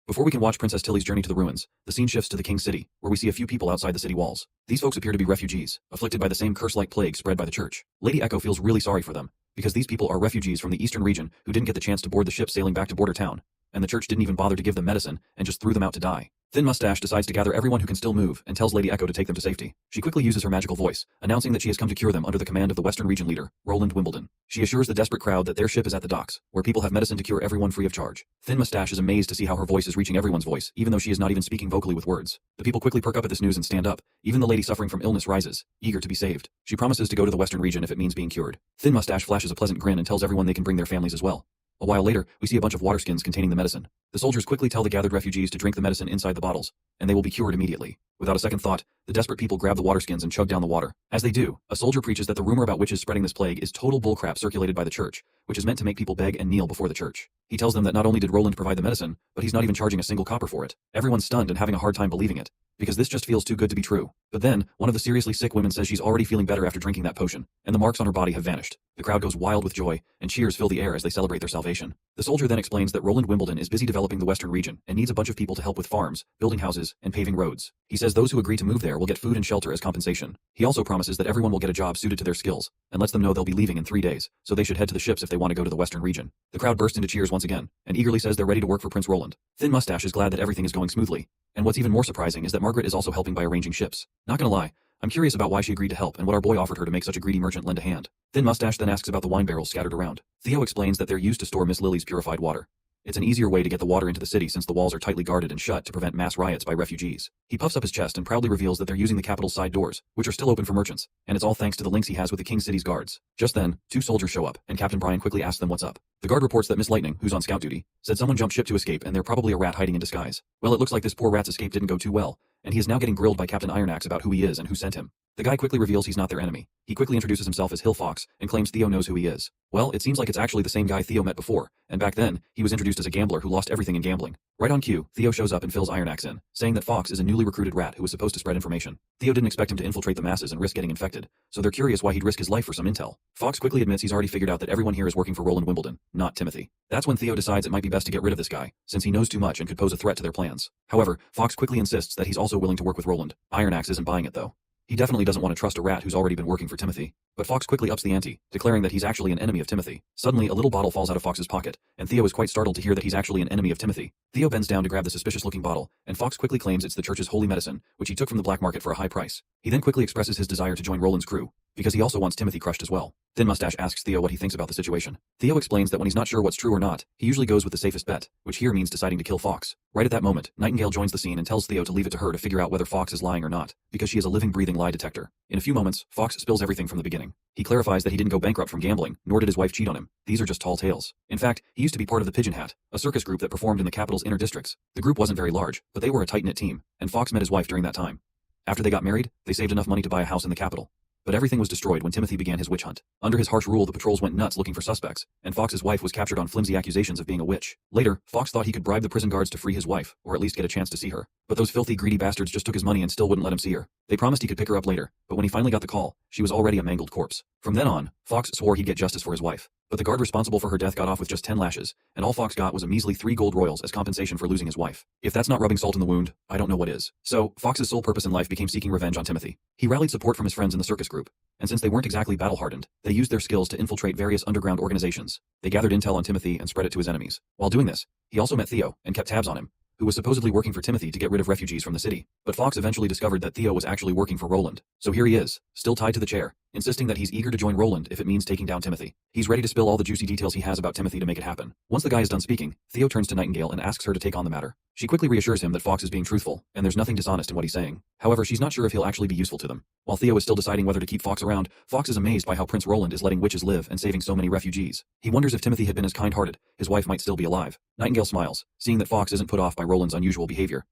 Before we can watch Princess Tilly's journey to the ruins, the scene shifts to the King's City, where we see a few people outside the city walls. These folks appear to be refugees, afflicted by the same curse-like plague spread by the church. Lady Echo feels really sorry for them, because these people are refugees from the eastern region who didn't get the chance to board the ship sailing back to Border Town, and the church didn't even bother to give them medicine and just threw them out to die. Thin Mustache decides to gather everyone who can still move and tells Lady Echo to take them to safety. She quickly uses her magical voice, announcing that she has come to cure them under the command of the Western Region leader, Roland Wimbledon. She assures the desperate crowd that their ship is at the docks, where people have medicine to cure everyone free of charge. Thin Mustache is amazed to see how her voice is reaching everyone's voice, even though she is not even speaking vocally with words. The people quickly perk up at this news and stand up. Even the lady suffering from illness rises, eager to be saved. She promises to go to the Western Region if it means being cured. Thin Mustache flashes a pleasant grin and tells everyone they can bring their families as well. A while later, we see a bunch of water skins containing the medicine. The soldiers quickly tell the gathered refugees to drink the medicine inside the bottles, and they will be cured immediately. Without a second thought, the desperate people grab the water skins and chug down the water. As they do, a soldier preaches that the rumor about witches spreading this plague is total bullcrap circulated by the church, which is meant to make people beg and kneel before the church. He tells them that not only did Roland provide the medicine, but he's not even charging a single copper for it. Everyone's stunned and having a hard time believing it, because this just feels too good to be true. But then, one of the seriously sick women says she's already feeling better after drinking that potion, and the marks on her body have vanished. The crowd goes wild with joy, and cheers fill the air as they celebrate their salvation. The soldier then explains that Roland Wimbledon is busy developing the Western region and needs a bunch of people to help with farms, building houses, and paving roads. He says those who agree to move there will get food and shelter as compensation. He also promises that everyone will get a job suited to their skills, and lets them know they'll be leaving in 3 days, so they should head to the ships if they want to go to the Western region. The crowd bursts into cheers once again, and eagerly says they're ready to work for Prince Roland. Thin Mustache is glad that everything is going smoothly, and what's even more surprising is that Margaret is also helping by arranging ships. Not gonna lie, I'm curious about why she agreed to help and what our boy offered her to make such a greedy merchant lend a hand. Thin Mustache then asks about the wine barrels scattered around. Theo explains that they're used to store Miss Lily's purified water. It's an easier way to get the water into the city since the walls are tightly guarded and shut to prevent mass riots by refugees. He puffs up his chest and proudly reveals that they're using the capital's side doors, which are still open for merchants, and it's all thanks to the links he has with the King City's guards. Just then, 2 soldiers show up, and Captain Brian quickly asks them what's up. The guard reports that Miss Lightning, who's on scout duty, said someone jumped ship to escape and they're probably a rat hiding in disguise. Well, it looks like this poor rat's escape didn't go too well, and he is now getting grilled by Captain Ironaxe about who he is and who sent him. The guy quickly reveals he's not their enemy. He quickly introduces himself as Hill Fox and claims Theo knows who he is. Well, it seems like it's actually the same guy Theo met before, and back then, he was introduced as a gambler who lost everything in gambling. Right on cue, Theo shows up and fills Ironaxe in, saying that Fox is a newly recruited rat who was supposed to spread information. Theo didn't expect him to infiltrate the masses and risk getting infected, so they're curious why he'd risk his life for some intel. Fox quickly admits he's already figured out that everyone here is working for Roland Wimbledon, not Timothy. That's when Theo decides it might be best to get rid of this guy, since he knows too much and could pose a threat to their plans. However, Fox quickly insists that he's also willing to work with Roland. Ironaxe isn't buying it though. He definitely doesn't want to trust a rat who's already been working for Timothy. But Fox quickly ups the ante, declaring that he's actually an enemy of Timothy. Suddenly, a little bottle falls out of Fox's pocket, and Theo is quite startled to hear that he's actually an enemy of Timothy. Theo bends down to grab the suspicious-looking bottle, and Fox quickly claims it's the church's holy medicine, which he took from the black market for a high price. He then quickly expresses his desire to join Roland's crew, because he also wants Timothy crushed as well. Thin Mustache asks Theo what he thinks about the situation. Theo explains that when he's not sure what's true or not, he usually goes with the safest bet, which here means deciding to kill Fox. Right at that moment, Nightingale joins the scene and tells Theo to leave it to her to figure out whether Fox is lying or not, because she is a living, breathing lie detector. In a few moments, Fox spills everything from the beginning. He clarifies that he didn't go bankrupt from gambling, nor did his wife cheat on him. These are just tall tales. In fact, he used to be part of the Pigeon Hat, a circus group that performed in the capital's inner districts. The group wasn't very large, but they were a tight-knit team, and Fox met his wife during that time. After they got married, they saved enough money to buy a house in the capital. But everything was destroyed when Timothy began his witch hunt. Under his harsh rule, the patrols went nuts looking for suspects, and Fox's wife was captured on flimsy accusations of being a witch. Later, Fox thought he could bribe the prison guards to free his wife, or at least get a chance to see her. But those filthy, greedy bastards just took his money and still wouldn't let him see her. They promised he could pick her up later, but when he finally got the call, she was already a mangled corpse. From then on, Fox swore he'd get justice for his wife. But the guard responsible for her death got off with just 10 lashes, and all Fox got was a measly 3 gold royals as compensation for losing his wife. If that's not rubbing salt in the wound, I don't know what is. So, Fox's sole purpose in life became seeking revenge on Timothy. He rallied support from his friends in the circus group, and since they weren't exactly battle-hardened, they used their skills to infiltrate various underground organizations. They gathered intel on Timothy and spread it to his enemies. While doing this, he also met Theo and kept tabs on him, who was supposedly working for Timothy to get rid of refugees from the city. But Fox eventually discovered that Theo was actually working for Roland. So here he is, still tied to the chair, insisting that he's eager to join Roland if it means taking down Timothy. He's ready to spill all the juicy details he has about Timothy to make it happen. Once the guy is done speaking, Theo turns to Nightingale and asks her to take on the matter. She quickly reassures him that Fox is being truthful, and there's nothing dishonest in what he's saying. However, she's not sure if he'll actually be useful to them. While Theo is still deciding whether to keep Fox around, Fox is amazed by how Prince Roland is letting witches live and saving so many refugees. He wonders if Timothy had been as kind-hearted, his wife might still be alive. Nightingale smiles, seeing that Fox isn't put off by Roland's unusual behavior.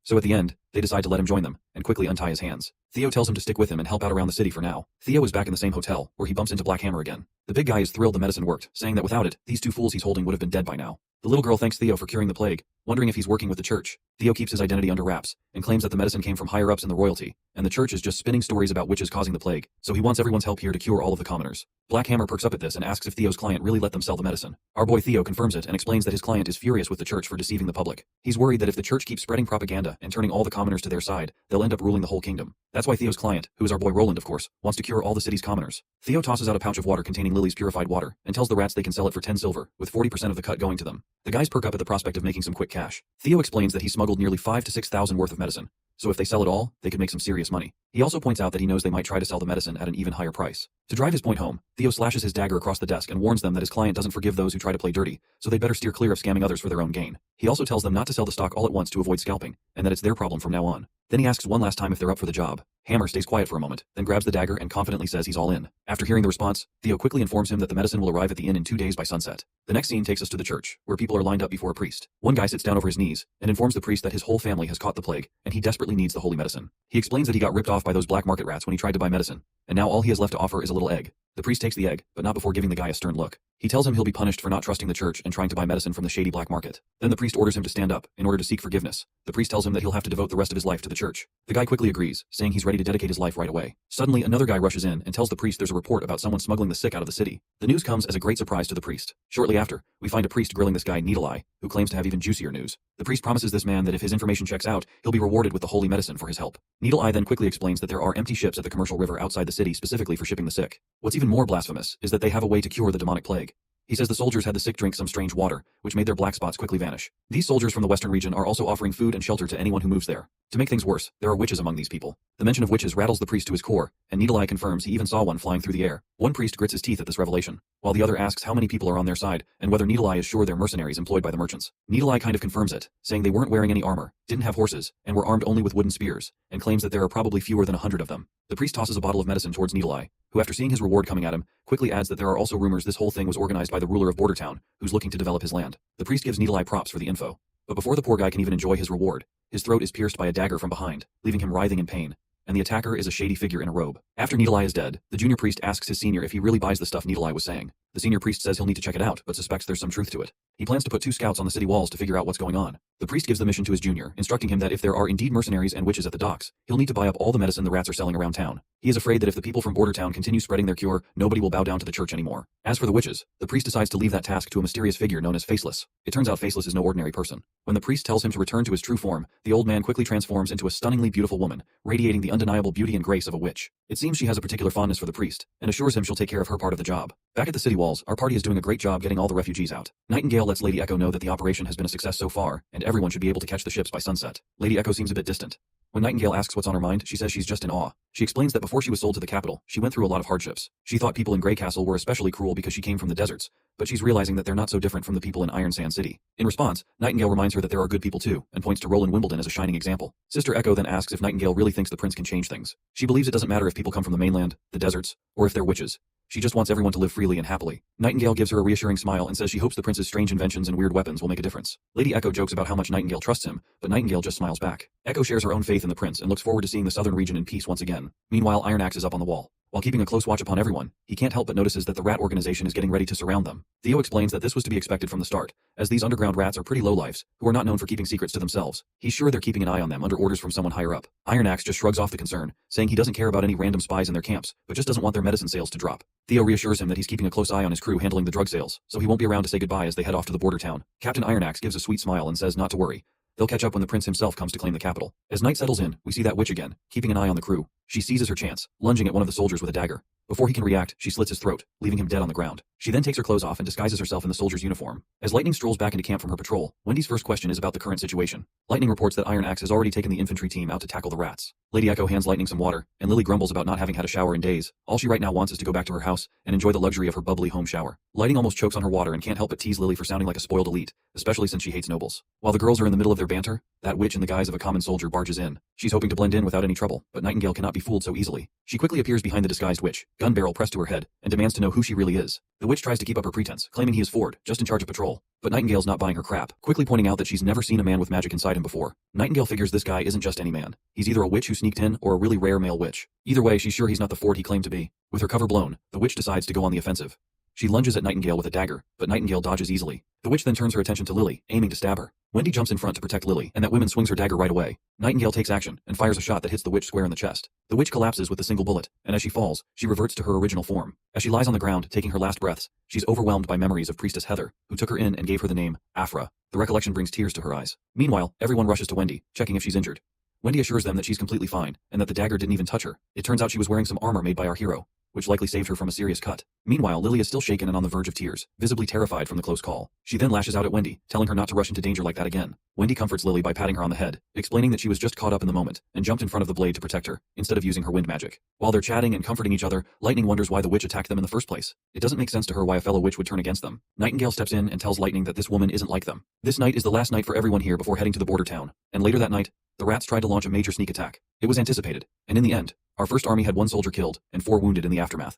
So at the end, they decide to let him join them, and quickly untie his hands. Theo tells him to stick with him and help out around the city for now. Theo is back in the same hotel, where he bumps into Black Hammer again. The big guy is thrilled the medicine worked, saying that without it, these 2 fools he's holding would have been dead by now. The little girl thanks Theo for curing the plague, wondering if he's working with the church. Theo keeps his identity under wraps and claims that the medicine came from higher-ups in the royalty, and the church is just spinning stories about witches causing the plague, so he wants everyone's help here to cure all of the commoners. Black Hammer perks up at this and asks if Theo's client really let them sell the medicine. Our boy Theo confirms it and explains that his client is furious with the church for deceiving the public. He's worried that if the church keeps spreading propaganda and turning all the commoners to their side, they'll end up ruling the whole kingdom. That's why Theo's client, who is our boy Roland of course, wants to cure all the city's commoners. Theo tosses out a pouch of water containing Lily's purified water and tells the rats they can sell it for 10 silver, with 40% of the cut going to them. The guys perk up at the prospect of making some quick cash. Theo explains that he smuggled nearly 5,000 to 6,000 worth of medicine, so if they sell it all, they could make some serious money. He also points out that he knows they might try to sell the medicine at an even higher price. To drive his point home, Theo slashes his dagger across the desk and warns them that his client doesn't forgive those who try to play dirty, so they better steer clear of scamming others for their own gain. He also tells them not to sell the stock all at once to avoid scalping, and that it's their problem from now on. Then he asks one last time if they're up for the job. Hammer stays quiet for a moment, then grabs the dagger and confidently says he's all in. After hearing the response, Theo quickly informs him that the medicine will arrive at the inn in 2 days by sunset. The next scene takes us to the church, where people are lined up before a priest. One guy sits down over his knees and informs the priest that his whole family has caught the plague, and he desperately needs the holy medicine. He explains that he got ripped off by those black market rats when he tried to buy medicine, and now all he has left to offer is a little egg. The priest takes the egg, but not before giving the guy a stern look. He tells him he'll be punished for not trusting the church and trying to buy medicine from the shady black market. Then the priest orders him to stand up, in order to seek forgiveness. The priest tells him that he'll have to devote the rest of his life to the church. The guy quickly agrees, saying he's ready to dedicate his life right away. Suddenly, another guy rushes in and tells the priest there's a report about someone smuggling the sick out of the city. The news comes as a great surprise to the priest. Shortly after, we find a priest grilling this guy Needle Eye, who claims to have even juicier news. The priest promises this man that if his information checks out, he'll be rewarded with the holy medicine for his help. Needle Eye then quickly explains that there are empty ships at the commercial river outside the city specifically for shipping the sick. What's even more blasphemous is that they have a way to cure the demonic plague. He says the soldiers had the sick drink some strange water, which made their black spots quickly vanish. These soldiers from the western region are also offering food and shelter to anyone who moves there. To make things worse, there are witches among these people. The mention of witches rattles the priest to his core, and Needle Eye confirms he even saw one flying through the air. One priest grits his teeth at this revelation, while the other asks how many people are on their side, and whether Needle Eye is sure they're mercenaries employed by the merchants. Needle Eye kind of confirms it, saying they weren't wearing any armor, didn't have horses, and were armed only with wooden spears, and claims that there are probably fewer than 100 of them. The priest tosses a bottle of medicine towards Needle Eye, who after seeing his reward coming at him, quickly adds that there are also rumors this whole thing was organized by the ruler of Border Town, who's looking to develop his land. The priest gives Needle Eye props for the info. But before the poor guy can even enjoy his reward, his throat is pierced by a dagger from behind, leaving him writhing in pain, and the attacker is a shady figure in a robe. After Needle Eye is dead, the junior priest asks his senior if he really buys the stuff Needle Eye was saying. The senior priest says he'll need to check it out, but suspects there's some truth to it. He plans to put 2 scouts on the city walls to figure out what's going on. The priest gives the mission to his junior, instructing him that if there are indeed mercenaries and witches at the docks, he'll need to buy up all the medicine the rats are selling around town. He is afraid that if the people from Border Town continue spreading their cure, nobody will bow down to the church anymore. As for the witches, the priest decides to leave that task to a mysterious figure known as Faceless. It turns out Faceless is no ordinary person. When the priest tells him to return to his true form, the old man quickly transforms into a stunningly beautiful woman, radiating the undeniable beauty and grace of a witch. It seems she has a particular fondness for the priest, and assures him she'll take care of her part of the job. Back at the city walls, our party is doing a great job getting all the refugees out. Nightingale lets Lady Echo know that the operation has been a success so far, and everyone should be able to catch the ships by sunset. Lady Echo seems a bit distant. When Nightingale asks what's on her mind, she says she's just in awe. She explains that before she was sold to the capital, she went through a lot of hardships. She thought people in Grey Castle were especially cruel because she came from the deserts, but she's realizing that they're not so different from the people in Iron Sand City. In response, Nightingale reminds her that there are good people too, and points to Roland Wimbledon as a shining example. Sister Echo then asks if Nightingale really thinks the prince can change things. She believes it doesn't matter if people come from the mainland, the deserts, or if they're witches. She just wants everyone to live freely and happily. Nightingale gives her a reassuring smile and says she hopes the prince's strange inventions and weird weapons will make a difference. Lady Echo jokes about how much Nightingale trusts him, but Nightingale just smiles back. Echo shares her own faith in the prince and looks forward to seeing the southern region in peace once again. Meanwhile, Iron Axe is up on the wall. While keeping a close watch upon everyone, he can't help but notices that the rat organization is getting ready to surround them. Theo explains that this was to be expected from the start, as these underground rats are pretty lowlifes, who are not known for keeping secrets to themselves. He's sure they're keeping an eye on them under orders from someone higher up. Iron Axe just shrugs off the concern, saying he doesn't care about any random spies in their camps, but just doesn't want their medicine sales to drop. Theo reassures him that he's keeping a close eye on his crew handling the drug sales, so he won't be around to say goodbye as they head off to the border town. Captain Iron Axe gives a sweet smile and says not to worry. They'll catch up when the prince himself comes to claim the capital. As night settles in, we see that witch again, keeping an eye on the crew. She seizes her chance, lunging at one of the soldiers with a dagger. Before he can react, she slits his throat, leaving him dead on the ground. She then takes her clothes off and disguises herself in the soldier's uniform. As Lightning strolls back into camp from her patrol, Wendy's first question is about the current situation. Lightning reports that Iron Axe has already taken the infantry team out to tackle the rats. Lady Echo hands Lightning some water, and Lily grumbles about not having had a shower in days. All she right now wants is to go back to her house and enjoy the luxury of her bubbly home shower. Lightning almost chokes on her water and can't help but tease Lily for sounding like a spoiled elite, especially since she hates nobles. While the girls are in the middle of their banter, that witch in the guise of a common soldier barges in. She's hoping to blend in without any trouble, but Nightingale cannot be fooled so easily. She quickly appears behind the disguised witch, gun barrel pressed to her head, and demands to know who she really is. The witch tries to keep up her pretense, claiming he is Ford, just in charge of patrol. But Nightingale's not buying her crap, quickly pointing out that she's never seen a man with magic inside him before. Nightingale figures this guy isn't just any man. He's either a witch who sneaked in or a really rare male witch. Either way, she's sure he's not the Ford he claimed to be. With her cover blown, the witch decides to go on the offensive. She lunges at Nightingale with a dagger, but Nightingale dodges easily. The witch then turns her attention to Lily, aiming to stab her. Wendy jumps in front to protect Lily, and that woman swings her dagger right away. Nightingale takes action and fires a shot that hits the witch square in the chest. The witch collapses with a single bullet, and as she falls, she reverts to her original form. As she lies on the ground, taking her last breaths, she's overwhelmed by memories of Priestess Heather, who took her in and gave her the name Afra. The recollection brings tears to her eyes. Meanwhile, everyone rushes to Wendy, checking if she's injured. Wendy assures them that she's completely fine, and that the dagger didn't even touch her. It turns out she was wearing some armor made by our hero, which likely saved her from a serious cut. Meanwhile, Lily is still shaken and on the verge of tears, visibly terrified from the close call. She then lashes out at Wendy, telling her not to rush into danger like that again. Wendy comforts Lily by patting her on the head, explaining that she was just caught up in the moment, and jumped in front of the blade to protect her, instead of using her wind magic. While they're chatting and comforting each other, Lightning wonders why the witch attacked them in the first place. It doesn't make sense to her why a fellow witch would turn against them. Nightingale steps in and tells Lightning that this woman isn't like them. This night is the last night for everyone here before heading to the border town, and later that night, the rats tried to launch a major sneak attack. It was anticipated, and in the end, our first army had 1 soldier killed and 4 wounded in the aftermath.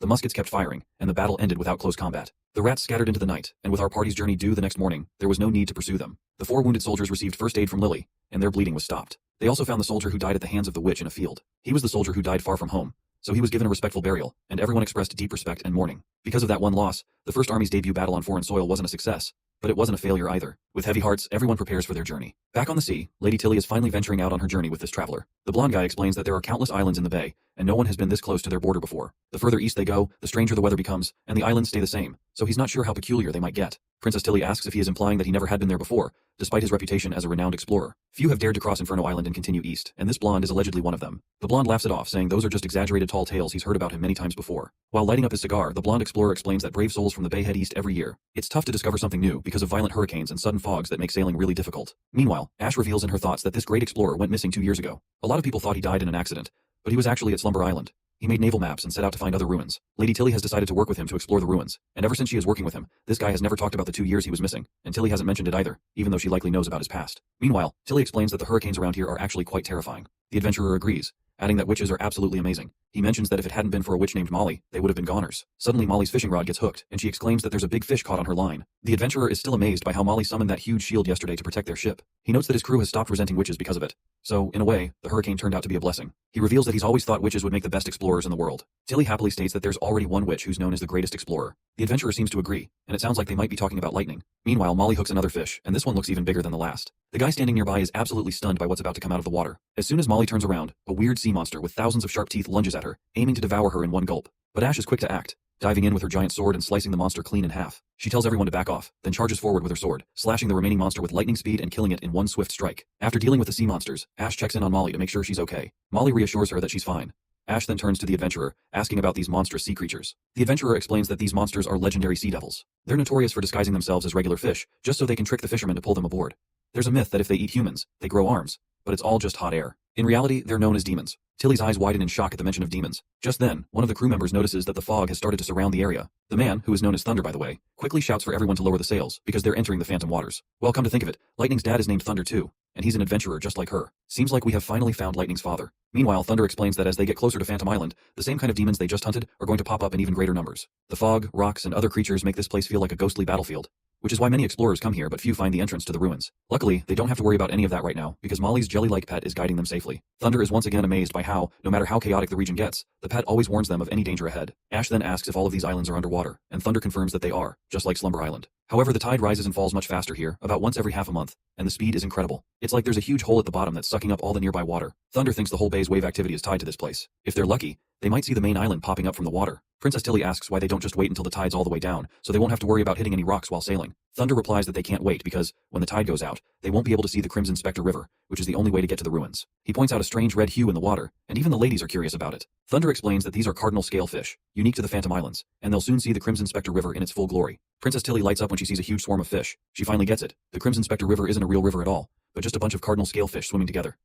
The muskets kept firing, and the battle ended without close combat. The rats scattered into the night, and with our party's journey due the next morning, there was no need to pursue them. The 4 wounded soldiers received first aid from Lily, and their bleeding was stopped. They also found the soldier who died at the hands of the witch in a field. He was the soldier who died far from home, so he was given a respectful burial, and everyone expressed deep respect and mourning. Because of that one loss, the First Army's debut battle on foreign soil wasn't a success, but it wasn't a failure either. With heavy hearts, everyone prepares for their journey. Back on the sea, Lady Tilly is finally venturing out on her journey with this traveler. The blonde guy explains that there are countless islands in the bay, and no one has been this close to their border before. The further east they go, the stranger the weather becomes, and the islands stay the same, so he's not sure how peculiar they might get. Princess Tilly asks if he is implying that he never had been there before, despite his reputation as a renowned explorer. Few have dared to cross Inferno Island and continue east, and this blonde is allegedly one of them. The blonde laughs it off, saying those are just exaggerated tall tales he's heard about him many times before. While lighting up his cigar, the blonde explorer explains that brave souls from the bay head east every year. It's tough to discover something new because of violent hurricanes and sudden fogs that make sailing really difficult. Meanwhile, Ash reveals in her thoughts that this great explorer went missing 2 years ago. A lot of people thought he died in an accident, but he was actually at Slumber Island. He made naval maps and set out to find other ruins. Lady Tilly has decided to work with him to explore the ruins, and ever since she is working with him, this guy has never talked about the 2 years he was missing, and Tilly hasn't mentioned it either, even though she likely knows about his past. Meanwhile, Tilly explains that the hurricanes around here are actually quite terrifying. The adventurer agrees, adding that witches are absolutely amazing. He mentions that if it hadn't been for a witch named Molly, they would have been goners. Suddenly Molly's fishing rod gets hooked, and she exclaims that there's a big fish caught on her line. The adventurer is still amazed by how Molly summoned that huge shield yesterday to protect their ship. He notes that his crew has stopped resenting witches because of it. So, in a way, the hurricane turned out to be a blessing. He reveals that he's always thought witches would make the best explorers in the world. Tilly happily states that there's already one witch who's known as the greatest explorer. The adventurer seems to agree, and it sounds like they might be talking about lightning. Meanwhile, Molly hooks another fish, and this one looks even bigger than the last. The guy standing nearby is absolutely stunned by what's about to come out of the water. As soon as Molly turns around, a weird sea monster with thousands of sharp teeth lunges at her, aiming to devour her in one gulp. But Ash is quick to act, diving in with her giant sword and slicing the monster clean in half. She tells everyone to back off, then charges forward with her sword, slashing the remaining monster with lightning speed and killing it in one swift strike. After dealing with the sea monsters, Ash checks in on Molly to make sure she's okay. Molly reassures her that she's fine. Ash then turns to the adventurer, asking about these monstrous sea creatures. The adventurer explains that these monsters are legendary sea devils. They're notorious for disguising themselves as regular fish, just so they can trick the fishermen to pull them aboard. There's a myth that if they eat humans, they grow arms, but it's all just hot air. In reality, they're known as demons. Tilly's eyes widen in shock at the mention of demons. Just then, one of the crew members notices that the fog has started to surround the area. The man, who is known as Thunder by the way, quickly shouts for everyone to lower the sails, because they're entering the phantom waters. Well, come to think of it, Lightning's dad is named Thunder too, and he's an adventurer just like her. Seems like we have finally found Lightning's father. Meanwhile, Thunder explains that as they get closer to Phantom Island, the same kind of demons they just hunted are going to pop up in even greater numbers. The fog, rocks, and other creatures make this place feel like a ghostly battlefield, which is why many explorers come here but few find the entrance to the ruins. Luckily, they don't have to worry about any of that right now, because Molly's jelly-like pet is guiding them safely. Thunder is once again amazed by how, no matter how chaotic the region gets, the pet always warns them of any danger ahead. Ash then asks if all of these islands are underwater, and Thunder confirms that they are, just like Slumber Island. However, the tide rises and falls much faster here, about once every half a month, and the speed is incredible. It's like there's a huge hole at the bottom that's sucking up all the nearby water. Thunder thinks the whole bay's wave activity is tied to this place. If they're lucky, they might see the main island popping up from the water. Princess Tilly asks why they don't just wait until the tide's all the way down, so they won't have to worry about hitting any rocks while sailing. Thunder replies that they can't wait because, when the tide goes out, they won't be able to see the Crimson Spectre River, which is the only way to get to the ruins. He points out a strange red hue in the water, and even the ladies are curious about it. Thunder explains that these are cardinal scale fish, unique to the Phantom Islands, and they'll soon see the Crimson Spectre River in its full glory. Princess Tilly lights up when she sees a huge swarm of fish. She finally gets it. The Crimson Spectre River isn't a real river at all, but just a bunch of cardinal scale fish swimming together.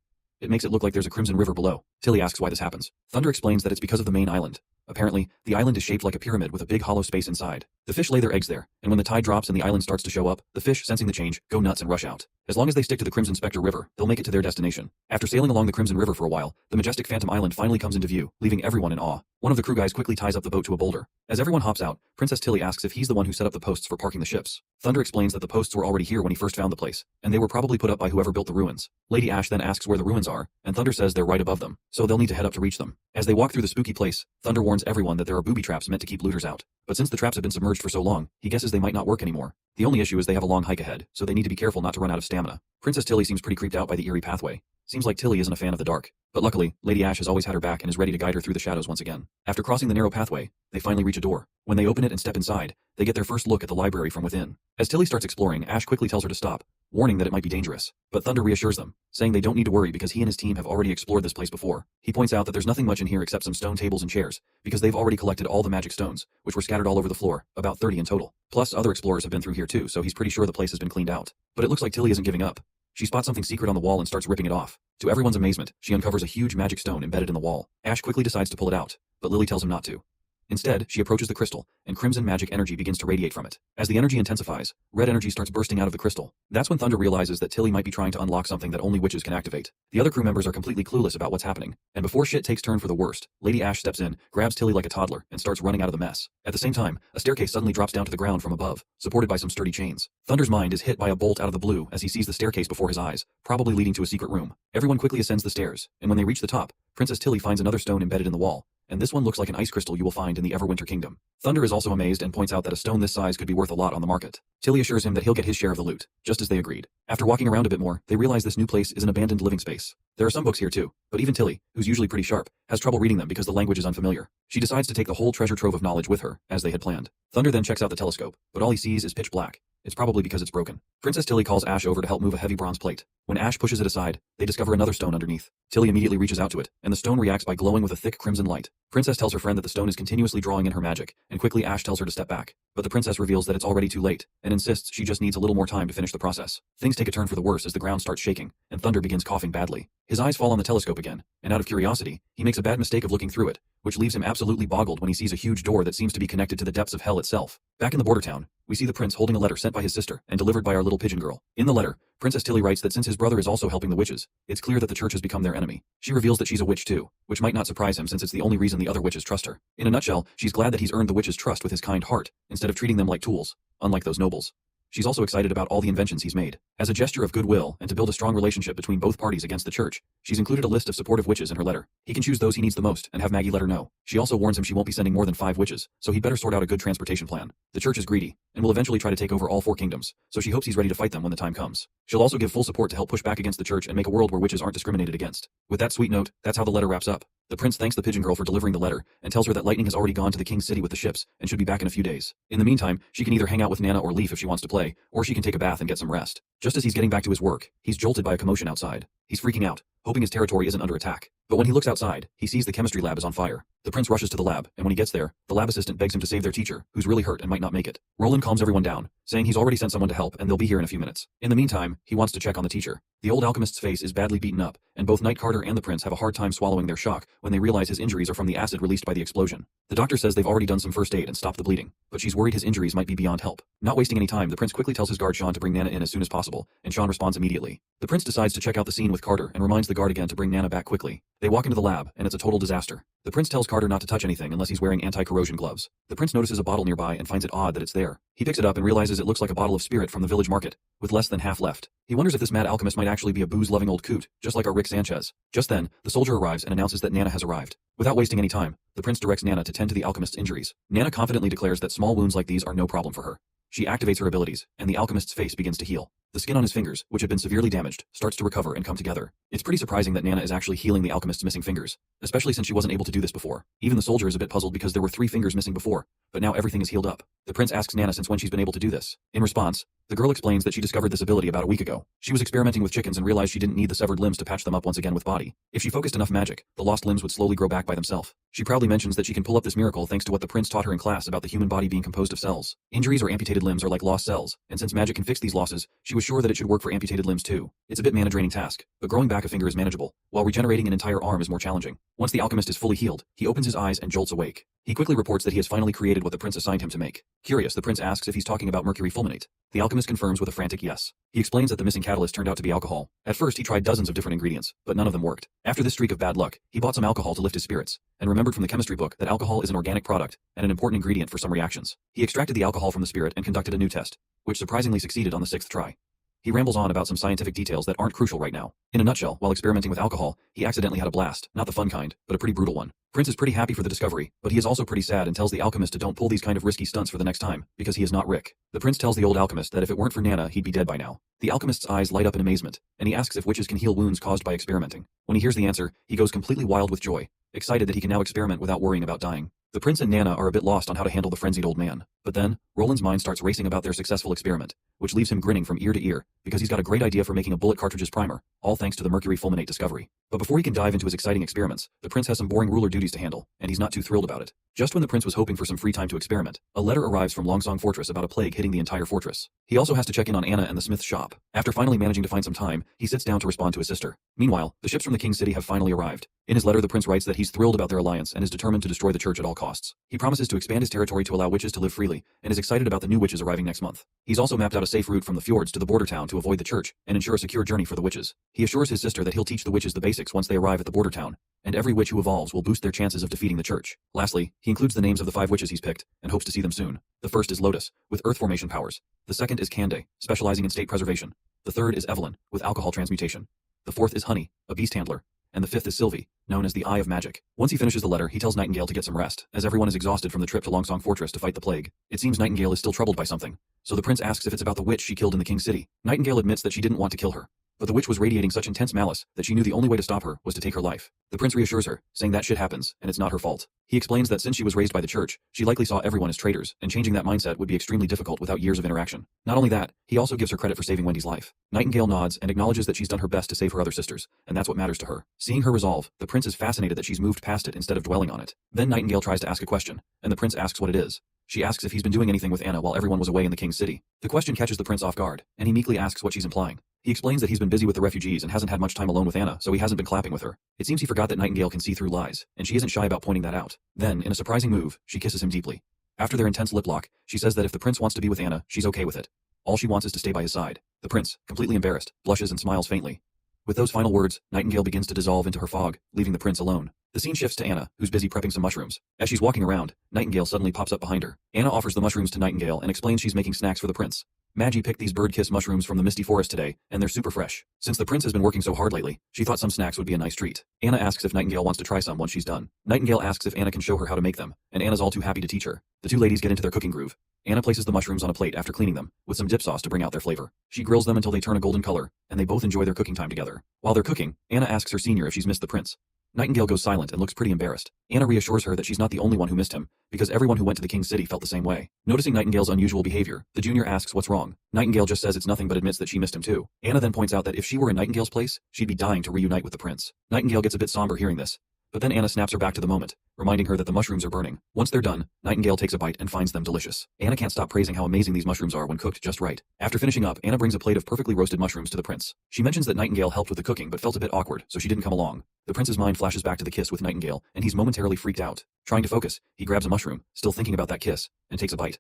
It makes it look like there's a crimson river below. Tilly asks why this happens. Thunder explains that it's because of the main island. Apparently, the island is shaped like a pyramid with a big hollow space inside. The fish lay their eggs there, and when the tide drops and the island starts to show up, the fish, sensing the change, go nuts and rush out. As long as they stick to the Crimson Spectre River, they'll make it to their destination. After sailing along the Crimson River for a while, the majestic Phantom Island finally comes into view, leaving everyone in awe. One of the crew guys quickly ties up the boat to a boulder. As everyone hops out, Princess Tilly asks if he's the one who set up the posts for parking the ships. Thunder explains that the posts were already here when he first found the place, and they were probably put up by whoever built the ruins. Lady Ash then asks where the ruins are, and Thunder says they're right above them, so they'll need to head up to reach them. As they walk through the spooky place, Thunder warns everyone that there are booby traps meant to keep looters out. But since the traps have been submerged for so long, he guesses they might not work anymore. The only issue is they have a long hike ahead, so they need to be careful not to run out of stamina. Princess Tilly seems pretty creeped out by the eerie pathway. Seems like Tilly isn't a fan of the dark. But luckily, Lady Ash has always had her back and is ready to guide her through the shadows once again. After crossing the narrow pathway, they finally reach a door. When they open it and step inside, they get their first look at the library from within. As Tilly starts exploring, Ash quickly tells her to stop, warning that it might be dangerous. But Thunder reassures them, saying they don't need to worry because he and his team have already explored this place before. He points out that there's nothing much in here except some stone tables and chairs, because they've already collected all the magic stones, which were scattered all over the floor, about 30 in total. Plus, other explorers have been through here too, so he's pretty sure the place has been cleaned out. But it looks like Tilly isn't giving up. She spots something secret on the wall and starts ripping it off. To everyone's amazement, she uncovers a huge magic stone embedded in the wall. Ash quickly decides to pull it out, but Lily tells him not to. Instead, she approaches the crystal, and crimson magic energy begins to radiate from it. As the energy intensifies, red energy starts bursting out of the crystal. That's when Thunder realizes that Tilly might be trying to unlock something that only witches can activate. The other crew members are completely clueless about what's happening, and before shit takes turn for the worst, Lady Ash steps in, grabs Tilly like a toddler, and starts running out of the mess. At the same time, a staircase suddenly drops down to the ground from above, supported by some sturdy chains. Thunder's mind is hit by a bolt out of the blue as he sees the staircase before his eyes, probably leading to a secret room. Everyone quickly ascends the stairs, and when they reach the top, Princess Tilly finds another stone embedded in the wall, and this one looks like an ice crystal you will find in the Everwinter Kingdom. Thunder is also amazed and points out that a stone this size could be worth a lot on the market. Tilly assures him that he'll get his share of the loot, just as they agreed. After walking around a bit more, they realize this new place is an abandoned living space. There are some books here too, but even Tilly, who's usually pretty sharp, has trouble reading them because the language is unfamiliar. She decides to take the whole treasure trove of knowledge with her, as they had planned. Thunder then checks out the telescope, but all he sees is pitch black. It's probably because it's broken. Princess Tilly calls Ash over to help move a heavy bronze plate. When Ash pushes it aside, they discover another stone underneath. Tilly immediately reaches out to it, and the stone reacts by glowing with a thick crimson light. Princess tells her friend that the stone is continuously drawing in her magic, and quickly Ash tells her to step back. But the princess reveals that it's already too late, and insists she just needs a little more time to finish the process. Things take a turn for the worse as the ground starts shaking, and Thunder begins coughing badly. His eyes fall on the telescope again, and out of curiosity, he makes a bad mistake of looking through it, which leaves him absolutely boggled when he sees a huge door that seems to be connected to the depths of hell itself. Back in the border town, we see the prince holding a letter sent by his sister and delivered by our little pigeon girl. In the letter, Princess Tilly writes that since his brother is also helping the witches, it's clear that the church has become their enemy. She reveals that she's a witch too, which might not surprise him since it's the only reason the other witches trust her. In a nutshell, she's glad that he's earned the witches' trust with his kind heart, instead of treating them like tools, unlike those nobles. She's also excited about all the inventions he's made. As a gesture of goodwill and to build a strong relationship between both parties against the church, she's included a list of supportive witches in her letter. He can choose those he needs the most and have Maggie let her know. She also warns him she won't be sending more than 5 witches, so he'd better sort out a good transportation plan. The church is greedy and will eventually try to take over all 4 kingdoms, so she hopes he's ready to fight them when the time comes. She'll also give full support to help push back against the church and make a world where witches aren't discriminated against. With that sweet note, that's how the letter wraps up. The prince thanks the pigeon girl for delivering the letter and tells her that lightning has already gone to the king's city with the ships and should be back in a few days. In the meantime, she can either hang out with Nana or Leaf if she wants to play, or she can take a bath and get some rest. Just as he's getting back to his work, he's jolted by a commotion outside. He's freaking out, hoping his territory isn't under attack. But when he looks outside, he sees the chemistry lab is on fire. The prince rushes to the lab, and when he gets there, the lab assistant begs him to save their teacher, who's really hurt and might not make it. Roland calms everyone down, saying he's already sent someone to help and they'll be here in a few minutes. In the meantime, he wants to check on the teacher. The old alchemist's face is badly beaten up, and both Knight Carter and the prince have a hard time swallowing their shock when they realize his injuries are from the acid released by the explosion. The doctor says they've already done some first aid and stopped the bleeding, but she's worried his injuries might be beyond help. Not wasting any time, the prince quickly tells his guard Sean to bring Nana in as soon as possible, and Sean responds immediately. The prince decides to check out the scene with Carter and reminds the guard again to bring Nana back quickly. They walk into the lab, and it's a total disaster. The prince tells Carter not to touch anything unless he's wearing anti-corrosion gloves. The prince notices a bottle nearby and finds it odd that it's there. He picks it up and realizes it looks like a bottle of spirit from the village market, with less than half left. He wonders if this mad alchemist might actually be a booze-loving old coot, just like our Rick Sanchez. Just then, the soldier arrives and announces that Nana has arrived. Without wasting any time, the prince directs Nana to tend to the alchemist's injuries. Nana confidently declares that small wounds like these are no problem for her. She activates her abilities, and the alchemist's face begins to heal. The skin on his fingers, which had been severely damaged, starts to recover and come together. It's pretty surprising that Nana is actually healing the alchemist's missing fingers, especially since she wasn't able to do this before. Even the soldier is a bit puzzled because there were 3 fingers missing before, but now everything is healed up. The prince asks Nana since when she's been able to do this. In response, the girl explains that she discovered this ability about a week ago. She was experimenting with chickens and realized she didn't need the severed limbs to patch them up once again with body. If she focused enough magic, the lost limbs would slowly grow back by themselves. She proudly mentions that she can pull up this miracle thanks to what the prince taught her in class about the human body being composed of cells. Injuries or amputated limbs are like lost cells, and since magic can fix these losses, she was sure that it should work for amputated limbs too. It's a bit mana-draining task, but growing back a finger is manageable, while regenerating an entire her arm is more challenging. Once the alchemist is fully healed, he opens his eyes and jolts awake. He quickly reports that he has finally created what the prince assigned him to make. Curious, the prince asks if he's talking about mercury fulminate. The alchemist confirms with a frantic yes. He explains that the missing catalyst turned out to be alcohol. At first, he tried dozens of different ingredients, but none of them worked. After this streak of bad luck, he bought some alcohol to lift his spirits, and remembered from the chemistry book that alcohol is an organic product and an important ingredient for some reactions. He extracted the alcohol from the spirit and conducted a new test, which surprisingly succeeded on the 6th try. He rambles on about some scientific details that aren't crucial right now. In a nutshell, while experimenting with alcohol, he accidentally had a blast, not the fun kind, but a pretty brutal one. Prince is pretty happy for the discovery, but he is also pretty sad and tells the alchemist to don't pull these kind of risky stunts for the next time, because he is not Rick. The prince tells the old alchemist that if it weren't for Nana, he'd be dead by now. The alchemist's eyes light up in amazement, and he asks if witches can heal wounds caused by experimenting. When he hears the answer, he goes completely wild with joy, excited that he can now experiment without worrying about dying. The prince and Nana are a bit lost on how to handle the frenzied old man, but then, Roland's mind starts racing about their successful experiment, which leaves him grinning from ear to ear, because he's got a great idea for making a bullet cartridge's primer, all thanks to the mercury fulminate discovery. But before he can dive into his exciting experiments, the prince has some boring ruler duties to handle, and he's not too thrilled about it. Just when the prince was hoping for some free time to experiment, a letter arrives from Longsong Fortress about a plague hitting the entire fortress. He also has to check in on Anna and the smith's shop. After finally managing to find some time, he sits down to respond to his sister. Meanwhile, the ships from the King's City have finally arrived. In his letter, the prince writes that he's thrilled about their alliance and is determined to destroy the church at all costs. He promises to expand his territory to allow witches to live freely, and is excited about the new witches arriving next month. He's also mapped out a safe route from the fjords to the border town to avoid the church and ensure a secure journey for the witches. He assures his sister that he'll teach the witches the basics once they arrive at the border town, and every witch who evolves will boost their chances of defeating the church. Lastly, he includes the names of the 5 witches he's picked, and hopes to see them soon. The first is Lotus, with earth formation powers. The second is Kande, specializing in state preservation. The third is Evelyn, with alcohol transmutation. The fourth is Honey, a beast handler. And the fifth is Sylvie, known as the Eye of Magic. Once he finishes the letter, he tells Nightingale to get some rest, as everyone is exhausted from the trip to Longsong Fortress to fight the plague. It seems Nightingale is still troubled by something, so the prince asks if it's about the witch she killed in the King's City. Nightingale admits that she didn't want to kill her, but the witch was radiating such intense malice that she knew the only way to stop her was to take her life. The prince reassures her, saying that shit happens, and it's not her fault. He explains that since she was raised by the church, she likely saw everyone as traitors, and changing that mindset would be extremely difficult without years of interaction. Not only that, he also gives her credit for saving Wendy's life. Nightingale nods and acknowledges that she's done her best to save her other sisters, and that's what matters to her. Seeing her resolve, the prince is fascinated that she's moved past it instead of dwelling on it. Then Nightingale tries to ask a question, and the prince asks what it is. She asks if he's been doing anything with Anna while everyone was away in the King's City. The question catches the prince off guard, and he meekly asks what she's implying. He explains that he's been busy with the refugees and hasn't had much time alone with Anna, so he hasn't been clapping with her. It seems he forgot that Nightingale can see through lies, and she isn't shy about pointing that out. Then, in a surprising move, she kisses him deeply. After their intense lip lock, she says that if the prince wants to be with Anna, she's okay with it. All she wants is to stay by his side. The prince, completely embarrassed, blushes and smiles faintly. With those final words, Nightingale begins to dissolve into her fog, leaving the prince alone. The scene shifts to Anna, who's busy prepping some mushrooms. As she's walking around, Nightingale suddenly pops up behind her. Anna offers the mushrooms to Nightingale and explains she's making snacks for the prince. Maggie picked these bird kiss mushrooms from the misty forest today, and they're super fresh. Since the prince has been working so hard lately, she thought some snacks would be a nice treat. Anna asks if Nightingale wants to try some once she's done. Nightingale asks if Anna can show her how to make them, and Anna's all too happy to teach her. The two ladies get into their cooking groove. Anna places the mushrooms on a plate after cleaning them, with some dip sauce to bring out their flavor. She grills them until they turn a golden color, and they both enjoy their cooking time together. While they're cooking, Anna asks her senior if she's missed the prince. Nightingale goes silent and looks pretty embarrassed. Anna reassures her that she's not the only one who missed him, because everyone who went to the King's City felt the same way. Noticing Nightingale's unusual behavior, the junior asks what's wrong. Nightingale just says it's nothing but admits that she missed him too. Anna then points out that if she were in Nightingale's place, she'd be dying to reunite with the prince. Nightingale gets a bit somber hearing this, but then Anna snaps her back to the moment, reminding her that the mushrooms are burning. Once they're done, Nightingale takes a bite and finds them delicious. Anna can't stop praising how amazing these mushrooms are when cooked just right. After finishing up, Anna brings a plate of perfectly roasted mushrooms to the prince. She mentions that Nightingale helped with the cooking but felt a bit awkward, so she didn't come along. The prince's mind flashes back to the kiss with Nightingale, and he's momentarily freaked out. Trying to focus, he grabs a mushroom, still thinking about that kiss, and takes a bite.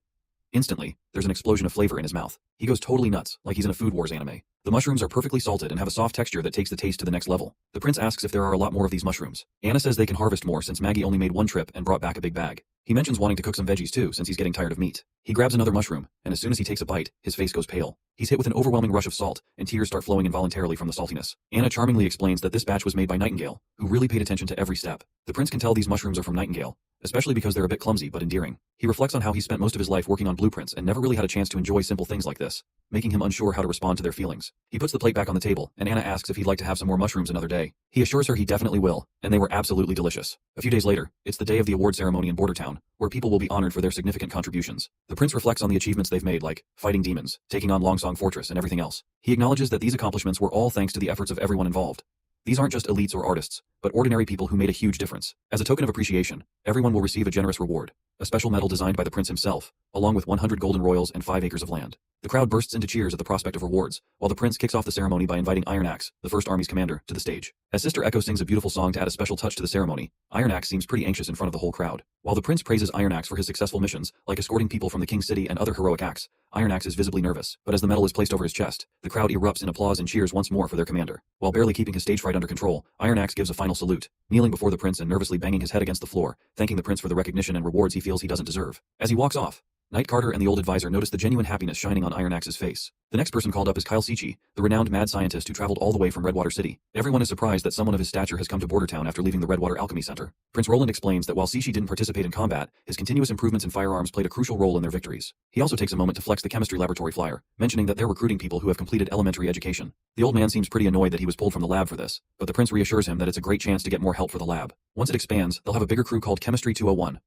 Instantly, there's an explosion of flavor in his mouth. He goes totally nuts, like he's in a Food Wars anime. The mushrooms are perfectly salted and have a soft texture that takes the taste to the next level. The prince asks if there are a lot more of these mushrooms. Anna says they can harvest more since Maggie only made one trip and brought back a big bag. He mentions wanting to cook some veggies too since he's getting tired of meat. He grabs another mushroom, and as soon as he takes a bite, his face goes pale. He's hit with an overwhelming rush of salt, and tears start flowing involuntarily from the saltiness. Anna charmingly explains that this batch was made by Nightingale, who really paid attention to every step. The prince can tell these mushrooms are from Nightingale, especially because they're a bit clumsy but endearing. He reflects on how he spent most of his life working on blueprints and never really had a chance to enjoy simple things like this, making him unsure how to respond to their feelings. He puts the plate back on the table, and Anna asks if he'd like to have some more mushrooms another day. He assures her he definitely will, and they were absolutely delicious. A few days later, it's the day of the award ceremony in Border Town, where people will be honored for their significant contributions. The prince reflects on the achievements they've made, like fighting demons, taking on Longsong Fortress, and everything else. He acknowledges that these accomplishments were all thanks to the efforts of everyone involved. These aren't just elites or artists, but ordinary people who made a huge difference. As a token of appreciation, everyone will receive a generous reward, a special medal designed by the prince himself, along with 100 golden royals and 5 acres of land. The crowd bursts into cheers at the prospect of rewards, while the prince kicks off the ceremony by inviting Iron Axe, the First Army's commander, to the stage. As Sister Echo sings a beautiful song to add a special touch to the ceremony, Iron Axe seems pretty anxious in front of the whole crowd. While the prince praises Iron Axe for his successful missions, like escorting people from the King City and other heroic acts, Iron Axe is visibly nervous, but as the medal is placed over his chest, the crowd erupts in applause and cheers once more for their commander. While barely keeping his stage fright under control, Iron Axe gives a final salute, kneeling before the prince and nervously banging his head against the floor, thanking the prince for the recognition and rewards he feels he doesn't deserve. As he walks off, Knight Carter and the old advisor notice the genuine happiness shining on Iron Axe's face. The next person called up is Kyle Sichi, the renowned mad scientist who traveled all the way from Redwater City. Everyone is surprised that someone of his stature has come to Border Town after leaving the Redwater Alchemy Center. Prince Roland explains that while Sichi didn't participate in combat, his continuous improvements in firearms played a crucial role in their victories. He also takes a moment to flex the chemistry laboratory flyer, mentioning that they're recruiting people who have completed elementary education. The old man seems pretty annoyed that he was pulled from the lab for this, but the prince reassures him that it's a great chance to get more help for the lab. Once it expands, they'll have a bigger crew called Chemistry 201.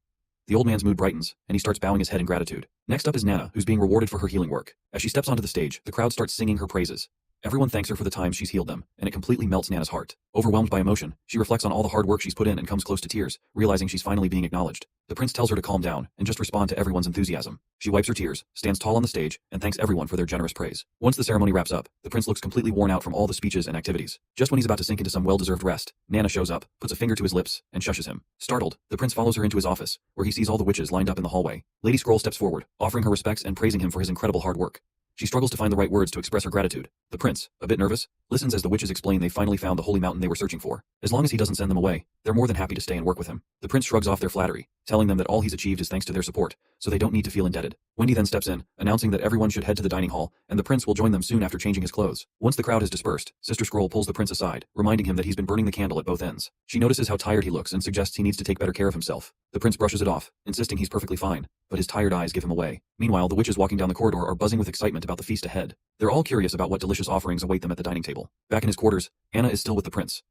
The old man's mood brightens, and he starts bowing his head in gratitude. Next up is Nana, who's being rewarded for her healing work. As she steps onto the stage, the crowd starts singing her praises. Everyone thanks her for the time she's healed them, and it completely melts Nana's heart. Overwhelmed by emotion, she reflects on all the hard work she's put in and comes close to tears, realizing she's finally being acknowledged. The prince tells her to calm down and just respond to everyone's enthusiasm. She wipes her tears, stands tall on the stage, and thanks everyone for their generous praise. Once the ceremony wraps up, the prince looks completely worn out from all the speeches and activities. Just when he's about to sink into some well-deserved rest, Nana shows up, puts a finger to his lips, and shushes him. Startled, the prince follows her into his office, where he sees all the witches lined up in the hallway. Lady Scroll steps forward, offering her respects and praising him for his incredible hard work. She struggles to find the right words to express her gratitude. The prince, a bit nervous, listens as the witches explain they finally found the holy mountain they were searching for. As long as he doesn't send them away, they're more than happy to stay and work with him. The prince shrugs off their flattery, telling them that all he's achieved is thanks to their support, so they don't need to feel indebted. Wendy then steps in, announcing that everyone should head to the dining hall, and the prince will join them soon after changing his clothes. Once the crowd has dispersed, Sister Scroll pulls the prince aside, reminding him that he's been burning the candle at both ends. She notices how tired he looks and suggests he needs to take better care of himself. The prince brushes it off, insisting he's perfectly fine, but his tired eyes give him away. Meanwhile, the witches walking down the corridor are buzzing with excitement about the feast ahead. They're all curious about what delicious offerings await them at the dining table. Back in his quarters, Anna is still with the prince.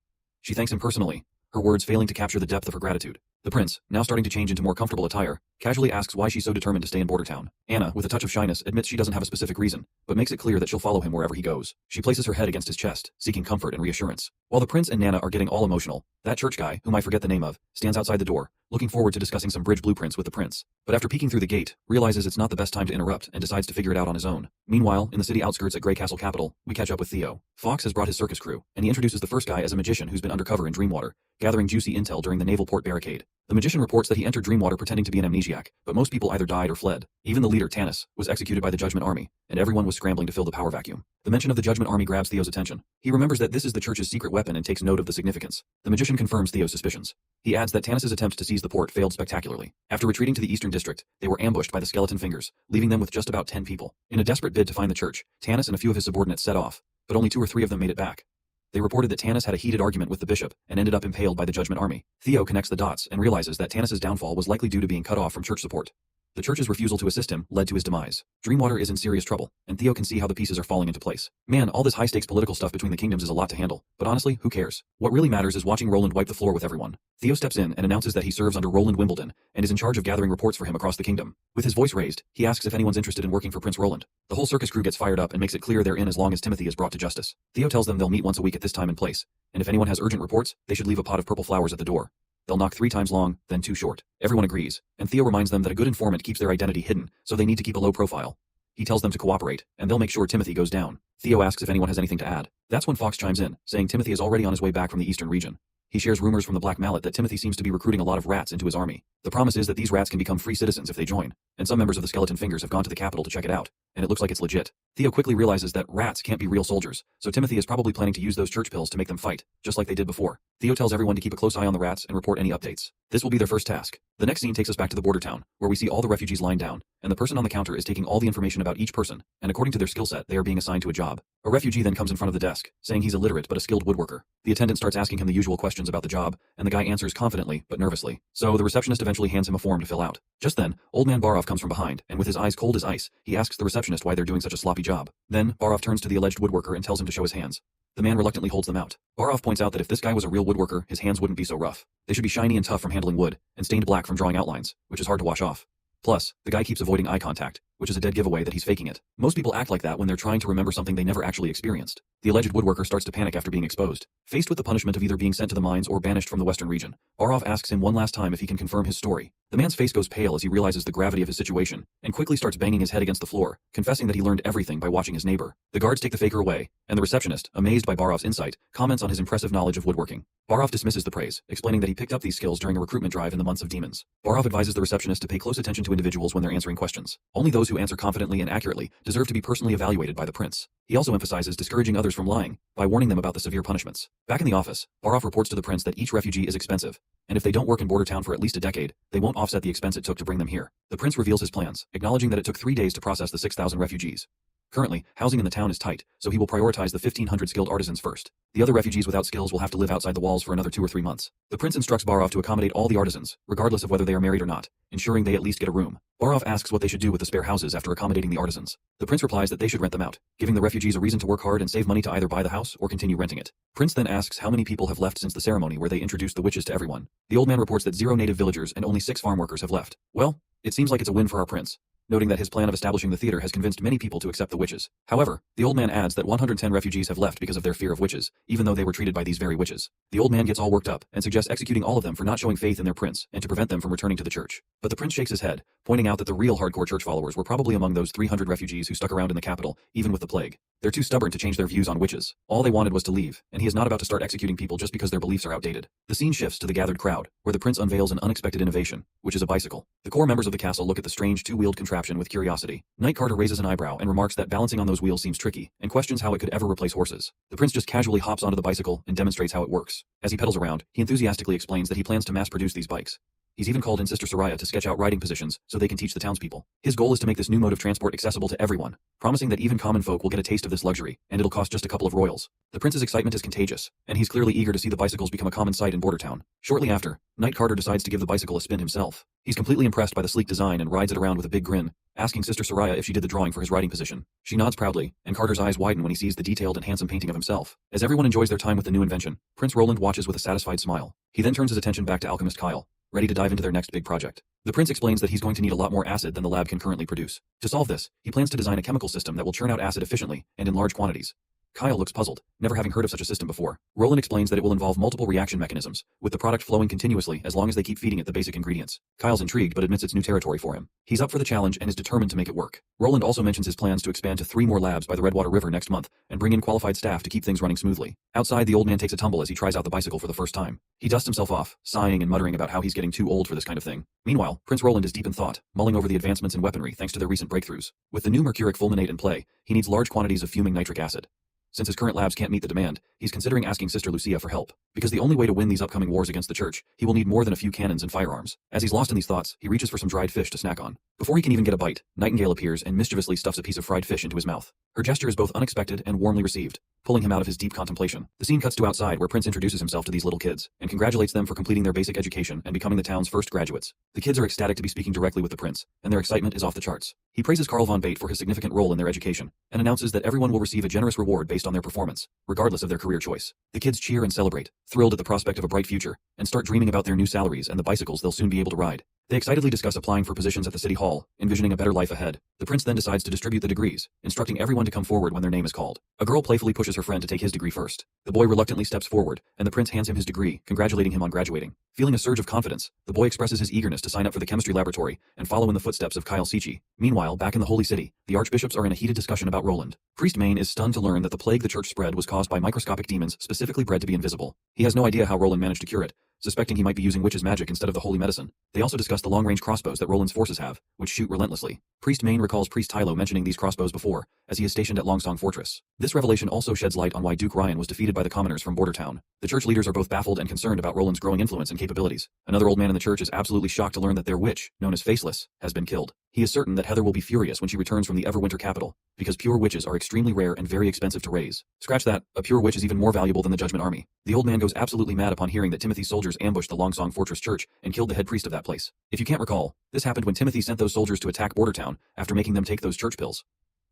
She thanks him personally, her words failing to capture the depth of her gratitude. The prince, now starting to change into more comfortable attire, casually asks why she's so determined to stay in Border Town. Anna, with a touch of shyness, admits she doesn't have a specific reason, but makes it clear that she'll follow him wherever he goes. She places her head against his chest, seeking comfort and reassurance. While the prince and Nana are getting all emotional, that church guy, whom I forget the name of, stands outside the door, looking forward to discussing some bridge blueprints with the prince. But after peeking through the gate, realizes it's not the best time to interrupt and decides to figure it out on his own. Meanwhile, in the city outskirts at Grey Castle Capital, we catch up with Theo. Fox has brought his circus crew, and he introduces the first guy as a magician who's been undercover in Dreamwater, gathering juicy intel during the naval port barricade. The magician reports that he entered Dreamwater pretending to be an amnesiac, but most people either died or fled. Even the leader, Tanis, was executed by the Judgment Army, and everyone was scrambling to fill the power vacuum. The mention of the Judgment Army grabs Theo's attention. He remembers that this is the church's secret weapon and takes note of the significance. The magician confirms Theo's suspicions. He adds that Tanis's attempt to seize the port failed spectacularly. After retreating to the Eastern District, they were ambushed by the Skeleton Fingers, leaving them with just about 10 people. In a desperate bid to find the church, Tanis and a few of his subordinates set off, but only 2 or 3 of them made it back. They reported that Tanis had a heated argument with the bishop and ended up impaled by the Judgment Army. Theo connects the dots and realizes that Tanis's downfall was likely due to being cut off from church support. The church's refusal to assist him led to his demise. Dreamwater is in serious trouble, and Theo can see how the pieces are falling into place. Man, all this high-stakes political stuff between the kingdoms is a lot to handle, but honestly, who cares? What really matters is watching Roland wipe the floor with everyone. Theo steps in and announces that he serves under Roland Wimbledon and is in charge of gathering reports for him across the kingdom. With his voice raised, he asks if anyone's interested in working for Prince Roland. The whole circus crew gets fired up and makes it clear they're in as long as Timothy is brought to justice. Theo tells them they'll meet once a week at this time and place, and if anyone has urgent reports, they should leave a pot of purple flowers at the door. They'll knock 3 times long, then 2 short. Everyone agrees, and Theo reminds them that a good informant keeps their identity hidden, so they need to keep a low profile. He tells them to cooperate, and they'll make sure Timothy goes down. Theo asks if anyone has anything to add. That's when Fox chimes in, saying Timothy is already on his way back from the eastern region. He shares rumors from the Black Mallet that Timothy seems to be recruiting a lot of rats into his army. The promise is that these rats can become free citizens if they join, and some members of the Skeleton Fingers have gone to the capital to check it out, and it looks like it's legit. Theo quickly realizes that rats can't be real soldiers, so Timothy is probably planning to use those church pills to make them fight, just like they did before. Theo tells everyone to keep a close eye on the rats and report any updates. This will be their first task. The next scene takes us back to the border town, where we see all the refugees lying down, and the person on the counter is taking all the information about each person, and according to their skill set, they are being assigned to a job. A refugee then comes in front of the desk, saying he's illiterate but a skilled woodworker. The attendant starts asking him the usual questions about the job, and the guy answers confidently but nervously. So the receptionist eventually hands him a form to fill out. Just then, old man Barov comes from behind, and with his eyes cold as ice, he asks the receptionist why they're doing such a sloppy job. Then, Barov turns to the alleged woodworker and tells him to show his hands. The man reluctantly holds them out. Barov points out that if this guy was a real woodworker, his hands wouldn't be so rough. They should be shiny and tough from handling wood, and stained black from drawing outlines, which is hard to wash off. Plus, the guy keeps avoiding eye contact, which which is a dead giveaway that he's faking it. Most people act like that when they're trying to remember something they never actually experienced. The alleged woodworker starts to panic after being exposed. Faced with the punishment of either being sent to the mines or banished from the western region, Barov asks him one last time if he can confirm his story. The man's face goes pale as he realizes the gravity of his situation, and quickly starts banging his head against the floor, confessing that he learned everything by watching his neighbor. The guards take the faker away, and the receptionist, amazed by Barov's insight, comments on his impressive knowledge of woodworking. Barov dismisses the praise, explaining that he picked up these skills during a recruitment drive in the months of demons. Barov advises the receptionist to pay close attention to individuals when they're answering questions. Only those who answer confidently and accurately deserve to be personally evaluated by the prince. He also emphasizes discouraging others from lying by warning them about the severe punishments. Back in the office, Barov reports to the prince that each refugee is expensive, and if they don't work in border town for at least a decade, they won't offset the expense it took to bring them here. The prince reveals his plans, acknowledging that it took 3 days to process the 6,000 refugees. Currently, housing in the town is tight, so he will prioritize the 1,500 skilled artisans first. The other refugees without skills will have to live outside the walls for another 2 or 3 months. The prince instructs Barov to accommodate all the artisans, regardless of whether they are married or not, ensuring they at least get a room. Barov asks what they should do with the spare houses after accommodating the artisans. The prince replies that they should rent them out, giving the refugees a reason to work hard and save money to either buy the house or continue renting it. Prince then asks how many people have left since the ceremony where they introduced the witches to everyone. The old man reports that 0 native villagers and only 6 farm workers have left. Well, it seems like it's a win for our prince, noting that his plan of establishing the theater has convinced many people to accept the witches. However, the old man adds that 110 refugees have left because of their fear of witches, even though they were treated by these very witches. The old man gets all worked up and suggests executing all of them for not showing faith in their prince and to prevent them from returning to the church. But the prince shakes his head, pointing out that the real hardcore church followers were probably among those 300 refugees who stuck around in the capital, even with the plague. They're too stubborn to change their views on witches. All they wanted was to leave, and he is not about to start executing people just because their beliefs are outdated. The scene shifts to the gathered crowd, where the prince unveils an unexpected innovation, which is a bicycle. The core members of the castle look at the strange 2-wheeled contraption with curiosity. Knight Carter raises an eyebrow and remarks that balancing on those wheels seems tricky, and questions how it could ever replace horses. The prince just casually hops onto the bicycle and demonstrates how it works. As he pedals around, he enthusiastically explains that he plans to mass-produce these bikes. He's even called in Sister Soraya to sketch out riding positions so they can teach the townspeople. His goal is to make this new mode of transport accessible to everyone, promising that even common folk will get a taste of this luxury, and it'll cost just a couple of royals. The prince's excitement is contagious, and he's clearly eager to see the bicycles become a common sight in Border Town. Shortly after, Knight Carter decides to give the bicycle a spin himself. He's completely impressed by the sleek design and rides it around with a big grin, asking Sister Soraya if she did the drawing for his riding position. She nods proudly, and Carter's eyes widen when he sees the detailed and handsome painting of himself. As everyone enjoys their time with the new invention, Prince Roland watches with a satisfied smile. He then turns his attention back to alchemist Kyle, ready to dive into their next big project. The prince explains that he's going to need a lot more acid than the lab can currently produce. To solve this, he plans to design a chemical system that will churn out acid efficiently and in large quantities. Kyle looks puzzled, never having heard of such a system before. Roland explains that it will involve multiple reaction mechanisms, with the product flowing continuously as long as they keep feeding it the basic ingredients. Kyle's intrigued but admits it's new territory for him. He's up for the challenge and is determined to make it work. Roland also mentions his plans to expand to 3 more labs by the Redwater River next month and bring in qualified staff to keep things running smoothly. Outside, the old man takes a tumble as he tries out the bicycle for the first time. He dusts himself off, sighing and muttering about how he's getting too old for this kind of thing. Meanwhile, Prince Roland is deep in thought, mulling over the advancements in weaponry thanks to their recent breakthroughs. With the new mercuric fulminate in play, he needs large quantities of fuming nitric acid. Since his current labs can't meet the demand, he's considering asking Sister Lucia for help. Because the only way to win these upcoming wars against the church, he will need more than a few cannons and firearms. As he's lost in these thoughts, he reaches for some dried fish to snack on. Before he can even get a bite, Nightingale appears and mischievously stuffs a piece of fried fish into his mouth. Her gesture is both unexpected and warmly received, pulling him out of his deep contemplation. The scene cuts to outside where Prince introduces himself to these little kids and congratulates them for completing their basic education and becoming the town's first graduates. The kids are ecstatic to be speaking directly with the prince, and their excitement is off the charts. He praises Karl von Bate for his significant role in their education and announces that everyone will receive a generous reward based on their performance, regardless of their career choice. The kids cheer and celebrate, thrilled at the prospect of a bright future, and start dreaming about their new salaries and the bicycles they'll soon be able to ride. They excitedly discuss applying for positions at the city hall, envisioning a better life ahead. The prince then decides to distribute the degrees, instructing everyone to come forward when their name is called. A girl playfully pushes her friend to take his degree first. The boy reluctantly steps forward, and the prince hands him his degree, congratulating him on graduating. Feeling a surge of confidence, the boy expresses his eagerness to sign up for the chemistry laboratory and follow in the footsteps of Kyle Sichi. Meanwhile, back in the Holy City, the archbishops are in a heated discussion about Roland. Priest Main is stunned to learn that the plague the church spread was caused by microscopic demons specifically bred to be invisible. He has no idea how Roland managed to cure it, suspecting he might be using witch's magic instead of the holy medicine. They also discuss the long-range crossbows that Roland's forces have, which shoot relentlessly. Priest Main recalls Priest Tylo mentioning these crossbows before, as he is stationed at Longsong Fortress. This revelation also sheds light on why Duke Ryan was defeated by the commoners from Border Town. The church leaders are both baffled and concerned about Roland's growing influence and capabilities. Another old man in the church is absolutely shocked to learn that their witch, known as Faceless, has been killed. He is certain that Heather will be furious when she returns from the Everwinter capital, because pure witches are extremely rare and very expensive to raise. Scratch that, a pure witch is even more valuable than the Judgment Army. The old man goes absolutely mad upon hearing that Timothy's soldiers ambushed the Longsong Fortress church and killed the head priest of that place. If you can't recall, this happened when Timothy sent those soldiers to attack Border Town after making them take those church pills.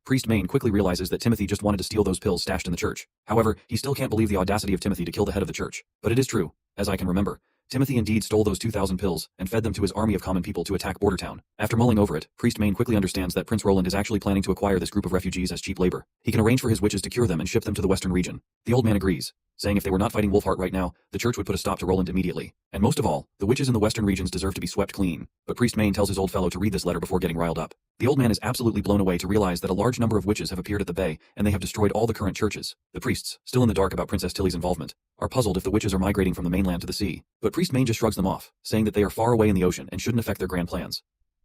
Priest Main quickly realizes that Timothy just wanted to steal those pills stashed in the church. However, he still can't believe the audacity of Timothy to kill the head of the church. But it is true, as I can remember. Timothy indeed stole those 2,000 pills and fed them to his army of common people to attack Bordertown. After mulling over it, Priest Main quickly understands that Prince Roland is actually planning to acquire this group of refugees as cheap labor. He can arrange for his witches to cure them and ship them to the western region. The old man agrees, saying if they were not fighting Wolfheart right now, the church would put a stop to Roland immediately. And most of all, the witches in the western regions deserve to be swept clean. But Priest Main tells his old fellow to read this letter before getting riled up. The old man is absolutely blown away to realize that a large number of witches have appeared at the bay, and they have destroyed all the current churches. The priests, still in the dark about Princess Tilly's involvement, are puzzled if the witches are migrating from the mainland to the sea. But Priest Main just shrugs them off, saying that they are far away in the ocean and shouldn't affect their grand plans.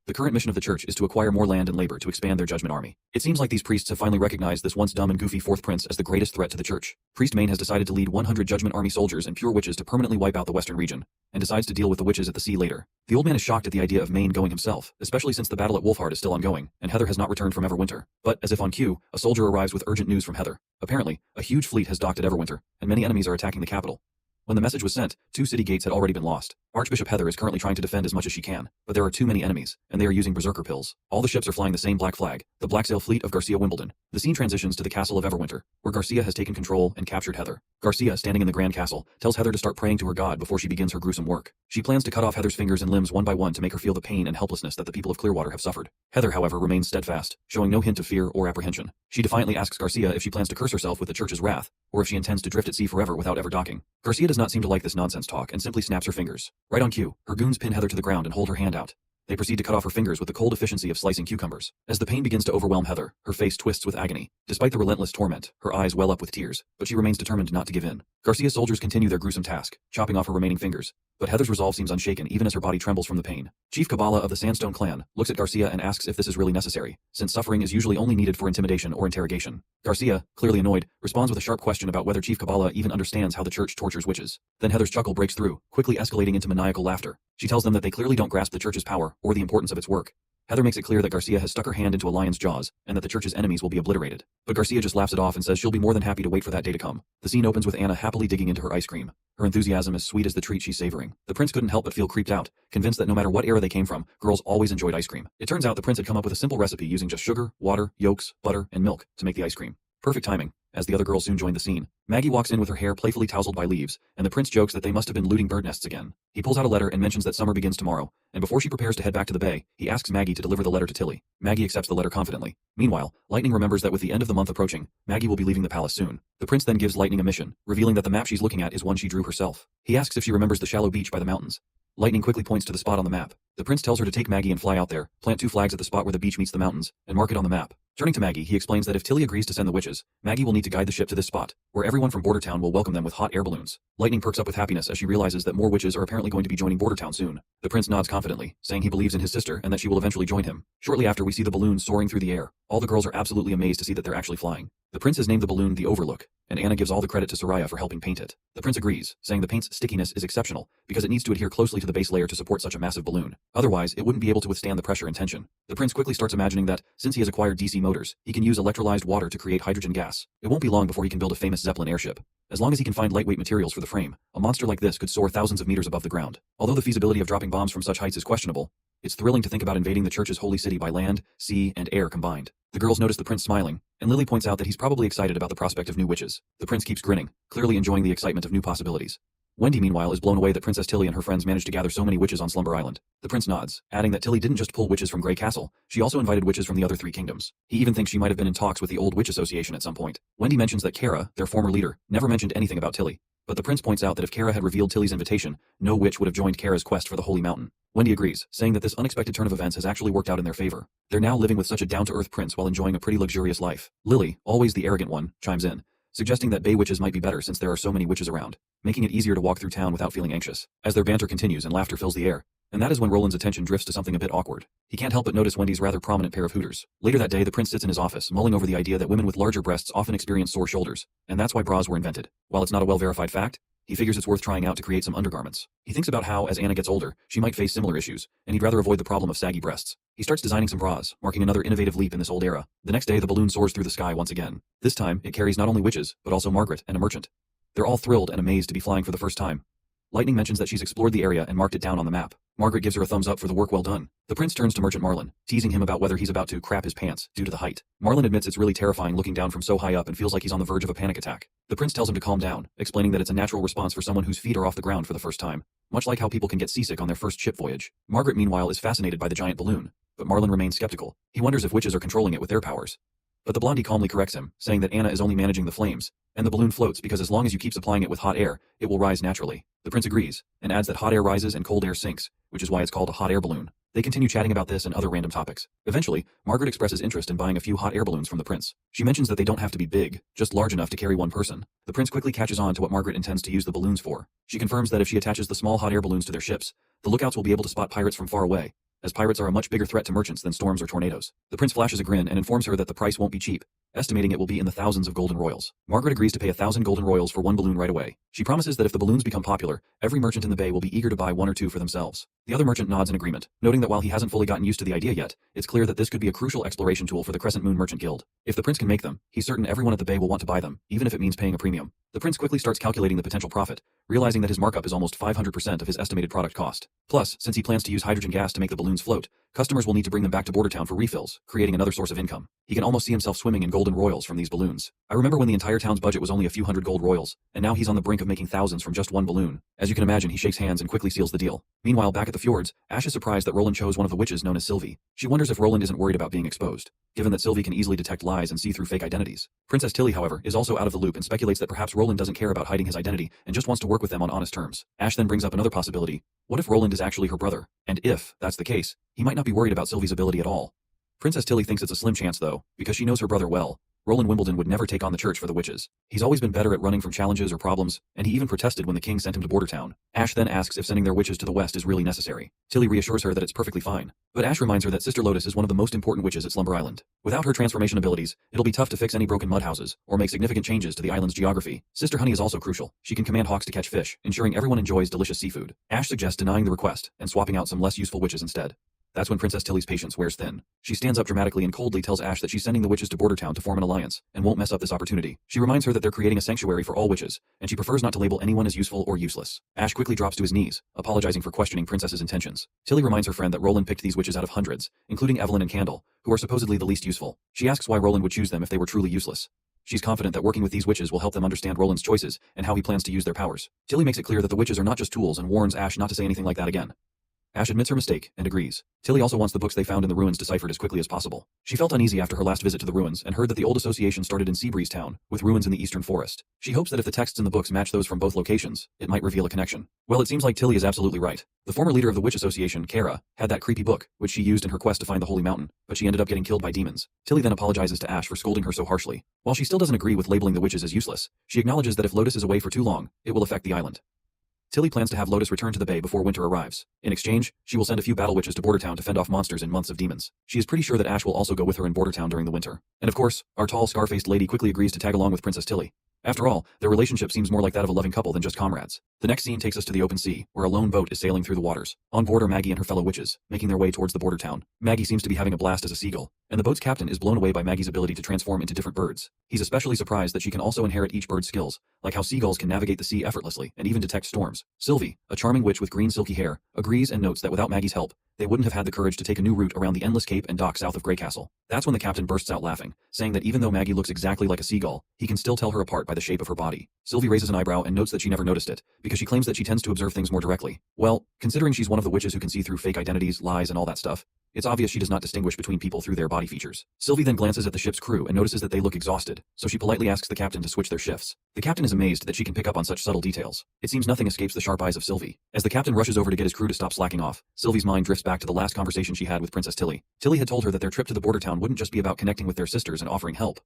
The current mission of the church is to acquire more land and labor to expand their judgment army. It seems like these priests have finally recognized this once dumb and goofy fourth prince as the greatest threat to the church. Priest Main has decided to lead 100 judgment army soldiers and pure witches to permanently wipe out the western region, and decides to deal with the witches at the sea later. The old man is shocked at the idea of Main going himself, especially since the battle at Wolfheart is still ongoing, and Heather has not returned from Everwinter. But, as if on cue, a soldier arrives with urgent news from Heather. Apparently, a huge fleet has docked at Everwinter, and many enemies are attacking the capital. When the message was sent, 2 city gates had already been lost. Archbishop Heather is currently trying to defend as much as she can, but there are too many enemies, and they are using berserker pills. All the ships are flying the same black flag, the Black Sail fleet of Garcia Wimbledon. The scene transitions to the castle of Everwinter, where Garcia has taken control and captured Heather. Garcia, standing in the grand castle, tells Heather to start praying to her god before she begins her gruesome work. She plans to cut off Heather's fingers and limbs one by one to make her feel the pain and helplessness that the people of Clearwater have suffered. Heather, however, remains steadfast, showing no hint of fear or apprehension. She defiantly asks Garcia if she plans to curse herself with the church's wrath, or if she intends to drift at sea forever without ever docking. Garcia does not seem to like this nonsense talk and simply snaps her fingers. Right on cue, her goons pin Heather to the ground and hold her hand out. They proceed to cut off her fingers with the cold efficiency of slicing cucumbers. As the pain begins to overwhelm Heather, her face twists with agony. Despite the relentless torment, her eyes well up with tears, but she remains determined not to give in. Garcia's soldiers continue their gruesome task, chopping off her remaining fingers, but Heather's resolve seems unshaken even as her body trembles from the pain. Chief Kabbalah of the Sandstone clan looks at Garcia and asks if this is really necessary, since suffering is usually only needed for intimidation or interrogation. Garcia, clearly annoyed, responds with a sharp question about whether Chief Kabbalah even understands how the church tortures witches. Then Heather's chuckle breaks through, quickly escalating into maniacal laughter. She tells them that they clearly don't grasp the church's power or the importance of its work. Heather makes it clear that Garcia has stuck her hand into a lion's jaws, and that the church's enemies will be obliterated. But Garcia just laughs it off and says she'll be more than happy to wait for that day to come. The scene opens with Anna happily digging into her ice cream, her enthusiasm as sweet as the treat she's savoring. The prince couldn't help but feel creeped out, convinced that no matter what era they came from, girls always enjoyed ice cream. It turns out the prince had come up with a simple recipe using just sugar, water, yolks, butter, and milk to make the ice cream. Perfect timing, as the other girls soon join the scene. Maggie walks in with her hair playfully tousled by leaves, and the prince jokes that they must have been looting bird nests again. He pulls out a letter and mentions that summer begins tomorrow, and before she prepares to head back to the bay, he asks Maggie to deliver the letter to Tilly. Maggie accepts the letter confidently. Meanwhile, Lightning remembers that with the end of the month approaching, Maggie will be leaving the palace soon. The prince then gives Lightning a mission, revealing that the map she's looking at is one she drew herself. He asks if she remembers the shallow beach by the mountains. Lightning quickly points to the spot on the map. The prince tells her to take Maggie and fly out there, plant 2 flags at the spot where the beach meets the mountains, and mark it on the map. Turning to Maggie, he explains that if Tilly agrees to send the witches, Maggie will need to guide the ship to this spot, where everyone from Bordertown will welcome them with hot air balloons. Lightning perks up with happiness as she realizes that more witches are apparently going to be joining Bordertown soon. The prince nods confidently, saying he believes in his sister and that she will eventually join him. Shortly after, we see the balloons soaring through the air. All the girls are absolutely amazed to see that they're actually flying. The prince has named the balloon the Overlook, and Anna gives all the credit to Soraya for helping paint it. The prince agrees, saying the paint's stickiness is exceptional, because it needs to adhere closely to the base layer to support such a massive balloon. Otherwise, it wouldn't be able to withstand the pressure and tension. The prince quickly starts imagining that, since he has acquired DC motors, he can use electrolyzed water to create hydrogen gas. It won't be long before he can build a famous Zeppelin airship. As long as he can find lightweight materials for the frame, a monster like this could soar thousands of meters above the ground. Although the feasibility of dropping bombs from such heights is questionable, it's thrilling to think about invading the church's holy city by land, sea, and air combined. The girls notice the prince smiling, and Lily points out that he's probably excited about the prospect of new witches. The prince keeps grinning, clearly enjoying the excitement of new possibilities. Wendy, meanwhile, is blown away that Princess Tilly and her friends managed to gather so many witches on Slumber Island. The prince nods, adding that Tilly didn't just pull witches from Grey Castle, she also invited witches from the other 3 kingdoms. He even thinks she might have been in talks with the Old Witch Association at some point. Wendy mentions that Kara, their former leader, never mentioned anything about Tilly. But the prince points out that if Kara had revealed Tilly's invitation, no witch would have joined Kara's quest for the Holy Mountain. Wendy agrees, saying that this unexpected turn of events has actually worked out in their favor. They're now living with such a down-to-earth prince while enjoying a pretty luxurious life. Lily, always the arrogant one, chimes in, suggesting that bay witches might be better since there are so many witches around, making it easier to walk through town without feeling anxious. As their banter continues and laughter fills the air, and that is when Roland's attention drifts to something a bit awkward. He can't help but notice Wendy's rather prominent pair of hooters. Later that day, the prince sits in his office, mulling over the idea that women with larger breasts often experience sore shoulders, and that's why bras were invented. While it's not a well-verified fact, he figures it's worth trying out to create some undergarments. He thinks about how, as Anna gets older, she might face similar issues, and he'd rather avoid the problem of saggy breasts. He starts designing some bras, marking another innovative leap in this old era. The next day, the balloon soars through the sky once again. This time, it carries not only witches, but also Margaret and a merchant. They're all thrilled and amazed to be flying for the first time. Lightning mentions that she's explored the area and marked it down on the map. Margaret gives her a thumbs up for the work well done. The prince turns to Merchant Marlin, teasing him about whether he's about to crap his pants due to the height. Marlin admits it's really terrifying looking down from so high up and feels like he's on the verge of a panic attack. The prince tells him to calm down, explaining that it's a natural response for someone whose feet are off the ground for the first time, much like how people can get seasick on their first ship voyage. Margaret, meanwhile, is fascinated by the giant balloon, but Marlin remains skeptical. He wonders if witches are controlling it with their powers. But the blondie calmly corrects him, saying that Anna is only managing the flames, and the balloon floats because as long as you keep supplying it with hot air, it will rise naturally. The prince agrees, and adds that hot air rises and cold air sinks, which is why it's called a hot air balloon. They continue chatting about this and other random topics. Eventually, Margaret expresses interest in buying a few hot air balloons from the prince. She mentions that they don't have to be big, just large enough to carry one person. The prince quickly catches on to what Margaret intends to use the balloons for. She confirms that if she attaches the small hot air balloons to their ships, the lookouts will be able to spot pirates from far away, as pirates are a much bigger threat to merchants than storms or tornadoes. The prince flashes a grin and informs her that the price won't be cheap, estimating it will be in the thousands of golden royals. Margaret agrees to pay 1,000 golden royals for one balloon right away. She promises that if the balloons become popular, every merchant in the bay will be eager to buy one or two for themselves. The other merchant nods in agreement, noting that while he hasn't fully gotten used to the idea yet, it's clear that this could be a crucial exploration tool for the Crescent Moon Merchant Guild. If the prince can make them, he's certain everyone at the bay will want to buy them, even if it means paying a premium. The prince quickly starts calculating the potential profit, realizing that his markup is almost 500% of his estimated product cost. Plus, since he plans to use hydrogen gas to make the balloons float, customers will need to bring them back to Bordertown for refills, creating another source of income. He can almost see himself swimming in golden royals from these balloons. I remember when the entire town's budget was only a few hundred gold royals, and now he's on the brink of making thousands from just one balloon. As you can imagine, he shakes hands and quickly seals the deal. Meanwhile, back at the fjords, Ash is surprised that Roland chose one of the witches known as Sylvie. She wonders if Roland isn't worried about being exposed, given that Sylvie can easily detect lies and see through fake identities. Princess Tilly, however, is also out of the loop and speculates that perhaps Roland doesn't care about hiding his identity and just wants to work with them on honest terms. Ash then brings up another possibility. What if Roland is actually her brother? And if that's the case, he might not be worried about Sylvie's ability at all. Princess Tilly thinks it's a slim chance though, because she knows her brother well. Roland Wimbledon would never take on the church for the witches. He's always been better at running from challenges or problems, and he even protested when the king sent him to Bordertown. Ash then asks if sending their witches to the west is really necessary. Tilly reassures her that it's perfectly fine, but Ash reminds her that Sister Lotus is one of the most important witches at Slumber Island. Without her transformation abilities, it'll be tough to fix any broken mud houses, or make significant changes to the island's geography. Sister Honey is also crucial. She can command hawks to catch fish, ensuring everyone enjoys delicious seafood. Ash suggests denying the request, and swapping out some less useful witches instead. That's when Princess Tilly's patience wears thin. She stands up dramatically and coldly tells Ash that she's sending the witches to Bordertown to form an alliance, and won't mess up this opportunity. She reminds her that they're creating a sanctuary for all witches, and she prefers not to label anyone as useful or useless. Ash quickly drops to his knees, apologizing for questioning Princess's intentions. Tilly reminds her friend that Roland picked these witches out of hundreds, including Evelyn and Candle, who are supposedly the least useful. She asks why Roland would choose them if they were truly useless. She's confident that working with these witches will help them understand Roland's choices and how he plans to use their powers. Tilly makes it clear that the witches are not just tools and warns Ash not to say anything like that again. Ash admits her mistake and agrees. Tilly also wants the books they found in the ruins deciphered as quickly as possible. She felt uneasy after her last visit to the ruins and heard that the old association started in Seabreeze Town, with ruins in the eastern forest. She hopes that if the texts in the books match those from both locations, it might reveal a connection. Well, it seems like Tilly is absolutely right. The former leader of the witch association, Kara, had that creepy book, which she used in her quest to find the Holy Mountain, but she ended up getting killed by demons. Tilly then apologizes to Ash for scolding her so harshly. While she still doesn't agree with labeling the witches as useless, she acknowledges that if Lotus is away for too long, it will affect the island. Tilly plans to have Lotus return to the bay before winter arrives. In exchange, she will send a few battle witches to Bordertown to fend off monsters in months of demons. She is pretty sure that Ash will also go with her in Bordertown during the winter. And of course, our tall, scar-faced lady quickly agrees to tag along with Princess Tilly. After all, their relationship seems more like that of a loving couple than just comrades. The next scene takes us to the open sea, where a lone boat is sailing through the waters. On board are Maggie and her fellow witches, making their way towards the border town. Maggie seems to be having a blast as a seagull, and the boat's captain is blown away by Maggie's ability to transform into different birds. He's especially surprised that she can also inherit each bird's skills, like how seagulls can navigate the sea effortlessly and even detect storms. Sylvie, a charming witch with green silky hair, agrees and notes that without Maggie's help, they wouldn't have had the courage to take a new route around the endless cape and dock south of Grey Castle. That's when the captain bursts out laughing, saying that even though Maggie looks exactly like a seagull, he can still tell her apart by the shape of her body. Sylvie raises an eyebrow and notes that she never noticed it, because she claims that she tends to observe things more directly. Well, considering she's one of the witches who can see through fake identities, lies, and all that stuff, it's obvious she does not distinguish between people through their body features. Sylvie then glances at the ship's crew and notices that they look exhausted, so she politely asks the captain to switch their shifts. The captain is amazed that she can pick up on such subtle details. It seems nothing escapes the sharp eyes of Sylvie. As the captain rushes over to get his crew to stop slacking off, Sylvie's mind drifts back to the last conversation she had with Princess Tilly. Tilly had told her that their trip to the border town wouldn't just be about connecting with their sisters and offering help.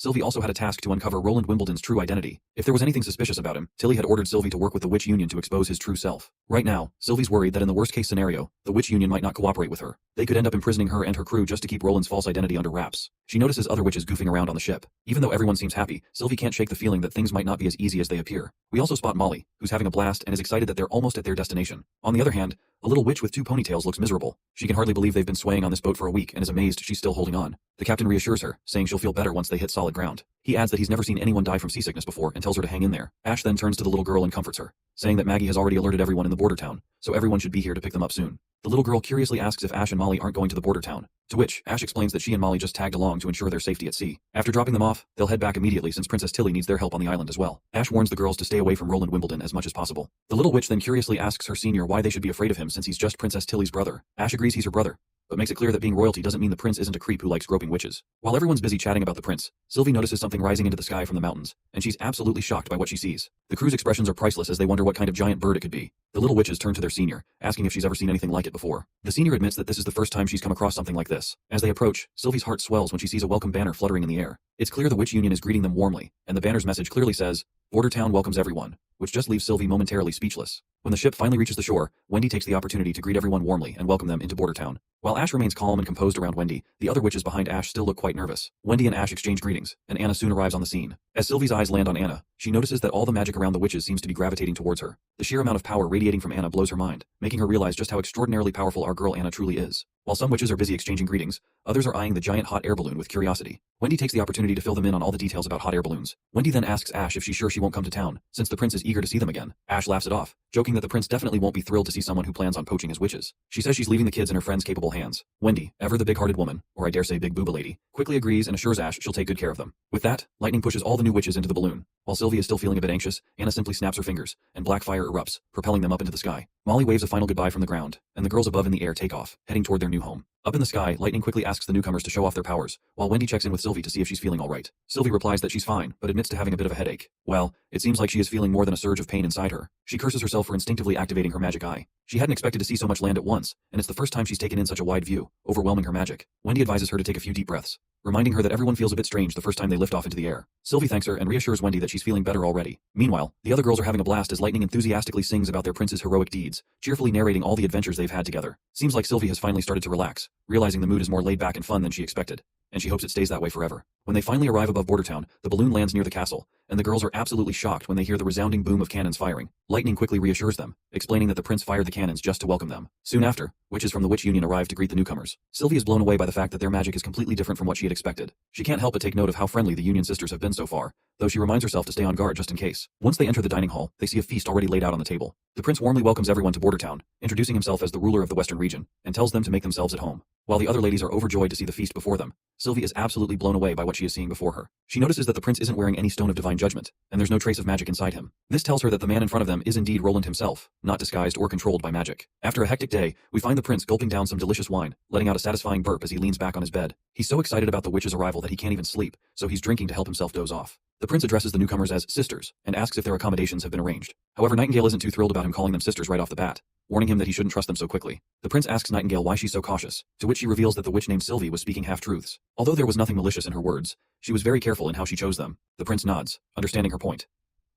Sylvie also had a task to uncover Roland Wimbledon's true identity. If there was anything suspicious about him, Tilly had ordered Sylvie to work with the Witch Union to expose his true self. Right now, Sylvie's worried that in the worst-case scenario, the Witch Union might not cooperate with her. They could end up imprisoning her and her crew just to keep Roland's false identity under wraps. She notices other witches goofing around on the ship. Even though everyone seems happy, Sylvie can't shake the feeling that things might not be as easy as they appear. We also spot Molly, who's having a blast and is excited that they're almost at their destination. On the other hand, a little witch with two ponytails looks miserable. She can hardly believe they've been swaying on this boat for a week and is amazed she's still holding on. The captain reassures her, saying she'll feel better once they hit solid ground. He adds that he's never seen anyone die from seasickness before and tells her to hang in there. Ash then turns to the little girl and comforts her, saying that Maggie has already alerted everyone in the border town, so everyone should be here to pick them up soon. The little girl curiously asks if Ash and Molly aren't going to the border town, to which Ash explains that she and Molly just tagged along to ensure their safety at sea. After dropping them off, they'll head back immediately since Princess Tilly needs their help on the island as well. Ash warns the girls to stay away from Roland Wimbledon as much as possible. The little witch then curiously asks her senior why they should be afraid of him since he's just Princess Tilly's brother. Ash agrees he's her brother, but makes it clear that being royalty doesn't mean the prince isn't a creep who likes groping witches. While everyone's busy chatting about the prince, Sylvie notices something rising into the sky from the mountains, and she's absolutely shocked by what she sees. The crew's expressions are priceless as they wonder what kind of giant bird it could be. The little witches turn to their senior, asking if she's ever seen anything like it before. The senior admits that this is the first time she's come across something like this. As they approach, Sylvie's heart swells when she sees a welcome banner fluttering in the air. It's clear the Witch Union is greeting them warmly, and the banner's message clearly says, "Border Town welcomes everyone," which just leaves Sylvie momentarily speechless. When the ship finally reaches the shore, Wendy takes the opportunity to greet everyone warmly and welcome them into Border Town. While Ash remains calm and composed around Wendy, the other witches behind Ash still look quite nervous. Wendy and Ash exchange greetings, and Anna soon arrives on the scene. As Sylvie's eyes land on Anna, she notices that all the magic around the witches seems to be gravitating towards her. The sheer amount of power radiating from Anna blows her mind, making her realize just how extraordinarily powerful our girl Anna truly is. While some witches are busy exchanging greetings, others are eyeing the giant hot air balloon with curiosity. Wendy takes the opportunity to fill them in on all the details about hot air balloons. Wendy then asks Ash if she's sure she won't come to town, since the prince is eager to see them again. Ash laughs it off, joking that the prince definitely won't be thrilled to see someone who plans on poaching his witches. She says she's leaving the kids in her friend's capable hands. Wendy, ever the big-hearted woman, or I dare say big booba lady, quickly agrees and assures Ash she'll take good care of them. With that, lightning pushes all the new witches into the balloon. While Sylvie is still feeling a bit anxious, Anna simply snaps her fingers, and black fire erupts, propelling them up into the sky. Molly waves a final goodbye from the ground, and the girls above in the air take off, heading toward their new home. Up in the sky, Lightning quickly asks the newcomers to show off their powers, while Wendy checks in with Sylvie to see if she's feeling alright. Sylvie replies that she's fine, but admits to having a bit of a headache. Well, it seems like she is feeling more than a surge of pain inside her. She curses herself for instinctively activating her magic eye. She hadn't expected to see so much land at once, and it's the first time she's taken in such a wide view, overwhelming her magic. Wendy advises her to take a few deep breaths, reminding her that everyone feels a bit strange the first time they lift off into the air. Sylvie thanks her and reassures Wendy that she's feeling better already. Meanwhile, the other girls are having a blast as Lightning enthusiastically sings about their prince's heroic deeds, cheerfully narrating all the adventures they've had together. Seems like Sylvie has finally started to relax, realizing the mood is more laid back and fun than she expected, and she hopes it stays that way forever. When they finally arrive above Border Town, the balloon lands near the castle, and the girls are absolutely shocked when they hear the resounding boom of cannons firing. Lightning quickly reassures them, explaining that the prince fired the cannons just to welcome them. Soon after, witches from the Witch Union arrive to greet the newcomers. Sylvie is blown away by the fact that their magic is completely different from what she had expected. She can't help but take note of how friendly the Union sisters have been so far, though she reminds herself to stay on guard just in case. Once they enter the dining hall, they see a feast already laid out on the table. The prince warmly welcomes everyone to Border Town, introducing himself as the ruler of the Western region, and tells them to make themselves at home. While the other ladies are overjoyed to see the feast before them, Sylvie is absolutely blown away by what she is seeing before her. She notices that the prince isn't wearing any stone of divine judgment, and there's no trace of magic inside him. This tells her that the man in front of them is indeed Roland himself, not disguised or controlled by magic. After a hectic day, we find the prince gulping down some delicious wine, letting out a satisfying burp as he leans back on his bed. He's so excited about the witch's arrival that he can't even sleep, so he's drinking to help himself doze off. The prince addresses the newcomers as sisters, and asks if their accommodations have been arranged. However, Nightingale isn't too thrilled about him calling them sisters right off the bat, warning him that he shouldn't trust them so quickly. The prince asks Nightingale why she's so cautious, to which she reveals that the witch named Sylvie was speaking half-truths. Although there was nothing malicious in her words, she was very careful in how she chose them. The prince nods, understanding her point.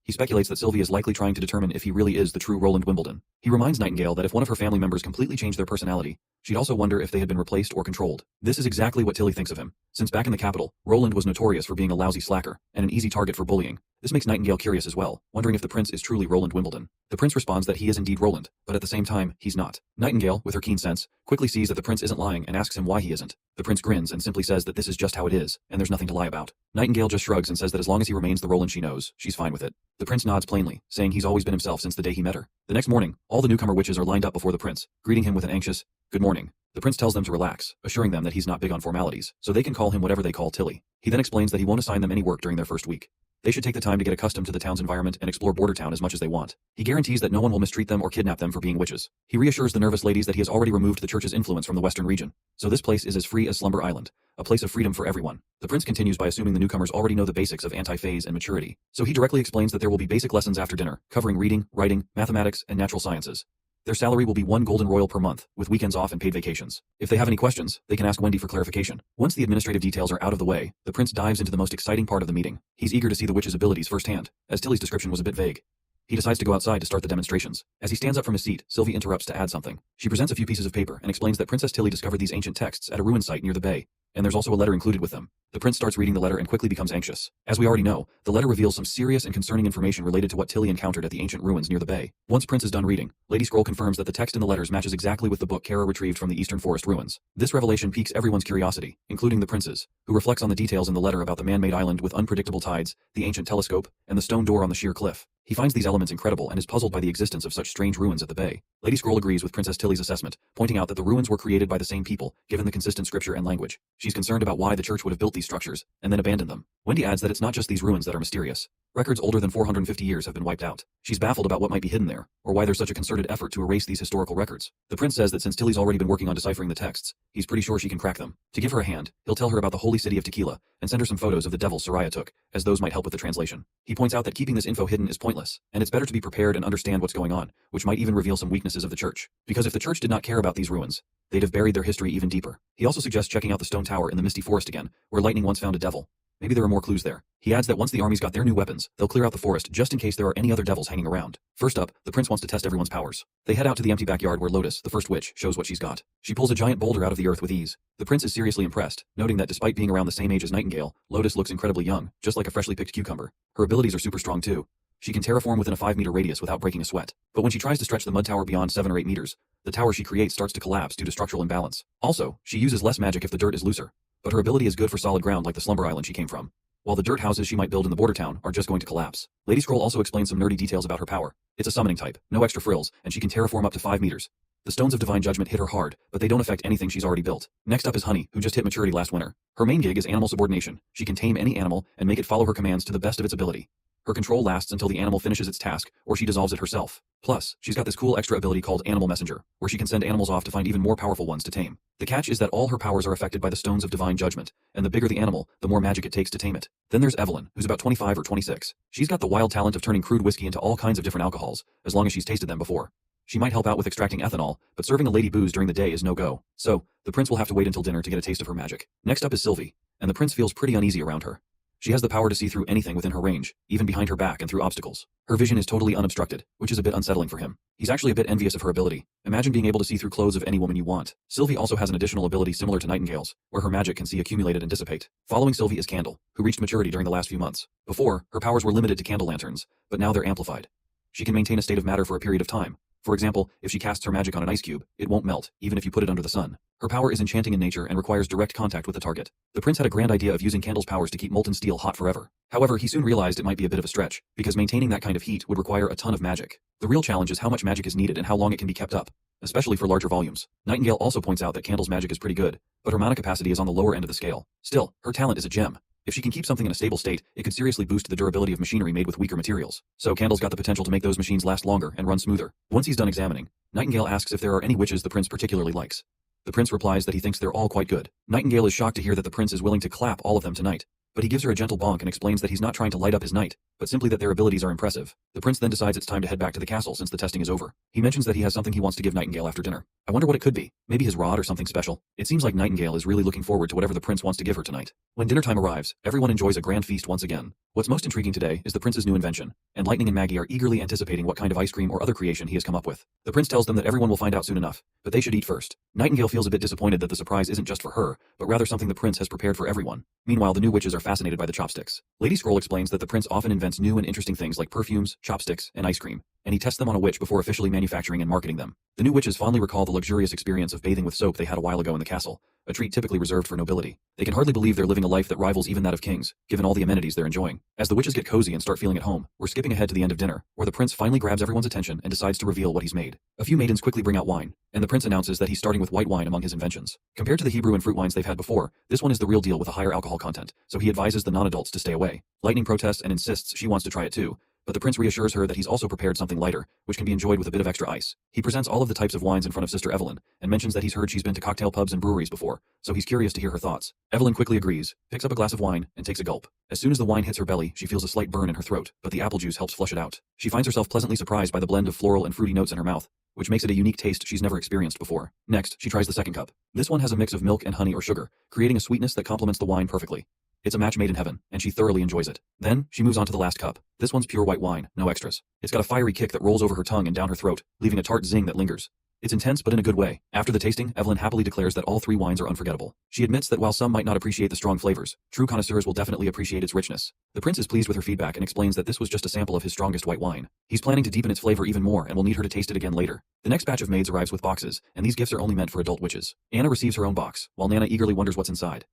He speculates that Sylvie is likely trying to determine if he really is the true Roland Wimbledon. He reminds Nightingale that if one of her family members completely changed their personality, she'd also wonder if they had been replaced or controlled. This is exactly what Tilly thinks of him, since back in the capital, Roland was notorious for being a lousy slacker, and an easy target for bullying. This makes Nightingale curious as well, wondering if the prince is truly Roland Wimbledon. The prince responds that he is indeed Roland, but at the same time, he's not. Nightingale, with her keen sense, quickly sees that the prince isn't lying and asks him why he isn't. The prince grins and simply says that this is just how it is, and there's nothing to lie about. Nightingale just shrugs and says that as long as he remains the Roland she knows, she's fine with it. The prince nods plainly, saying he's always been himself since the day he met her. The next morning, all the newcomer witches are lined up before the prince, greeting him with an anxious, "Good morning." The prince tells them to relax, assuring them that he's not big on formalities, so they can call him whatever they call Tilly. He then explains that he won't assign them any work during their first week. They should take the time to get accustomed to the town's environment and explore Border Town as much as they want. He guarantees that no one will mistreat them or kidnap them for being witches. He reassures the nervous ladies that he has already removed the church's influence from the Western region, so this place is as free as Slumber Island, a place of freedom for everyone. The prince continues by assuming the newcomers already know the basics of anti-phase and maturity, so he directly explains that there will be basic lessons after dinner, covering reading, writing, mathematics, and natural sciences. Their salary will be 1 golden royal per month, with weekends off and paid vacations. If they have any questions, they can ask Wendy for clarification. Once the administrative details are out of the way, the prince dives into the most exciting part of the meeting. He's eager to see the witch's abilities firsthand, as Tilly's description was a bit vague. He decides to go outside to start the demonstrations. As he stands up from his seat, Sylvie interrupts to add something. She presents a few pieces of paper and explains that Princess Tilly discovered these ancient texts at a ruin site near the bay, and there's also a letter included with them. The prince starts reading the letter and quickly becomes anxious. As we already know, the letter reveals some serious and concerning information related to what Tilly encountered at the ancient ruins near the bay. Once Prince is done reading, Lady Scroll confirms that the text in the letters matches exactly with the book Kara retrieved from the Eastern Forest ruins. This revelation piques everyone's curiosity, including the prince's, who reflects on the details in the letter about the man-made island with unpredictable tides, the ancient telescope, and the stone door on the sheer cliff. He finds these elements incredible and is puzzled by the existence of such strange ruins at the bay. Lady Scroll agrees with Princess Tilly's assessment, pointing out that the ruins were created by the same people, given the consistent scripture and language. She's concerned about why the church would have built these structures, and then abandoned them. Wendy adds that it's not just these ruins that are mysterious. Records older than 450 years have been wiped out. She's baffled about what might be hidden there, or why there's such a concerted effort to erase these historical records. The prince says that since Tilly's already been working on deciphering the texts, he's pretty sure she can crack them. To give her a hand, he'll tell her about the holy city of Tequila, and send her some photos of the devils Soraya took, as those might help with the translation. He points out that keeping this info hidden is pointless, and it's better to be prepared and understand what's going on, which might even reveal some weaknesses of the church. Because if the church did not care about these ruins, they'd have buried their history even deeper. He also suggests checking out the stone tower in the misty forest again, where lightning once found a devil. Maybe there are more clues there. He adds that once the armies got their new weapons, they'll clear out the forest just in case there are any other devils hanging around. First up, the prince wants to test everyone's powers. They head out to the empty backyard where Lotus, the first witch, shows what she's got. She pulls a giant boulder out of the earth with ease. The prince is seriously impressed, noting that despite being around the same age as Nightingale, Lotus looks incredibly young, just like a freshly picked cucumber. Her abilities are super strong too. She can terraform within a 5-meter radius without breaking a sweat. But when she tries to stretch the mud tower beyond 7 or 8 meters, the tower she creates starts to collapse due to structural imbalance. Also, she uses less magic if the dirt is looser. But her ability is good for solid ground like the slumber island she came from, while the dirt houses she might build in the border town are just going to collapse. Lady Scroll also explains some nerdy details about her power. It's a summoning type, no extra frills, and she can terraform up to 5 meters. The stones of divine judgment hit her hard, but they don't affect anything she's already built. Next up is Honey, who just hit maturity last winter. Her main gig is animal subordination. She can tame any animal and make it follow her commands to the best of its ability. Her control lasts until the animal finishes its task, or she dissolves it herself. Plus, she's got this cool extra ability called Animal Messenger, where she can send animals off to find even more powerful ones to tame. The catch is that all her powers are affected by the stones of divine judgment, and the bigger the animal, the more magic it takes to tame it. Then there's Evelyn, who's about 25 or 26. She's got the wild talent of turning crude whiskey into all kinds of different alcohols, as long as she's tasted them before. She might help out with extracting ethanol, but serving a lady booze during the day is no go. So, the prince will have to wait until dinner to get a taste of her magic. Next up is Sylvie, and the prince feels pretty uneasy around her. She has the power to see through anything within her range, even behind her back and through obstacles. Her vision is totally unobstructed, which is a bit unsettling for him. He's actually a bit envious of her ability. Imagine being able to see through clothes of any woman you want. Sylvie also has an additional ability similar to Nightingale's, where her magic can see accumulated and dissipate. Following Sylvie is Candle, who reached maturity during the last few months. Before, her powers were limited to candle lanterns, but now they're amplified. She can maintain a state of matter for a period of time. For example, if she casts her magic on an ice cube, it won't melt, even if you put it under the sun. Her power is enchanting in nature and requires direct contact with the target. The prince had a grand idea of using Candle's powers to keep molten steel hot forever. However, he soon realized it might be a bit of a stretch, because maintaining that kind of heat would require a ton of magic. The real challenge is how much magic is needed and how long it can be kept up, especially for larger volumes. Nightingale also points out that Candle's magic is pretty good, but her mana capacity is on the lower end of the scale. Still, her talent is a gem. If she can keep something in a stable state, it could seriously boost the durability of machinery made with weaker materials. So Candle's got the potential to make those machines last longer and run smoother. Once he's done examining, Nightingale asks if there are any witches the prince particularly likes. The prince replies that he thinks they're all quite good. Nightingale is shocked to hear that the prince is willing to clap all of them tonight, but he gives her a gentle bonk and explains that he's not trying to light up his night, but simply that their abilities are impressive. The prince then decides it's time to head back to the castle since the testing is over. He mentions that he has something he wants to give Nightingale after dinner. I wonder what it could be. Maybe his rod or something special. It seems like Nightingale is really looking forward to whatever the prince wants to give her tonight. When dinner time arrives, everyone enjoys a grand feast once again. What's most intriguing today is the prince's new invention, and Lightning and Maggie are eagerly anticipating what kind of ice cream or other creation he has come up with. The prince tells them that everyone will find out soon enough, but they should eat first. Nightingale feels a bit disappointed that the surprise isn't just for her, but rather something the prince has prepared for everyone. Meanwhile, the new witches are fascinated by the chopsticks. Lady Scroll explains that the prince often invents new and interesting things like perfumes, chopsticks, and ice cream, and he tests them on a witch before officially manufacturing and marketing them. The new witches fondly recall the luxurious experience of bathing with soap they had a while ago in the castle, a treat typically reserved for nobility. They can hardly believe they're living a life that rivals even that of kings, given all the amenities they're enjoying. As the witches get cozy and start feeling at home, we're skipping ahead to the end of dinner, where the prince finally grabs everyone's attention and decides to reveal what he's made. A few maidens quickly bring out wine, and the prince announces that he's starting with white wine among his inventions. Compared to the Hebrew and fruit wines they've had before, this one is the real deal with a higher alcohol content, so he advises the non-adults to stay away. Lightning protests and insists she wants to try it too, but the prince reassures her that he's also prepared something lighter, which can be enjoyed with a bit of extra ice. He presents all of the types of wines in front of Sister Evelyn, and mentions that he's heard she's been to cocktail pubs and breweries before, so he's curious to hear her thoughts. Evelyn quickly agrees, picks up a glass of wine, and takes a gulp. As soon as the wine hits her belly, she feels a slight burn in her throat, but the apple juice helps flush it out. She finds herself pleasantly surprised by the blend of floral and fruity notes in her mouth, which makes it a unique taste she's never experienced before. Next, she tries the second cup. This one has a mix of milk and honey or sugar, creating a sweetness that complements the wine perfectly. It's a match made in heaven, and she thoroughly enjoys it. Then, she moves on to the last cup. This one's pure white wine, no extras. It's got a fiery kick that rolls over her tongue and down her throat, leaving a tart zing that lingers. It's intense but in a good way. After the tasting, Evelyn happily declares that all 3 wines are unforgettable. She admits that while some might not appreciate the strong flavors, true connoisseurs will definitely appreciate its richness. The prince is pleased with her feedback and explains that this was just a sample of his strongest white wine. He's planning to deepen its flavor even more and will need her to taste it again later. The next batch of maids arrives with boxes, and these gifts are only meant for adult witches. Anna receives her own box, while Nana eagerly wonders what's inside.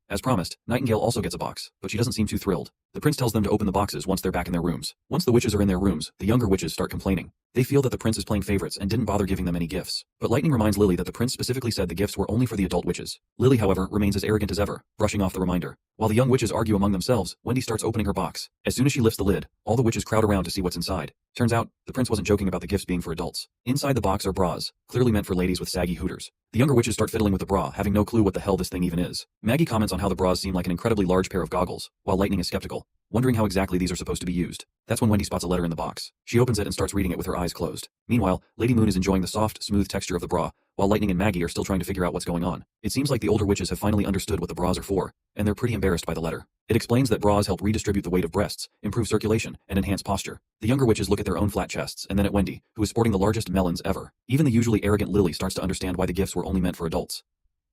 As promised, Nightingale also gets a box, but she doesn't seem too thrilled. The prince tells them to open the boxes once they're back in their rooms. Once the witches are in their rooms, the younger witches start complaining. They feel that the prince is playing favorites and didn't bother giving them any gifts. But Lightning reminds Lily that the prince specifically said the gifts were only for the adult witches. Lily, however, remains as arrogant as ever, brushing off the reminder. While the young witches argue among themselves, Wendy starts opening her box. As soon as she lifts the lid, all the witches crowd around to see what's inside. Turns out, the prince wasn't joking about the gifts being for adults. Inside the box are bras, clearly meant for ladies with saggy hooters. The younger witches start fiddling with the bra, having no clue what the hell this thing even is. Maggie comments on how the bras seem like an incredibly large pair of goggles, while Lightning is skeptical, wondering how exactly these are supposed to be used. That's when Wendy spots a letter in the box. She opens it and starts reading it with her eyes closed. Meanwhile, Lady Moon is enjoying the soft, smooth texture of the bra, while Lightning and Maggie are still trying to figure out what's going on. It seems like the older witches have finally understood what the bras are for, and they're pretty embarrassed by the letter. It explains that bras help redistribute the weight of breasts, improve circulation, and enhance posture. The younger witches look at their own flat chests and then at Wendy, who is sporting the largest melons ever. Even the usually arrogant Lily starts to understand why the gifts were only meant for adults.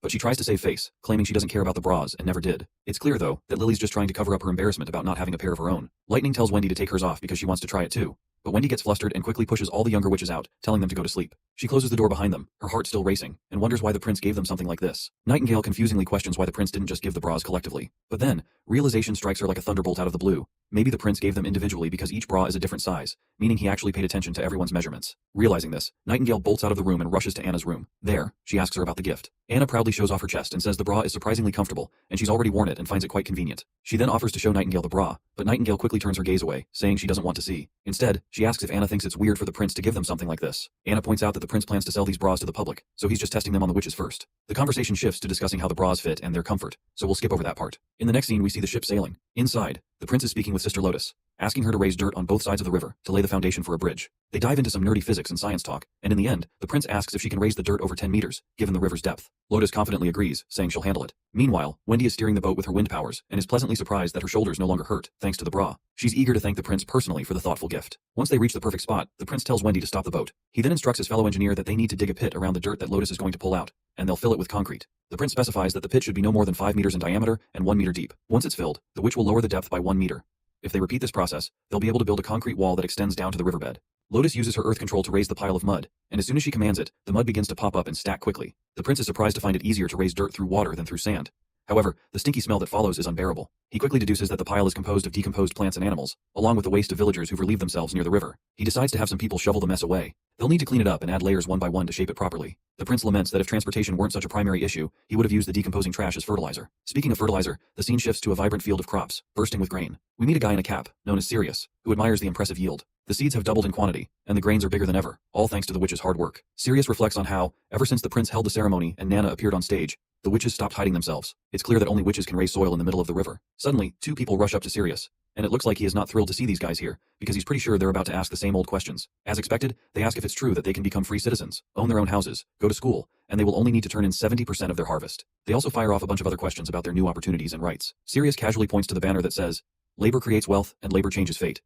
But she tries to save face, claiming she doesn't care about the bras and never did. It's clear, though, that Lily's just trying to cover up her embarrassment about not having a pair of her own. Lightning tells Wendy to take hers off because she wants to try it too. But Wendy gets flustered and quickly pushes all the younger witches out, telling them to go to sleep. She closes the door behind them, her heart still racing, and wonders why the prince gave them something like this. Nightingale confusingly questions why the prince didn't just give the bras collectively. But then, realization strikes her like a thunderbolt out of the blue. Maybe the prince gave them individually because each bra is a different size, meaning he actually paid attention to everyone's measurements. Realizing this, Nightingale bolts out of the room and rushes to Anna's room. There, she asks her about the gift. Anna proudly shows off her chest and says the bra is surprisingly comfortable, and she's already worn it and finds it quite convenient. She then offers to show Nightingale the bra, but Nightingale quickly turns her gaze away, saying she doesn't want to see. Instead, she asks if Anna thinks it's weird for the prince to give them something like this. Anna points out that the prince plans to sell these bras to the public, so he's just testing them on the witches first. The conversation shifts to discussing how the bras fit and their comfort, so we'll skip over that part. In the next scene, we see the ship sailing. Inside, the prince is speaking with Sister Lotus, asking her to raise dirt on both sides of the river to lay the foundation for a bridge. They dive into some nerdy physics and science talk, and in the end, the prince asks if she can raise the dirt over 10 meters, given the river's depth. Lotus confidently agrees, saying she'll handle it. Meanwhile, Wendy is steering the boat with her wind powers, and is pleasantly surprised that her shoulders no longer hurt, thanks to the bra. She's eager to thank the prince personally for the thoughtful gift. Once they reach the perfect spot, the prince tells Wendy to stop the boat. He then instructs his fellow engineer that they need to dig a pit around the dirt that Lotus is going to pull out, and they'll fill it with concrete. The prince specifies that the pit should be no more than 5 meters in diameter and 1 meter deep. Once it's filled, the witch will lower the depth by 1 meter. If they repeat this process, they'll be able to build a concrete wall that extends down to the riverbed. Lotus uses her earth control to raise the pile of mud, and as soon as she commands it, the mud begins to pop up and stack quickly. The prince is surprised to find it easier to raise dirt through water than through sand. However, the stinky smell that follows is unbearable. He quickly deduces that the pile is composed of decomposed plants and animals, along with the waste of villagers who've relieved themselves near the river. He decides to have some people shovel the mess away. They'll need to clean it up and add layers one by one to shape it properly. The prince laments that if transportation weren't such a primary issue, he would have used the decomposing trash as fertilizer. Speaking of fertilizer, the scene shifts to a vibrant field of crops, bursting with grain. We meet a guy in a cap, known as Sirius, who admires the impressive yield. The seeds have doubled in quantity, and the grains are bigger than ever, all thanks to the witches' hard work. Sirius reflects on how, ever since the prince held the ceremony and Nana appeared on stage, the witches stopped hiding themselves. It's clear that only witches can raise soil in the middle of the river. Suddenly, 2 people rush up to Sirius, and it looks like he is not thrilled to see these guys here, because he's pretty sure they're about to ask the same old questions. As expected, they ask if it's true that they can become free citizens, own their own houses, go to school, and they will only need to turn in 70% of their harvest. They also fire off a bunch of other questions about their new opportunities and rights. Sirius casually points to the banner that says, "Labor creates wealth, and labor changes fate."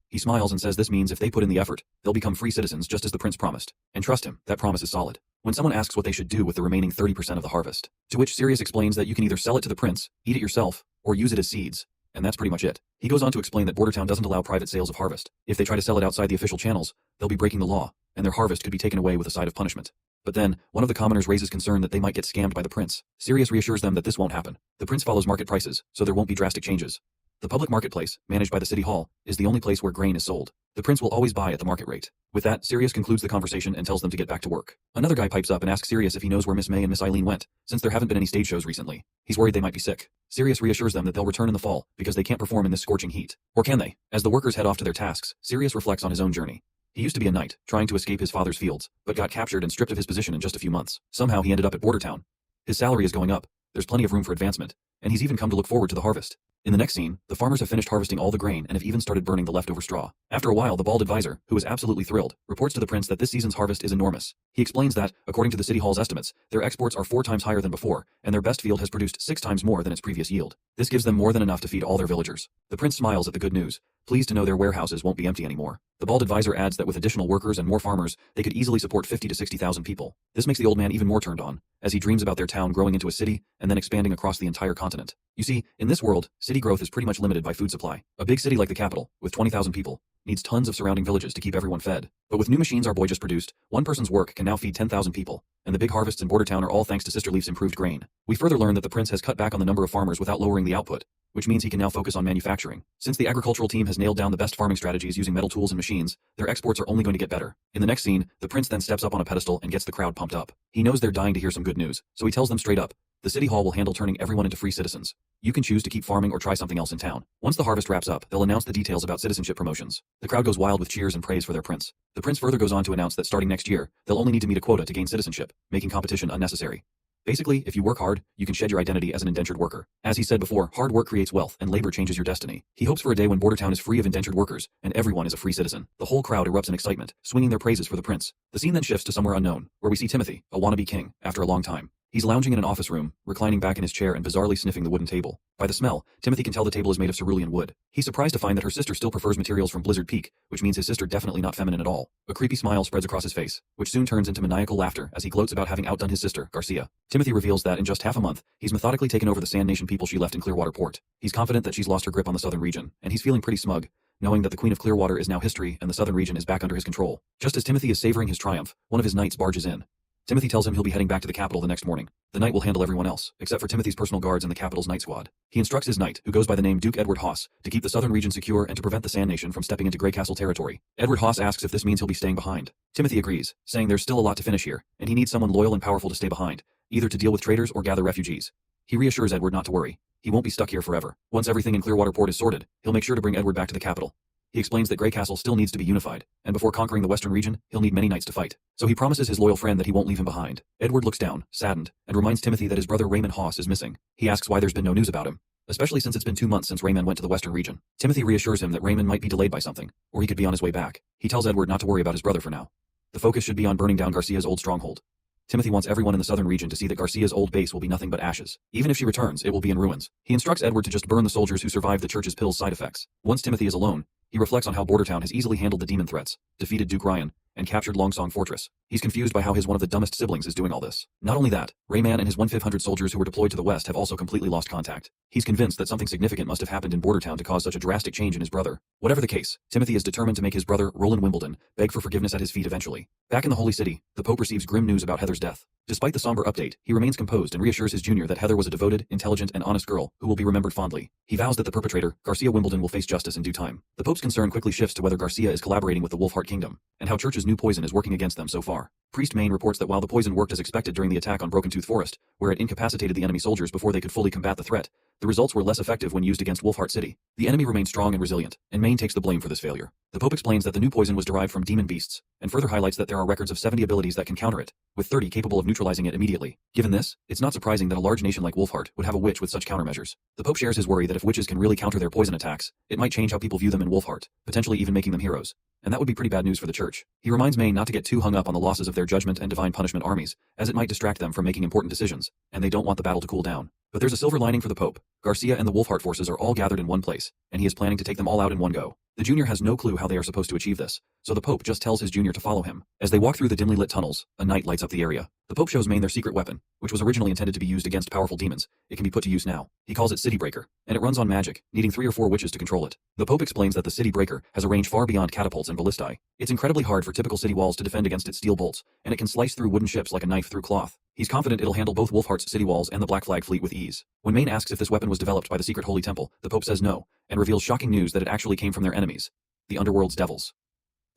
He smiles and says this means if they put in the effort, they'll become free citizens just as the prince promised. And trust him, that promise is solid. When someone asks what they should do with the remaining 30% of the harvest, to which Sirius explains that you can either sell it to the prince, eat it yourself, or use it as seeds. And that's pretty much it. He goes on to explain that Bordertown doesn't allow private sales of harvest. If they try to sell it outside the official channels, they'll be breaking the law, and their harvest could be taken away with a side of punishment. But then, one of the commoners raises concern that they might get scammed by the prince. Sirius reassures them that this won't happen. The prince follows market prices, so there won't be drastic changes. The public marketplace, managed by the city hall, is the only place where grain is sold. The prince will always buy at the market rate. With that, Sirius concludes the conversation and tells them to get back to work. Another guy pipes up and asks Sirius if he knows where Miss May and Miss Eileen went, since there haven't been any stage shows recently. He's worried they might be sick. Sirius reassures them that they'll return in the fall, because they can't perform in this scorching heat. Or can they? As the workers head off to their tasks, Sirius reflects on his own journey. He used to be a knight, trying to escape his father's fields, but got captured and stripped of his position in just a few months. Somehow he ended up at Bordertown. His salary is going up, there's plenty of room for advancement, and he's even come to look forward to the harvest. In the next scene, the farmers have finished harvesting all the grain and have even started burning the leftover straw. After a while, the bald advisor, who is absolutely thrilled, reports to the prince that this season's harvest is enormous. He explains that, according to the city hall's estimates, their exports are 4 times higher than before, and their best field has produced 6 times more than its previous yield. This gives them more than enough to feed all their villagers. The prince smiles at the good news, pleased to know their warehouses won't be empty anymore. The bald advisor adds that with additional workers and more farmers, they could easily support 50 to 60,000 people. This makes the old man even more turned on, as he dreams about their town growing into a city and then expanding across the entire continent. You see, in this world, city growth is pretty much limited by food supply. A big city like the capital, with 20,000 people, needs tons of surrounding villages to keep everyone fed. But with new machines our boy just produced, one person's work can now feed 10,000 people, and the big harvests in Border Town are all thanks to Sister Leaf's improved grain. We further learn that the prince has cut back on the number of farmers without lowering the output, which means he can now focus on manufacturing. Since the agricultural team has nailed down the best farming strategies using metal tools and machines, their exports are only going to get better. In the next scene, the prince then steps up on a pedestal and gets the crowd pumped up. He knows they're dying to hear some good news, so he tells them straight up, the city hall will handle turning everyone into free citizens. You can choose to keep farming or try something else in town. Once the harvest wraps up, they'll announce the details about citizenship promotions. The crowd goes wild with cheers and praise for their prince. The prince further goes on to announce that starting next year, they'll only need to meet a quota to gain citizenship, making competition unnecessary. Basically, if you work hard, you can shed your identity as an indentured worker. As he said before, hard work creates wealth, and labor changes your destiny. He hopes for a day when Border Town is free of indentured workers, and everyone is a free citizen. The whole crowd erupts in excitement, swinging their praises for the prince. The scene then shifts to somewhere unknown, where we see Timothy, a wannabe king, after a long time. He's lounging in an office room, reclining back in his chair and bizarrely sniffing the wooden table. By the smell, Timothy can tell the table is made of cerulean wood. He's surprised to find that her sister still prefers materials from Blizzard Peak, which means his sister definitely not feminine at all. A creepy smile spreads across his face, which soon turns into maniacal laughter as he gloats about having outdone his sister, Garcia. Timothy reveals that in just half a month, he's methodically taken over the Sand Nation people she left in Clearwater Port. He's confident that she's lost her grip on the southern region, and he's feeling pretty smug, knowing that the Queen of Clearwater is now history and the southern region is back under his control. Just as Timothy is savoring his triumph, one of his knights barges in. Timothy tells him he'll be heading back to the capital the next morning. The knight will handle everyone else, except for Timothy's personal guards and the capital's night squad. He instructs his knight, who goes by the name Duke Edward Haas, to keep the southern region secure and to prevent the Sand Nation from stepping into Grey Castle territory. Edward Haas asks if this means he'll be staying behind. Timothy agrees, saying there's still a lot to finish here, and he needs someone loyal and powerful to stay behind, either to deal with traitors or gather refugees. He reassures Edward not to worry. He won't be stuck here forever. Once everything in Clearwater Port is sorted, he'll make sure to bring Edward back to the capital. He explains that Grey Castle still needs to be unified, and before conquering the western region, he'll need many knights to fight. So he promises his loyal friend that he won't leave him behind. Edward looks down, saddened, and reminds Timothy that his brother Raymond Haas is missing. He asks why there's been no news about him, especially since it's been 2 months since Raymond went to the western region. Timothy reassures him that Raymond might be delayed by something, or he could be on his way back. He tells Edward not to worry about his brother for now. The focus should be on burning down Garcia's old stronghold. Timothy wants everyone in the southern region to see that Garcia's old base will be nothing but ashes. Even if she returns, it will be in ruins. He instructs Edward to just burn the soldiers who survived the church's pill's side effects. Once Timothy is alone, he reflects on how Bordertown has easily handled the demon threats, defeated Duke Ryan, and captured Longsong Fortress. He's confused by how his one of the dumbest siblings is doing all this. Not only that, Rayman and his 1/500 soldiers who were deployed to the west have also completely lost contact. He's convinced that something significant must have happened in Bordertown to cause such a drastic change in his brother. Whatever the case, Timothy is determined to make his brother, Roland Wimbledon, beg for forgiveness at his feet eventually. Back in the Holy City, the Pope receives grim news about Heather's death. Despite the somber update, he remains composed and reassures his junior that Heather was a devoted, intelligent, and honest girl who will be remembered fondly. He vows that the perpetrator, Garcia Wimbledon, will face justice in due time. The Pope's concern quickly shifts to whether Garcia is collaborating with the Wolfheart Kingdom, and how Church's new poison is working against them so far. Priest Main reports that while the poison worked as expected during the attack on Broken Tooth Forest, where it incapacitated the enemy soldiers before they could fully combat the threat, the results were less effective when used against Wolfheart City. The enemy remained strong and resilient, and Main takes the blame for this failure. The Pope explains that the new poison was derived from demon beasts, and further highlights that there are records of 70 abilities that can counter it, with 30 capable of neutralizing it immediately. Given this, it's not surprising that a large nation like Wolfheart would have a witch with such countermeasures. The Pope shares his worry that if witches can really counter their poison attacks, it might change how people view them in Wolfheart, potentially even making them heroes. And that would be pretty bad news for the Church. He reminds Maine not to get too hung up on the losses of their judgment and divine punishment armies, as it might distract them from making important decisions, and they don't want the battle to cool down. But there's a silver lining for the Pope. Garcia and the Wolfheart forces are all gathered in one place, and he is planning to take them all out in one go. The junior has no clue how they are supposed to achieve this, so the Pope just tells his junior to follow him. As they walk through the dimly lit tunnels, a night lights up the area. The Pope shows Maine their secret weapon, which was originally intended to be used against powerful demons. It can be put to use now. He calls it City Breaker, and it runs on magic, needing 3 or 4 witches to control it. The Pope explains that the City Breaker has a range far beyond catapults and ballistae. It's incredibly hard for typical city walls to defend against its steel bolts, and it can slice through wooden ships like a knife through cloth. He's confident it'll handle both Wolfheart's city walls and the Black Flag fleet with ease. When Maine asks if this weapon was developed by the secret Holy Temple, the Pope says no, and reveals shocking news that it actually came from their enemies, the Underworld's devils.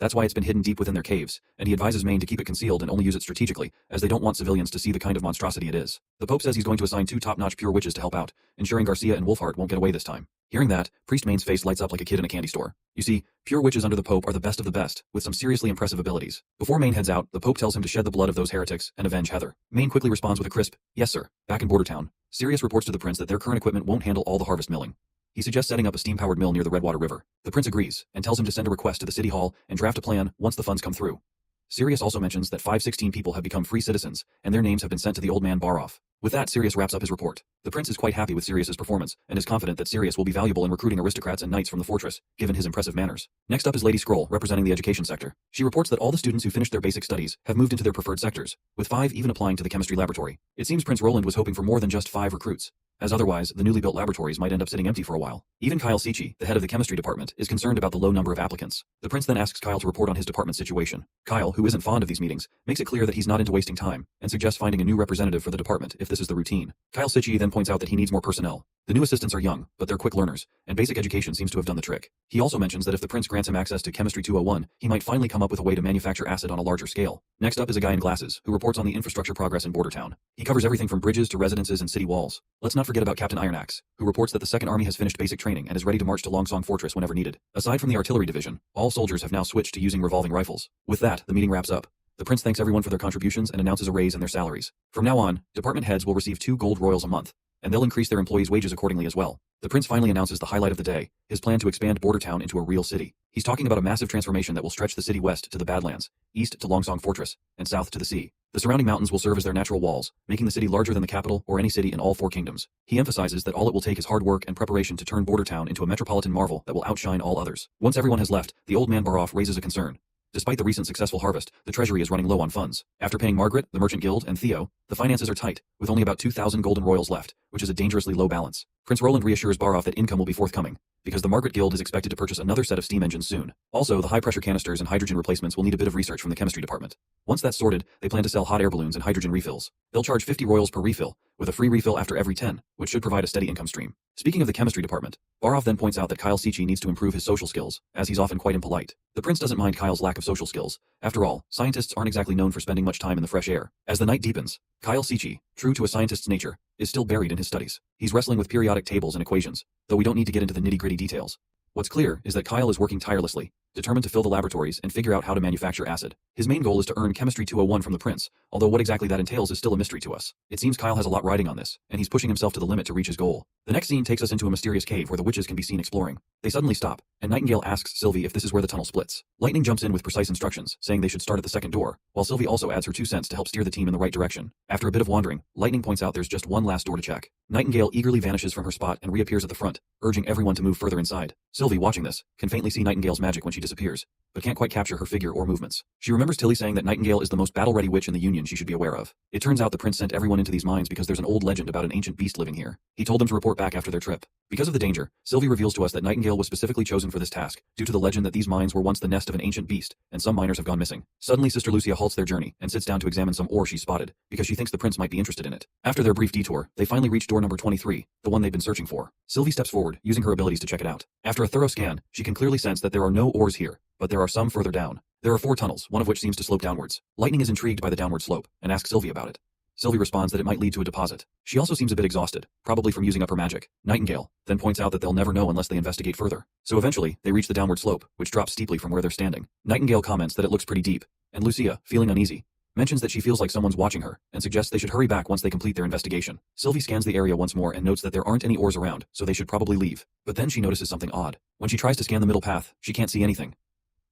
That's why it's been hidden deep within their caves, and he advises Maine to keep it concealed and only use it strategically, as they don't want civilians to see the kind of monstrosity it is. The Pope says he's going to assign 2 top-notch pure witches to help out, ensuring Garcia and Wolfhard won't get away this time. Hearing that, Priest Maine's face lights up like a kid in a candy store. You see, pure witches under the Pope are the best of the best, with some seriously impressive abilities. Before Maine heads out, the Pope tells him to shed the blood of those heretics and avenge Heather. Maine quickly responds with a crisp, "Yes, sir." Back in Bordertown, Sirius reports to the prince that their current equipment won't handle all the harvest milling. He suggests setting up a steam-powered mill near the Redwater River. The prince agrees, and tells him to send a request to the city hall and draft a plan once the funds come through. Sirius also mentions that 516 people have become free citizens, and their names have been sent to the old man Baroff. With that, Sirius wraps up his report. The prince is quite happy with Sirius's performance, and is confident that Sirius will be valuable in recruiting aristocrats and knights from the fortress, given his impressive manners. Next up is Lady Scroll, representing the education sector. She reports that all the students who finished their basic studies have moved into their preferred sectors, with 5 even applying to the chemistry laboratory. It seems Prince Roland was hoping for more than just 5 recruits, as otherwise, the newly built laboratories might end up sitting empty for a while. Even Kyle Sichi, the head of the chemistry department, is concerned about the low number of applicants. The prince then asks Kyle to report on his department's situation. Kyle, who isn't fond of these meetings, makes it clear that he's not into wasting time, and suggests finding a new representative for the department if this is the routine. Kyle Sichi then points out that he needs more personnel. The new assistants are young, but they're quick learners, and basic education seems to have done the trick. He also mentions that if the prince grants him access to Chemistry 201, he might finally come up with a way to manufacture acid on a larger scale. Next up is a guy in glasses, who reports on the infrastructure progress in Bordertown. He covers everything from bridges to residences and city walls. Let's not forget about Captain Ironaxe, who reports that the Second Army has finished basic training and is ready to march to Longsong Fortress whenever needed. Aside from the artillery division, all soldiers have now switched to using revolving rifles. With that, the meeting wraps up. The prince thanks everyone for their contributions and announces a raise in their salaries. From now on, department heads will receive 2 gold royals a month, and they'll increase their employees' wages accordingly as well. The prince finally announces the highlight of the day, his plan to expand Bordertown into a real city. He's talking about a massive transformation that will stretch the city west to the Badlands, east to Longsong Fortress, and south to the sea. The surrounding mountains will serve as their natural walls, making the city larger than the capital or any city in all 4 kingdoms. He emphasizes that all it will take is hard work and preparation to turn Bordertown into a metropolitan marvel that will outshine all others. Once everyone has left, the old man Baroff raises a concern. Despite the recent successful harvest, the treasury is running low on funds. After paying Margaret, the Merchant Guild, and Theo, the finances are tight, with only about 2,000 golden royals left, which is a dangerously low balance. Prince Roland reassures Baroff that income will be forthcoming, because the Margaret Guild is expected to purchase another set of steam engines soon. Also, the high-pressure canisters and hydrogen replacements will need a bit of research from the chemistry department. Once that's sorted, they plan to sell hot air balloons and hydrogen refills. They'll charge 50 royals per refill, with a free refill after every 10, which should provide a steady income stream. Speaking of the chemistry department, Baroff then points out that Kyle Sichi needs to improve his social skills, as he's often quite impolite. The prince doesn't mind Kyle's lack of social skills. After all, scientists aren't exactly known for spending much time in the fresh air. As the night deepens, Kyle Sichi, true to a scientist's nature, is still buried in his studies. He's wrestling with periodic tables and equations, though we don't need to get into the nitty-gritty details. What's clear is that Kyle is working tirelessly, determined to fill the laboratories and figure out how to manufacture acid. His main goal is to earn Chemistry 201 from the prince, although what exactly that entails is still a mystery to us. It seems Kyle has a lot riding on this, and he's pushing himself to the limit to reach his goal. The next scene takes us into a mysterious cave where the witches can be seen exploring. They suddenly stop, and Nightingale asks Sylvie if this is where the tunnel splits. Lightning jumps in with precise instructions, saying they should start at the second door, while Sylvie also adds her 2 cents to help steer the team in the right direction. After a bit of wandering, Lightning points out there's just one last door to check. Nightingale eagerly vanishes from her spot and reappears at the front, urging everyone to move further inside. Sylvie, watching this, can faintly see Nightingale's magic when she disappears, but can't quite capture her figure or movements. She remembers Tilly saying that Nightingale is the most battle-ready witch in the Union she should be aware of. It turns out the prince sent everyone into these mines because there's an old legend about an ancient beast living here. He told them to report back after their trip. Because of the danger, Sylvie reveals to us that Nightingale was specifically chosen for this task, due to the legend that these mines were once the nest of an ancient beast, and some miners have gone missing. Suddenly Sister Lucia halts their journey, and sits down to examine some ore she's spotted, because she thinks the prince might be interested in it. After their brief detour, they finally reach door number 23, the one they've been searching for. Sylvie steps forward, using her abilities to check it out. After a thorough scan, she can clearly sense that there are no ores here, but there are some further down. There are 4 tunnels, one of which seems to slope downwards. Lightning is intrigued by the downward slope, and asks Sylvie about it. Sylvie responds that it might lead to a deposit. She also seems a bit exhausted, probably from using up her magic. Nightingale then points out that they'll never know unless they investigate further. So eventually, they reach the downward slope, which drops steeply from where they're standing. Nightingale comments that it looks pretty deep, and Lucia, feeling uneasy, mentions that she feels like someone's watching her, and suggests they should hurry back once they complete their investigation. Sylvie scans the area once more and notes that there aren't any ores around, so they should probably leave. But then she notices something odd. When she tries to scan the middle path, she can't see anything.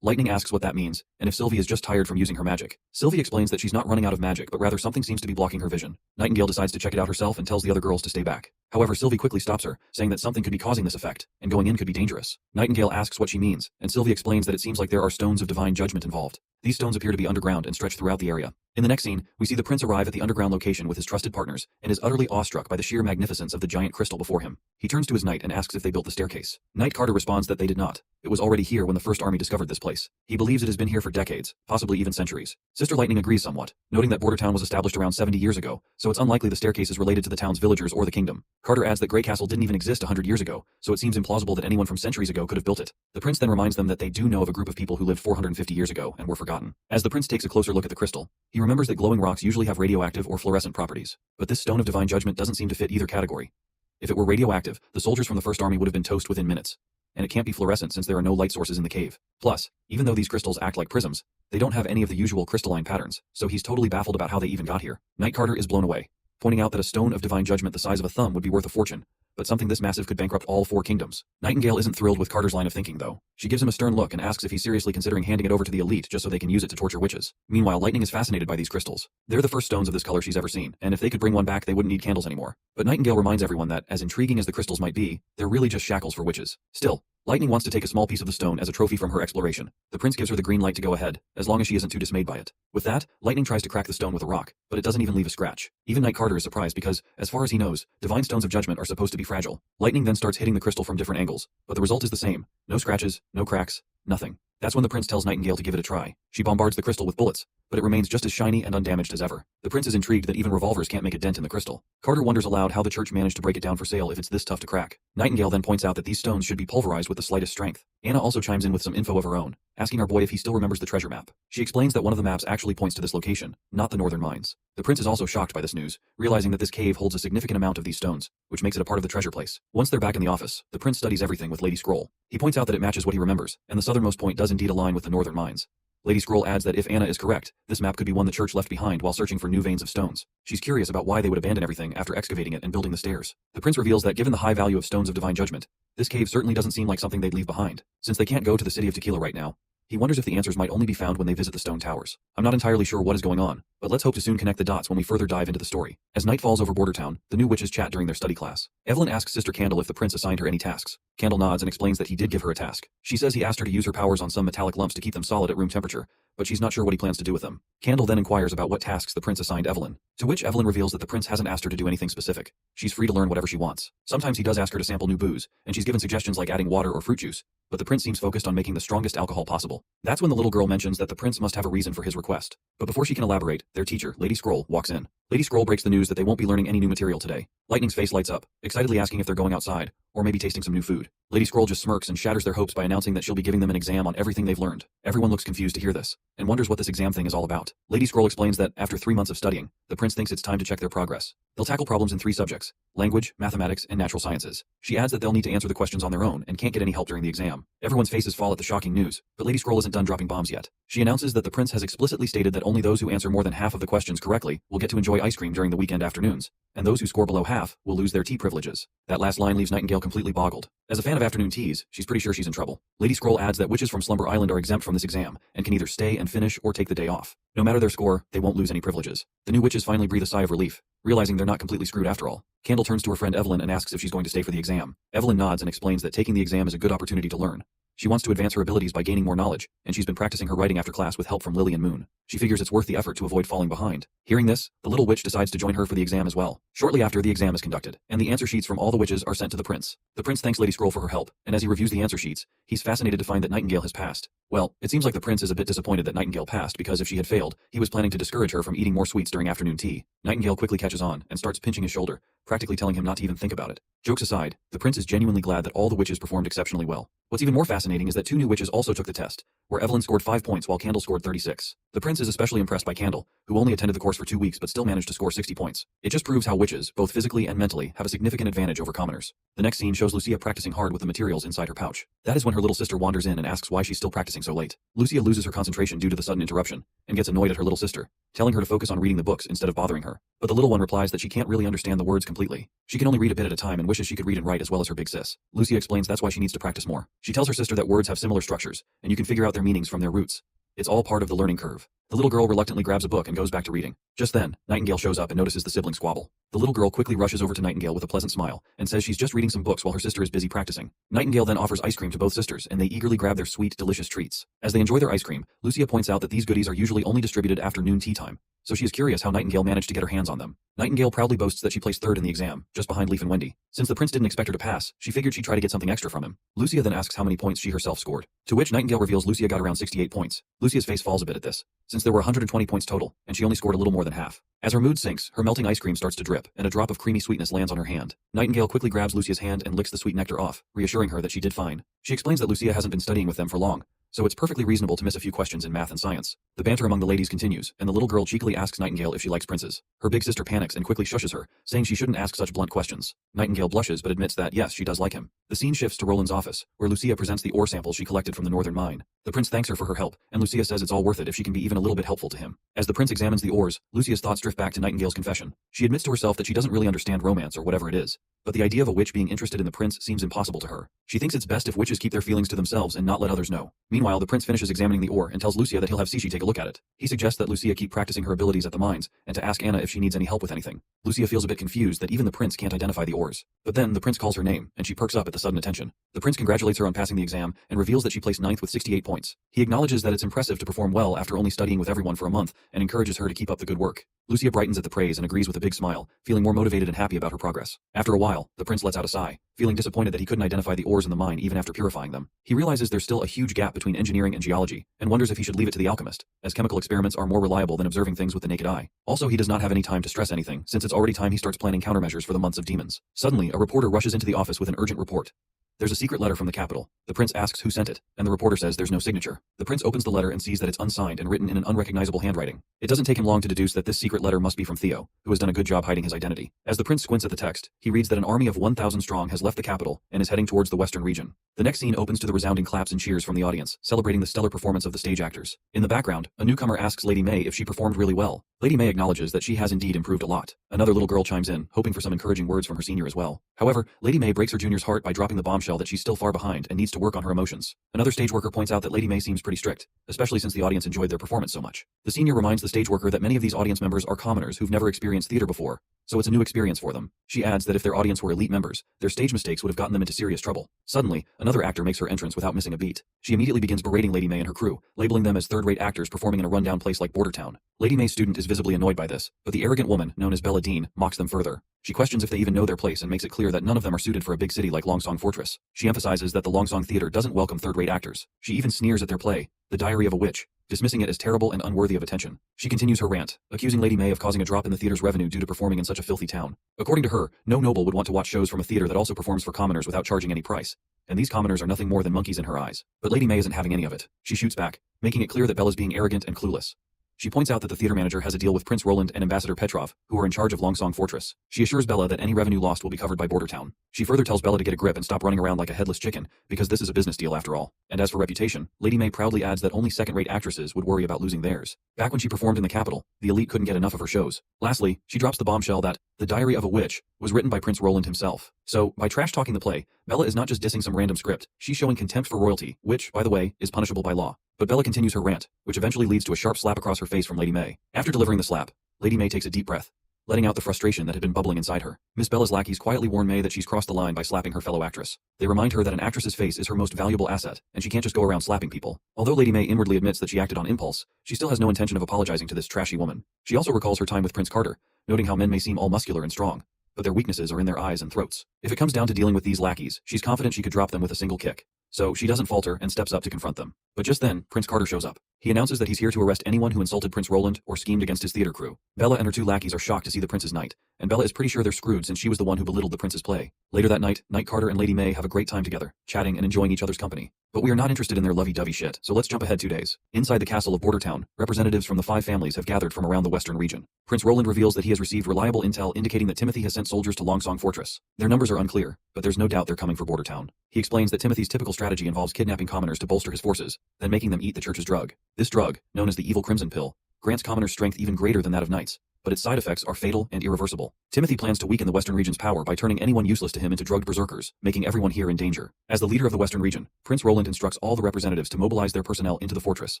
Lightning asks what that means, and if Sylvie is just tired from using her magic. Sylvie explains that she's not running out of magic, but rather something seems to be blocking her vision. Nightingale decides to check it out herself and tells the other girls to stay back. However, Sylvie quickly stops her, saying that something could be causing this effect, and going in could be dangerous. Nightingale asks what she means, and Sylvie explains that it seems like there are stones of divine judgment involved. These stones appear to be underground and stretch throughout the area. In the next scene, we see the prince arrive at the underground location with his trusted partners and is utterly awestruck by the sheer magnificence of the giant crystal before him. He turns to his knight and asks if they built the staircase. Knight Carter responds that they did not. It was already here when the first army discovered this place. He believes it has been here for decades, possibly even centuries. Sister Lightning agrees somewhat, noting that Border Town was established around 70 years ago, so it's unlikely the staircase is related to the town's villagers or the kingdom. Carter adds that Grey Castle didn't even exist 100 years ago, so it seems implausible that anyone from centuries ago could have built it. The prince then reminds them that they do know of a group of people who lived 450 years ago and were forgotten. As the prince takes a closer look at the crystal, he remembers that glowing rocks usually have radioactive or fluorescent properties, but this stone of divine judgment doesn't seem to fit either category. If it were radioactive, the soldiers from the first army would have been toast within minutes. And it can't be fluorescent since there are no light sources in the cave. Plus, even though these crystals act like prisms, they don't have any of the usual crystalline patterns, so he's totally baffled about how they even got here. Knight Carter is blown away, pointing out that a stone of divine judgment the size of a thumb would be worth a fortune, but something this massive could bankrupt all 4 kingdoms. Nightingale isn't thrilled with Carter's line of thinking, though. She gives him a stern look and asks if he's seriously considering handing it over to the elite just so they can use it to torture witches. Meanwhile, Lightning is fascinated by these crystals. They're the first stones of this color she's ever seen, and if they could bring one back, they wouldn't need candles anymore. But Nightingale reminds everyone that, as intriguing as the crystals might be, they're really just shackles for witches. Still, Lightning wants to take a small piece of the stone as a trophy from her exploration. The prince gives her the green light to go ahead, as long as she isn't too dismayed by it. With that, Lightning tries to crack the stone with a rock, but it doesn't even leave a scratch. Even Knight Carter is surprised because, as far as he knows, divine stones of judgment are supposed to be fragile. Lightning then starts hitting the crystal from different angles, but the result is the same. No scratches, no cracks, nothing. That's when the prince tells Nightingale to give it a try. She bombards the crystal with bullets, but it remains just as shiny and undamaged as ever. The prince is intrigued that even revolvers can't make a dent in the crystal. Carter wonders aloud how the church managed to break it down for sale if it's this tough to crack. Nightingale then points out that these stones should be pulverized with the slightest strength. Anna also chimes in with some info of her own, asking our boy if he still remembers the treasure map. She explains that one of the maps actually points to this location, not the northern mines. The prince is also shocked by this news, realizing that this cave holds a significant amount of these stones, which makes it a part of the treasure place. Once they're back in the office, the prince studies everything with Lady Scroll. He points out that it matches what he remembers, and the southernmost point does indeed align with the northern mines. Lady Scroll adds that if Anna is correct, this map could be one the church left behind while searching for new veins of stones. She's curious about why they would abandon everything after excavating it and building the stairs. The prince reveals that given the high value of stones of divine judgment, this cave certainly doesn't seem like something they'd leave behind. Since they can't go to the city of Tequila right now, he wonders if the answers might only be found when they visit the stone towers. I'm not entirely sure what is going on, but let's hope to soon connect the dots when we further dive into the story. As night falls over Border Town, the new witches chat during their study class. Evelyn asks Sister Candle if the prince assigned her any tasks. Candle nods and explains that he did give her a task. She says he asked her to use her powers on some metallic lumps to keep them solid at room temperature, but she's not sure what he plans to do with them. Candle then inquires about what tasks the prince assigned Evelyn, to which Evelyn reveals that the prince hasn't asked her to do anything specific. She's free to learn whatever she wants. Sometimes he does ask her to sample new booze, and she's given suggestions like adding water or fruit juice, but the prince seems focused on making the strongest alcohol possible. That's when the little girl mentions that the prince must have a reason for his request. But before she can elaborate, their teacher, Lady Scroll, walks in. Lady Scroll breaks the news that they won't be learning any new material today. Lightning's face lights up, excitedly asking if they're going outside, or maybe tasting some new food. Lady Scroll just smirks and shatters their hopes by announcing that she'll be giving them an exam on everything they've learned. Everyone looks confused to hear this, and wonders what this exam thing is all about. Lady Scroll explains that, after 3 months of studying, the prince thinks it's time to check their progress. They'll tackle problems in 3 subjects: language, mathematics, and natural sciences. She adds that they'll need to answer the questions on their own and can't get any help during the exam. Everyone's faces fall at the shocking news, but Lady Scroll isn't done dropping bombs yet. She announces that the prince has explicitly stated that only those who answer more than half of the questions correctly will get to enjoy ice cream during the weekend afternoons, and those who score below half will lose their tea privileges. That last line leaves Nightingale completely boggled. As a fan of afternoon teas, she's pretty sure she's in trouble. Lady Scroll adds that witches from Slumber Island are exempt from this exam and can either stay and finish or take the day off. No matter their score, they won't lose any privileges. The new witches finally breathe a sigh of relief, realizing they're not completely screwed after all. Candle turns to her friend Evelyn and asks if she's going to stay for the exam. Evelyn nods and explains that taking the exam is a good opportunity to learn. She wants to advance her abilities by gaining more knowledge, and she's been practicing her writing after class with help from Lily and Moon. She figures it's worth the effort to avoid falling behind. Hearing this, the little witch decides to join her for the exam as well. Shortly after, the exam is conducted, and the answer sheets from all the witches are sent to the prince. The prince thanks Lady Scroll for her help, and as he reviews the answer sheets, he's fascinated to find that Nightingale has passed. Well, it seems like the prince is a bit disappointed that Nightingale passed because if she had failed, he was planning to discourage her from eating more sweets during afternoon tea. Nightingale quickly catches on and starts pinching his shoulder, practically telling him not to even think about it. Jokes aside, the prince is genuinely glad that all the witches performed exceptionally well. What's even more fascinating is that 2 new witches also took the test, where Evelyn scored 5 points while Candle scored 36. The prince is especially impressed by Candle, who only attended the course for 2 weeks but still managed to score 60 points. It just proves how witches, both physically and mentally, have a significant advantage over commoners. The next scene shows Lucia practicing hard with the materials inside her pouch. That is when her little sister wanders in and asks why she's still practicing so late. Lucia loses her concentration due to the sudden interruption, and gets annoyed at her little sister, telling her to focus on reading the books instead of bothering her. But the little one replies that she can't really understand the words completely. She can only read a bit at a time and wishes she could read and write as well as her big sis. Lucia explains that's why she needs to practice more. She tells her sister that words have similar structures, and you can figure out their meanings from their roots. It's all part of the learning curve. The little girl reluctantly grabs a book and goes back to reading. Just then, Nightingale shows up and notices the sibling squabble. The little girl quickly rushes over to Nightingale with a pleasant smile and says she's just reading some books while her sister is busy practicing. Nightingale then offers ice cream to both sisters, and they eagerly grab their sweet, delicious treats. As they enjoy their ice cream, Lucia points out that these goodies are usually only distributed after noon tea time, so she is curious how Nightingale managed to get her hands on them. Nightingale proudly boasts that she placed third in the exam, just behind Leaf and Wendy. Since the prince didn't expect her to pass, she figured she'd try to get something extra from him. Lucia then asks how many points she herself scored, to which Nightingale reveals Lucia got around 68 points. Lucia's face falls a bit at this, since there were 120 points total, and she only scored a little more than half. As her mood sinks, her melting ice cream starts to drip, and a drop of creamy sweetness lands on her hand. Nightingale quickly grabs Lucia's hand and licks the sweet nectar off, reassuring her that she did fine. She explains that Lucia hasn't been studying with them for long, so it's perfectly reasonable to miss a few questions in math and science. The banter among the ladies continues, and the little girl cheekily asks Nightingale if she likes princes. Her big sister panics and quickly shushes her, saying she shouldn't ask such blunt questions. Nightingale blushes but admits that yes, she does like him. The scene shifts to Roland's office, where Lucia presents the ore samples she collected from the northern mine. The prince thanks her for her help, and Lucia says it's all worth it if she can be even a little bit helpful to him. As the prince examines the ores, Lucia's thoughts drift back to Nightingale's confession. She admits to herself that she doesn't really understand romance or whatever it is, but the idea of a witch being interested in the prince seems impossible to her. She thinks it's best if witches keep their feelings to themselves and not let others know. Meanwhile, the prince finishes examining the ore and tells Lucia that he'll have Sishi take a look at it. He suggests that Lucia keep practicing her abilities at the mines, and to ask Anna if she needs any help with anything. Lucia feels a bit confused that even the prince can't identify the ores. But then, the prince calls her name, and she perks up at the sudden attention. The prince congratulates her on passing the exam, and reveals that she placed 9th with 68 points. He acknowledges that it's impressive to perform well after only studying with everyone for a month, and encourages her to keep up the good work. Lucia brightens at the praise and agrees with a big smile, feeling more motivated and happy about her progress. After a while, the prince lets out a sigh, feeling disappointed that he couldn't identify the ores in the mine even after purifying them. He realizes there's still a huge gap between engineering and geology, and wonders if he should leave it to the alchemist, as chemical experiments are more reliable than observing things with the naked eye. Also, he does not have any time to stress anything, since it's already time he starts planning countermeasures for the months of demons. Suddenly, a reporter rushes into the office with an urgent report. There's a secret letter from the capital. The prince asks who sent it, and the reporter says there's no signature. The prince opens the letter and sees that it's unsigned and written in an unrecognizable handwriting. It doesn't take him long to deduce that this secret letter must be from Theo, who has done a good job hiding his identity. As the prince squints at the text, he reads that an army of 1,000 strong has left the capital and is heading towards the western region. The next scene opens to the resounding claps and cheers from the audience, celebrating the stellar performance of the stage actors. In the background, a newcomer asks Lady May if she performed really well. Lady May acknowledges that she has indeed improved a lot. Another little girl chimes in, hoping for some encouraging words from her senior as well. However, Lady May breaks her junior's heart by dropping the bombshell that she's still far behind and needs to work on her emotions. Another stage worker points out that Lady May seems pretty strict, especially since the audience enjoyed their performance so much. The senior reminds the stage worker that many of these audience members are commoners who've never experienced theater before, so it's a new experience for them. She adds that if their audience were elite members, their stage mistakes would have gotten them into serious trouble. Suddenly, another actor makes her entrance without missing a beat. She immediately begins berating Lady May and her crew, labeling them as third-rate actors performing in a rundown place like Bordertown. Lady May's student is visibly annoyed by this, but the arrogant woman, known as Bella Dean, mocks them further. She questions if they even know their place and makes it clear that none of them are suited for a big city like Longsong Fortress. She emphasizes that the Longsong Theater doesn't welcome third-rate actors. She even sneers at their play, The Diary of a Witch, dismissing it as terrible and unworthy of attention. She continues her rant, accusing Lady May of causing a drop in the theater's revenue due to performing in such a filthy town. According to her, no noble would want to watch shows from a theater that also performs for commoners without charging any price. And these commoners are nothing more than monkeys in her eyes. But Lady May isn't having any of it. She shoots back, making it clear that Bella's being arrogant and clueless. She points out that the theater manager has a deal with Prince Roland and Ambassador Petrov, who are in charge of Longsong Fortress. She assures Bella that any revenue lost will be covered by Bordertown. She further tells Bella to get a grip and stop running around like a headless chicken, because this is a business deal after all. And as for reputation, Lady May proudly adds that only second-rate actresses would worry about losing theirs. Back when she performed in the capital, the elite couldn't get enough of her shows. Lastly, she drops the bombshell that The Diary of a Witch was written by Prince Roland himself. So, by trash-talking the play, Bella is not just dissing some random script, she's showing contempt for royalty, which, by the way, is punishable by law. But Bella continues her rant, which eventually leads to a sharp slap across her face from Lady May. After delivering the slap, Lady May takes a deep breath, letting out the frustration that had been bubbling inside her. Miss Bella's lackeys quietly warn May that she's crossed the line by slapping her fellow actress. They remind her that an actress's face is her most valuable asset, and she can't just go around slapping people. Although Lady May inwardly admits that she acted on impulse, she still has no intention of apologizing to this trashy woman. She also recalls her time with Prince Carter, noting how men may seem all muscular and strong, but their weaknesses are in their eyes and throats. If it comes down to dealing with these lackeys, she's confident she could drop them with a single kick. So she doesn't falter and steps up to confront them. But just then, Prince Carter shows up. He announces that he's here to arrest anyone who insulted Prince Roland or schemed against his theater crew. Bella and her two lackeys are shocked to see the prince's knight, and Bella is pretty sure they're screwed since she was the one who belittled the prince's play. Later that night, Knight Carter and Lady May have a great time together, chatting and enjoying each other's company. But we are not interested in their lovey-dovey shit, so let's jump ahead 2 days. Inside the castle of Bordertown, representatives from the 5 families have gathered from around the western region. Prince Roland reveals that he has received reliable intel indicating that Timothy has sent soldiers to Longsong Fortress. Their numbers are unclear, but there's no doubt they're coming for Bordertown. He explains that Timothy's typical strategy involves kidnapping commoners to bolster his forces, then making them eat the church's drug. This drug, known as the Evil Crimson Pill, grants commoners strength even greater than that of knights, but its side effects are fatal and irreversible. Timothy plans to weaken the Western region's power by turning anyone useless to him into drugged berserkers, making everyone here in danger. As the leader of the Western region, Prince Roland instructs all the representatives to mobilize their personnel into the fortress.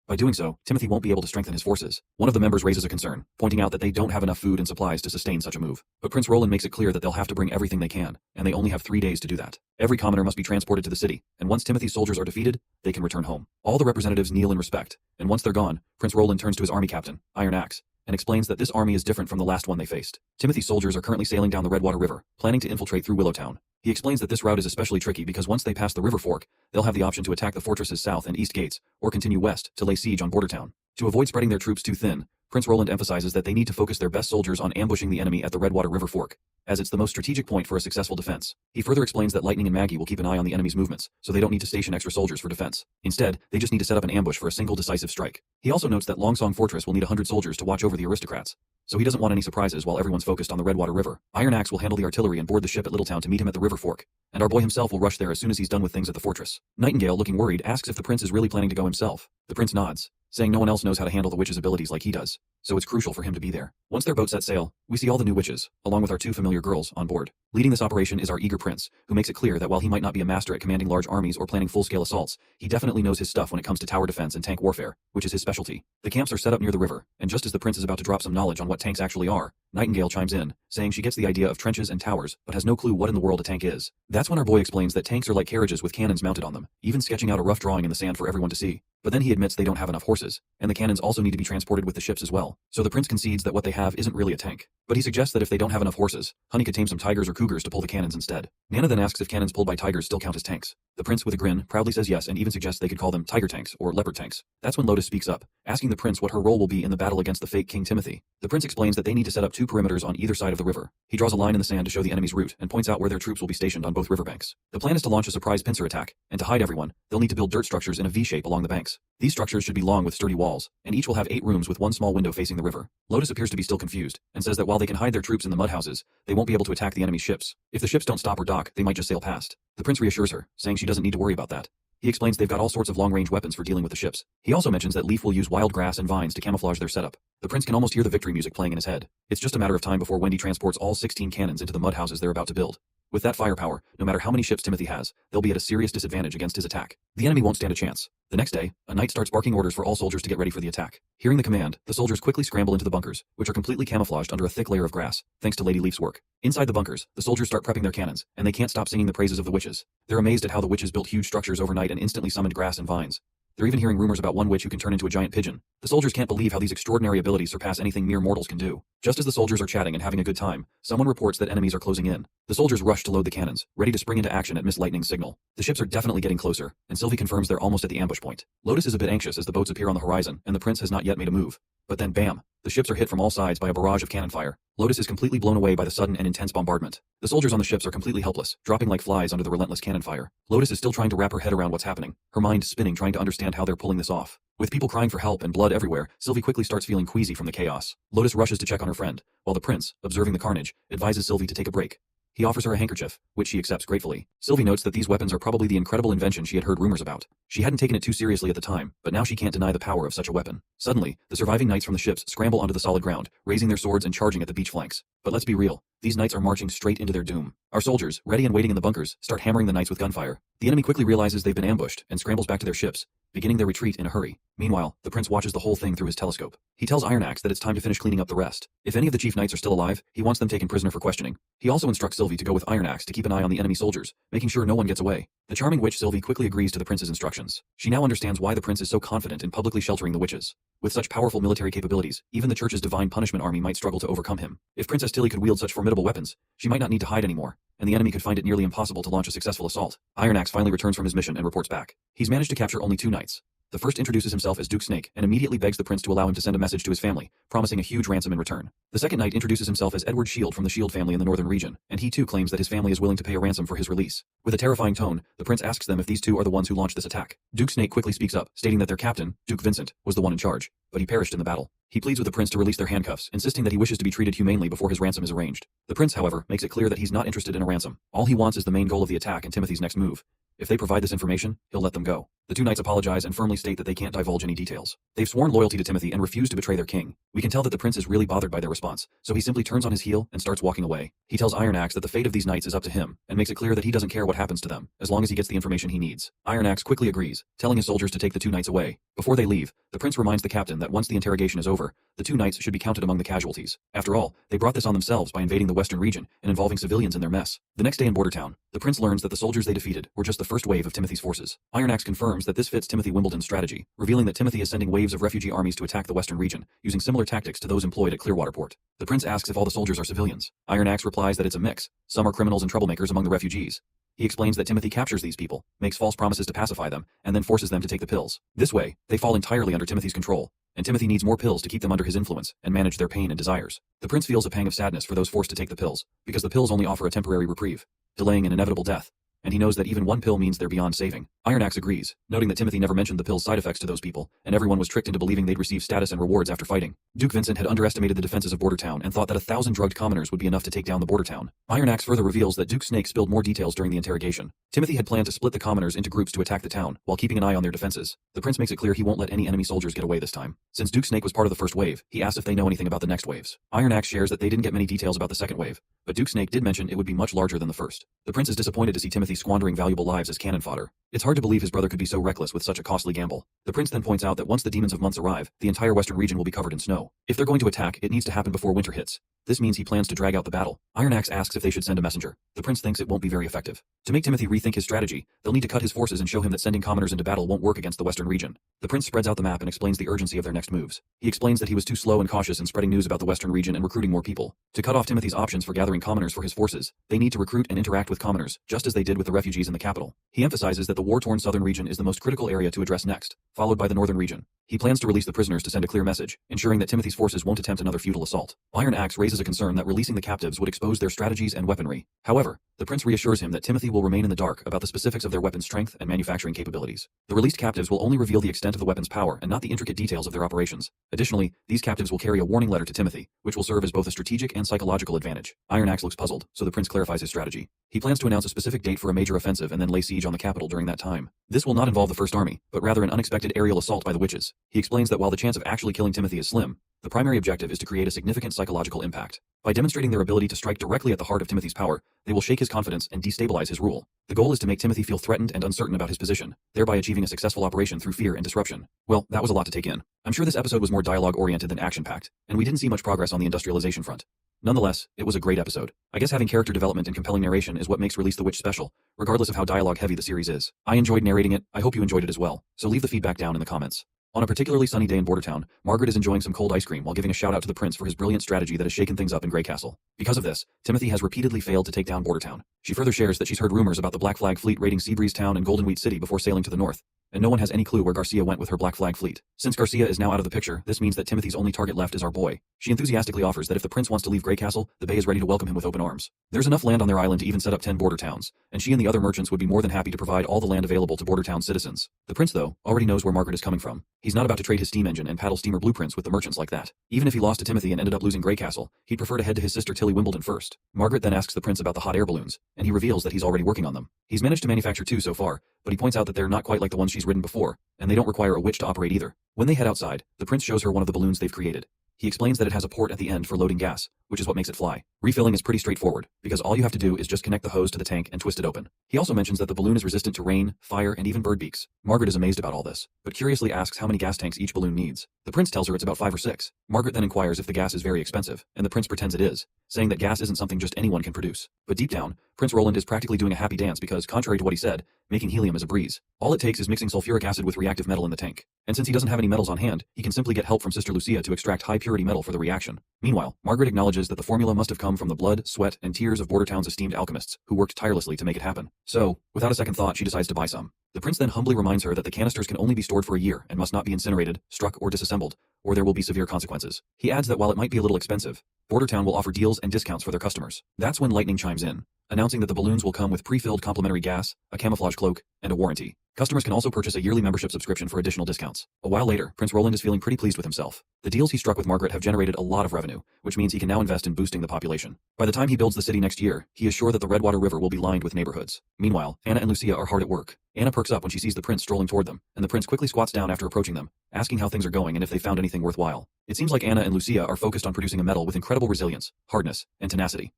By doing so, Timothy won't be able to strengthen his forces. One of the members raises a concern, pointing out that they don't have enough food and supplies to sustain such a move. But Prince Roland makes it clear that they'll have to bring everything they can, and they only have 3 days to do that. Every commoner must be transported to the city, and once Timothy's soldiers are defeated, they can return home. All the representatives kneel in respect, and once they're gone, Prince Roland turns to his army captain, Iron Axe, and explains that this army is different from the last one they faced. Timothy's soldiers are currently sailing down the Redwater River, planning to infiltrate through Willowtown. He explains that this route is especially tricky because once they pass the river fork, they'll have the option to attack the fortress's south and east gates, or continue west to lay siege on Bordertown. To avoid spreading their troops too thin, Prince Roland emphasizes that they need to focus their best soldiers on ambushing the enemy at the Redwater River fork, as it's the most strategic point for a successful defense. He further explains that Lightning and Maggie will keep an eye on the enemy's movements, so they don't need to station extra soldiers for defense. Instead, they just need to set up an ambush for a single decisive strike. He also notes that Longsong Fortress will need 100 soldiers to watch over the aristocrats, so he doesn't want any surprises while everyone's focused on the Redwater River. Iron Axe will handle the artillery and board the ship at Littletown to meet him at the river fork, and our boy himself will rush there as soon as he's done with things at the fortress. Nightingale, looking worried, asks if the prince is really planning to go himself. The prince nods, saying no one else knows how to handle the witch's abilities like he does, so it's crucial for him to be there. Once their boat set sail, we see all the new witches, along with our 2 familiar girls, on board. Leading this operation is our eager prince, who makes it clear that while he might not be a master at commanding large armies or planning full-scale assaults, he definitely knows his stuff when it comes to tower defense and tank warfare, which is his specialty. The camps are set up near the river, and just as the prince is about to drop some knowledge on what tanks actually are, Nightingale chimes in, saying she gets the idea of trenches and towers, but has no clue what in the world a tank is. That's when our boy explains that tanks are like carriages with cannons mounted on them, even sketching out a rough drawing in the sand for everyone to see. But then he admits they don't have enough horses, and the cannons also need to be transported with the ships as well. So the prince concedes that what they have isn't really a tank. But he suggests that if they don't have enough horses, Honey could tame some tigers or cougars to pull the cannons instead. Nana then asks if cannons pulled by tigers still count as tanks. The prince, with a grin, proudly says yes and even suggests they could call them tiger tanks or leopard tanks. That's when Lotus speaks up, asking the prince what her role will be in the battle against the fake King Timothy. The prince explains that they need to set up 2 perimeters on either side of the river. He draws a line in the sand to show the enemy's route and points out where their troops will be stationed on both riverbanks. The plan is to launch a surprise pincer attack, and to hide everyone, they'll need to build dirt structures in a V-shape along the banks. These structures should be long with sturdy walls, and each will have 8 rooms with 1 small window facing the river. Lotus appears to be still confused, and says that while they can hide their troops in the mud houses, they won't be able to attack the enemy's ships. If the ships don't stop or dock, they might just sail past. The prince reassures her, saying she doesn't need to worry about that. He explains they've got all sorts of long-range weapons for dealing with the ships. He also mentions that Leaf will use wild grass and vines to camouflage their setup. The prince can almost hear the victory music playing in his head. It's just a matter of time before Wendy transports all 16 cannons into the mud houses they're about to build. With that firepower, no matter how many ships Timothy has, they'll be at a serious disadvantage against his attack. The enemy won't stand a chance. The next day, a knight starts barking orders for all soldiers to get ready for the attack. Hearing the command, the soldiers quickly scramble into the bunkers, which are completely camouflaged under a thick layer of grass, thanks to Lady Leaf's work. Inside the bunkers, the soldiers start prepping their cannons, and they can't stop singing the praises of the witches. They're amazed at how the witches built huge structures overnight and instantly summoned grass and vines. They're even hearing rumors about one witch who can turn into a giant pigeon. The soldiers can't believe how these extraordinary abilities surpass anything mere mortals can do. Just as the soldiers are chatting and having a good time, someone reports that enemies are closing in. The soldiers rush to load the cannons, ready to spring into action at Miss Lightning's signal. The ships are definitely getting closer, and Sylvie confirms they're almost at the ambush point. Lotus is a bit anxious as the boats appear on the horizon, and the prince has not yet made a move. But then bam! The ships are hit from all sides by a barrage of cannon fire. Lotus is completely blown away by the sudden and intense bombardment. The soldiers on the ships are completely helpless, dropping like flies under the relentless cannon fire. Lotus is still trying to wrap her head around what's happening, her mind spinning trying to understand how they're pulling this off. With people crying for help and blood everywhere, Sylvie quickly starts feeling queasy from the chaos. Lotus rushes to check on her friend, while the prince, observing the carnage, advises Sylvie to take a break. He offers her a handkerchief, which she accepts gratefully. Sylvie notes that these weapons are probably the incredible invention she had heard rumors about. She hadn't taken it too seriously at the time, but now she can't deny the power of such a weapon. Suddenly, the surviving knights from the ships scramble onto the solid ground, raising their swords and charging at the beach flanks. But let's be real, these knights are marching straight into their doom. Our soldiers, ready and waiting in the bunkers, start hammering the knights with gunfire. The enemy quickly realizes they've been ambushed and scrambles back to their ships, beginning their retreat in a hurry. Meanwhile, the prince watches the whole thing through his telescope. He tells Iron Axe that it's time to finish cleaning up the rest. If any of the chief knights are still alive, he wants them taken prisoner for questioning. He also instructs Sylvie to go with Iron Axe to keep an eye on the enemy soldiers, making sure no one gets away. The charming witch Sylvie quickly agrees to the prince's instructions. She now understands why the prince is so confident in publicly sheltering the witches. With such powerful military capabilities, even the church's divine punishment army might struggle to overcome him. If Princess Tilly could wield such formidable weapons, she might not need to hide anymore, and the enemy could find it nearly impossible to launch a successful assault. Iron Axe finally returns from his mission and reports back. He's managed to capture only 2 knights. The first introduces himself as Duke Snake and immediately begs the prince to allow him to send a message to his family, promising a huge ransom in return. The second knight introduces himself as Edward Shield from the Shield family in the northern region, and he too claims that his family is willing to pay a ransom for his release. With a terrifying tone, the prince asks them if these 2 are the ones who launched this attack. Duke Snake quickly speaks up, stating that their captain, Duke Vincent, was the one in charge, but he perished in the battle. He pleads with the prince to release their handcuffs, insisting that he wishes to be treated humanely before his ransom is arranged. The prince, however, makes it clear that he's not interested in a ransom. All he wants is the main goal of the attack and Timothy's next move. If they provide this information, he'll let them go. The two knights apologize and firmly state that they can't divulge any details. They've sworn loyalty to Timothy and refuse to betray their king. We can tell that the prince is really bothered by their response, so he simply turns on his heel and starts walking away. He tells Iron Axe that the fate of these knights is up to him, and makes it clear that he doesn't care what happens to them, as long as he gets the information he needs. Iron Axe quickly agrees, telling his soldiers to take the two knights away. Before they leave, the prince reminds the captain that once the interrogation is over, the two knights should be counted among the casualties. After all, they brought this on themselves by invading the western region and involving civilians in their mess. The next day in Border Town, the prince learns that the soldiers they defeated were just the first wave of Timothy's forces. Iron Axe confirms that this fits Timothy Wimbledon's strategy, revealing that Timothy is sending waves of refugee armies to attack the western region, using similar tactics to those employed at Clearwater Port. The prince asks if all the soldiers are civilians. Iron Axe replies that it's a mix. Some are criminals and troublemakers among the refugees. He explains that Timothy captures these people, makes false promises to pacify them, and then forces them to take the pills. This way, they fall entirely under Timothy's control, and Timothy needs more pills to keep them under his influence and manage their pain and desires. The prince feels a pang of sadness for those forced to take the pills, because the pills only offer a temporary reprieve, delaying an inevitable death. And he knows that even one pill means they're beyond saving. Iron Axe agrees, noting that Timothy never mentioned the pill's side effects to those people, and everyone was tricked into believing they'd receive status and rewards after fighting. Duke Vincent had underestimated the defenses of Border Town and thought that 1,000 drugged commoners would be enough to take down the Border Town. Iron Axe further reveals that Duke Snake spilled more details during the interrogation. Timothy had planned to split the commoners into groups to attack the town, while keeping an eye on their defenses. The prince makes it clear he won't let any enemy soldiers get away this time. Since Duke Snake was part of the first wave, he asks if they know anything about the next waves. Iron Axe shares that they didn't get many details about the second wave, but Duke Snake did mention it would be much larger than the first. The prince is disappointed to see Timothy squandering valuable lives as cannon fodder. It's hard to believe his brother could be so reckless with such a costly gamble. The prince then points out that once the Demons of Months arrive, the entire western region will be covered in snow. If they're going to attack, it needs to happen before winter hits. This means he plans to drag out the battle. Iron Axe asks if they should send a messenger. The prince thinks it won't be very effective. To make Timothy rethink his strategy, they'll need to cut his forces and show him that sending commoners into battle won't work against the western region. The prince spreads out the map and explains the urgency of their next moves. He explains that he was too slow and cautious in spreading news about the western region and recruiting more people. To cut off Timothy's options for gathering commoners for his forces, they need to recruit and interact with commoners, just as they did with the refugees in the capital. He emphasizes that the war-torn southern region is the most critical area to address next, followed by the northern region. He plans to release the prisoners to send a clear message, ensuring that Timothy's forces won't attempt another futile assault. Iron Axe raises a concern that releasing the captives would expose their strategies and weaponry. However, the prince reassures him that Timothy will remain in the dark about the specifics of their weapon strength and manufacturing capabilities. The released captives will only reveal the extent of the weapon's power and not the intricate details of their operations. Additionally, these captives will carry a warning letter to Timothy, which will serve as both a strategic and psychological advantage. Iron Axe looks puzzled, so the prince clarifies his strategy. He plans to announce a specific date for a major offensive and then lay siege on the capital during that time. This will not involve the First Army, but rather an unexpected aerial assault by the witches. He explains that while the chance of actually killing Timothy is slim, the primary objective is to create a significant psychological impact. By demonstrating their ability to strike directly at the heart of Timothy's power, they will shake his confidence and destabilize his rule. The goal is to make Timothy feel threatened and uncertain about his position, thereby achieving a successful operation through fear and disruption. Well, that was a lot to take in. I'm sure this episode was more dialogue-oriented than action-packed, and we didn't see much progress on the industrialization front. Nonetheless, it was a great episode. I guess having character development and compelling narration is what makes Release the Witch special, regardless of how dialogue-heavy the series is. I enjoyed narrating it, I hope you enjoyed it as well, so leave the feedback down in the comments. On a particularly sunny day in Border Town, Margaret is enjoying some cold ice cream while giving a shout out to the prince for his brilliant strategy that has shaken things up in Grey Castle. Because of this, Timothy has repeatedly failed to take down Border Town. She further shares that she's heard rumors about the Black Flag fleet raiding Seabreeze Town and Golden Wheat City before sailing to the north, and no one has any clue where Garcia went with her Black Flag fleet. Since Garcia is now out of the picture, this means that Timothy's only target left is our boy. She enthusiastically offers that if the prince wants to leave Grey Castle, the bay is ready to welcome him with open arms. There's enough land on their island to even set up 10 border towns, and she and the other merchants would be more than happy to provide all the land available to Border Town citizens. The prince, though, already knows where Margaret is coming from. He's not about to trade his steam engine and paddle steamer blueprints with the merchants like that. Even if he lost to Timothy and ended up losing Grey Castle, he'd prefer to head to his sister Tilly Wimbledon first. Margaret then asks the prince about the hot air balloons, and he reveals that he's already working on them. He's managed to manufacture 2 so far, but he points out that they're not quite like the ones she's ridden before, and they don't require a witch to operate either. When they head outside, the prince shows her one of the balloons they've created. He explains that it has a port at the end for loading gas, which is what makes it fly. Refilling is pretty straightforward, because all you have to do is just connect the hose to the tank and twist it open. He also mentions that the balloon is resistant to rain, fire, and even bird beaks. Margaret is amazed about all this, but curiously asks how many gas tanks each balloon needs. The prince tells her it's about 5 or 6. Margaret then inquires if the gas is very expensive, and the prince pretends it is, saying that gas isn't something just anyone can produce. But deep down, Prince Roland is practically doing a happy dance because, contrary to what he said, making helium is a breeze. All it takes is mixing sulfuric acid with reactive metal in the tank. And since he doesn't have any metals on hand, he can simply get help from Sister Lucia to extract high-purity metal for the reaction. Meanwhile, Margaret acknowledges that the formula must have come from the blood, sweat, and tears of Border Town's esteemed alchemists, who worked tirelessly to make it happen. So, without a second thought, she decides to buy some. The prince then humbly reminds her that the canisters can only be stored for a year and must not be incinerated, struck, or disassembled, or there will be severe consequences. He adds that while it might be a little expensive, Border Town will offer deals and discounts for their customers. That's when lightning chimes in. announcing that the balloons will come with pre-filled complimentary gas, a camouflage cloak, and a warranty. Customers can also purchase a yearly membership subscription for additional discounts. A while later, Prince Roland is feeling pretty pleased with himself. The deals he struck with Margaret have generated a lot of revenue, which means he can now invest in boosting the population. By the time he builds the city next year, he is sure that the Redwater River will be lined with neighborhoods. Meanwhile, Anna and Lucia are hard at work. Anna perks up when she sees the prince strolling toward them, and the prince quickly squats down after approaching them, asking how things are going and if they found anything worthwhile. It seems like Anna and Lucia are focused on producing a metal with incredible resilience, hardness, and tenacity.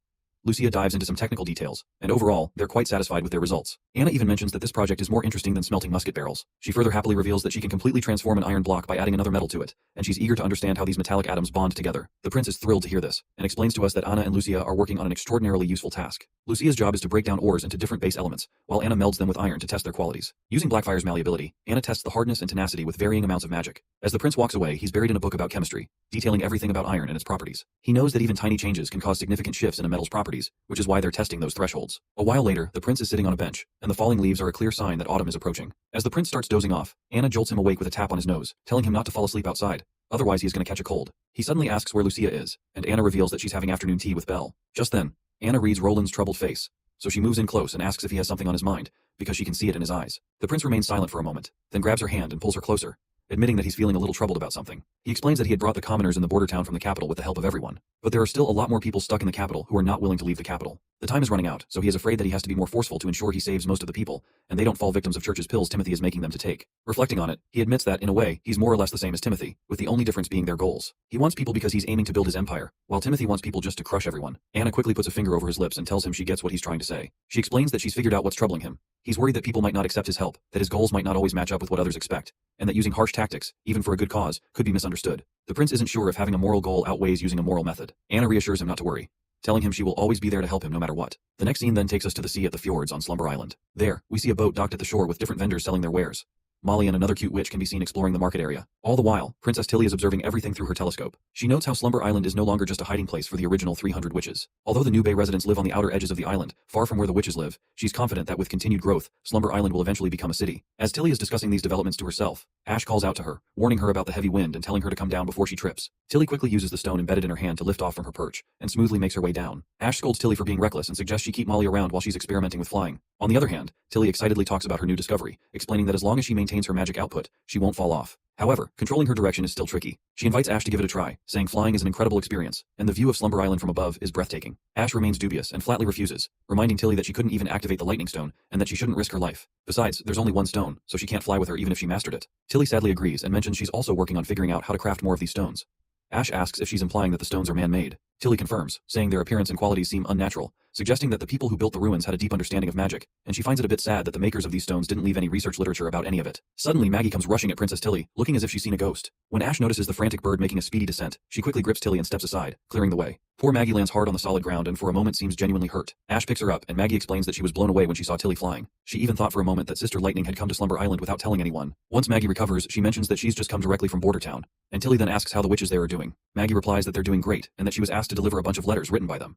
Lucia dives into some technical details, and overall, they're quite satisfied with their results. Anna even mentions that this project is more interesting than smelting musket barrels. She further happily reveals that she can completely transform an iron block by adding another metal to it, and she's eager to understand how these metallic atoms bond together. The prince is thrilled to hear this, and explains to us that Anna and Lucia are working on an extraordinarily useful task. Lucia's job is to break down ores into different base elements, while Anna melds them with iron to test their qualities. Using Blackfire's malleability, Anna tests the hardness and tenacity with varying amounts of magic. As the prince walks away, he's buried in a book about chemistry, detailing everything about iron and its properties. He knows that even tiny changes can cause significant shifts in a metal's properties, which is why they're testing those thresholds. A while later, the prince is sitting on a bench, and the falling leaves are a clear sign that autumn is approaching. As the prince starts dozing off, Anna jolts him awake with a tap on his nose, telling him not to fall asleep outside, otherwise he is going to catch a cold. He suddenly asks where Lucia is, and Anna reveals that she's having afternoon tea with Belle. Just then, Anna reads Roland's troubled face, so she moves in close and asks if he has something on his mind, because she can see it in his eyes. The prince remains silent for a moment, then grabs her hand and pulls her closer, admitting that he's feeling a little troubled about something. He explains that he had brought the commoners in the border town from the capital with the help of everyone, but there are still a lot more people stuck in the capital who are not willing to leave the capital. The time is running out, so he is afraid that he has to be more forceful to ensure he saves most of the people, and they don't fall victims of Church's pills Timothy is making them to take. Reflecting on it, he admits that, in a way, he's more or less the same as Timothy, with the only difference being their goals. He wants people because he's aiming to build his empire, while Timothy wants people just to crush everyone. Anna quickly puts a finger over his lips and tells him she gets what he's trying to say. She explains that she's figured out what's troubling him. He's worried that people might not accept his help, that his goals might not always match up with what others expect, and that using harsh tactics, even for a good cause, could be misunderstood. The prince isn't sure if having a moral goal outweighs using a moral method. Anna reassures him not to worry, telling him she will always be there to help him no matter what. The next scene then takes us to the sea at the fjords on Slumber Island. There, we see a boat docked at the shore with different vendors selling their wares. Molly and another cute witch can be seen exploring the market area. All the while, Princess Tilly is observing everything through her telescope. She notes how Slumber Island is no longer just a hiding place for the original 300 witches. Although the New Bay residents live on the outer edges of the island, far from where the witches live, she's confident that with continued growth, Slumber Island will eventually become a city. As Tilly is discussing these developments to herself, Ash calls out to her, warning her about the heavy wind and telling her to come down before she trips. Tilly quickly uses the stone embedded in her hand to lift off from her perch, and smoothly makes her way down. Ash scolds Tilly for being reckless and suggests she keep Molly around while she's experimenting with flying. On the other hand, Tilly excitedly talks about her new discovery, explaining that as long as she maintains her magic output, she won't fall off. However, controlling her direction is still tricky. She invites Ash to give it a try, saying flying is an incredible experience, and the view of Slumber Island from above is breathtaking. Ash remains dubious and flatly refuses, reminding Tilly that she couldn't even activate the lightning stone, and that she shouldn't risk her life. Besides, there's only one stone, so she can't fly with her even if she mastered it. Tilly sadly agrees and mentions she's also working on figuring out how to craft more of these stones. Ash asks if she's implying that the stones are man-made. Tilly confirms, saying their appearance and qualities seem unnatural, suggesting that the people who built the ruins had a deep understanding of magic, and she finds it a bit sad that the makers of these stones didn't leave any research literature about any of it. Suddenly, Maggie comes rushing at Princess Tilly, looking as if she's seen a ghost. When Ash notices the frantic bird making a speedy descent, she quickly grips Tilly and steps aside, clearing the way. Poor Maggie lands hard on the solid ground and for a moment seems genuinely hurt. Ash picks her up, and Maggie explains that she was blown away when she saw Tilly flying. She even thought for a moment that Sister Lightning had come to Slumber Island without telling anyone. Once Maggie recovers, she mentions that she's just come directly from Border Town, and Tilly then asks how the witches there are doing. Maggie replies that they're doing great, and that she was asked to deliver a bunch of letters written by them.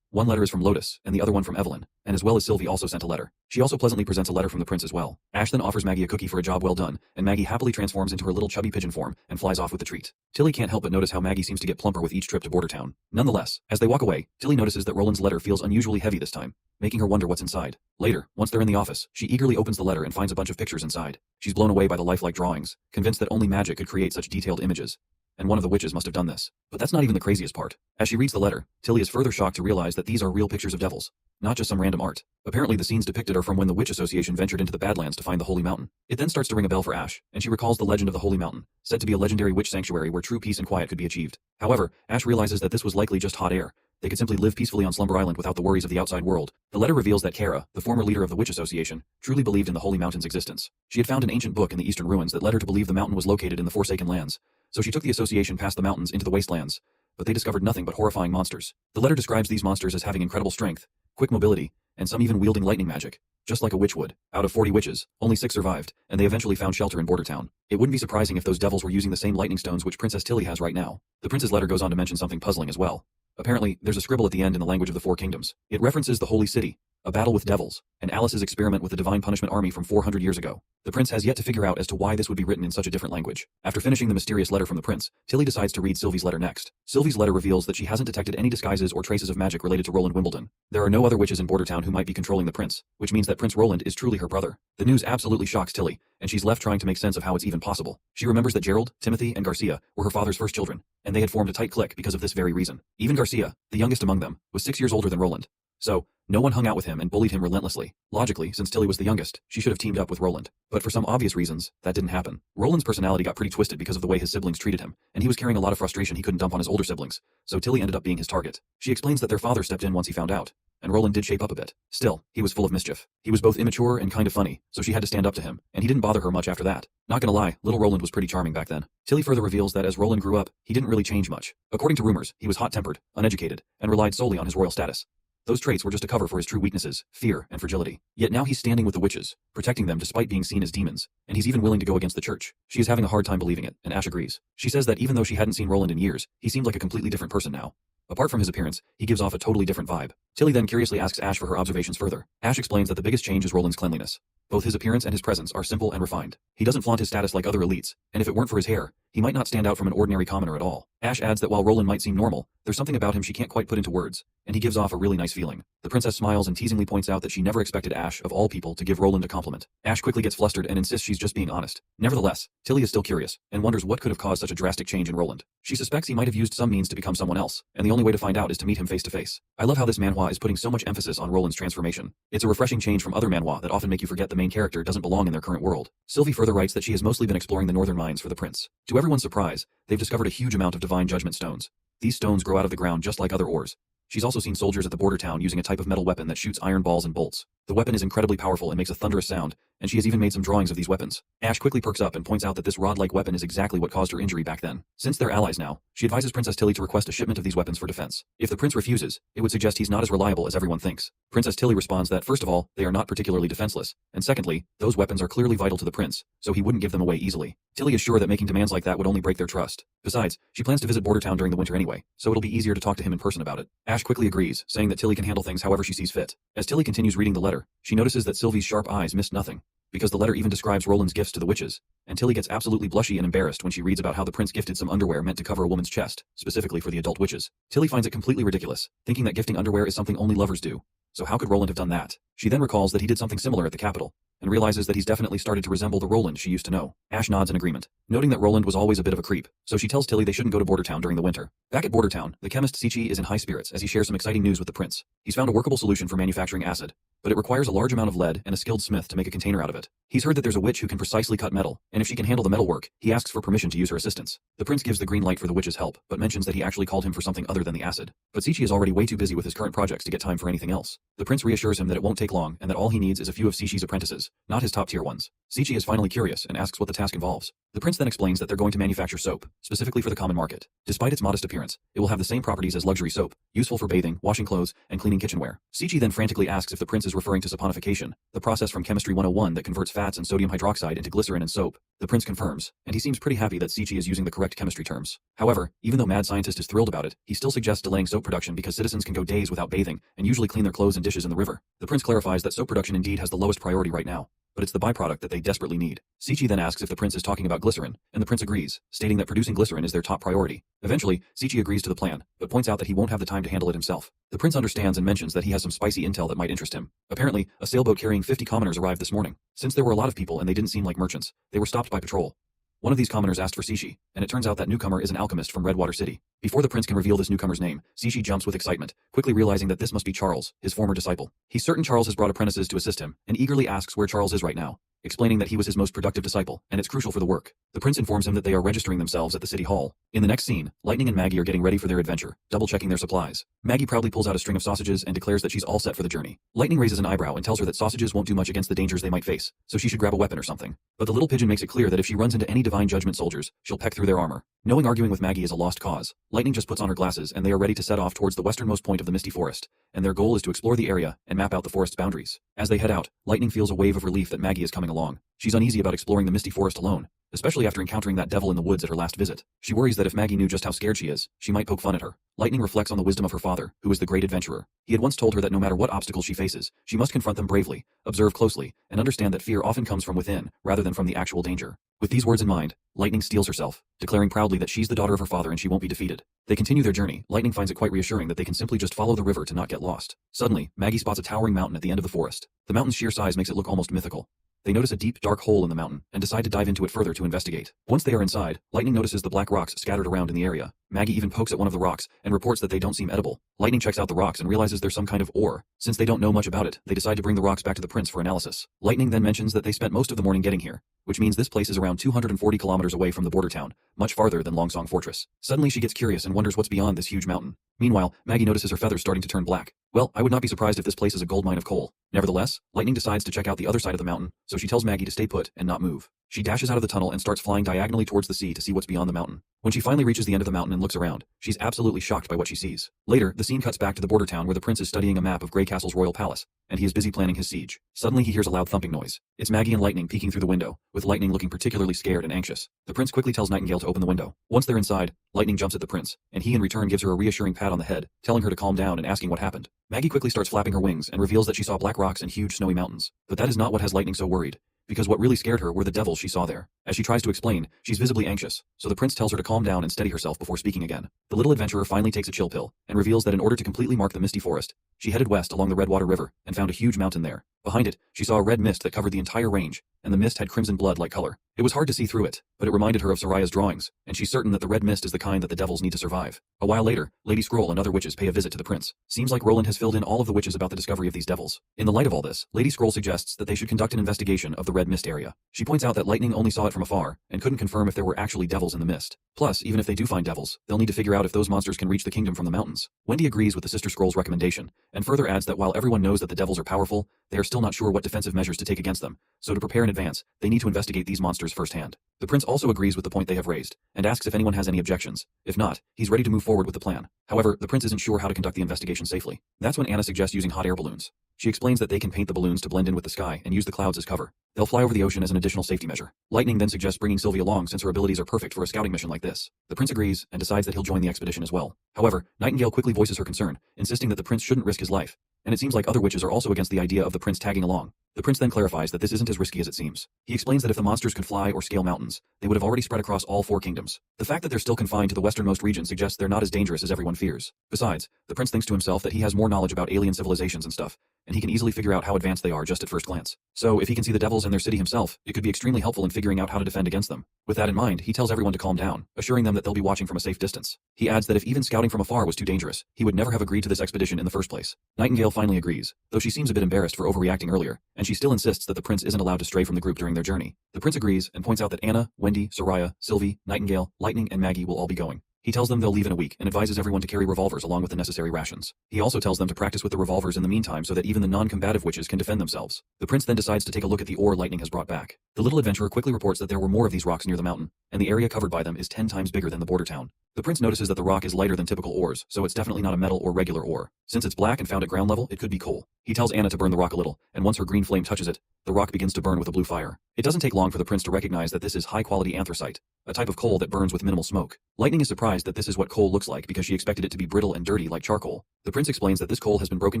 One letter is from Lotus, and the other one from Evelyn, and as well as Sylvie also sent a letter. She also pleasantly presents a letter from the prince as well. Ash then offers Maggie a cookie for a job well done, and Maggie happily transforms into her little chubby pigeon form and flies off with the treat. Tilly can't help but notice how Maggie seems to get plumper with each trip to Border Town. Nonetheless, as they walk away, Tilly notices that Roland's letter feels unusually heavy this time, making her wonder what's inside. Later, once they're in the office, she eagerly opens the letter and finds a bunch of pictures inside. She's blown away by the lifelike drawings, convinced that only magic could create such detailed images. And one of the witches must have done this. But that's not even the craziest part. As she reads the letter, Tilly is further shocked to realize that these are real pictures of devils, not just some random art. Apparently the scenes depicted are from when the Witch Association ventured into the Badlands to find the Holy Mountain. It then starts to ring a bell for Ash, and she recalls the legend of the Holy Mountain, said to be a legendary witch sanctuary where true peace and quiet could be achieved. However, Ash realizes that this was likely just hot air. They could simply live peacefully on Slumber Island without the worries of the outside world. The letter reveals that Kara, the former leader of the Witch Association, truly believed in the Holy Mountain's existence. She had found an ancient book in the eastern ruins that led her to believe the mountain was located in the Forsaken Lands. So she took the association past the mountains into the wastelands, but they discovered nothing but horrifying monsters. The letter describes these monsters as having incredible strength, quick mobility, and some even wielding lightning magic, just like a witch would. Out of 40 witches, only 6 survived, and they eventually found shelter in Border Town. It wouldn't be surprising if those devils were using the same lightning stones which Princess Tilly has right now. The prince's letter goes on to mention something puzzling as well. Apparently, there's a scribble at the end in the language of the Four Kingdoms. It references the Holy City, a battle with devils, and Alice's experiment with the Divine Punishment Army from 400 years ago. The prince has yet to figure out as to why this would be written in such a different language. After finishing the mysterious letter from the prince, Tilly decides to read Sylvie's letter next. Sylvie's letter reveals that she hasn't detected any disguises or traces of magic related to Roland Wimbledon. There are no other witches in Bordertown who might be controlling the prince, which means that Prince Roland is truly her brother. The news absolutely shocks Tilly, and she's left trying to make sense of how it's even possible. She remembers that Gerald, Timothy, and Garcia were her father's first children, and they had formed a tight clique because of this very reason. Even Garcia, the youngest among them, was 6 years older than Roland. So, no one hung out with him and bullied him relentlessly. Logically, since Tilly was the youngest, she should have teamed up with Roland. But for some obvious reasons, that didn't happen. Roland's personality got pretty twisted because of the way his siblings treated him, and he was carrying a lot of frustration he couldn't dump on his older siblings, so Tilly ended up being his target. She explains that their father stepped in once he found out, and Roland did shape up a bit. Still, he was full of mischief. He was both immature and kind of funny, so she had to stand up to him, and he didn't bother her much after that. Not gonna lie, little Roland was pretty charming back then. Tilly further reveals that as Roland grew up, he didn't really change much. According to rumors, he was hot-tempered, uneducated, and relied solely on his royal status. Those traits were just a cover for his true weaknesses, fear and fragility. Yet now he's standing with the witches, protecting them despite being seen as demons, and he's even willing to go against the church. She is having a hard time believing it, and Ash agrees. She says that even though she hadn't seen Roland in years, he seemed like a completely different person now. Apart from his appearance, he gives off a totally different vibe. Tilly then curiously asks Ash for her observations further. Ash explains that the biggest change is Roland's cleanliness. Both his appearance and his presence are simple and refined. He doesn't flaunt his status like other elites, and if it weren't for his hair, he might not stand out from an ordinary commoner at all. Ash adds that while Roland might seem normal, there's something about him she can't quite put into words, and he gives off a really nice feeling. The princess smiles and teasingly points out that she never expected Ash, of all people, to give Roland a compliment. Ash quickly gets flustered and insists she's just being honest. Nevertheless, Tilly is still curious, and wonders what could have caused such a drastic change in Roland. She suspects he might have used some means to become someone else, and the only way to find out is to meet him face to face. I love how this manhwa is putting so much emphasis on Roland's transformation. It's a refreshing change from other manhwa that often make you forget the main character doesn't belong in their current world. Sylvie further writes that she has mostly been exploring the northern mines for the prince. To everyone's surprise, they've discovered a huge amount of divine judgment stones. These stones grow out of the ground just like other ores. She's also seen soldiers at the border town using a type of metal weapon that shoots iron balls and bolts. The weapon is incredibly powerful and makes a thunderous sound, and she has even made some drawings of these weapons. Ash quickly perks up and points out that this rod-like weapon is exactly what caused her injury back then. Since they're allies now, she advises Princess Tilly to request a shipment of these weapons for defense. If the prince refuses, it would suggest he's not as reliable as everyone thinks. Princess Tilly responds that first of all, they are not particularly defenseless, and secondly, those weapons are clearly vital to the prince, so he wouldn't give them away easily. Tilly is sure that making demands like that would only break their trust. Besides, she plans to visit Bordertown during the winter anyway, so it'll be easier to talk to him in person about it. Ash quickly agrees, saying that Tilly can handle things however she sees fit. As Tilly continues reading the letter, she notices that Sylvie's sharp eyes missed nothing, because the letter even describes Roland's gifts to the witches, and Tilly gets absolutely blushy and embarrassed when she reads about how the prince gifted some underwear meant to cover a woman's chest, specifically for the adult witches. Tilly finds it completely ridiculous, thinking that gifting underwear is something only lovers do. So how could Roland have done that? She then recalls that he did something similar at the capital, and realizes that he's definitely started to resemble the Roland she used to know. Ash nods in agreement, noting that Roland was always a bit of a creep, so she tells Tilly they shouldn't go to Bordertown during the winter. Back at Bordertown, the chemist Sichi is in high spirits as he shares some exciting news with the prince. He's found a workable solution for manufacturing acid, but it requires a large amount of lead and a skilled smith to make a container out of it. He's heard that there's a witch who can precisely cut metal, and if she can handle the metal work, he asks for permission to use her assistance. The prince gives the green light for the witch's help, but mentions that he actually called him for something other than the acid. But Sichi is already way too busy with his current projects to get time for anything else. The prince reassures him that it won't take long and that all he needs is a few of Sichi's apprentices, not his top-tier ones. Sichi is finally curious and asks what the task involves. The prince then explains that they're going to manufacture soap, specifically for the common market. Despite its modest appearance, it will have the same properties as luxury soap, useful for bathing, washing clothes, and cleaning kitchenware. Sichi then frantically asks if the prince is referring to saponification, the process from Chemistry 101 that converts fats and sodium hydroxide into glycerin and soap. The prince confirms, and he seems pretty happy that Sichi is using the correct chemistry terms. However, even though Mad Scientist is thrilled about it, he still suggests delaying soap production because citizens can go days without bathing and usually clean their clothes and dishes in the river. The prince clarifies that soap production indeed has the lowest priority right now, but it's the byproduct that they desperately need. Sichi then asks if the prince is talking about glycerin, and the prince agrees, stating that producing glycerin is their top priority. Eventually, Sichi agrees to the plan, but points out that he won't have the time to handle it himself. The prince understands and mentions that he has some spicy intel that might interest him. Apparently, a sailboat carrying 50 commoners arrived this morning. Since there were a lot of people and they didn't seem like merchants, they were stopped by patrol. One of these commoners asked for Sichi, and it turns out that newcomer is an alchemist from Redwater City. Before the prince can reveal this newcomer's name, Sichi jumps with excitement, quickly realizing that this must be Charles, his former disciple. He's certain Charles has brought apprentices to assist him, and eagerly asks where Charles is right now, explaining that he was his most productive disciple, and it's crucial for the work. The prince informs him that they are registering themselves at the city hall. In the next scene, Lightning and Maggie are getting ready for their adventure, double-checking their supplies. Maggie proudly pulls out a string of sausages and declares that she's all set for the journey. Lightning raises an eyebrow and tells her that sausages won't do much against the dangers they might face, so she should grab a weapon or something. But the little pigeon makes it clear that if she runs into any divine judgment soldiers, she'll peck through their armor. Knowing arguing with Maggie is a lost cause, Lightning just puts on her glasses and they are ready to set off towards the westernmost point of the Misty Forest, and their goal is to explore the area and map out the forest's boundaries. As they head out, Lightning feels a wave of relief that Maggie is coming along. She's uneasy about exploring the misty forest alone, especially after encountering that devil in the woods at her last visit. She worries that if Maggie knew just how scared she is, she might poke fun at her. Lightning reflects on the wisdom of her father, who is the great adventurer. He had once told her that no matter what obstacles she faces, she must confront them bravely, observe closely, and understand that fear often comes from within, rather than from the actual danger. With these words in mind, Lightning steels herself, declaring proudly that she's the daughter of her father and she won't be defeated. They continue their journey. Lightning finds it quite reassuring that they can simply just follow the river to not get lost. Suddenly, Maggie spots a towering mountain at the end of the forest. The mountain's sheer size makes it look almost mythical. They notice a deep, dark hole in the mountain and decide to dive into it further to investigate. Once they are inside, Lightning notices the black rocks scattered around in the area. Maggie even pokes at one of the rocks and reports that they don't seem edible. Lightning checks out the rocks and realizes there's some kind of ore. Since they don't know much about it, they decide to bring the rocks back to the prince for analysis. Lightning then mentions that they spent most of the morning getting here, which means this place is around 240 kilometers away from the border town, much farther than Longsong Fortress. Suddenly she gets curious and wonders what's beyond this huge mountain. Meanwhile, Maggie notices her feathers starting to turn black. Well, I would not be surprised if this place is a gold mine of coal. Nevertheless, Lightning decides to check out the other side of the mountain, so she tells Maggie to stay put and not move. She dashes out of the tunnel and starts flying diagonally towards the sea to see what's beyond the mountain. When she finally reaches the end of the mountain and looks around, she's absolutely shocked by what she sees. Later, the scene cuts back to the border town where the prince is studying a map of Grey Castle's royal palace, and he is busy planning his siege. Suddenly he hears a loud thumping noise. It's Maggie and Lightning peeking through the window, with Lightning looking particularly scared and anxious. The prince quickly tells Nightingale to open the window. Once they're inside, Lightning jumps at the prince, and he in return gives her a reassuring pat on the head, telling her to calm down and asking what happened. Maggie quickly starts flapping her wings and reveals that she saw black rocks and huge snowy mountains. But that is not what has Lightning so worried, because what really scared her were the devils she saw there. As she tries to explain, she's visibly anxious, so the prince tells her to calm down and steady herself before speaking again. The little adventurer finally takes a chill pill, and reveals that in order to completely mark the misty forest, she headed west along the Redwater River, and found a huge mountain there. Behind it, she saw a red mist that covered the entire range, and the mist had crimson blood-like color. It was hard to see through it, but it reminded her of Soraya's drawings, and she's certain that the red mist is the kind that the devils need to survive. A while later, Lady Scroll and other witches pay a visit to the prince. Seems like Roland has filled in all of the witches about the discovery of these devils. In the light of all this, Lady Scroll suggests that they should conduct an investigation of the red mist area. She points out that Lightning only saw it from afar, and couldn't confirm if there were actually devils in the mist. Plus, even if they do find devils, they'll need to figure out if those monsters can reach the kingdom from the mountains. Wendy agrees with the Sister Scroll's recommendation, and further adds that while everyone knows that the devils are powerful, they are still not sure what defensive measures to take against them, so to prepare in advance, they need to investigate these monsters firsthand. The prince also agrees with the point they have raised, and asks if anyone has any objections. If not, he's ready to move forward with the plan. However, the prince isn't sure how to conduct the investigation safely. That's when Anna suggests using hot air balloons. She explains that they can paint the balloons to blend in with the sky and use the clouds as cover. They'll fly over the ocean as an additional safety measure. Lightning then suggests bringing Sylvie along since her abilities are perfect for a scouting mission like this. The prince agrees and decides that he'll join the expedition as well. However, Nightingale quickly voices her concern, insisting that the prince shouldn't risk his life. And it seems like other witches are also against the idea of the prince tagging along. The prince then clarifies that this isn't as risky as it seems. He explains that if the monsters could fly or scale mountains, they would have already spread across all 4 kingdoms. The fact that they're still confined to the westernmost region suggests they're not as dangerous as everyone fears. Besides, the prince thinks to himself that he has more knowledge about alien civilizations and stuff, and he can easily figure out how advanced they are just at first glance. So if he can see the devils in their city himself, it could be extremely helpful in figuring out how to defend against them. With that in mind, he tells everyone to calm down, assuring them that they'll be watching from a safe distance. He adds that if even scouting from afar was too dangerous, he would never have agreed to this expedition in the first place. Nightingale finally agrees, though she seems a bit embarrassed for overreacting earlier, and she still insists that the prince isn't allowed to stray from the group during their journey. The prince agrees and points out that Anna, Wendy, Soraya, Sylvie, Nightingale, Lightning, and Maggie will all be going. He tells them they'll leave in a week and advises everyone to carry revolvers along with the necessary rations. He also tells them to practice with the revolvers in the meantime so that even the non-combative witches can defend themselves. The prince then decides to take a look at the ore Lightning has brought back. The little adventurer quickly reports that there were more of these rocks near the mountain, and the area covered by them is 10 times bigger than the border town. The prince notices that the rock is lighter than typical ores, so it's definitely not a metal or regular ore. Since it's black and found at ground level, it could be coal. He tells Anna to burn the rock a little, and once her green flame touches it, the rock begins to burn with a blue fire. It doesn't take long for the prince to recognize that this is high-quality anthracite, a type of coal that burns with minimal smoke. Lightning is surprised that this is what coal looks like because she expected it to be brittle and dirty like charcoal. The prince explains that this coal has been broken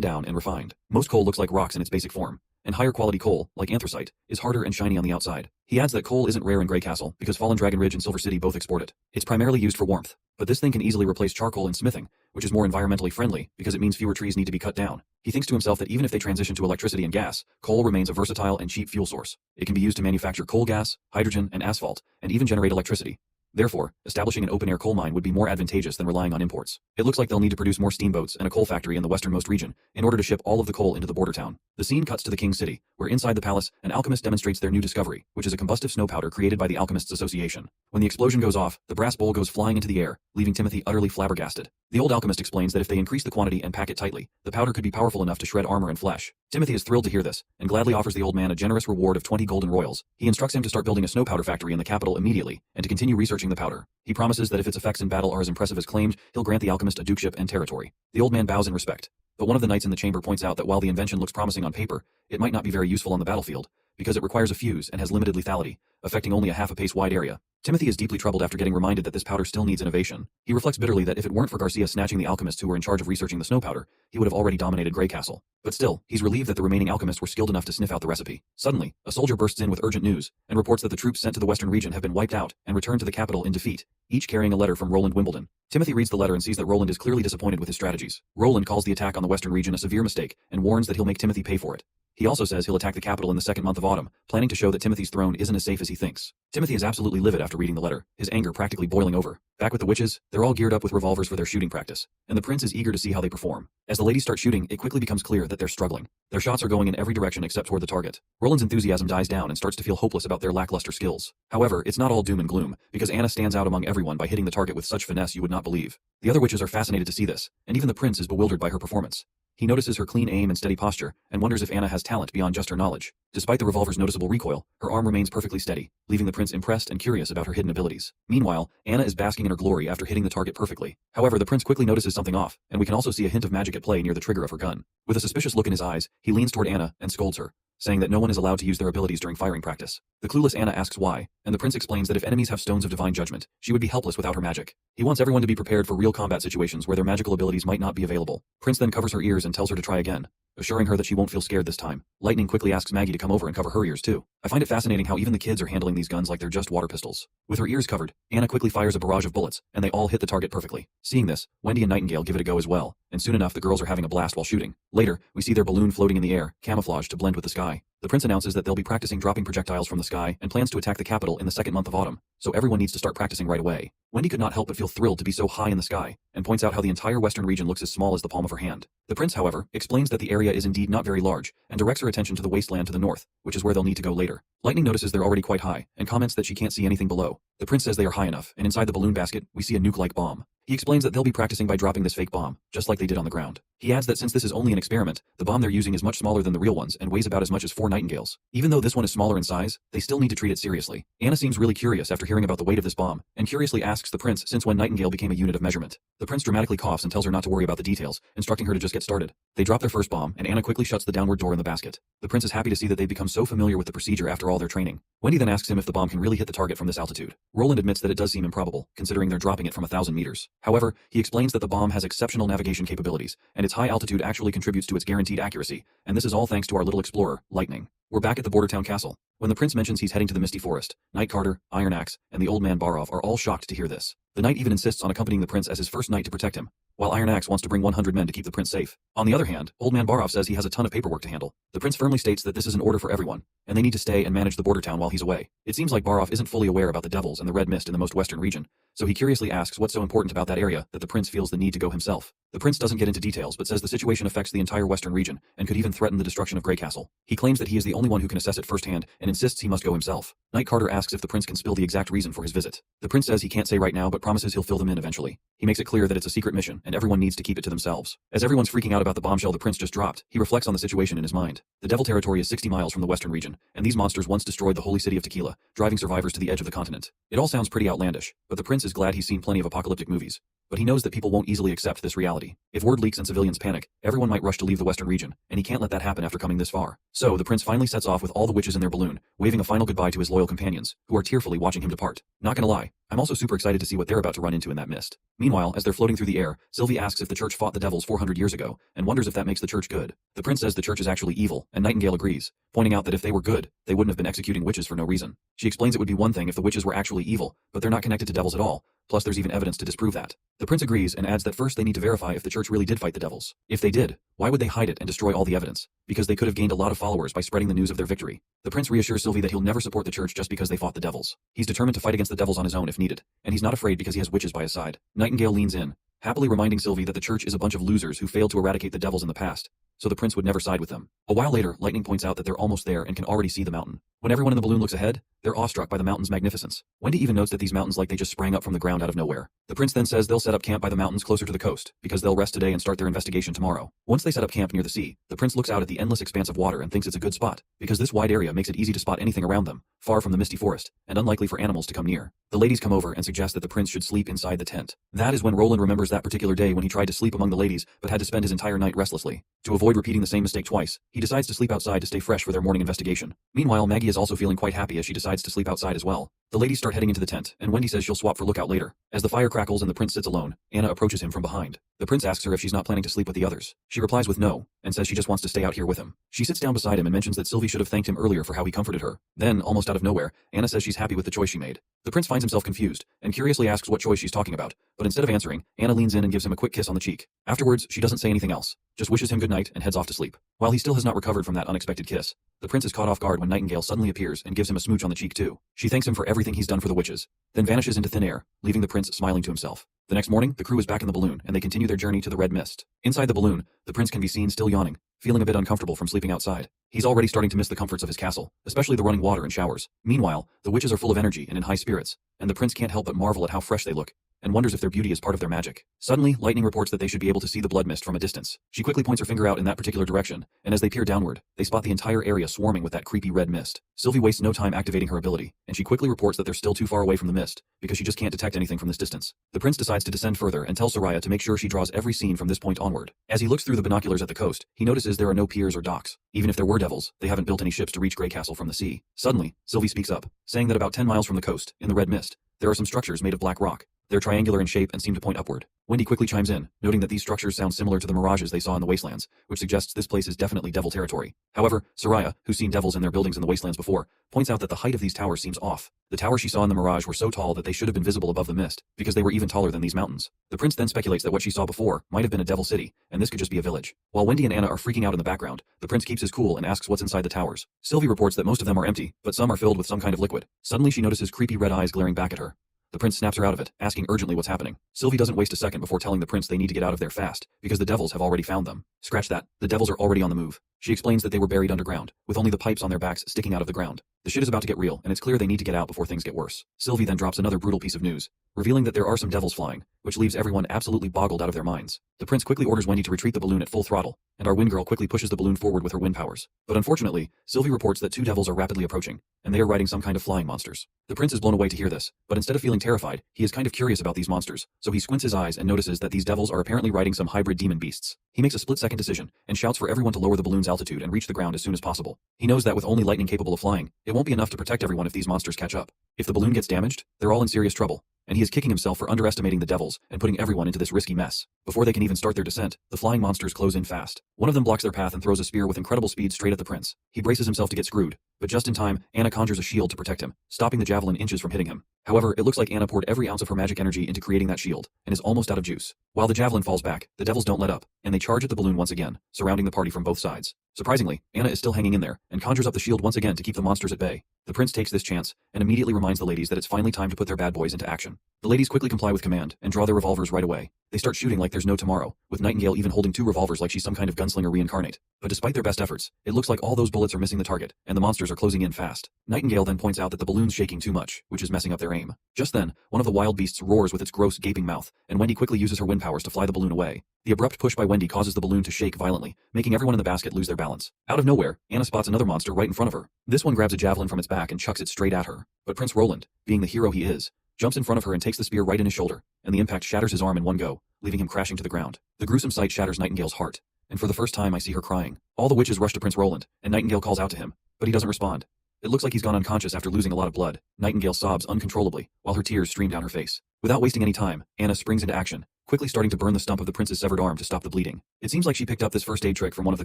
down and refined. Most coal looks like rocks in its basic form, and higher quality coal, like anthracite, is harder and shiny on the outside. He adds that coal isn't rare in Grey Castle because Fallen Dragon Ridge and Silver City both export it. It's primarily used for warmth, but this thing can easily replace charcoal in smithing, which is more environmentally friendly because it means fewer trees need to be cut down. He thinks to himself that even if they transition to electricity and gas, coal remains a versatile and cheap fuel source. It can be used to manufacture coal gas, hydrogen, and asphalt, and even generate electricity. Therefore, establishing an open-air coal mine would be more advantageous than relying on imports. It looks like they'll need to produce more steamboats and a coal factory in the westernmost region in order to ship all of the coal into the border town. The scene cuts to the king's city, where inside the palace, an alchemist demonstrates their new discovery, which is a combustive snow powder created by the Alchemists Association. When the explosion goes off, the brass bowl goes flying into the air, leaving Timothy utterly flabbergasted. The old alchemist explains that if they increase the quantity and pack it tightly, the powder could be powerful enough to shred armor and flesh. Timothy is thrilled to hear this, and gladly offers the old man a generous reward of 20 golden royals. He instructs him to start building a snow powder factory in the capital immediately, and to continue researching the powder. He promises that if its effects in battle are as impressive as claimed, he'll grant the alchemist a dukeship and territory. The old man bows in respect, but one of the knights in the chamber points out that while the invention looks promising on paper, it might not be very useful on the battlefield, because it requires a fuse and has limited lethality, affecting only a half a pace wide area. Timothy is deeply troubled after getting reminded that this powder still needs innovation. He reflects bitterly that if it weren't for Garcia snatching the alchemists who were in charge of researching the snow powder, he would have already dominated Grey Castle. But still, he's relieved that the remaining alchemists were skilled enough to sniff out the recipe. Suddenly, a soldier bursts in with urgent news and reports that the troops sent to the western region have been wiped out and returned to the capital in defeat, each carrying a letter from Roland Wimbledon. Timothy reads the letter and sees that Roland is clearly disappointed with his strategies. Roland calls the attack on the western region a severe mistake and warns that he'll make Timothy pay for it. He also says he'll attack the capital in the second month of autumn, planning to show that Timothy's throne isn't as safe as he thinks. Timothy is absolutely livid after reading the letter, his anger practically boiling over. Back with the witches, they're all geared up with revolvers for their shooting practice, and the prince is eager to see how they perform. As the ladies start shooting, it quickly becomes clear that they're struggling. Their shots are going in every direction except toward the target. Roland's enthusiasm dies down and starts to feel hopeless about their lackluster skills. However, it's not all doom and gloom, because Anna stands out among everyone by hitting the target with such finesse you would not believe. The other witches are fascinated to see this, and even the prince is bewildered by her performance. He notices her clean aim and steady posture, and wonders if Anna has talent beyond just her knowledge. Despite the revolver's noticeable recoil, her arm remains perfectly steady, leaving the prince impressed and curious about her hidden abilities. Meanwhile, Anna is basking in her glory after hitting the target perfectly. However, the prince quickly notices something off, and we can also see a hint of magic at play near the trigger of her gun. With a suspicious look in his eyes, he leans toward Anna and scolds her, saying that no one is allowed to use their abilities during firing practice. The clueless Anna asks why, and the prince explains that if enemies have stones of divine judgment, she would be helpless without her magic. He wants everyone to be prepared for real combat situations where their magical abilities might not be available. Prince then covers her ears and tells her to try again, assuring her that she won't feel scared this time. Lightning quickly asks Maggie to come over and cover her ears too. I find it fascinating how even the kids are handling these guns like they're just water pistols. With her ears covered, Anna quickly fires a barrage of bullets, and they all hit the target perfectly. Seeing this, Wendy and Nightingale give it a go as well, and soon enough the girls are having a blast while shooting. Later, we see their balloon floating in the air, camouflaged to blend with the sky. The prince announces that they'll be practicing dropping projectiles from the sky and plans to attack the capital in the second month of autumn, so everyone needs to start practicing right away. Wendy could not help but feel thrilled to be so high in the sky, and points out how the entire western region looks as small as the palm of her hand. The prince, however, explains that the area is indeed not very large, and directs her attention to the wasteland to the north, which is where they'll need to go later. Lightning notices they're already quite high, and comments that she can't see anything below. The prince says they are high enough, and inside the balloon basket, we see a nuke-like bomb. He explains that they'll be practicing by dropping this fake bomb, just like they did on the ground. He adds that since this is only an experiment, the bomb they're using is much smaller than the real ones and weighs about as much as 4 nightingales. Even though this one is smaller in size, they still need to treat it seriously. Anna seems really curious after hearing about the weight of this bomb, and curiously asks the prince since when Nightingale became a unit of measurement. The prince dramatically coughs and tells her not to worry about the details, instructing her to just get started. They drop their first bomb, and Anna quickly shuts the downward door in the basket. The prince is happy to see that they've become so familiar with the procedure after all their training. Wendy then asks him if the bomb can really hit the target from this altitude. Roland admits that it does seem improbable, considering they're dropping it from 1,000 meters. However, he explains that the bomb has exceptional navigation capabilities, and its high altitude actually contributes to its guaranteed accuracy, and this is all thanks to our little explorer, Lightning. We're back at the border town castle. When the prince mentions he's heading to the Misty Forest, Knight Carter, Iron Axe, and the old man Barov are all shocked to hear this. The knight even insists on accompanying the prince as his first knight to protect him, while Iron Axe wants to bring 100 men to keep the prince safe. On the other hand, old man Barov says he has a ton of paperwork to handle. The prince firmly states that this is an order for everyone, and they need to stay and manage the border town while he's away. It seems like Barov isn't fully aware about the devils and the red mist in the most western region, so he curiously asks what's so important about that area that the prince feels the need to go himself. The prince doesn't get into details but says the situation affects the entire western region and could even threaten the destruction of Grey Castle. He claims that he is the only one who can assess it firsthand and insists he must go himself. Knight Carter asks if the prince can spill the exact reason for his visit. The prince says he can't say right now but promises he'll fill them in eventually. He makes it clear that it's a secret mission and everyone needs to keep it to themselves. As everyone's freaking out about the bombshell the prince just dropped, he reflects on the situation in his mind. The devil territory is 60 miles from the western region, and these monsters once destroyed the holy city of Tequila, driving survivors to the edge of the continent. It all sounds pretty outlandish, but the prince is glad he's seen plenty of apocalyptic movies. But he knows that people won't easily accept this reality. If word leaks and civilians panic, everyone might rush to leave the western region, and he can't let that happen after coming this far. So, the prince finally sets off with all the witches in their balloon, waving a final goodbye to his loyal companions, who are tearfully watching him depart. Not gonna lie, I'm also super excited to see what they're about to run into in that mist. Meanwhile, as they're floating through the air, Sylvie asks if the church fought the devils 400 years ago, and wonders if that makes the church good. The prince says the church is actually evil, and Nightingale agrees, pointing out that if they were good, they wouldn't have been executing witches for no reason. She explains it would be one thing if the witches were actually evil, but they're not connected to devils at all, plus there's even evidence to disprove that. The prince agrees and adds that first they need to verify if the church really did fight the devils. If they did, why would they hide it and destroy all the evidence? Because they could have gained a lot of followers by spreading the news of their victory. The prince reassures Sylvie that he'll never support the church just because they fought the devils. He's determined to fight against the devils on his own if needed, and he's not afraid because he has witches by his side. Nightingale leans in, happily reminding Sylvie that the church is a bunch of losers who failed to eradicate the devils in the past, so the prince would never side with them. A while later, Lightning points out that they're almost there and can already see the mountain. When everyone in the balloon looks ahead, they're awestruck by the mountain's magnificence. Wendy even notes that these mountains like they just sprang up from the ground out of nowhere. The prince then says they'll set up camp by the mountains closer to the coast, because they'll rest today and start their investigation tomorrow. Once they set up camp near the sea, the prince looks out at the endless expanse of water and thinks it's a good spot, because this wide area makes it easy to spot anything around them, far from the misty forest, and unlikely for animals to come near. The ladies come over and suggest that the prince should sleep inside the tent. That is when Roland remembers that particular day when he tried to sleep among the ladies but had to spend his entire night restlessly. To avoid avoid repeating the same mistake twice, he decides to sleep outside to stay fresh for their morning investigation. Meanwhile, Maggie is also feeling quite happy as she decides to sleep outside as well. The ladies start heading into the tent, and Wendy says she'll swap for lookout later. As the fire crackles and the prince sits alone, Anna approaches him from behind. The prince asks her if she's not planning to sleep with the others. She replies with no, and says she just wants to stay out here with him. She sits down beside him and mentions that Sylvie should have thanked him earlier for how he comforted her. Then, almost out of nowhere, Anna says she's happy with the choice she made. The prince finds himself confused, and curiously asks what choice she's talking about, but instead of answering, Anna leans in and gives him a quick kiss on the cheek. Afterwards, she doesn't say anything else, just wishes him good night and heads off to sleep. While he still has not recovered from that unexpected kiss, the prince is caught off guard when Nightingale suddenly appears and gives him a smooch on the cheek too. She thanks him for everything he's done for the witches, then vanishes into thin air, leaving the prince smiling to himself. The next morning, the crew is back in the balloon, and they continue their journey to the red mist. Inside the balloon, the prince can be seen still yawning, feeling a bit uncomfortable from sleeping outside. He's already starting to miss the comforts of his castle, especially the running water and showers. Meanwhile, the witches are full of energy and in high spirits, and the prince can't help but marvel at how fresh they look, and wonders if their beauty is part of their magic. Suddenly, Lightning reports that they should be able to see the blood mist from a distance. She quickly points her finger out in that particular direction, and as they peer downward, they spot the entire area swarming with that creepy red mist. Sylvie wastes no time activating her ability, and she quickly reports that they're still too far away from the mist, because she just can't detect anything from this distance. The prince decides to descend further and tells Soraya to make sure she draws every scene from this point onward. As he looks through the binoculars at the coast, he notices there are no piers or docks. Even if there were devils, they haven't built any ships to reach Grey Castle from the sea. Suddenly, Sylvie speaks up, saying that about 10 miles from the coast, in the red mist, there are some structures made of black rock. They're triangular in shape and seem to point upward. Wendy quickly chimes in, noting that these structures sound similar to the mirages they saw in the wastelands, which suggests this place is definitely devil territory. However, Soraya, who's seen devils in their buildings in the wastelands before, points out that the height of these towers seems off. The towers she saw in the mirage were so tall that they should have been visible above the mist, because they were even taller than these mountains. The prince then speculates that what she saw before might have been a devil city, and this could just be a village. While Wendy and Anna are freaking out in the background, the prince keeps his cool and asks what's inside the towers. Sylvie reports that most of them are empty, but some are filled with some kind of liquid. Suddenly she notices creepy red eyes glaring back at her. The prince snaps her out of it, asking urgently what's happening. Sylvie doesn't waste a second before telling the prince they need to get out of there fast, because the devils have already found them. Scratch that, the devils are already on the move. She explains that they were buried underground, with only the pipes on their backs sticking out of the ground. The shit is about to get real, and it's clear they need to get out before things get worse. Sylvie then drops another brutal piece of news, revealing that there are some devils flying, which leaves everyone absolutely boggled out of their minds. The prince quickly orders Wendy to retreat the balloon at full throttle, and our wind girl quickly pushes the balloon forward with her wind powers. But unfortunately, Sylvie reports that two devils are rapidly approaching, and they are riding some kind of flying monsters. The prince is blown away to hear this, but instead of feeling terrified, he is kind of curious about these monsters, so he squints his eyes and notices that these devils are apparently riding some hybrid demon beasts. He makes a split-second decision, and shouts for everyone to lower the balloon's altitude and reach the ground as soon as possible. He knows that with only lightning capable of flying, it won't be enough to protect everyone if these monsters catch up. If the balloon gets damaged, they're all in serious trouble, and he is kicking himself for underestimating the devils and putting everyone into this risky mess. Before they can even start their descent, the flying monsters close in fast. One of them blocks their path and throws a spear with incredible speed straight at the prince. He braces himself to get screwed, but just in time, Anna conjures a shield to protect him, stopping the javelin inches from hitting him. However, it looks like Anna poured every ounce of her magic energy into creating that shield, and is almost out of juice. While the javelin falls back, the devils don't let up, and they charge at the balloon once again, surrounding the party from both sides. Surprisingly, Anna is still hanging in there, and conjures up the shield once again to keep the monsters at bay. The prince takes this chance, and immediately reminds the ladies that it's finally time to put their bad boys into action. The ladies quickly comply with command, and draw their revolvers right away. They start shooting like there's no tomorrow, with Nightingale even holding two revolvers like she's some kind of gunslinger reincarnate. But despite their best efforts, it looks like all those bullets are missing the target, and the monsters are closing in fast. Nightingale then points out that the balloon's shaking too much, which is messing up their aim. Just then, one of the wild beasts roars with its gross, gaping mouth, and Wendy quickly uses her wind powers to fly the balloon away. The abrupt push by Wendy causes the balloon to shake violently, making everyone in the basket lose their balance. Out of nowhere, Anna spots another monster right in front of her. This one grabs a javelin from its back and chucks it straight at her. But Prince Roland, being the hero he is, jumps in front of her and takes the spear right in his shoulder, and the impact shatters his arm in one go, leaving him crashing to the ground. The gruesome sight shatters Nightingale's heart, and for the first time I see her crying. All the witches rush to Prince Roland, and Nightingale calls out to him, but he doesn't respond. It looks like he's gone unconscious after losing a lot of blood. Nightingale sobs uncontrollably, while her tears stream down her face. Without wasting any time, Anna springs into action, quickly starting to burn the stump of the prince's severed arm to stop the bleeding. It seems like she picked up this first aid trick from one of the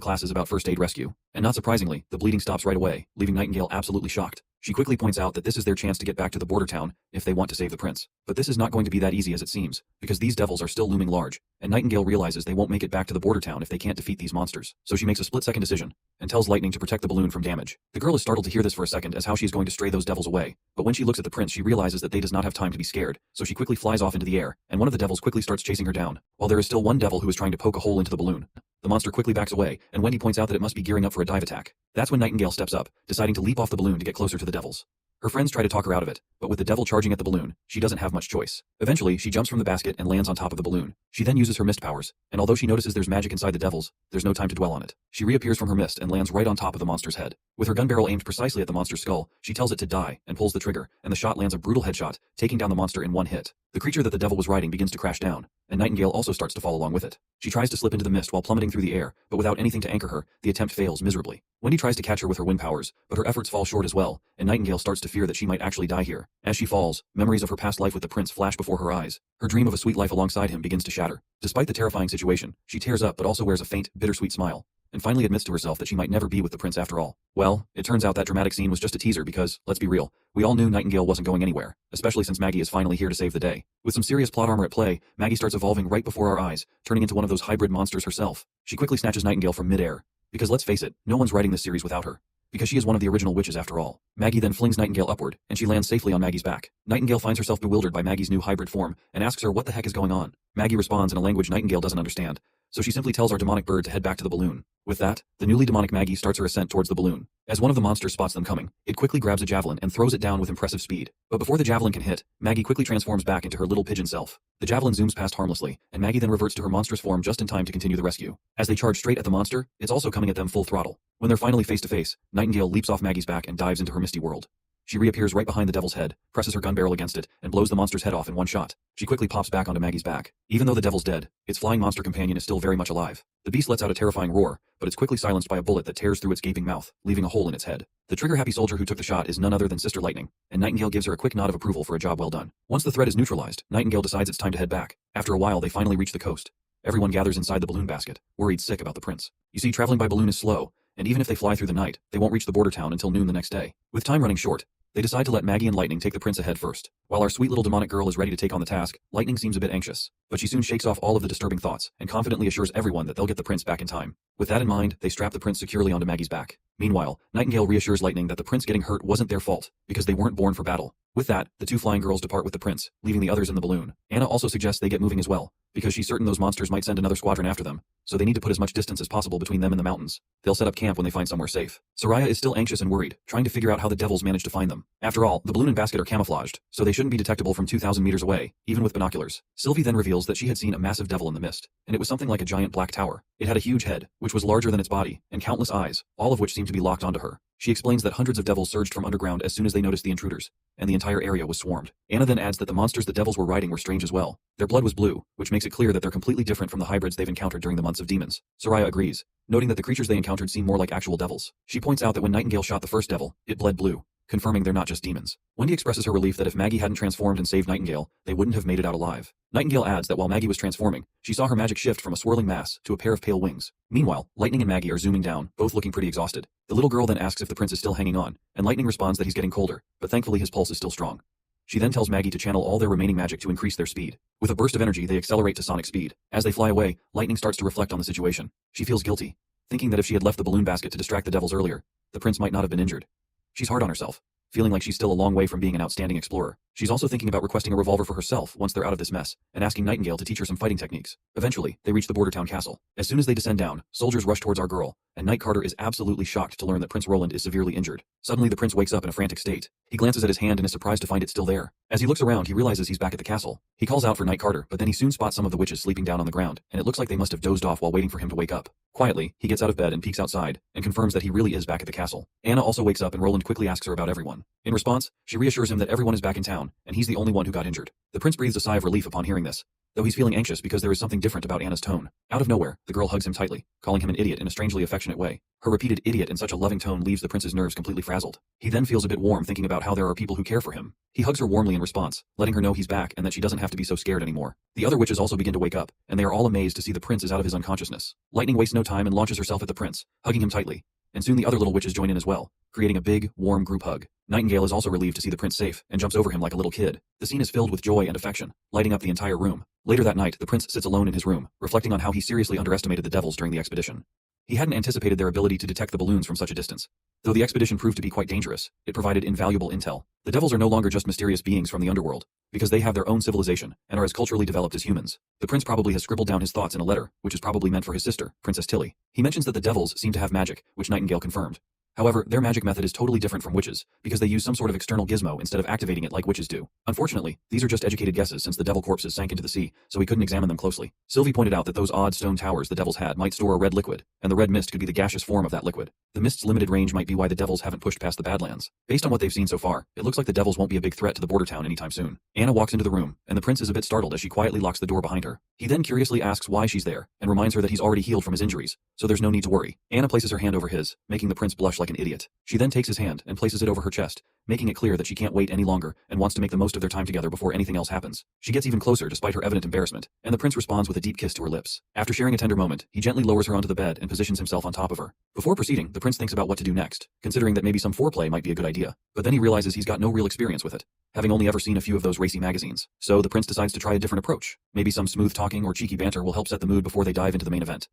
classes about first aid rescue, and not surprisingly, the bleeding stops right away, leaving Nightingale absolutely shocked. She quickly points out that this is their chance to get back to the border town if they want to save the prince. But this is not going to be that easy as it seems, because these devils are still looming large, and Nightingale realizes they won't make it back to the border town if they can't defeat these monsters. So she makes a split-second decision, and tells Lightning to protect the balloon from damage. The girl is startled to hear this for a second as how she's going to stray those devils away, but when she looks at the prince she realizes that they does not have time to be scared, so she quickly flies off into the air, and one of the devils quickly starts chasing her down, while there is still one devil who is trying to poke a hole into the balloon. The monster quickly backs away, and Wendy points out that it must be gearing up for a dive attack. That's when Nightingale steps up, deciding to leap off the balloon to get closer to the devils. Her friends try to talk her out of it, but with the devil charging at the balloon, she doesn't have much choice. Eventually, she jumps from the basket and lands on top of the balloon. She then uses her mist powers, and although she notices there's magic inside the devils, there's no time to dwell on it. She reappears from her mist and lands right on top of the monster's head. With her gun barrel aimed precisely at the monster's skull, she tells it to die and pulls the trigger, and the shot lands a brutal headshot, taking down the monster in one hit. The creature that the devil was riding begins to crash down, and Nightingale also starts to fall along with it. She tries to slip into the mist while plummeting through the air, but without anything to anchor her, the attempt fails miserably. Wendy tries to catch her with her wind powers, but her efforts fall short as well, and Nightingale starts to fear that she might actually die here. As she falls, memories of her past life with the prince flash before her eyes. Her dream of a sweet life alongside him begins to shatter. Despite the terrifying situation, she tears up but also wears a faint, bittersweet smile, and finally admits to herself that she might never be with the prince after all. Well, it turns out that dramatic scene was just a teaser because, let's be real, we all knew Nightingale wasn't going anywhere, especially since Maggie is finally here to save the day. With some serious plot armor at play, Maggie starts evolving right before our eyes, turning into one of those hybrid monsters herself. She quickly snatches Nightingale from midair. Because let's face it, no one's writing this series without her. Because she is one of the original witches after all. Maggie then flings Nightingale upward, and she lands safely on Maggie's back. Nightingale finds herself bewildered by Maggie's new hybrid form, and asks her what the heck is going on. Maggie responds in a language Nightingale doesn't understand, so she simply tells our demonic bird to head back to the balloon. With that, the newly demonic Maggie starts her ascent towards the balloon. As one of the monsters spots them coming, it quickly grabs a javelin and throws it down with impressive speed. But before the javelin can hit, Maggie quickly transforms back into her little pigeon self. The javelin zooms past harmlessly, and Maggie then reverts to her monstrous form just in time to continue the rescue. As they charge straight at the monster, it's also coming at them full throttle. When they're finally face to face, Nightingale leaps off Maggie's back and dives into her misty world. She reappears right behind the devil's head, presses her gun barrel against it, and blows the monster's head off in one shot. She quickly pops back onto Maggie's back. Even though the devil's dead, its flying monster companion is still very much alive. The beast lets out a terrifying roar, but it's quickly silenced by a bullet that tears through its gaping mouth, leaving a hole in its head. The trigger-happy soldier who took the shot is none other than Sister Lightning, and Nightingale gives her a quick nod of approval for a job well done. Once the threat is neutralized, Nightingale decides it's time to head back. After a while, they finally reach the coast. Everyone gathers inside the balloon basket, worried sick about the prince. You see, traveling by balloon is slow, and even if they fly through the night, they won't reach the border town until noon the next day. With time running short, they decide to let Maggie and Lightning take the prince ahead first. While our sweet little demonic girl is ready to take on the task, Lightning seems a bit anxious, but she soon shakes off all of the disturbing thoughts and confidently assures everyone that they'll get the prince back in time. With that in mind, they strap the prince securely onto Maggie's back. Meanwhile, Nightingale reassures Lightning that the prince getting hurt wasn't their fault, because they weren't born for battle. With that, the two flying girls depart with the prince, leaving the others in the balloon. Anna also suggests they get moving as well, because she's certain those monsters might send another squadron after them, so they need to put as much distance as possible between them and the mountains. They'll set up camp when they find somewhere safe. Soraya is still anxious and worried, trying to figure out how the devils managed to find them. After all, the balloon and basket are camouflaged, so they shouldn't be detectable from 2,000 meters away, even with binoculars. Sylvie then reveals that she had seen a massive devil in the mist, and it was something like a giant black tower. It had a huge head, which was larger than its body, and countless eyes, all of which seemed to be locked onto her. She explains that hundreds of devils surged from underground as soon as they noticed the intruders, and the entire area was swarmed. Anna then adds that the monsters the devils were riding were strange as well. Their blood was blue, which makes it clear that they're completely different from the hybrids they've encountered during the months of demons. Soraya agrees, noting that the creatures they encountered seem more like actual devils. She points out that when Nightingale shot the first devil, it bled blue, confirming they're not just demons. Wendy expresses her relief that if Maggie hadn't transformed and saved Nightingale, they wouldn't have made it out alive. Nightingale adds that while Maggie was transforming, she saw her magic shift from a swirling mass to a pair of pale wings. Meanwhile, Lightning and Maggie are zooming down, both looking pretty exhausted. The little girl then asks if the prince is still hanging on, and Lightning responds that he's getting colder, but thankfully his pulse is still strong. She then tells Maggie to channel all their remaining magic to increase their speed. With a burst of energy, they accelerate to sonic speed. As they fly away, Lightning starts to reflect on the situation. She feels guilty, thinking that if she had left the balloon basket to distract the devils earlier, the prince might not have been injured. She's hard on herself, feeling like she's still a long way from being an outstanding explorer. She's also thinking about requesting a revolver for herself once they're out of this mess, and asking Nightingale to teach her some fighting techniques. Eventually, they reach the border town castle. As soon as they descend down, soldiers rush towards our girl, and Knight Carter is absolutely shocked to learn that Prince Roland is severely injured. Suddenly the prince wakes up in a frantic state. He glances at his hand and is surprised to find it still there. As he looks around, he realizes he's back at the castle. He calls out for Knight Carter, but then he soon spots some of the witches sleeping down on the ground, and it looks like they must have dozed off while waiting for him to wake up. Quietly, he gets out of bed and peeks outside, and confirms that he really is back at the castle. Anna also wakes up and Roland quickly asks her about everyone. In response, she reassures him that everyone is back in town, and he's the only one who got injured. The prince breathes a sigh of relief upon hearing this, though he's feeling anxious because there is something different about Anna's tone. Out of nowhere, the girl hugs him tightly, calling him an idiot in a strangely affectionate way. Her repeated idiot in such a loving tone leaves the prince's nerves completely frazzled. He then feels a bit warm thinking about how there are people who care for him. He hugs her warmly in response, letting her know he's back and that she doesn't have to be so scared anymore. The other witches also begin to wake up, and they are all amazed to see the prince is out of his unconsciousness. Lightning wastes no time and launches herself at the prince, hugging him tightly, and soon the other little witches join in as well, creating a big, warm group hug. Nightingale is also relieved to see the prince safe and jumps over him like a little kid. The scene is filled with joy and affection, lighting up the entire room. Later that night, the prince sits alone in his room, reflecting on how he seriously underestimated the devils during the expedition. He hadn't anticipated their ability to detect the balloons from such a distance. Though the expedition proved to be quite dangerous, it provided invaluable intel. The devils are no longer just mysterious beings from the underworld, because they have their own civilization and are as culturally developed as humans. The prince probably has scribbled down his thoughts in a letter, which is probably meant for his sister, Princess Tilly. He mentions that the devils seem to have magic, which Nightingale confirmed. However, their magic method is totally different from witches, because they use some sort of external gizmo instead of activating it like witches do. Unfortunately, these are just educated guesses since the devil corpses sank into the sea, so we couldn't examine them closely. Sylvie pointed out that those odd stone towers the devils had might store a red liquid, and the red mist could be the gaseous form of that liquid. The mist's limited range might be why the devils haven't pushed past the Badlands. Based on what they've seen so far, it looks like the devils won't be a big threat to the border town anytime soon. Anna walks into the room, and the prince is a bit startled as she quietly locks the door behind her. He then curiously asks why she's there, and reminds her that he's already healed from his injuries, so there's no need to worry. Anna places her hand over his, making the prince blush like an idiot. She then takes his hand and places it over her chest, making it clear that she can't wait any longer and wants to make the most of their time together before anything else happens. She gets even closer despite her evident embarrassment, and the prince responds with a deep kiss to her lips. After sharing a tender moment, he gently lowers her onto the bed and positions himself on top of her. Before proceeding, the prince thinks about what to do next, considering that maybe some foreplay might be a good idea. But then he realizes he's got no real experience with it, having only ever seen a few of those racy magazines. So the prince decides to try a different approach. Maybe some smooth talking or cheeky banter will help set the mood before they dive into the main event.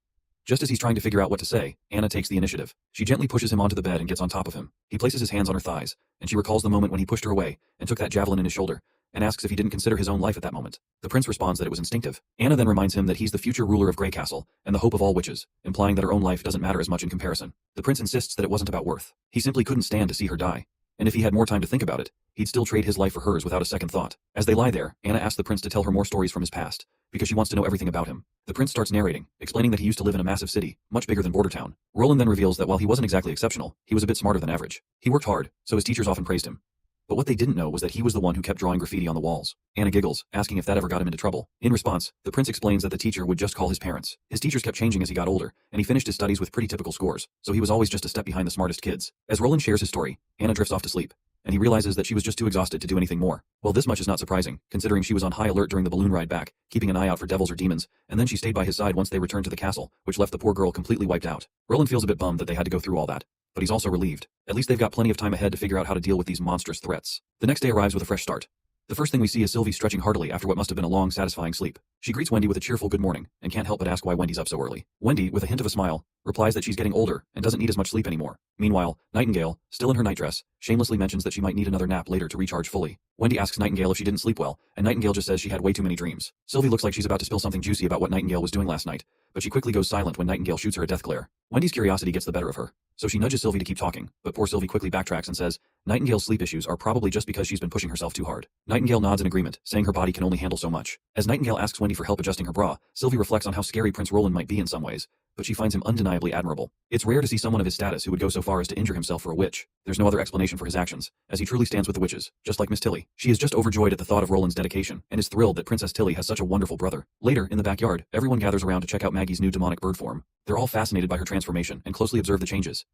Just as he's trying to figure out what to say, Anna takes the initiative. She gently pushes him onto the bed and gets on top of him. He places his hands on her thighs, and she recalls the moment when he pushed her away and took that javelin in his shoulder, and asks if he didn't consider his own life at that moment. The prince responds that it was instinctive. Anna then reminds him that he's the future ruler of Grey Castle, and the hope of all witches, implying that her own life doesn't matter as much in comparison. The prince insists that it wasn't about worth. He simply couldn't stand to see her die, and if he had more time to think about it, he'd still trade his life for hers without a second thought. As they lie there, Anna asks the prince to tell her more stories from his past, because she wants to know everything about him. The prince starts narrating, explaining that he used to live in a massive city, much bigger than Bordertown. Roland then reveals that while he wasn't exactly exceptional, he was a bit smarter than average. He worked hard, so his teachers often praised him. But what they didn't know was that he was the one who kept drawing graffiti on the walls. Anna giggles, asking if that ever got him into trouble. In response, the prince explains that the teacher would just call his parents. His teachers kept changing as he got older, and he finished his studies with pretty typical scores, so he was always just a step behind the smartest kids. As Roland shares his story, Anna drifts off to sleep, and he realizes that she was just too exhausted to do anything more. Well, this much is not surprising, considering she was on high alert during the balloon ride back, keeping an eye out for devils or demons, and then she stayed by his side once they returned to the castle, which left the poor girl completely wiped out. Roland feels a bit bummed that they had to go through all that, but he's also relieved. At least they've got plenty of time ahead to figure out how to deal with these monstrous threats. The next day arrives with a fresh start. The first thing we see is Sylvie stretching heartily after what must have been a long, satisfying sleep. She greets Wendy with a cheerful good morning, and can't help but ask why Wendy's up so early. Wendy, with a hint of a smile, replies that she's getting older and doesn't need as much sleep anymore. Meanwhile, Nightingale, still in her nightdress, shamelessly mentions that she might need another nap later to recharge fully. Wendy asks Nightingale if she didn't sleep well, and Nightingale just says she had way too many dreams. Sylvie looks like she's about to spill something juicy about what Nightingale was doing last night, but she quickly goes silent when Nightingale shoots her a death glare. Wendy's curiosity gets the better of her, so she nudges Sylvie to keep talking, but poor Sylvie quickly backtracks and says Nightingale's sleep issues are probably just because she's been pushing herself too hard. Nightingale nods in agreement, saying her body can only handle so much. As Nightingale asks Wendy for help adjusting her bra, Sylvie reflects on how scary Prince Roland might be in some ways, but she finds him undeniably admirable. It's rare to see someone of his status who would go so far as to injure himself for a witch. There's no other explanation for his actions, as he truly stands with the witches, just like Miss Tilly. She is just overjoyed at the thought of Roland's dedication, and is thrilled that Princess Tilly has such a wonderful brother. Later, in the backyard, everyone gathers around to check out Maggie's new demonic bird form. They're all fascinated by her transformation, and closely observe the changes.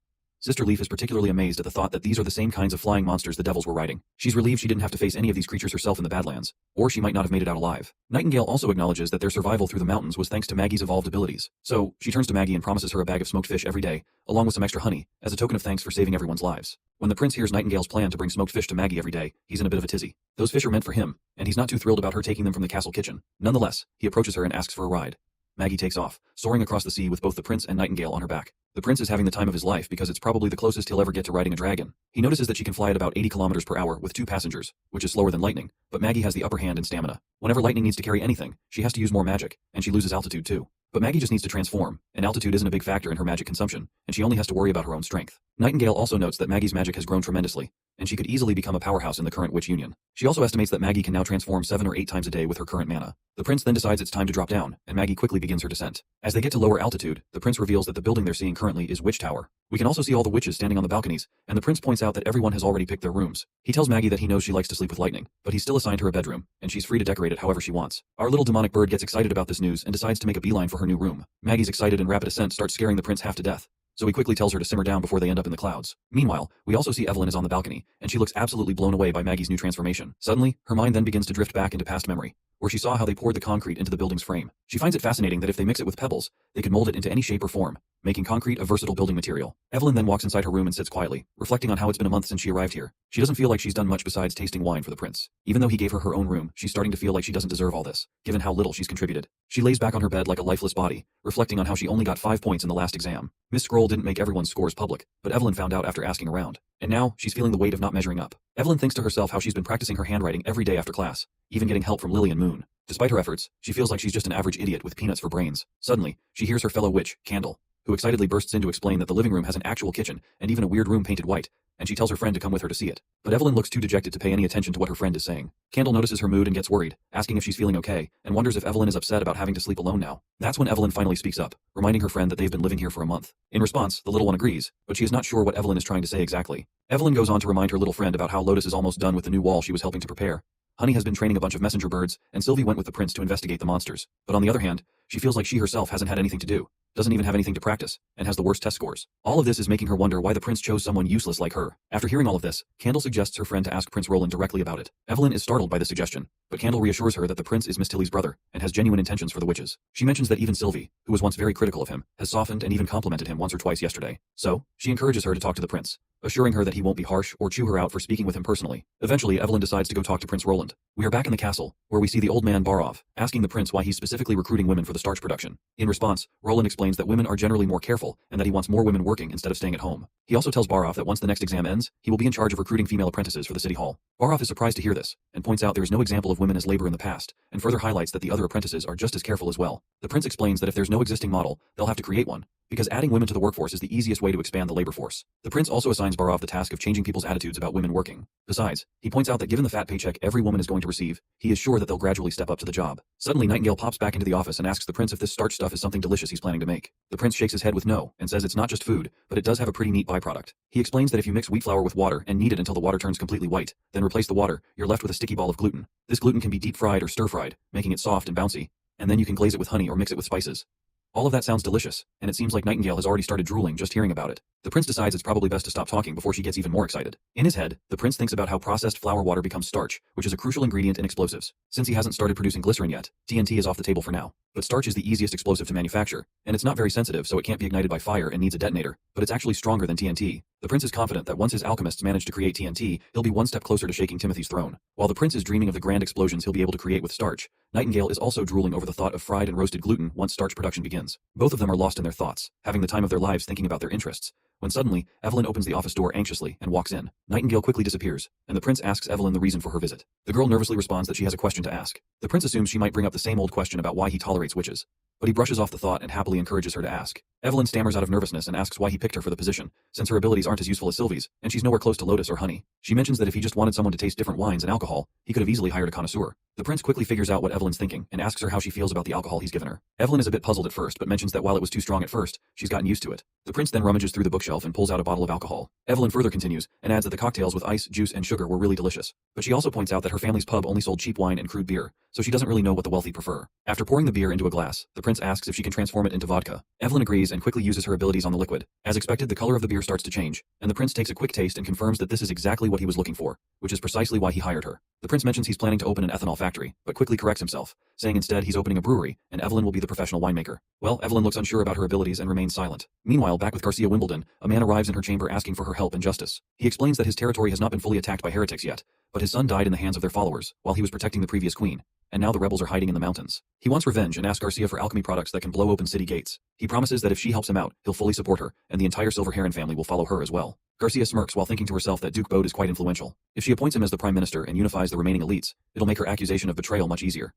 Sister Leaf is particularly amazed at the thought that these are the same kinds of flying monsters the devils were riding. She's relieved she didn't have to face any of these creatures herself in the Badlands, or she might not have made it out alive. Nightingale also acknowledges that their survival through the mountains was thanks to Maggie's evolved abilities. So, she turns to Maggie and promises her a bag of smoked fish every day, along with some extra honey, as a token of thanks for saving everyone's lives. When the prince hears Nightingale's plan to bring smoked fish to Maggie every day, he's in a bit of a tizzy. Those fish are meant for him, and he's not too thrilled about her taking them from the castle kitchen. Nonetheless, he approaches her and asks for a ride. Maggie takes off, soaring across the sea with both the prince and Nightingale on her back. The prince is having the time of his life because it's probably the closest he'll ever get to riding a dragon. He notices that she can fly at about 80 kilometers per hour with 2 passengers, which is slower than lightning, but Maggie has the upper hand in stamina. Whenever lightning needs to carry anything, she has to use more magic, and she loses altitude too. But Maggie just needs to transform, and altitude isn't a big factor in her magic consumption, and she only has to worry about her own strength. Nightingale also notes that Maggie's magic has grown tremendously, and she could easily become a powerhouse in the current witch union. She also estimates that Maggie can now transform 7 or 8 times a day with her current mana. The prince then decides it's time to drop down, and Maggie quickly begins her descent. As they get to lower altitude, the prince reveals that the building they're seeing currently is Witch Tower. We can also see all the witches standing on the balconies, and the prince points out that everyone has already picked their rooms. He tells Maggie that he knows she likes to sleep with lightning, but he's still assigned her a bedroom, and she's free to decorate it however she wants. Our little demonic bird gets excited about this news and decides to make a beeline for her new room. Maggie's excited and rapid ascent starts scaring the prince half to death, so he quickly tells her to simmer down before they end up in the clouds. Meanwhile, we also see Evelyn is on the balcony, and she looks absolutely blown away by Maggie's new transformation. Suddenly, her mind then begins to drift back into past memory, where she saw how they poured the concrete into the building's frame. She finds it fascinating that if they mix it with pebbles, they could mold it into any shape or form, making concrete a versatile building material. Evelyn then walks inside her room and sits quietly, reflecting on how it's been a month since she arrived here. She doesn't feel like she's done much besides tasting wine for the prince. Even though he gave her her own room, she's starting to feel like she doesn't deserve all this, given how little she's contributed. She lays back on her bed like a lifeless body, reflecting on how she only got 5 points in the last exam. Miss Scroll didn't make everyone's scores public, but Evelyn found out after asking around. And now, she's feeling the weight of not measuring up. Evelyn thinks to herself how she's been practicing her handwriting every day after class, even getting help from Lily and Moon. Despite her efforts, she feels like she's just an average idiot with peanuts for brains. Suddenly, she hears her fellow witch, Candle, who excitedly bursts in to explain that the living room has an actual kitchen and even a weird room painted white, and she tells her friend to come with her to see it. But Evelyn looks too dejected to pay any attention to what her friend is saying. Candle notices her mood and gets worried, asking if she's feeling okay, and wonders if Evelyn is upset about having to sleep alone now. That's when Evelyn finally speaks up, reminding her friend that they've been living here for a month. In response, the little one agrees, but she is not sure what Evelyn is trying to say exactly. Evelyn goes on to remind her little friend about how Lotus is almost done with the new wall she was helping to prepare. Honey has been training a bunch of messenger birds, and Sylvie went with the prince to investigate the monsters. But on the other hand, she feels like she herself hasn't had anything to do, doesn't even have anything to practice, and has the worst test scores. All of this is making her wonder why the prince chose someone useless like her. After hearing all of this, Candle suggests her friend to ask Prince Roland directly about it. Evelyn is startled by the suggestion, but Candle reassures her that the prince is Miss Tilly's brother, and has genuine intentions for the witches. She mentions that even Sylvie, who was once very critical of him, has softened and even complimented him once or twice yesterday. So, she encourages her to talk to the prince, assuring her that he won't be harsh or chew her out for speaking with him personally. Eventually, Evelyn decides to go talk to Prince Roland. We are back in the castle, where we see the old man Barov, asking the prince why he's specifically recruiting women for the starch production. In response, Roland explains that women are generally more careful, and that he wants more women working instead of staying at home. He also tells Barov that once the next exam ends, he will be in charge of recruiting female apprentices for the city hall. Barov is surprised to hear this, and points out there is no example of women as labor in the past, and further highlights that the other apprentices are just as careful as well. The prince explains that if there's no existing model, they'll have to create one, because adding women to the workforce is the easiest way to expand the labor force. The prince also assigns Barov the task of changing people's attitudes about women working. Besides, he points out that given the fat paycheck every woman is going to receive, he is sure that they'll gradually step up to the job. Suddenly, Nightingale pops back into the office and asks the prince if this starch stuff is something delicious he's planning to make. The prince shakes his head with no, and says it's not just food, but it does have a pretty neat byproduct. He explains that if you mix wheat flour with water and knead it until the water turns completely white, then replace the water, you're left with a sticky ball of gluten. This gluten can be deep fried or stir fried, making it soft and bouncy, and then you can glaze it with honey or mix it with spices. All of that sounds delicious, and it seems like Nightingale has already started drooling just hearing about it. The prince decides it's probably best to stop talking before she gets even more excited. In his head, the prince thinks about how processed flour water becomes starch, which is a crucial ingredient in explosives. Since he hasn't started producing glycerin yet, TNT is off the table for now. But starch is the easiest explosive to manufacture, and it's not very sensitive, so it can't be ignited by fire and needs a detonator, but it's actually stronger than TNT. The prince is confident that once his alchemists manage to create TNT, he'll be one step closer to shaking Timothy's throne. While the prince is dreaming of the grand explosions he'll be able to create with starch, Nightingale is also drooling over the thought of fried and roasted gluten once starch production begins. Both of them are lost in their thoughts, having the time of their lives thinking about their interests, when suddenly, Evelyn opens the office door anxiously and walks in. Nightingale quickly disappears, and the prince asks Evelyn the reason for her visit. The girl nervously responds that she has a question to ask. The prince assumes she might bring up the same old question about why he tolerates witches, but he brushes off the thought and happily encourages her to ask. Evelyn stammers out of nervousness and asks why he picked her for the position, since her abilities aren't as useful as Sylvie's, and she's nowhere close to Lotus or Honey. She mentions that if he just wanted someone to taste different wines and alcohol, he could have easily hired a connoisseur. The prince quickly figures out what Evelyn's thinking and asks her how she feels about the alcohol he's given her. Evelyn is a bit puzzled at first, but mentions that while it was too strong at first, she's gotten used to it. The prince then rummages through the bookshelf and pulls out a bottle of alcohol. Evelyn further continues and adds that the cocktails with ice, juice, and sugar were really delicious. But she also points out that her family's pub only sold cheap wine and crude beer, so she doesn't really know what the wealthy prefer. After pouring the beer into a glass, the prince asks if she can transform it into vodka. Evelyn agrees and quickly uses her abilities on the liquid. As expected, the color of the beer starts to change, and the prince takes a quick taste and confirms that this is exactly what he was looking for, which is precisely why he hired her. The prince mentions he's planning to open an ethanol factory, but quickly corrects himself, saying instead he's opening a brewery, and Evelyn will be the professional winemaker. Well, Evelyn looks unsure about her abilities and remains silent. Meanwhile, back with Garcia Wimbledon, a man arrives in her chamber asking for her help and justice. He explains that his territory has not been fully attacked by heretics yet, but his son died in the hands of their followers, while he was protecting the previous queen, and now the rebels are hiding in the mountains. He wants revenge and asks Garcia for alchemy products that can blow open city gates. He promises that if she helps him out, he'll fully support her, and the entire Silver Heron family will follow her as well. Garcia smirks while thinking to herself that Duke Bode is quite influential. If she appoints him as the prime minister and unifies the remaining elites, it'll make her accusation of betrayal much easier.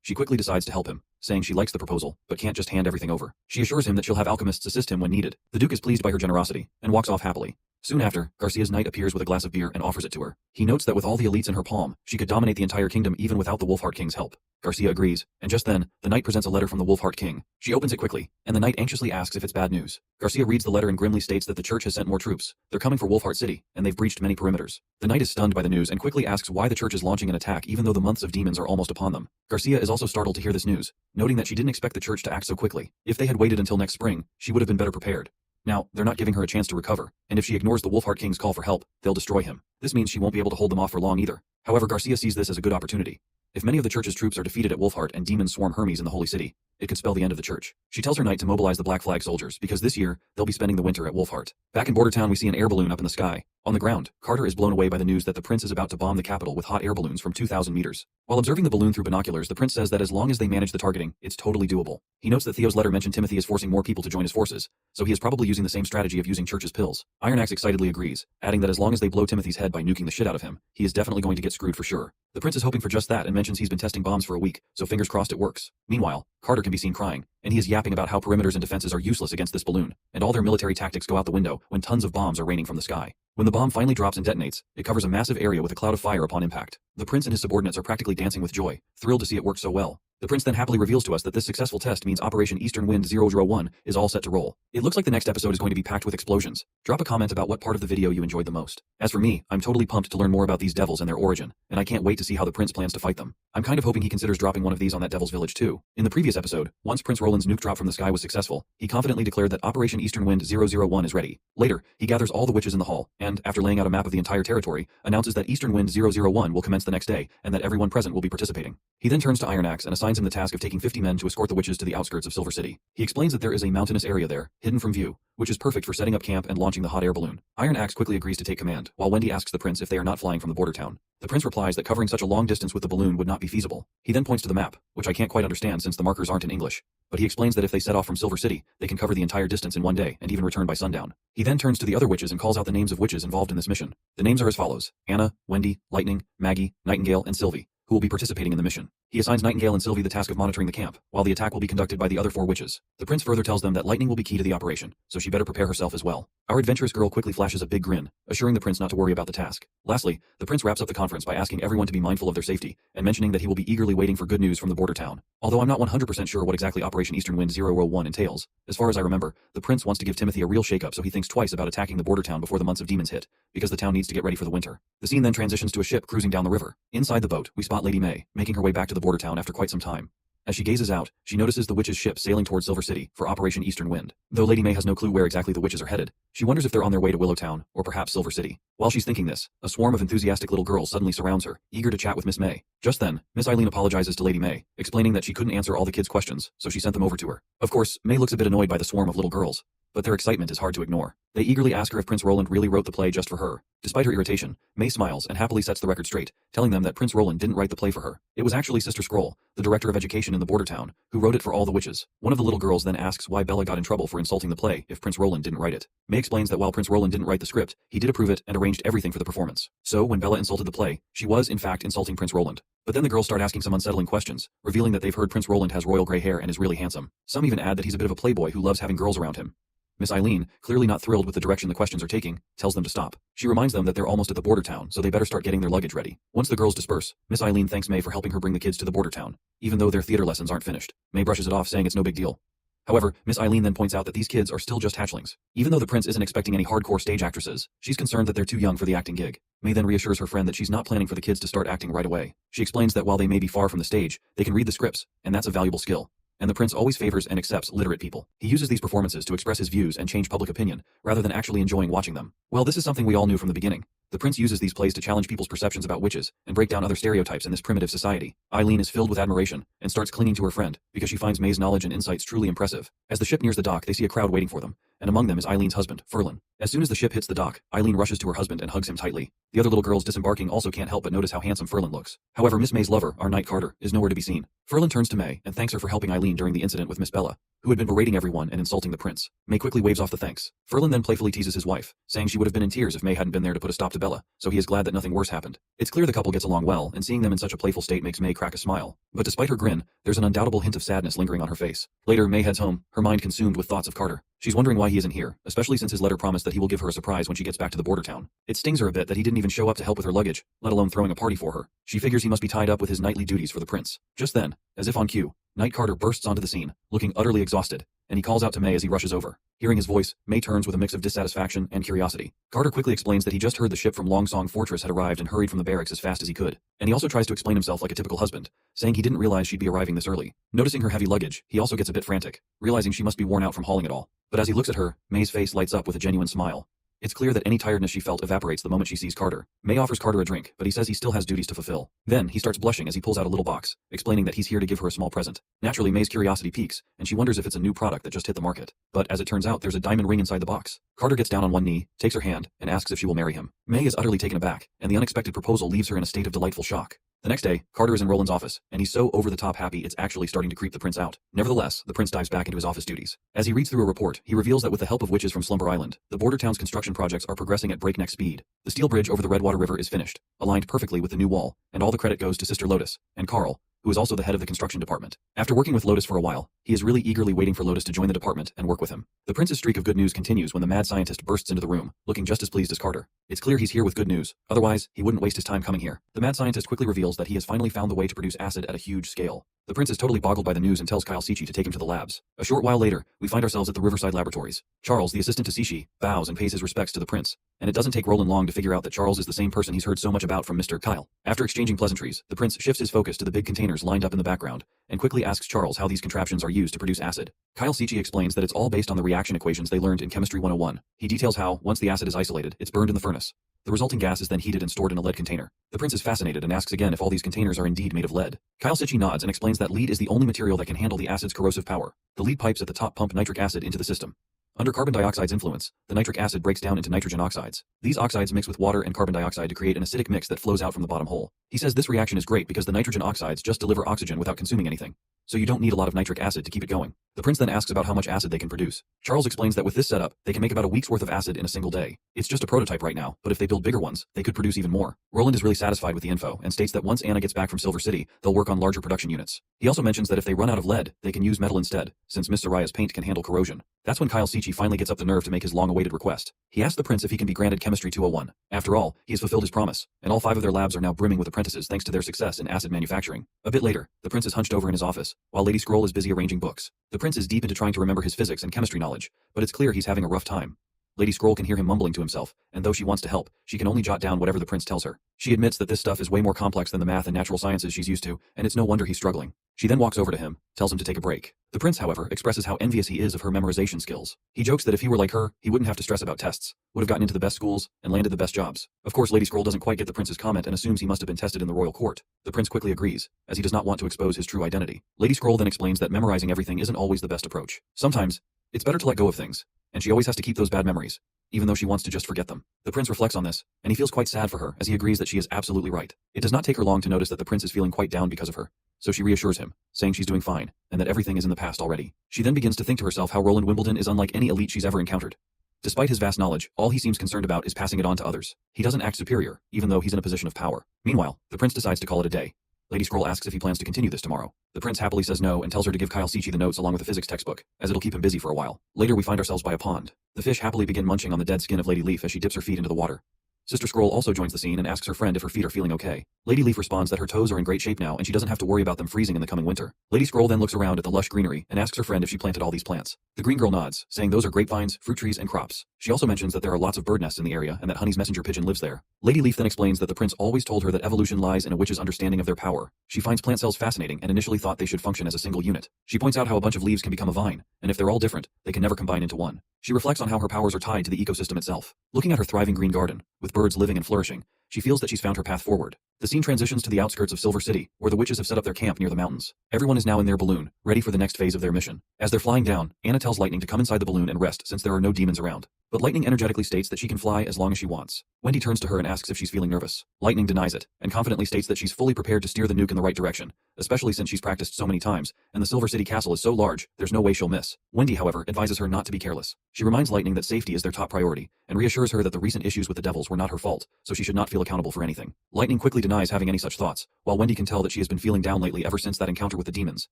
She quickly decides to help him, saying she likes the proposal, but can't just hand everything over. She assures him that she'll have alchemists assist him when needed. The Duke is pleased by her generosity, and walks off happily. Soon after, Garcia's knight appears with a glass of beer and offers it to her. He notes that with all the elites in her palm, she could dominate the entire kingdom even without the Wolfheart King's help. Garcia agrees, and just then, the knight presents a letter from the Wolfheart King. She opens it quickly, and the knight anxiously asks if it's bad news. Garcia reads the letter and grimly states that the church has sent more troops. They're coming for Wolfheart City, and they've breached many perimeters. The knight is stunned by the news and quickly asks why the church is launching an attack even though the months of demons are almost upon them. Garcia is also startled to hear this news, noting that she didn't expect the church to act so quickly. If they had waited until next spring, she would have been better prepared. Now, they're not giving her a chance to recover, and if she ignores the Wolfheart King's call for help, they'll destroy him. This means she won't be able to hold them off for long either. However, Garcia sees this as a good opportunity. If many of the church's troops are defeated at Wolfheart and demons swarm Hermes in the Holy City, it could spell the end of the church. She tells her knight to mobilize the Black Flag soldiers because this year, they'll be spending the winter at Wolfheart. Back in Border Town, we see an air balloon up in the sky. On the ground, Carter is blown away by the news that the prince is about to bomb the capital with hot air balloons from 2,000 meters. While observing the balloon through binoculars, the prince says that as long as they manage the targeting, it's totally doable. He notes that Theo's letter mentioned Timothy is forcing more people to join his forces, so he is probably using the same strategy of using Church's pills. Iron Axe excitedly agrees, adding that as long as they blow Timothy's head by nuking the shit out of him, he is definitely going to get screwed for sure. The prince is hoping for just that and mentions he's been testing bombs for a week, so fingers crossed it works. Meanwhile, Carter can be seen crying, and he is yapping about how perimeters and defenses are useless against this balloon, and all their military tactics go out the window when tons of bombs are raining from the sky. When the bomb finally drops and detonates, it covers a massive area with a cloud of fire upon impact. The prince and his subordinates are practically dancing with joy, thrilled to see it work so well. The prince then happily reveals to us that this successful test means Operation Eastern Wind 001 is all set to roll. It looks like the next episode is going to be packed with explosions. Drop a comment about what part of the video you enjoyed the most. As for me, I'm totally pumped to learn more about these devils and their origin, and I can't wait to see how the prince plans to fight them. I'm kind of hoping he considers dropping one of these on that devil's village too. In the previous episode, once Prince Roland's nuke drop from the sky was successful, he confidently declared that Operation Eastern Wind 001 is ready. Later, he gathers all the witches in the hall, and, after laying out a map of the entire territory, announces that Eastern Wind 001 will commence the next day, and that everyone present will be participating. He then turns to Iron Axe and assigns him the task of taking 50 men to escort the witches to the outskirts of Silver City. He explains that there is a mountainous area there, hidden from view, which is perfect for setting up camp and launching the hot air balloon. Iron Axe quickly agrees to take command, while Wendy asks the prince if they are not flying from the border town. The prince replies that covering such a long distance with the balloon would not be feasible. He then points to the map, which I can't quite understand since the markers aren't in English. But he explains that if they set off from Silver City, they can cover the entire distance in one day and even return by sundown. He then turns to the other witches and calls out the names of witches involved in this mission. The names are as follows: Anna, Wendy, Lightning, Maggie, Nightingale, and Sylvie, who will be participating in the mission. He assigns Nightingale and Sylvie the task of monitoring the camp, while the attack will be conducted by the other 4 witches. The prince further tells them that Lightning will be key to the operation, so she better prepare herself as well. Our adventurous girl quickly flashes a big grin, assuring the prince not to worry about the task. Lastly, the prince wraps up the conference by asking everyone to be mindful of their safety, and mentioning that he will be eagerly waiting for good news from the border town. Although I'm not 100% sure what exactly Operation Eastern Wind 001 entails, as far as I remember, the prince wants to give Timothy a real shake-up, so he thinks twice about attacking the border town before the months of demons hit, because the town needs to get ready for the winter. The scene then transitions to a ship cruising down the river. Inside the boat, we spot Lady May, making her way back to the border town after quite some time. As she gazes out, she notices the witches' ship sailing towards Silver City for Operation Eastern Wind. Though Lady May has no clue where exactly the witches are headed, she wonders if they're on their way to Willowtown, or perhaps Silver City. While she's thinking this, a swarm of enthusiastic little girls suddenly surrounds her, eager to chat with Miss May. Just then, Miss Eileen apologizes to Lady May, explaining that she couldn't answer all the kids' questions, so she sent them over to her. Of course, May looks a bit annoyed by the swarm of little girls, but their excitement is hard to ignore. They eagerly ask her if Prince Roland really wrote the play just for her. Despite her irritation, May smiles and happily sets the record straight, telling them that Prince Roland didn't write the play for her. It was actually Sister Scroll, the director of education in the border town, who wrote it for all the witches. One of the little girls then asks why Bella got in trouble for insulting the play if Prince Roland didn't write it. May explains that while Prince Roland didn't write the script, he did approve it and arranged everything for the performance. So when Bella insulted the play, she was in fact insulting Prince Roland. But then the girls start asking some unsettling questions, revealing that they've heard Prince Roland has royal gray hair and is really handsome. Some even add that he's a bit of a playboy who loves having girls around him. Miss Eileen, clearly not thrilled with the direction the questions are taking, tells them to stop. She reminds them that they're almost at the border town, so they better start getting their luggage ready. Once the girls disperse, Miss Eileen thanks May for helping her bring the kids to the border town, even though their theater lessons aren't finished. May brushes it off, saying it's no big deal. However, Miss Eileen then points out that these kids are still just hatchlings. Even though the prince isn't expecting any hardcore stage actresses, she's concerned that they're too young for the acting gig. May then reassures her friend that she's not planning for the kids to start acting right away. She explains that while they may be far from the stage, they can read the scripts, and that's a valuable skill. And the prince always favors and accepts literate people. He uses these performances to express his views and change public opinion, rather than actually enjoying watching them. Well, this is something we all knew from the beginning. The prince uses these plays to challenge people's perceptions about witches and break down other stereotypes in this primitive society. Eileen is filled with admiration and starts clinging to her friend because she finds May's knowledge and insights truly impressive. As the ship nears the dock, they see a crowd waiting for them, and among them is Eileen's husband, Ferlin. As soon as the ship hits the dock, Eileen rushes to her husband and hugs him tightly. The other little girls disembarking also can't help but notice how handsome Ferlin looks. However, Miss May's lover, our knight Carter, is nowhere to be seen. Ferlin turns to May and thanks her for helping Eileen during the incident with Miss Bella, who had been berating everyone and insulting the prince. May quickly waves off the thanks. Ferlin then playfully teases his wife, saying she would have been in tears if May hadn't been there to put a stop to Bella, so he is glad that nothing worse happened. It's clear the couple gets along well, and seeing them in such a playful state makes May crack a smile. But despite her grin, there's an undoubtable hint of sadness lingering on her face. Later, May heads home, her mind consumed with thoughts of Carter. She's wondering why he isn't here, especially since his letter promised that he will give her a surprise when she gets back to the border town. It stings her a bit that he didn't even show up to help with her luggage, let alone throwing a party for her. She figures he must be tied up with his nightly duties for the prince. Just then, as if on cue, Knight Carter bursts onto the scene, looking utterly exhausted, and he calls out to May as he rushes over. Hearing his voice, May turns with a mix of dissatisfaction and curiosity. Carter quickly explains that he just heard the ship from Long Song Fortress had arrived and hurried from the barracks as fast as he could. And he also tries to explain himself like a typical husband, saying he didn't realize she'd be arriving this early. Noticing her heavy luggage, he also gets a bit frantic, realizing she must be worn out from hauling it all. But as he looks at her, May's face lights up with a genuine smile. It's clear that any tiredness she felt evaporates the moment she sees Carter. May offers Carter a drink, but he says he still has duties to fulfill. Then, he starts blushing as he pulls out a little box, explaining that he's here to give her a small present. Naturally, May's curiosity piques, and she wonders if it's a new product that just hit the market. But as it turns out, there's a diamond ring inside the box. Carter gets down on one knee, takes her hand, and asks if she will marry him. May is utterly taken aback, and the unexpected proposal leaves her in a state of delightful shock. The next day, Carter is in Roland's office, and he's so over-the-top happy it's actually starting to creep the prince out. Nevertheless, the prince dives back into his office duties. As he reads through a report, he reveals that with the help of witches from Slumber Island, the border town's construction projects are progressing at breakneck speed. The steel bridge over the Redwater River is finished, aligned perfectly with the new wall, and all the credit goes to Sister Lotus and Carl, who is also the head of the construction department. After working with Lotus for a while, he is really eagerly waiting for Lotus to join the department and work with him. The prince's streak of good news continues when the mad scientist bursts into the room, looking just as pleased as Carter. It's clear he's here with good news, otherwise he wouldn't waste his time coming here. The mad scientist quickly reveals that he has finally found the way to produce acid at a huge scale. The prince is totally boggled by the news and tells Kyle Sichi to take him to the labs. A short while later, we find ourselves at the Riverside Laboratories. Charles, the assistant to Sichi, bows and pays his respects to the prince, and it doesn't take Roland long to figure out that Charles is the same person he's heard so much about from Mr. Kyle. After exchanging pleasantries, the prince shifts his focus to the big containers lined up in the background, and quickly asks Charles how these contraptions are used to produce acid. Kyle Sichi explains that it's all based on the reaction equations they learned in Chemistry 101. He details how, once the acid is isolated, it's burned in the furnace. The resulting gas is then heated and stored in a lead container. The prince is fascinated and asks again if all these containers are indeed made of lead. Kyle Sichi nods and explains that lead is the only material that can handle the acid's corrosive power. The lead pipes at the top pump nitric acid into the system. Under carbon dioxide's influence, the nitric acid breaks down into nitrogen oxides. These oxides mix with water and carbon dioxide to create an acidic mix that flows out from the bottom hole. He says this reaction is great because the nitrogen oxides just deliver oxygen without consuming anything, so you don't need a lot of nitric acid to keep it going. The prince then asks about how much acid they can produce. Charles explains that with this setup, they can make about a week's worth of acid in a single day. It's just a prototype right now, but if they build bigger ones, they could produce even more. Roland is really satisfied with the info and states that once Anna gets back from Silver City, they'll work on larger production units. He also mentions that if they run out of lead, they can use metal instead, since Miss Soraya's paint can handle corrosion. That's when Kyle Sichi finally gets up the nerve to make his long-awaited request. He asks the prince if he can be granted Chemistry 201. After all, he has fulfilled his promise, and all 5 of their labs are now brimming with apprentices thanks to their success in acid manufacturing. A bit later, the prince is hunched over in his office, while Lady Scroll is busy arranging books. The prince is deep into trying to remember his physics and chemistry knowledge, but it's clear he's having a rough time. Lady Scroll can hear him mumbling to himself, and though she wants to help, she can only jot down whatever the prince tells her. She admits that this stuff is way more complex than the math and natural sciences she's used to, and it's no wonder he's struggling. She then walks over to him, tells him to take a break. The prince, however, expresses how envious he is of her memorization skills. He jokes that if he were like her, he wouldn't have to stress about tests, would have gotten into the best schools, and landed the best jobs. Of course, Lady Scroll doesn't quite get the prince's comment and assumes he must have been tested in the royal court. The prince quickly agrees, as he does not want to expose his true identity. Lady Scroll then explains that memorizing everything isn't always the best approach. Sometimes, it's better to let go of things, and she always has to keep those bad memories, even though she wants to just forget them. The prince reflects on this, and he feels quite sad for her as he agrees that she is absolutely right. It does not take her long to notice that the prince is feeling quite down because of her, so she reassures him, saying she's doing fine, and that everything is in the past already. She then begins to think to herself how Roland Wimbledon is unlike any elite she's ever encountered. Despite his vast knowledge, all he seems concerned about is passing it on to others. He doesn't act superior, even though he's in a position of power. Meanwhile, the prince decides to call it a day. Lady Scroll asks if he plans to continue this tomorrow. The prince happily says no and tells her to give Kyle Sichi the notes along with a physics textbook, as it'll keep him busy for a while. Later we find ourselves by a pond. The fish happily begin munching on the dead skin of Lady Leaf as she dips her feet into the water. Sister Scroll also joins the scene and asks her friend if her feet are feeling okay. Lady Leaf responds that her toes are in great shape now and she doesn't have to worry about them freezing in the coming winter. Lady Scroll then looks around at the lush greenery and asks her friend if she planted all these plants. The green girl nods, saying those are grapevines, fruit trees, and crops. She also mentions that there are lots of bird nests in the area and that Honey's messenger pigeon lives there. Lady Leaf then explains that the prince always told her that evolution lies in a witch's understanding of their power. She finds plant cells fascinating and initially thought they should function as a single unit. She points out how a bunch of leaves can become a vine, and if they're all different, they can never combine into one. She reflects on how her powers are tied to the ecosystem itself. Looking at her thriving green garden, with birds living and flourishing, she feels that she's found her path forward. The scene transitions to the outskirts of Silver City, where the witches have set up their camp near the mountains. Everyone is now in their balloon, ready for the next phase of their mission. As they're flying down, Anna tells Lightning to come inside the balloon and rest since there are no demons around. But Lightning energetically states that she can fly as long as she wants. Wendy turns to her and asks if she's feeling nervous. Lightning denies it, and confidently states that she's fully prepared to steer the nuke in the right direction, especially since she's practiced so many times, and the Silver City castle is so large, there's no way she'll miss. Wendy, however, advises her not to be careless. She reminds Lightning that safety is their top priority, and reassures her that the recent issues with the devils were not her fault, so she should not feel accountable for anything. Lightning quickly denies having any such thoughts, while Wendy can tell that she has been feeling down lately ever since that encounter with the demons,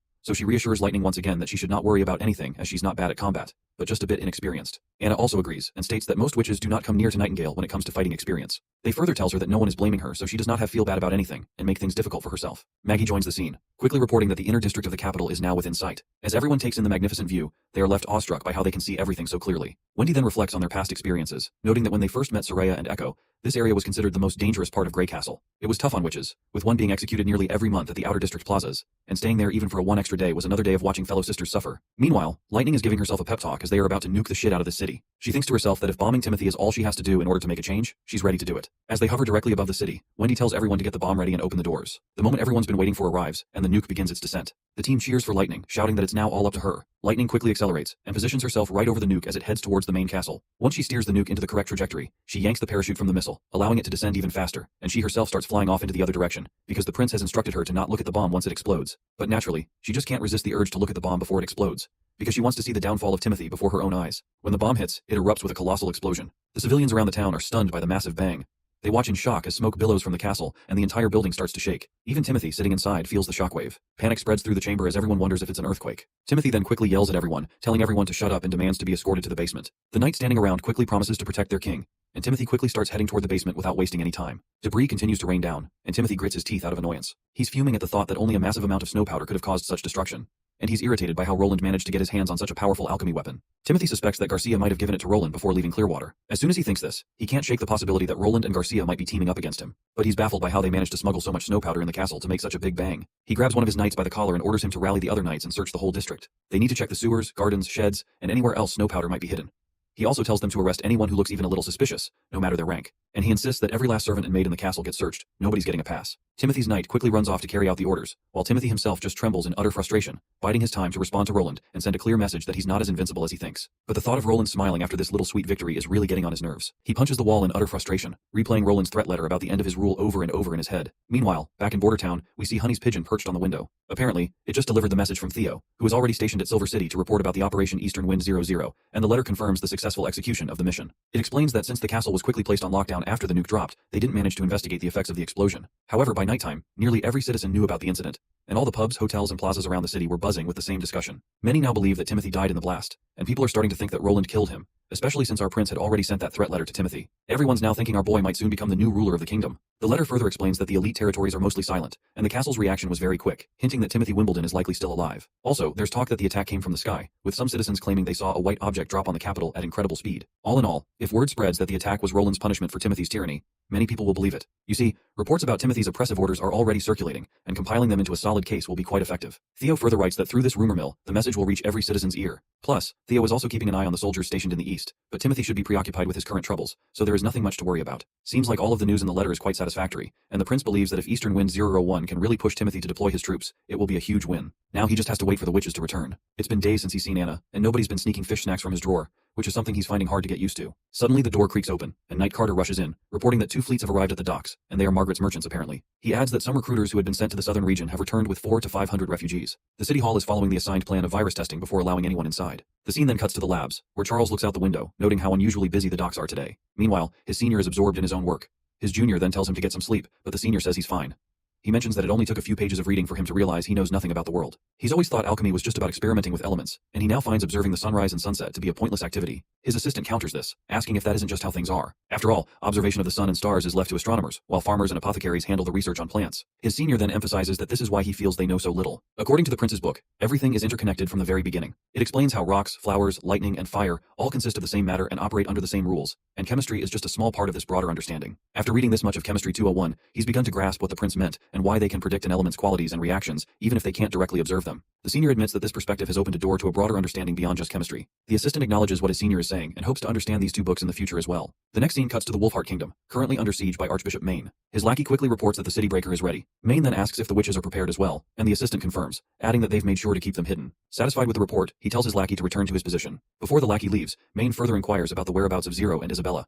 so she reassures Lightning once again that she should not worry about anything as she's not bad at combat, but just a bit inexperienced. Anna also agrees, and states that most witches do not come near to Nightingale when it comes to fighting experience. They further tells her that no one is blaming her, so she does not have feel bad about anything, and make things difficult for herself. Maggie joins the scene, quickly reporting that the inner district of the capital is now within sight. As everyone takes in the magnificent view, they are left awestruck by how they can see everything so clearly. Wendy then reflects on their past experiences, noting that when they first met Soraya and Echo, this area was considered the most dangerous part of Grey Castle. It was tough on witches, with one being executed nearly every month at the outer district plazas, and staying there even for one extra day was another day of watching fellow sisters suffer. Meanwhile, Lightning is giving herself a pep talk as they are about to nuke the shit out of the city. She thinks to herself that if bombing Timothy is all she has to do in order to make a change, she's ready to do it. As they hover directly above the city, Wendy tells everyone to get the bomb ready and open the doors. The moment everyone's been waiting for arrives, and the nuke begins its descent. The team cheers for Lightning, shouting that it's now all up to her. Lightning quickly accelerates, and positions herself right over the nuke as it heads towards the main castle. Once she steers the nuke into the correct trajectory, she yanks the parachute from the missile, allowing it to descend even faster, and she herself starts flying off into the other direction, because the prince has instructed her to not look at the bomb once it explodes. But naturally, she just can't resist the urge to look at the bomb before it explodes, because she wants to see the downfall of Timothy before her own eyes. When the bomb hits, it erupts with a colossal explosion. The civilians around the town are stunned by the massive bang. They watch in shock as smoke billows from the castle, and the entire building starts to shake. Even Timothy, sitting inside, feels the shockwave. Panic spreads through the chamber as everyone wonders if it's an earthquake. Timothy then quickly yells at everyone, telling everyone to shut up and demands to be escorted to the basement. The knight standing around quickly promises to protect their king, and Timothy quickly starts heading toward the basement without wasting any time. Debris continues to rain down, and Timothy grits his teeth out of annoyance. He's fuming at the thought that only a massive amount of snow powder could have caused such destruction. And he's irritated by how Roland managed to get his hands on such a powerful alchemy weapon. Timothy suspects that Garcia might have given it to Roland before leaving Clearwater. As soon as he thinks this, he can't shake the possibility that Roland and Garcia might be teaming up against him. But he's baffled by how they managed to smuggle so much snow powder in the castle to make such a big bang. He grabs one of his knights by the collar and orders him to rally the other knights and search the whole district. They need to check the sewers, gardens, sheds, and anywhere else snow powder might be hidden. He also tells them to arrest anyone who looks even a little suspicious, no matter their rank. And he insists that every last servant and maid in the castle gets searched. Nobody's getting a pass. Timothy's knight quickly runs off to carry out the orders, while Timothy himself just trembles in utter frustration, biding his time to respond to Roland and send a clear message that he's not as invincible as he thinks. But the thought of Roland smiling after this little sweet victory is really getting on his nerves. He punches the wall in utter frustration, replaying Roland's threat letter about the end of his rule over and over in his head. Meanwhile, back in Border Town, we see Honey's pigeon perched on the window. Apparently, it just delivered the message from Theo, who is already stationed at Silver City to report about the Operation Eastern Wind 00, and the letter confirms the successful execution of the mission. It explains that since the castle was quickly placed on lockdown after the nuke dropped, they didn't manage to investigate the effects of the explosion. However, by nighttime, nearly every citizen knew about the incident, and all the pubs, hotels, and plazas around the city were buzzing with the same discussion. Many now believe that Timothy died in the blast, and people are starting to think that Roland killed him, especially since our prince had already sent that threat letter to Timothy. Everyone's now thinking our boy might soon become the new ruler of the kingdom. The letter further explains that the elite territories are mostly silent, and the castle's reaction was very quick, hinting that Timothy Wimbledon is likely still alive. Also, there's talk that the attack came from the sky, with some citizens claiming they saw a white object drop on the capital at incredible speed. All in all, if word spreads that the attack was Roland's punishment for Timothy's tyranny, many people will believe it. You see, reports about Timothy's oppressive orders are already circulating, and compiling them into a solid case will be quite effective. Theo further writes that through this rumor mill, the message will reach every citizen's ear. Plus, Theo is also keeping an eye on the soldiers stationed in the east, but Timothy should be preoccupied with his current troubles, so there is nothing much to worry about. Seems like all of the news in the letter is quite satisfactory, and the prince believes that if Eastern Wind 001 can really push Timothy to deploy his troops, it will be a huge win. Now he just has to wait for the witches to return. It's been days since he's seen Anna, and nobody's been sneaking fish snacks from his drawer, which is something he's finding hard to get used to. Suddenly the door creaks open, and Knight Carter rushes in, reporting that 2 fleets have arrived at the docks, and they are Margaret's merchants apparently. He adds that some recruiters who had been sent to the southern region have returned with 400 to 500 refugees. The city hall is following the assigned plan of virus testing before allowing anyone inside. The scene then cuts to the labs, where Charles looks out the window, noting how unusually busy the docks are today. Meanwhile, his senior is absorbed in his own work. His junior then tells him to get some sleep, but the senior says he's fine. He mentions that it only took a few pages of reading for him to realize he knows nothing about the world. He's always thought alchemy was just about experimenting with elements, and he now finds observing the sunrise and sunset to be a pointless activity. His assistant counters this, asking if that isn't just how things are. After all, observation of the sun and stars is left to astronomers, while farmers and apothecaries handle the research on plants. His senior then emphasizes that this is why he feels they know so little. According to the prince's book, everything is interconnected from the very beginning. It explains how rocks, flowers, lightning, and fire all consist of the same matter and operate under the same rules, and chemistry is just a small part of this broader understanding. After reading this much of Chemistry 201, he's begun to grasp what the prince meant and why they can predict an element's qualities and reactions, even if they can't directly observe them. The senior admits that this perspective has opened a door to a broader understanding beyond just chemistry. The assistant acknowledges what his senior is saying and hopes to understand these 2 books in the future as well. The next scene cuts to the Wolfheart Kingdom, currently under siege by Archbishop Maine. His lackey quickly reports that the city breaker is ready. Maine then asks if the witches are prepared as well, and the assistant confirms, adding that they've made sure to keep them hidden. Satisfied with the report, he tells his lackey to return to his position. Before the lackey leaves, Maine further inquires about the whereabouts of Zero and Isabella.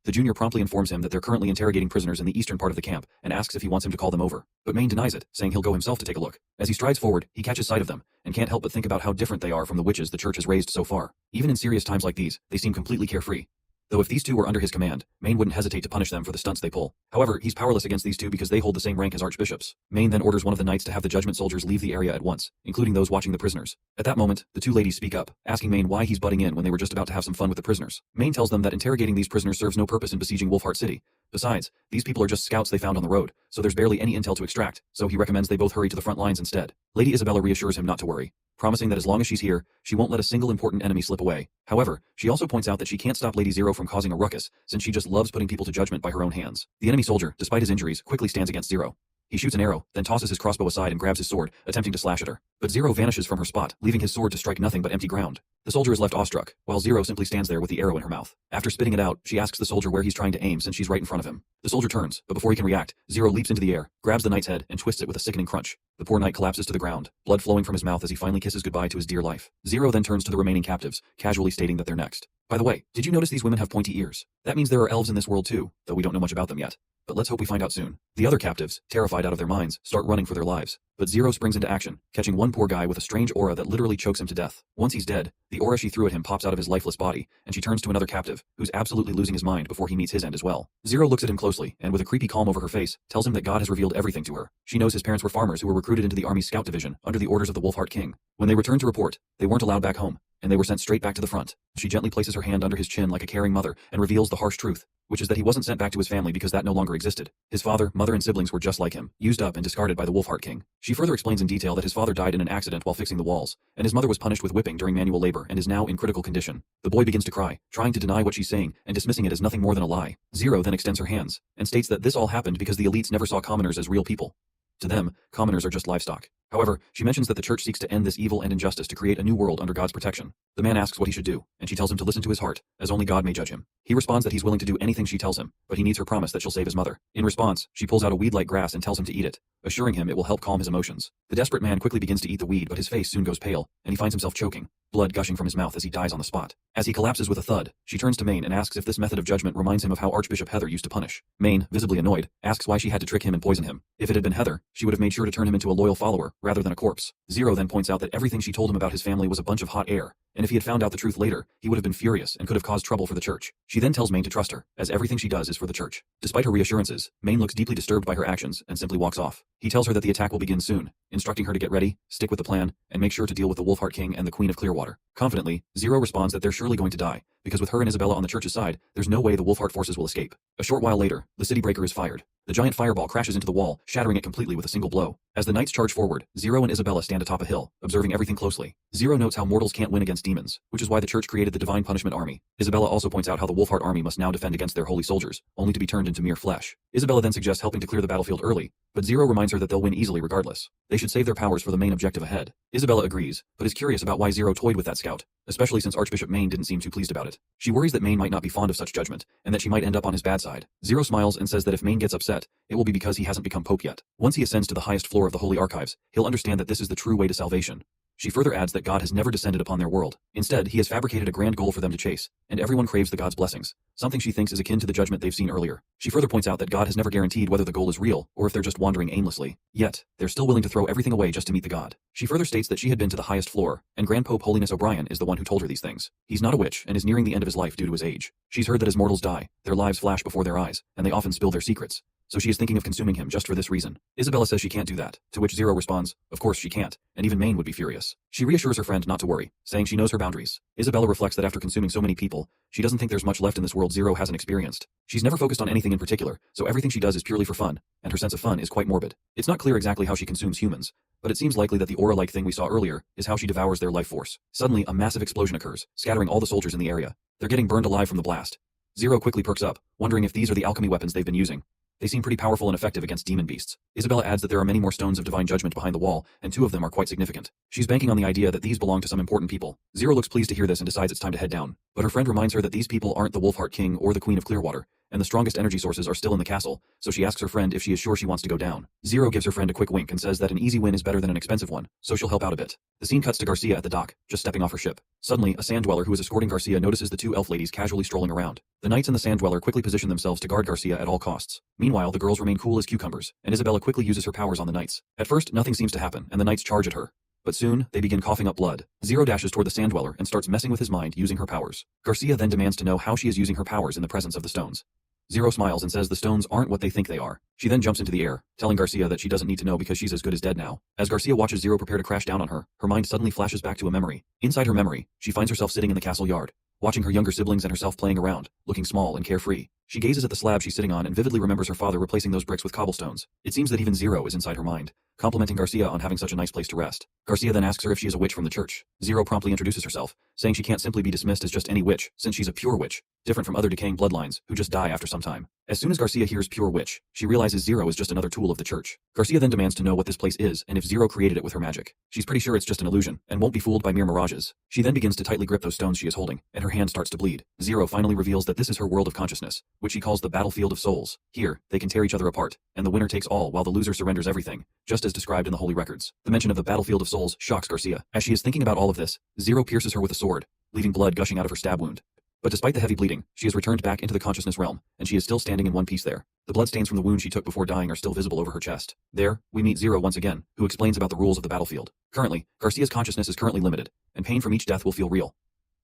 The junior promptly informs him that they're currently interrogating prisoners in the eastern part of the camp and asks if he wants him to call them over. But Maine denies it, saying he'll go himself to take a look. As he strides forward, he catches sight of them and can't help but think about how different they are from the witches the church has raised so far. Even in serious times like these, they seem completely carefree. Though if these 2 were under his command, Maine wouldn't hesitate to punish them for the stunts they pull. However, he's powerless against these 2 because they hold the same rank as archbishops. Maine then orders one of the knights to have the judgment soldiers leave the area at once, including those watching the prisoners. At that moment, the 2 ladies speak up, asking Maine why he's butting in when they were just about to have some fun with the prisoners. Maine tells them that interrogating these prisoners serves no purpose in besieging Wolfheart City. Besides, these people are just scouts they found on the road, so there's barely any intel to extract, so he recommends they both hurry to the front lines instead. Lady Isabella reassures him not to worry, promising that as long as she's here, she won't let a single important enemy slip away. However, she also points out that she can't stop Lady Zero from causing a ruckus, since she just loves putting people to judgment by her own hands. The enemy soldier, despite his injuries, quickly stands against Zero. He shoots an arrow, then tosses his crossbow aside and grabs his sword, attempting to slash at her. But Zero vanishes from her spot, leaving his sword to strike nothing but empty ground. The soldier is left awestruck, while Zero simply stands there with the arrow in her mouth. After spitting it out, she asks the soldier where he's trying to aim since she's right in front of him. The soldier turns, but before he can react, Zero leaps into the air, grabs the knight's head, and twists it with a sickening crunch. The poor knight collapses to the ground, blood flowing from his mouth as he finally kisses goodbye to his dear life. Zero then turns to the remaining captives, casually stating that they're next. By the way, did you notice these women have pointy ears? That means there are elves in this world too, though we don't know much about them yet. but let's hope we find out soon. The other captives, terrified out of their minds, start running for their lives. But Zero springs into action, catching one poor guy with a strange aura that literally chokes him to death. Once he's dead, the aura she threw at him pops out of his lifeless body, and she turns to another captive, who's absolutely losing his mind before he meets his end as well. Zero looks at him closely, and with a creepy calm over her face, tells him that God has revealed everything to her. She knows his parents were farmers who were recruited into the army's scout division under the orders of the Wolfheart King. When they returned to report, they weren't allowed back home, and they were sent straight back to the front. She gently places her hand under his chin like a caring mother and reveals the harsh truth, which is that he wasn't sent back to his family because that no longer existed. His father, mother, and siblings were just like him, used up and discarded by the Wolfheart King. She further explains in detail that his father died in an accident while fixing the walls, and his mother was punished with whipping during manual labor and is now in critical condition. The boy begins to cry, trying to deny what she's saying and dismissing it as nothing more than a lie. Zero then extends her hands and states that this all happened because the elites never saw commoners as real people. To them, commoners are just livestock. However, she mentions that the church seeks to end this evil and injustice to create a new world under God's protection. The man asks what he should do, and she tells him to listen to his heart, as only God may judge him. He responds that he's willing to do anything she tells him, but he needs her promise that she'll save his mother. In response, she pulls out a weed like grass and tells him to eat it, assuring him it will help calm his emotions. The desperate man quickly begins to eat the weed, but his face soon goes pale, and he finds himself choking, blood gushing from his mouth as he dies on the spot. As he collapses with a thud, she turns to Maine and asks if this method of judgment reminds him of how Archbishop Heather used to punish. Maine, visibly annoyed, asks why she had to trick him and poison him. If it had been Heather, she would have made sure to turn him into a loyal follower, rather than a corpse. Zero then points out that everything she told him about his family was a bunch of hot air, and if he had found out the truth later, he would have been furious and could have caused trouble for the church. She then tells Maine to trust her, as everything she does is for the church. Despite her reassurances, Maine looks deeply disturbed by her actions and simply walks off. He tells her that the attack will begin soon, instructing her to get ready, stick with the plan, and make sure to deal with the Wolfheart King and the Queen of Clearwater. Confidently, Zero responds that they're surely going to die, because with her and Isabella on the church's side, there's no way the Wolfheart forces will escape. A short while later, the city breaker is fired. The giant fireball crashes into the wall, shattering it completely with a single blow. As the knights charge forward, Zero and Isabella stand atop a hill, observing everything closely. Zero notes how mortals can't win against demons, which is why the church created the Divine Punishment Army. Isabella also points out how the Wolfheart Army must now defend against their holy soldiers, only to be turned into mere flesh. Isabella then suggests helping to clear the battlefield early, but Zero reminds her that they'll win easily regardless. They should save their powers for the main objective ahead. Isabella agrees, but is curious about why Zero toyed with that scout, especially since Archbishop Maine didn't seem too pleased about it. She worries that Maine might not be fond of such judgment, and that she might end up on his bad side. Zero smiles and says that if Maine gets upset, it will be because he hasn't become Pope yet. Once he ascends to the highest floor of the Holy Archives, he'll understand that this is the true way to salvation. She further adds that God has never descended upon their world. Instead, he has fabricated a grand goal for them to chase, and everyone craves the God's blessings, something she thinks is akin to the judgment they've seen earlier. She further points out that God has never guaranteed whether the goal is real, or if they're just wandering aimlessly. Yet, they're still willing to throw everything away just to meet the God. She further states that she had been to the highest floor, and Grand Pope Holiness O'Brien is the one who told her these things. He's not a witch, and is nearing the end of his life due to his age. She's heard that as mortals die, their lives flash before their eyes, and they often spill their secrets. So she is thinking of consuming him just for this reason. Isabella says she can't do that, to which Zero responds, of course she can't, and even Maine would be furious. She reassures her friend not to worry, saying she knows her boundaries. Isabella reflects that after consuming so many people, she doesn't think there's much left in this world Zero hasn't experienced. She's never focused on anything in particular, so everything she does is purely for fun, and her sense of fun is quite morbid. It's not clear exactly how she consumes humans, but it seems likely that the aura-like thing we saw earlier is how she devours their life force. Suddenly, a massive explosion occurs, scattering all the soldiers in the area. They're getting burned alive from the blast. Zero quickly perks up, wondering if these are the alchemy weapons they've been using. They seem pretty powerful and effective against demon beasts. Isabella adds that there are many more stones of divine judgment behind the wall, and 2 of them are quite significant. She's banking on the idea that these belong to some important people. Zero looks pleased to hear this and decides it's time to head down. But her friend reminds her that these people aren't the Wolfheart King or the Queen of Clearwater, and the strongest energy sources are still in the castle, so she asks her friend if she is sure she wants to go down. Zero gives her friend a quick wink and says that an easy win is better than an expensive one, so she'll help out a bit. The scene cuts to Garcia at the dock, just stepping off her ship. Suddenly, a sand dweller who is escorting Garcia notices the 2 elf ladies casually strolling around. The knights and the sand dweller quickly position themselves to guard Garcia at all costs. Meanwhile, the girls remain cool as cucumbers, and Isabella quickly uses her powers on the knights. At first, nothing seems to happen, and the knights charge at her. But soon, they begin coughing up blood. Zero dashes toward the sand dweller and starts messing with his mind using her powers. Garcia then demands to know how she is using her powers in the presence of the stones. Zero smiles and says the stones aren't what they think they are. She then jumps into the air, telling Garcia that she doesn't need to know because she's as good as dead now. As Garcia watches Zero prepare to crash down on her, her mind suddenly flashes back to a memory. Inside her memory, she finds herself sitting in the castle yard, watching her younger siblings and herself playing around, looking small and carefree. She gazes at the slab she's sitting on and vividly remembers her father replacing those bricks with cobblestones. It seems that even Zero is inside her mind, complimenting Garcia on having such a nice place to rest. Garcia then asks her if she is a witch from the church. Zero promptly introduces herself, saying she can't simply be dismissed as just any witch, since she's a pure witch, different from other decaying bloodlines, who just die after some time. As soon as Garcia hears pure witch, she realizes Zero is just another tool of the church. Garcia then demands to know what this place is and if Zero created it with her magic. She's pretty sure it's just an illusion, and won't be fooled by mere mirages. She then begins to tightly grip those stones she is holding, and her hand starts to bleed. Zero finally reveals that this is her world of consciousness, which she calls the battlefield of souls. Here, they can tear each other apart, and the winner takes all while the loser surrenders everything, just as described in the holy records. The mention of the battlefield of souls shocks Garcia. As she is thinking about all of this, Zero pierces her with a sword, leaving blood gushing out of her stab wound. But despite the heavy bleeding, she has returned back into the consciousness realm, and she is still standing in one piece there. The bloodstains from the wound she took before dying are still visible over her chest. There, we meet Zero once again, who explains about the rules of the battlefield. Currently, Garcia's consciousness is currently limited, and pain from each death will feel real.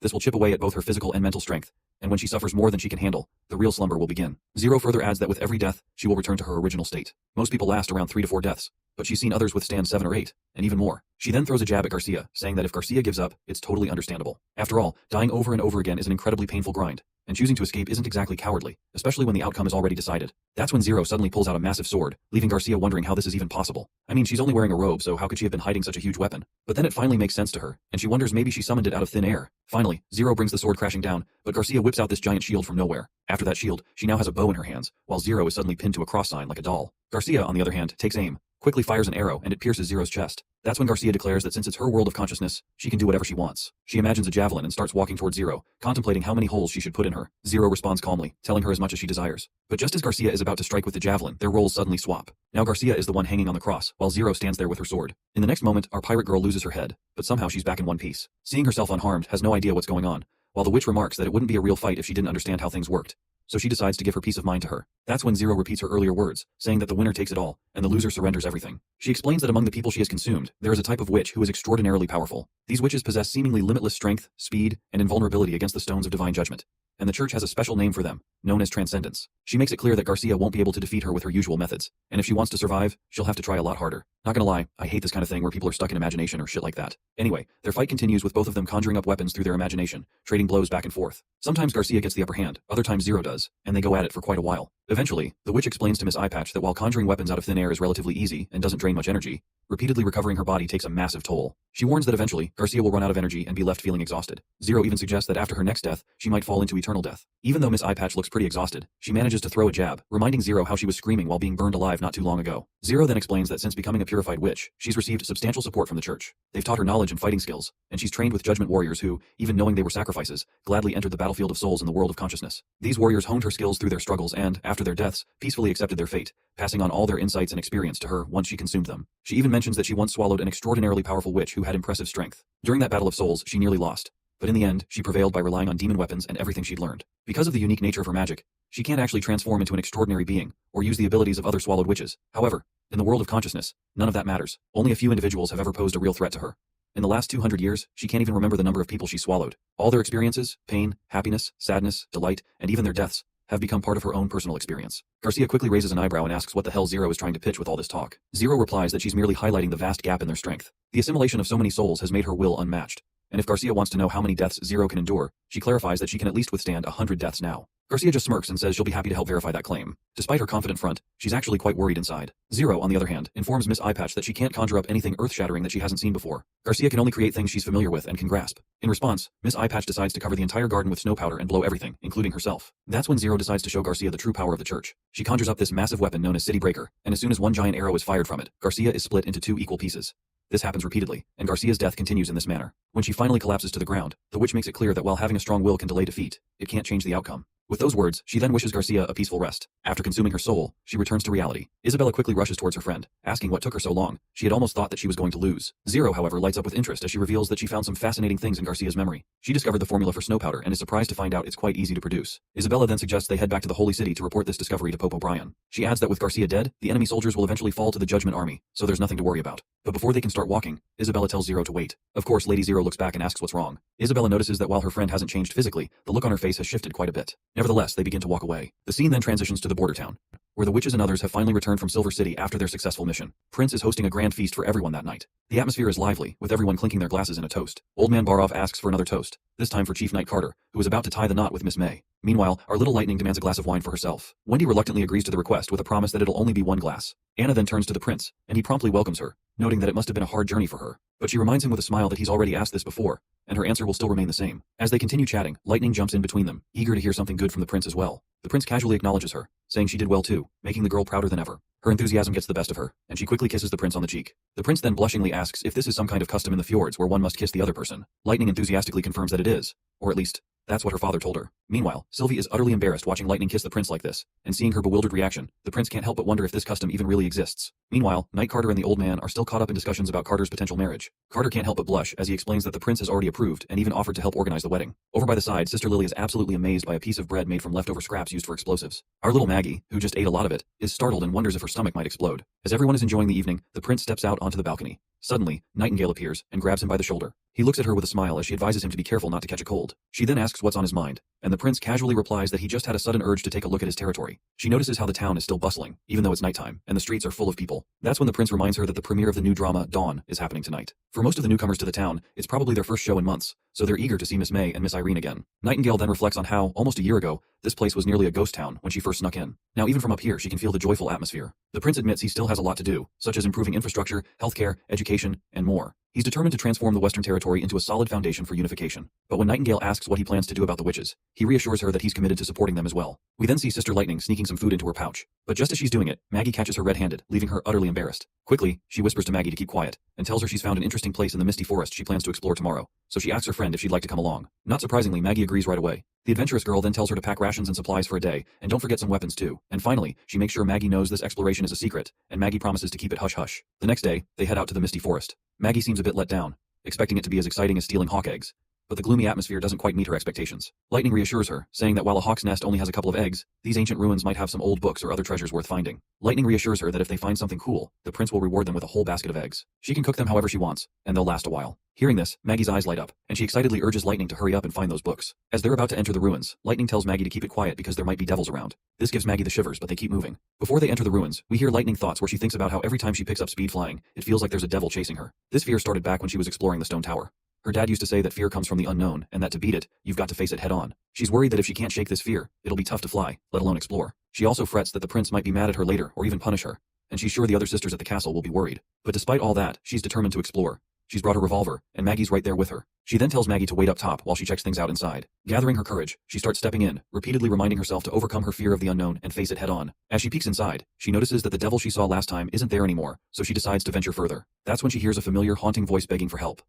This will chip away at both her physical and mental strength, and when she suffers more than she can handle, the real slumber will begin. Zero further adds that with every death, she will return to her original state. Most people last around 3 to 4 deaths, but she's seen others withstand 7 or 8, and even more. She then throws a jab at Garcia, saying that if Garcia gives up, it's totally understandable. After all, dying over and over again is an incredibly painful grind, and choosing to escape isn't exactly cowardly, especially when the outcome is already decided. That's when Zero suddenly pulls out a massive sword, leaving Garcia wondering how this is even possible. I mean, she's only wearing a robe, so how could she have been hiding such a huge weapon? But then it finally makes sense to her, and she wonders maybe she summoned it out of thin air. Finally, Zero brings the sword crashing down, but Garcia whips out this giant shield from nowhere. After that shield, she now has a bow in her hands, while Zero is suddenly pinned to a cross sign like a doll. Garcia, on the other hand, takes aim, quickly fires an arrow, and it pierces Zero's chest. That's when Garcia declares that since it's her world of consciousness, she can do whatever she wants. She imagines a javelin and starts walking towards Zero, contemplating how many holes she should put in her. Zero responds calmly, telling her as much as she desires. But just as Garcia is about to strike with the javelin, their roles suddenly swap. Now Garcia is the one hanging on the cross, while Zero stands there with her sword. In the next moment, our pirate girl loses her head, but somehow she's back in one piece. Seeing herself unharmed, has no idea what's going on, while the witch remarks that it wouldn't be a real fight if she didn't understand how things worked. So she decides to give her peace of mind to her. That's when Zero repeats her earlier words, saying that the winner takes it all, and the loser surrenders everything. She explains that among the people she has consumed, there is a type of witch who is extraordinarily powerful. These witches possess seemingly limitless strength, speed, and invulnerability against the stones of divine judgment, and the church has a special name for them, known as transcendence. She makes it clear that Garcia won't be able to defeat her with her usual methods, and if she wants to survive, she'll have to try a lot harder. Not gonna lie, I hate this kind of thing where people are stuck in imagination or shit like that. Anyway, their fight continues with both of them conjuring up weapons through their imagination, trading blows back and forth. Sometimes Garcia gets the upper hand, other times Zero does, and they go at it for quite a while. Eventually, the witch explains to Miss Eyepatch that while conjuring weapons out of thin air is relatively easy and doesn't drain much energy, repeatedly recovering her body takes a massive toll. She warns that eventually, Garcia will run out of energy and be left feeling exhausted. Zero even suggests that after her next death, she might fall into eternal death. Even though Miss Eyepatch looks pretty exhausted, she manages to throw a jab, reminding Zero how she was screaming while being burned alive not too long ago. Zero then explains that since becoming a purified witch, she's received substantial support from the church. They've taught her knowledge and fighting skills, and she's trained with judgment warriors who, even knowing they were sacrifices, gladly entered the battlefield of souls in the world of consciousness. These warriors honed her skills through their struggles and, after their deaths, peacefully accepted their fate, passing on all their insights and experience to her once she consumed them. She even mentions that she once swallowed an extraordinarily powerful witch who had impressive strength. During that battle of souls, she nearly lost, but in the end, she prevailed by relying on demon weapons and everything she'd learned. Because of the unique nature of her magic, she can't actually transform into an extraordinary being, or use the abilities of other swallowed witches. However, in the world of consciousness, none of that matters. Only a few individuals have ever posed a real threat to her. In the last 200 years, she can't even remember the number of people she swallowed. All their experiences, pain, happiness, sadness, delight, and even their deaths, have become part of her own personal experience. Garcia quickly raises an eyebrow and asks what the hell Zero is trying to pitch with all this talk. Zero replies that she's merely highlighting the vast gap in their strength. The assimilation of so many souls has made her will unmatched. And if Garcia wants to know how many deaths Zero can endure, she clarifies that she can at least withstand 100 deaths now. Garcia just smirks and says she'll be happy to help verify that claim. Despite her confident front, she's actually quite worried inside. Zero, on the other hand, informs Miss Eyepatch that she can't conjure up anything earth-shattering that she hasn't seen before. Garcia can only create things she's familiar with and can grasp. In response, Miss Eyepatch decides to cover the entire garden with snow powder and blow everything, including herself. That's when Zero decides to show Garcia the true power of the church. She conjures up this massive weapon known as City Breaker, and as soon as one giant arrow is fired from it, Garcia is split into 2 equal pieces. This happens repeatedly, and Garcia's death continues in this manner. When she finally collapses to the ground, the witch makes it clear that while having a strong will can delay defeat, it can't change the outcome. With those words, she then wishes Garcia a peaceful rest. After consuming her soul, she returns to reality. Isabella quickly rushes towards her friend, asking what took her so long. She had almost thought that she was going to lose. Zero, however, lights up with interest as she reveals that she found some fascinating things in Garcia's memory. She discovered the formula for snow powder and is surprised to find out it's quite easy to produce. Isabella then suggests they head back to the Holy City to report this discovery to Pope O'Brien. She adds that with Garcia dead, the enemy soldiers will eventually fall to the Judgment Army, so there's nothing to worry about. But before they can start walking, Isabella tells Zero to wait. Of course, Lady Zero looks back and asks what's wrong. Isabella notices that while her friend hasn't changed physically, the look on her face has shifted quite a bit. Nevertheless, they begin to walk away. The scene then transitions to the border town, where the witches and others have finally returned from Silver City after their successful mission. Prince is hosting a grand feast for everyone that night. The atmosphere is lively, with everyone clinking their glasses in a toast. Old Man Barov asks for another toast, this time for Chief Knight Carter, who is about to tie the knot with Miss May. Meanwhile, our little Lightning demands a glass of wine for herself. Wendy reluctantly agrees to the request with a promise that it'll only be 1 glass. Anna then turns to the prince, and he promptly welcomes her, noting that it must have been a hard journey for her. But she reminds him with a smile that he's already asked this before, and her answer will still remain the same. As they continue chatting, Lightning jumps in between them, eager to hear something good from the prince as well. The prince casually acknowledges her, saying she did well too, making the girl prouder than ever. Her enthusiasm gets the best of her, and she quickly kisses the prince on the cheek. The prince then blushingly asks if this is some kind of custom in the fjords where one must kiss the other person. Lightning enthusiastically confirms that it is, or at least, that's what her father told her. Meanwhile, Sylvie is utterly embarrassed watching Lightning kiss the prince like this, and seeing her bewildered reaction, the prince can't help but wonder if this custom even really exists. Meanwhile, Knight Carter and the old man are still caught up in discussions about Carter's potential marriage. Carter can't help but blush as he explains that the prince has already approved and even offered to help organize the wedding. Over by the side, Sister Lily is absolutely amazed by a piece of bread made from leftover scraps used for explosives. Our little Maggie, who just ate a lot of it, is startled and wonders if her stomach might explode. As everyone is enjoying the evening, the prince steps out onto the balcony. Suddenly, Nightingale appears and grabs him by the shoulder. He looks at her with a smile as she advises him to be careful not to catch a cold. She then asks what's on his mind, and the prince casually replies that he just had a sudden urge to take a look at his territory. She notices how the town is still bustling, even though it's nighttime, and the streets are full of people. That's when the prince reminds her that the premiere of the new drama, Dawn, is happening tonight. For most of the newcomers to the town, it's probably their first show in months, so they're eager to see Miss May and Miss Irene again. Nightingale then reflects on how, almost a year ago, this place was nearly a ghost town when she first snuck in. Now even from up here she can feel the joyful atmosphere. The prince admits he still has a lot to do, such as improving infrastructure, healthcare, education, and more. He's determined to transform the Western Territory into a solid foundation for unification. But when Nightingale asks what he plans to do about the witches, he reassures her that he's committed to supporting them as well. We then see Sister Lightning sneaking some food into her pouch. But just as she's doing it, Maggie catches her red-handed, leaving her utterly embarrassed. Quickly, she whispers to Maggie to keep quiet, and tells her she's found an interesting place in the misty forest she plans to explore tomorrow. So she asks her friend if she'd like to come along. Not surprisingly, Maggie agrees right away. The adventurous girl then tells her to pack rations and supplies for a day, and don't forget some weapons too. And finally, she makes sure Maggie knows this exploration is a secret, and Maggie promises to keep it hush-hush. The next day, they head out to the misty forest. Maggie seems a bit let down, expecting it to be as exciting as stealing hawk eggs. But the gloomy atmosphere doesn't quite meet her expectations. Lightning reassures her, saying that while a hawk's nest only has a couple of eggs, these ancient ruins might have some old books or other treasures worth finding. Lightning reassures her that if they find something cool, the prince will reward them with a whole basket of eggs. She can cook them however she wants, and they'll last a while. Hearing this, Maggie's eyes light up, and she excitedly urges Lightning to hurry up and find those books. As they're about to enter the ruins, Lightning tells Maggie to keep it quiet because there might be devils around. This gives Maggie the shivers, but they keep moving. Before they enter the ruins, we hear Lightning thoughts where she thinks about how every time she picks up speed flying, it feels like there's a devil chasing her. This fear started back when she was exploring the stone tower. Her dad used to say that fear comes from the unknown, and that to beat it, you've got to face it head on. She's worried that if she can't shake this fear, it'll be tough to fly, let alone explore. She also frets that the prince might be mad at her later or even punish her, and she's sure the other sisters at the castle will be worried. But despite all that, she's determined to explore. She's brought a revolver, and Maggie's right there with her. She then tells Maggie to wait up top while she checks things out inside. Gathering her courage, she starts stepping in, repeatedly reminding herself to overcome her fear of the unknown and face it head on. As she peeks inside, she notices that the devil she saw last time isn't there anymore, so she decides to venture further. That's when she hears a familiar, haunting voice begging for help.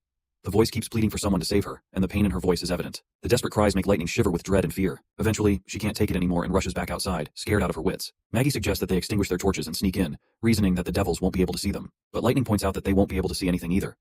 The voice keeps pleading for someone to save her, and the pain in her voice is evident. The desperate cries make Lightning shiver with dread and fear. Eventually, she can't take it anymore and rushes back outside, scared out of her wits. Maggie suggests that they extinguish their torches and sneak in, reasoning that the devils won't be able to see them. But Lightning points out that they won't be able to see anything either.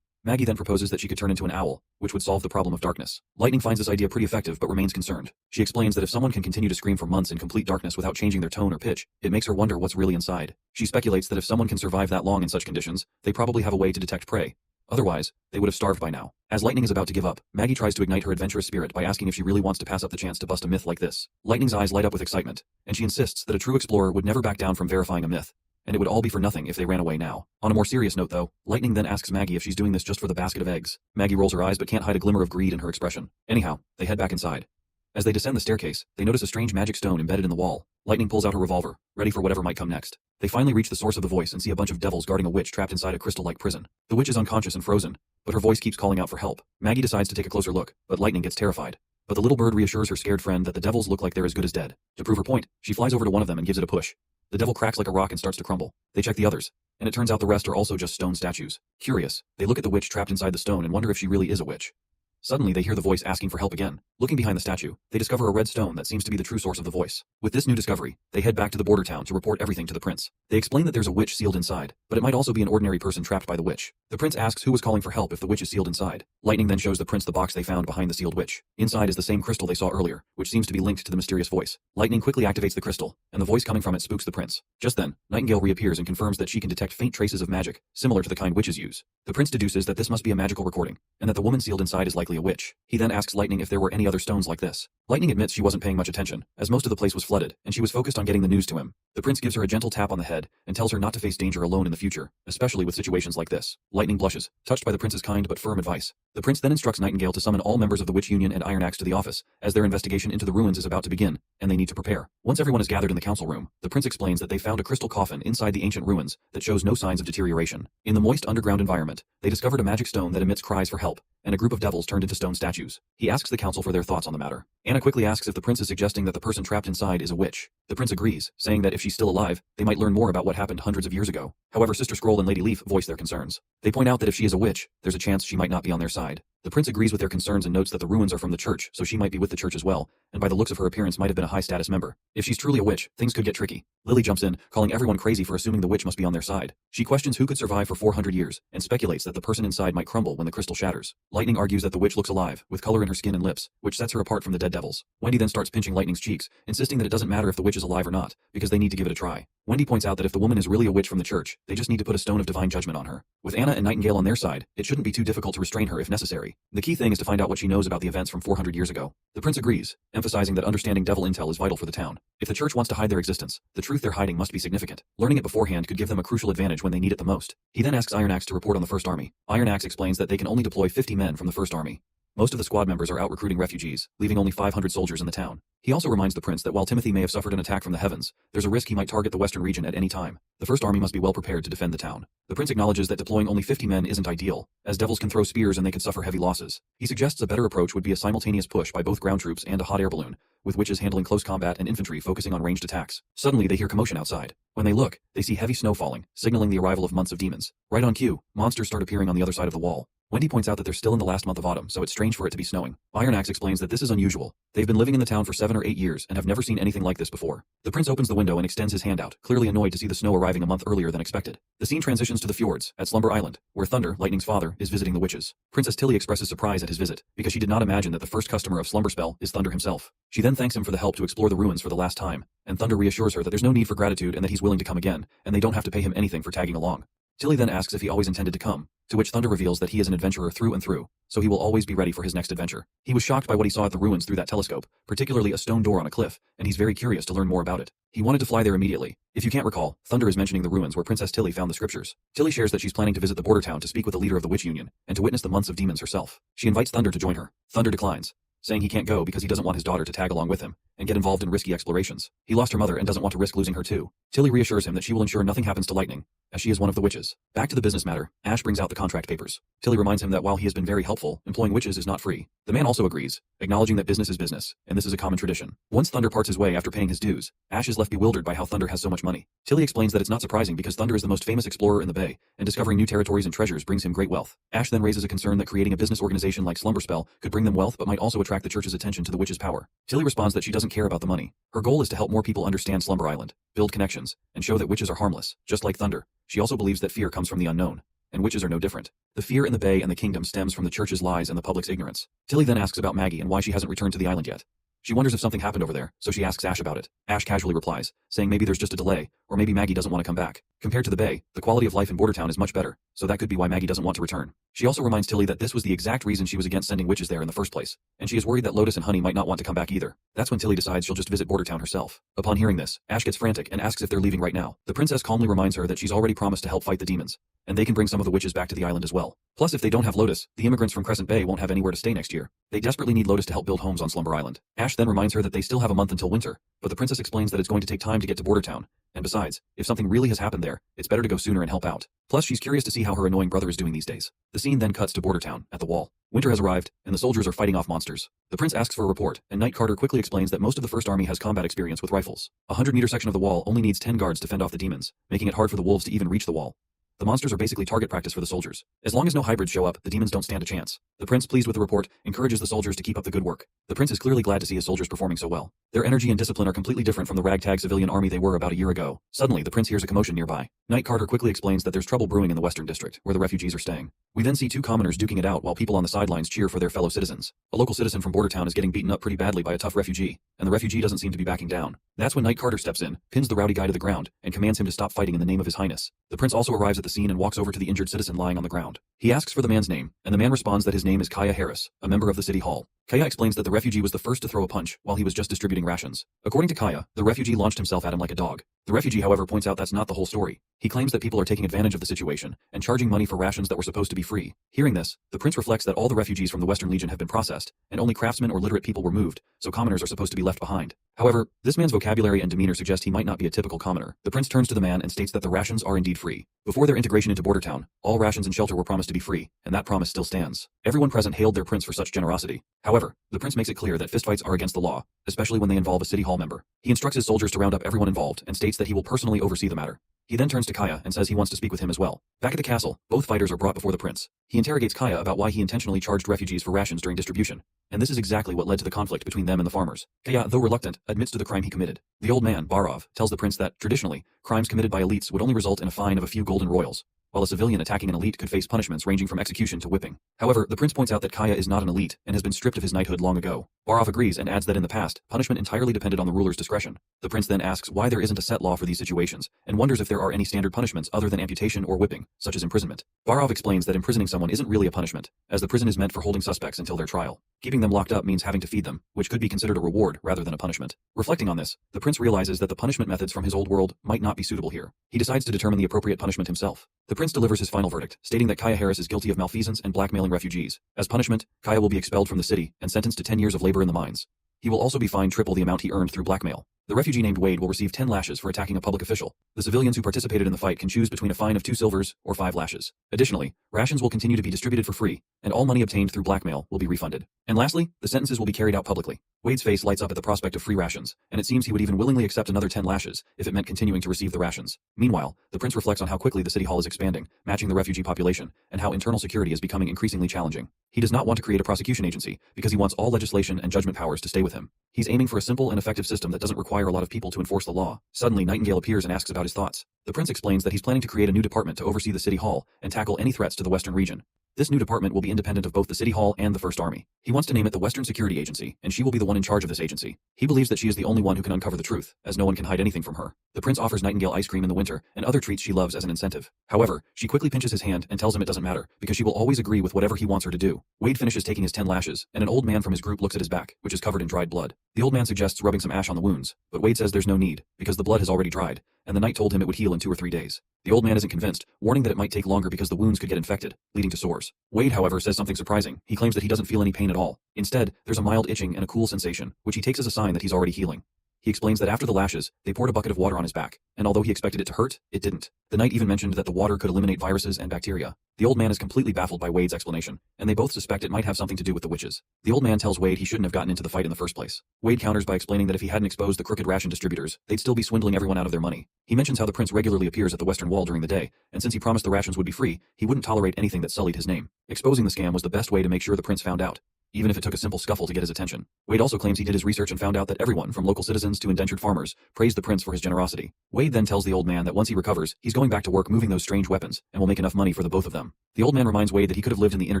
Maggie then proposes that she could turn into an owl, which would solve the problem of darkness. Lightning finds this idea pretty effective but remains concerned. She explains that if someone can continue to scream for months in complete darkness without changing their tone or pitch, it makes her wonder what's really inside. She speculates that if someone can survive that long in such conditions, they probably have a way to detect prey. Otherwise, they would have starved by now. As Lightning is about to give up, Maggie tries to ignite her adventurous spirit by asking if she really wants to pass up the chance to bust a myth like this. Lightning's eyes light up with excitement, and she insists that a true explorer would never back down from verifying a myth, and it would all be for nothing if they ran away now. On a more serious note though, Lightning then asks Maggie if she's doing this just for the basket of eggs. Maggie rolls her eyes but can't hide a glimmer of greed in her expression. Anyhow, they head back inside. As they descend the staircase, they notice a strange magic stone embedded in the wall. Lightning pulls out her revolver, ready for whatever might come next. They finally reach the source of the voice and see a bunch of devils guarding a witch trapped inside a crystal-like prison. The witch is unconscious and frozen, but her voice keeps calling out for help. Maggie decides to take a closer look, but Lightning gets terrified. But the little bird reassures her scared friend that the devils look like they're as good as dead. To prove her point, she flies over to one of them and gives it a push. The devil cracks like a rock and starts to crumble. They check the others, and it turns out the rest are also just stone statues. Curious, they look at the witch trapped inside the stone and wonder if she really is a witch. Suddenly they hear the voice asking for help again. Looking behind the statue, they discover a red stone that seems to be the true source of the voice. With this new discovery, they head back to the border town to report everything to the prince. They explain that there's a witch sealed inside, but it might also be an ordinary person trapped by the witch. The prince asks who was calling for help if the witch is sealed inside. Lightning then shows the prince the box they found behind the sealed witch. Inside is the same crystal they saw earlier, which seems to be linked to the mysterious voice. Lightning quickly activates the crystal, and the voice coming from it spooks the prince. Just then, Nightingale reappears and confirms that she can detect faint traces of magic, similar to the kind witches use. The prince deduces that this must be a magical recording, and that the woman sealed inside is likely a witch. He then asks Lightning if there were any other stones like this. Lightning admits she wasn't paying much attention, as most of the place was flooded, and she was focused on getting the news to him. The prince gives her a gentle tap on the head, and tells her not to face danger alone in the future, especially with situations like this. Lightning blushes, touched by the prince's kind but firm advice. The prince then instructs Nightingale to summon all members of the Witch Union and Iron Axe to the office, as their investigation into the ruins is about to begin, and they need to prepare. Once everyone is gathered in the council room, the prince explains that they found a crystal coffin inside the ancient ruins that shows no signs of deterioration. In the moist underground environment, they discovered a magic stone that emits cries for help, and a group of devils turned into stone statues. He asks the council for their thoughts on the matter. Anna quickly asks if the prince is suggesting that the person trapped inside is a witch. The prince agrees, saying that if she's still alive, they might learn more about what happened hundreds of years ago. However, Sister Scroll and Lady Leaf voice their concerns. They point out that if she is a witch, there's a chance she might not be on their side. The prince agrees with their concerns and notes that the ruins are from the church, so she might be with the church as well, and by the looks of her appearance might have been a high-status member. If she's truly a witch, things could get tricky. Lily jumps in, calling everyone crazy for assuming the witch must be on their side. She questions who could survive for 400 years, and speculates that the person inside might crumble when the crystal shatters. Lightning argues that the witch looks alive, with color in her skin and lips, which sets her apart from the dead devils. Wendy then starts pinching Lightning's cheeks, insisting that it doesn't matter if the witch is alive or not, because they need to give it a try. Wendy points out that if the woman is really a witch from the church, they just need to put a stone of divine judgment on her. With Anna and Nightingale on their side, it shouldn't be too difficult to restrain her if necessary. The key thing is to find out what she knows about the events from 400 years ago. The prince agrees, emphasizing that understanding devil intel is vital for the town. If the church wants to hide their existence, the truth they're hiding must be significant. Learning it beforehand could give them a crucial advantage when they need it the most. He then asks Iron Axe to report on the First Army. Iron Axe explains that they can only deploy 50 men from the First Army. Most of the squad members are out recruiting refugees, leaving only 500 soldiers in the town. He also reminds the prince that while Timothy may have suffered an attack from the heavens, there's a risk he might target the western region at any time. The First Army must be well prepared to defend the town. The prince acknowledges that deploying only 50 men isn't ideal, as devils can throw spears and they could suffer heavy losses. He suggests a better approach would be a simultaneous push by both ground troops and a hot air balloon, with witches handling close combat and infantry focusing on ranged attacks. Suddenly they hear commotion outside. When they look, they see heavy snow falling, signaling the arrival of months of demons. Right on cue, monsters start appearing on the other side of the wall. Wendy points out that they're still in the last month of autumn, so it's strange for it to be snowing. Iron Axe explains that this is unusual. They've been living in the town for 7 or 8 years and have never seen anything like this before. The prince opens the window and extends his hand out, clearly annoyed to see the snow arriving a month earlier than expected. The scene transitions to the fjords, at Slumber Island, where Thunder, Lightning's father, is visiting the witches. Princess Tilly expresses surprise at his visit, because she did not imagine that the first customer of Slumber Spell is Thunder himself. She then thanks him for the help to explore the ruins for the last time, and Thunder reassures her that there's no need for gratitude and that he's willing to come again, and they don't have to pay him anything for tagging along. Tilly then asks if he always intended to come, to which Thunder reveals that he is an adventurer through and through, so he will always be ready for his next adventure. He was shocked by what he saw at the ruins through that telescope, particularly a stone door on a cliff, and he's very curious to learn more about it. He wanted to fly there immediately. If you can't recall, Thunder is mentioning the ruins where Princess Tilly found the scriptures. Tilly shares that she's planning to visit the border town to speak with the leader of the Witch Union, and to witness the months of demons herself. She invites Thunder to join her. Thunder declines, saying he can't go because he doesn't want his daughter to tag along with him and get involved in risky explorations. He lost her mother and doesn't want to risk losing her too. Tilly reassures him that she will ensure nothing happens to Lightning, as she is one of the witches. Back to the business matter, Ash brings out the contract papers. Tilly reminds him that while he has been very helpful, employing witches is not free. The man also agrees, acknowledging that business is business, and this is a common tradition. Once Thunder parts his way after paying his dues, Ash is left bewildered by how Thunder has so much money. Tilly explains that it's not surprising because Thunder is the most famous explorer in the Bay, and discovering new territories and treasures brings him great wealth. Ash then raises a concern that creating a business organization like Slumber Spell could bring them wealth but might also attract the church's attention to the witch's power. Tilly responds that she doesn't care about the money. Her goal is to help more people understand Slumber Island, build connections, and show that witches are harmless, just like Thunder. She also believes that fear comes from the unknown, and witches are no different. The fear in the Bay and the kingdom stems from the church's lies and the public's ignorance. Tilly then asks about Maggie and why she hasn't returned to the island yet. She wonders if something happened over there, so she asks Ash about it. Ash casually replies, saying maybe there's just a delay, or maybe Maggie doesn't want to come back. Compared to the Bay, the quality of life in Bordertown is much better, so that could be why Maggie doesn't want to return. She also reminds Tilly that this was the exact reason she was against sending witches there in the first place, and she is worried that Lotus and Honey might not want to come back either. That's when Tilly decides she'll just visit Bordertown herself. Upon hearing this, Ash gets frantic and asks if they're leaving right now. The princess calmly reminds her that she's already promised to help fight the demons, and they can bring some of the witches back to the island as well. Plus, if they don't have Lotus, the immigrants from Crescent Bay won't have anywhere to stay next year. They desperately need Lotus to help build homes on Slumber Island. Ash then reminds her that they still have a month until winter, but the princess explains that it's going to take time to get to Bordertown, and besides, if something really has happened there, it's better to go sooner and help out. Plus, she's curious to see how her annoying brother is doing these days. The scene then cuts to Bordertown, at the wall. Winter has arrived, and the soldiers are fighting off monsters. The prince asks for a report, and Knight Carter quickly explains that most of the First Army has combat experience with rifles. A 100-meter section of the wall only needs 10 guards to fend off the demons, making it hard for the wolves to even reach the wall. The monsters are basically target practice for the soldiers. As long as no hybrids show up, the demons don't stand a chance. The prince, pleased with the report, encourages the soldiers to keep up the good work. The prince is clearly glad to see his soldiers performing so well. Their energy and discipline are completely different from the ragtag civilian army they were about a year ago. Suddenly, the prince hears a commotion nearby. Knight Carter quickly explains that there's trouble brewing in the Western District, where the refugees are staying. We then see two commoners duking it out while people on the sidelines cheer for their fellow citizens. A local citizen from Bordertown is getting beaten up pretty badly by a tough refugee, and the refugee doesn't seem to be backing down. That's when Knight Carter steps in, pins the rowdy guy to the ground, and commands him to stop fighting in the name of his highness. The prince also arrives at the scene and walks over to the injured citizen lying on the ground. He asks for the man's name, and the man responds that his name is Kaya Harris, a member of the city hall. Kaya explains that the refugee was the first to throw a punch while he was just distributing rations. According to Kaya, the refugee launched himself at him like a dog. The refugee, however, points out that's not the whole story. He claims that people are taking advantage of the situation and charging money for rations that were supposed to be free. Hearing this, the prince reflects that all the refugees from the Western Legion have been processed, and only craftsmen or literate people were moved, so commoners are supposed to be left left behind. However, this man's vocabulary and demeanor suggest he might not be a typical commoner. The prince turns to the man and states that the rations are indeed free. Before their integration into Border Town, all rations and shelter were promised to be free, and that promise still stands. Everyone present hailed their prince for such generosity. However, the prince makes it clear that fistfights are against the law, especially when they involve a city hall member. He instructs his soldiers to round up everyone involved and states that he will personally oversee the matter. He then turns to Kaya and says he wants to speak with him as well. Back at the castle, both fighters are brought before the prince. He interrogates Kaya about why he intentionally charged refugees for rations during distribution, and this is exactly what led to the conflict between them and the farmers. Kaya, though reluctant, admits to the crime he committed. The old man, Barov, tells the prince that, traditionally, crimes committed by elites would only result in a fine of a few golden royals, while a civilian attacking an elite could face punishments ranging from execution to whipping. However, the prince points out that Kaya is not an elite and has been stripped of his knighthood long ago. Barov agrees and adds that in the past, punishment entirely depended on the ruler's discretion. The prince then asks why there isn't a set law for these situations, and wonders if there are any standard punishments other than amputation or whipping, such as imprisonment. Barov explains that imprisoning someone isn't really a punishment, as the prison is meant for holding suspects until their trial. Keeping them locked up means having to feed them, which could be considered a reward rather than a punishment. Reflecting on this, the prince realizes that the punishment methods from his old world might not be suitable here. He decides to determine the appropriate punishment himself. The prince delivers his final verdict, stating that Kaya Harris is guilty of malfeasance and blackmailing refugees. As punishment, Kaya will be expelled from the city and sentenced to 10 years of labor in the mines. He will also be fined triple the amount he earned through blackmail. The refugee named Wade will receive 10 lashes for attacking a public official. The civilians who participated in the fight can choose between a fine of 2 silvers or 5 lashes. Additionally, rations will continue to be distributed for free, and all money obtained through blackmail will be refunded. And lastly, the sentences will be carried out publicly. Wade's face lights up at the prospect of free rations, and it seems he would even willingly accept another 10 lashes if it meant continuing to receive the rations. Meanwhile, the prince reflects on how quickly the city hall is expanding, matching the refugee population, and how internal security is becoming increasingly challenging. He does not want to create a prosecution agency because he wants all legislation and judgment powers to stay with him. He's aiming for a simple and effective system that doesn't require a lot of people to enforce the law. Suddenly, Nightingale appears and asks about his thoughts. The prince explains that he's planning to create a new department to oversee the city hall and tackle any threats to the western region. This new department will be independent of both the City Hall and the First Army. He wants to name it the Western Security Agency, and she will be the one in charge of this agency. He believes that she is the only one who can uncover the truth, as no one can hide anything from her. The prince offers Nightingale ice cream in the winter and other treats she loves as an incentive. However, she quickly pinches his hand and tells him it doesn't matter, because she will always agree with whatever he wants her to do. Wade finishes taking his 10 lashes, and an old man from his group looks at his back, which is covered in dried blood. The old man suggests rubbing some ash on the wounds, but Wade says there's no need, because the blood has already dried, and the knight told him it would heal in 2 or 3 days. The old man isn't convinced, warning that it might take longer because the wounds could get infected, leading to sores. Wade, however, says something surprising. He claims that he doesn't feel any pain at all. Instead, there's a mild itching and a cool sensation, which he takes as a sign that he's already healing. He explains that after the lashes, they poured a bucket of water on his back, and although he expected it to hurt, it didn't. The knight even mentioned that the water could eliminate viruses and bacteria. The old man is completely baffled by Wade's explanation, and they both suspect it might have something to do with the witches. The old man tells Wade he shouldn't have gotten into the fight in the first place. Wade counters by explaining that if he hadn't exposed the crooked ration distributors, they'd still be swindling everyone out of their money. He mentions how the prince regularly appears at the Western Wall during the day, and since he promised the rations would be free, he wouldn't tolerate anything that sullied his name. Exposing the scam was the best way to make sure the prince found out, even if it took a simple scuffle to get his attention. Wade also claims he did his research and found out that everyone, from local citizens to indentured farmers, praised the prince for his generosity. Wade then tells the old man that once he recovers, he's going back to work moving those strange weapons, and will make enough money for the both of them. The old man reminds Wade that he could have lived in the inner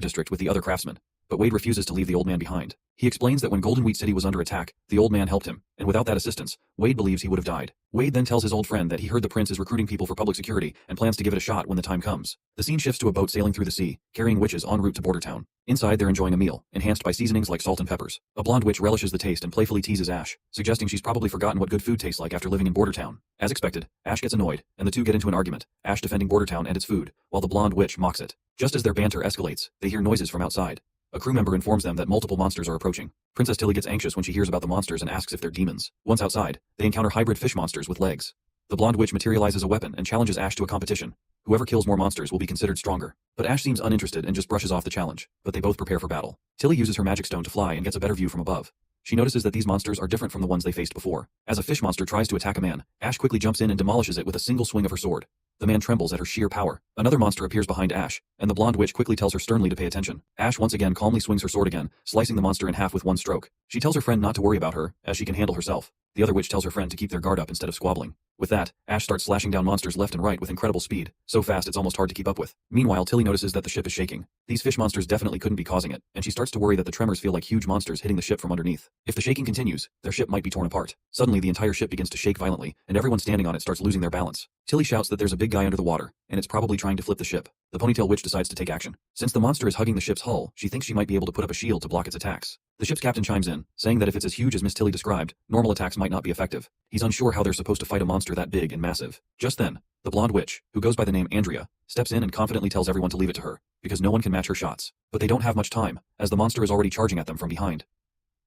district with the other craftsmen, but Wade refuses to leave the old man behind. He explains that when Golden Wheat City was under attack, the old man helped him, and without that assistance, Wade believes he would have died. Wade then tells his old friend that he heard the prince is recruiting people for public security and plans to give it a shot when the time comes. The scene shifts to a boat sailing through the sea, carrying witches en route to Border Town. Inside, they're enjoying a meal, enhanced by seasonings like salt and peppers. A blonde witch relishes the taste and playfully teases Ash, suggesting she's probably forgotten what good food tastes like after living in Border Town. As expected, Ash gets annoyed, and the two get into an argument, Ash defending Border Town and its food, while the blonde witch mocks it. Just as their banter escalates, they hear noises from outside. A crew member informs them that multiple monsters are approaching. Princess Tilly gets anxious when she hears about the monsters and asks if they're demons. Once outside, they encounter hybrid fish monsters with legs. The blonde witch materializes a weapon and challenges Ash to a competition. Whoever kills more monsters will be considered stronger. But Ash seems uninterested and just brushes off the challenge, but they both prepare for battle. Tilly uses her magic stone to fly and gets a better view from above. She notices that these monsters are different from the ones they faced before. As a fish monster tries to attack a man, Ash quickly jumps in and demolishes it with a single swing of her sword. The man trembles at her sheer power. Another monster appears behind Ash, and the blonde witch quickly tells her sternly to pay attention. Ash once again calmly swings her sword again, slicing the monster in half with one stroke. She tells her friend not to worry about her, as she can handle herself. The other witch tells her friend to keep their guard up instead of squabbling. With that, Ash starts slashing down monsters left and right with incredible speed, so fast it's almost hard to keep up with. Meanwhile, Tilly notices that the ship is shaking. These fish monsters definitely couldn't be causing it, and she starts to worry that the tremors feel like huge monsters hitting the ship from underneath. If the shaking continues, their ship might be torn apart. Suddenly, the entire ship begins to shake violently, and everyone standing on it starts losing their balance. Tilly shouts that there's a big guy under the water, and it's probably trying to flip the ship. The ponytail witch decides to take action. Since the monster is hugging the ship's hull, she thinks she might be able to put up a shield to block its attacks. The ship's captain chimes in, saying that if it's as huge as Miss Tilly described, normal attacks might not be effective. He's unsure how they're supposed to fight a monster that big and massive. Just then, the blonde witch, who goes by the name Andrea, steps in and confidently tells everyone to leave it to her, because no one can match her shots. But they don't have much time, as the monster is already charging at them from behind.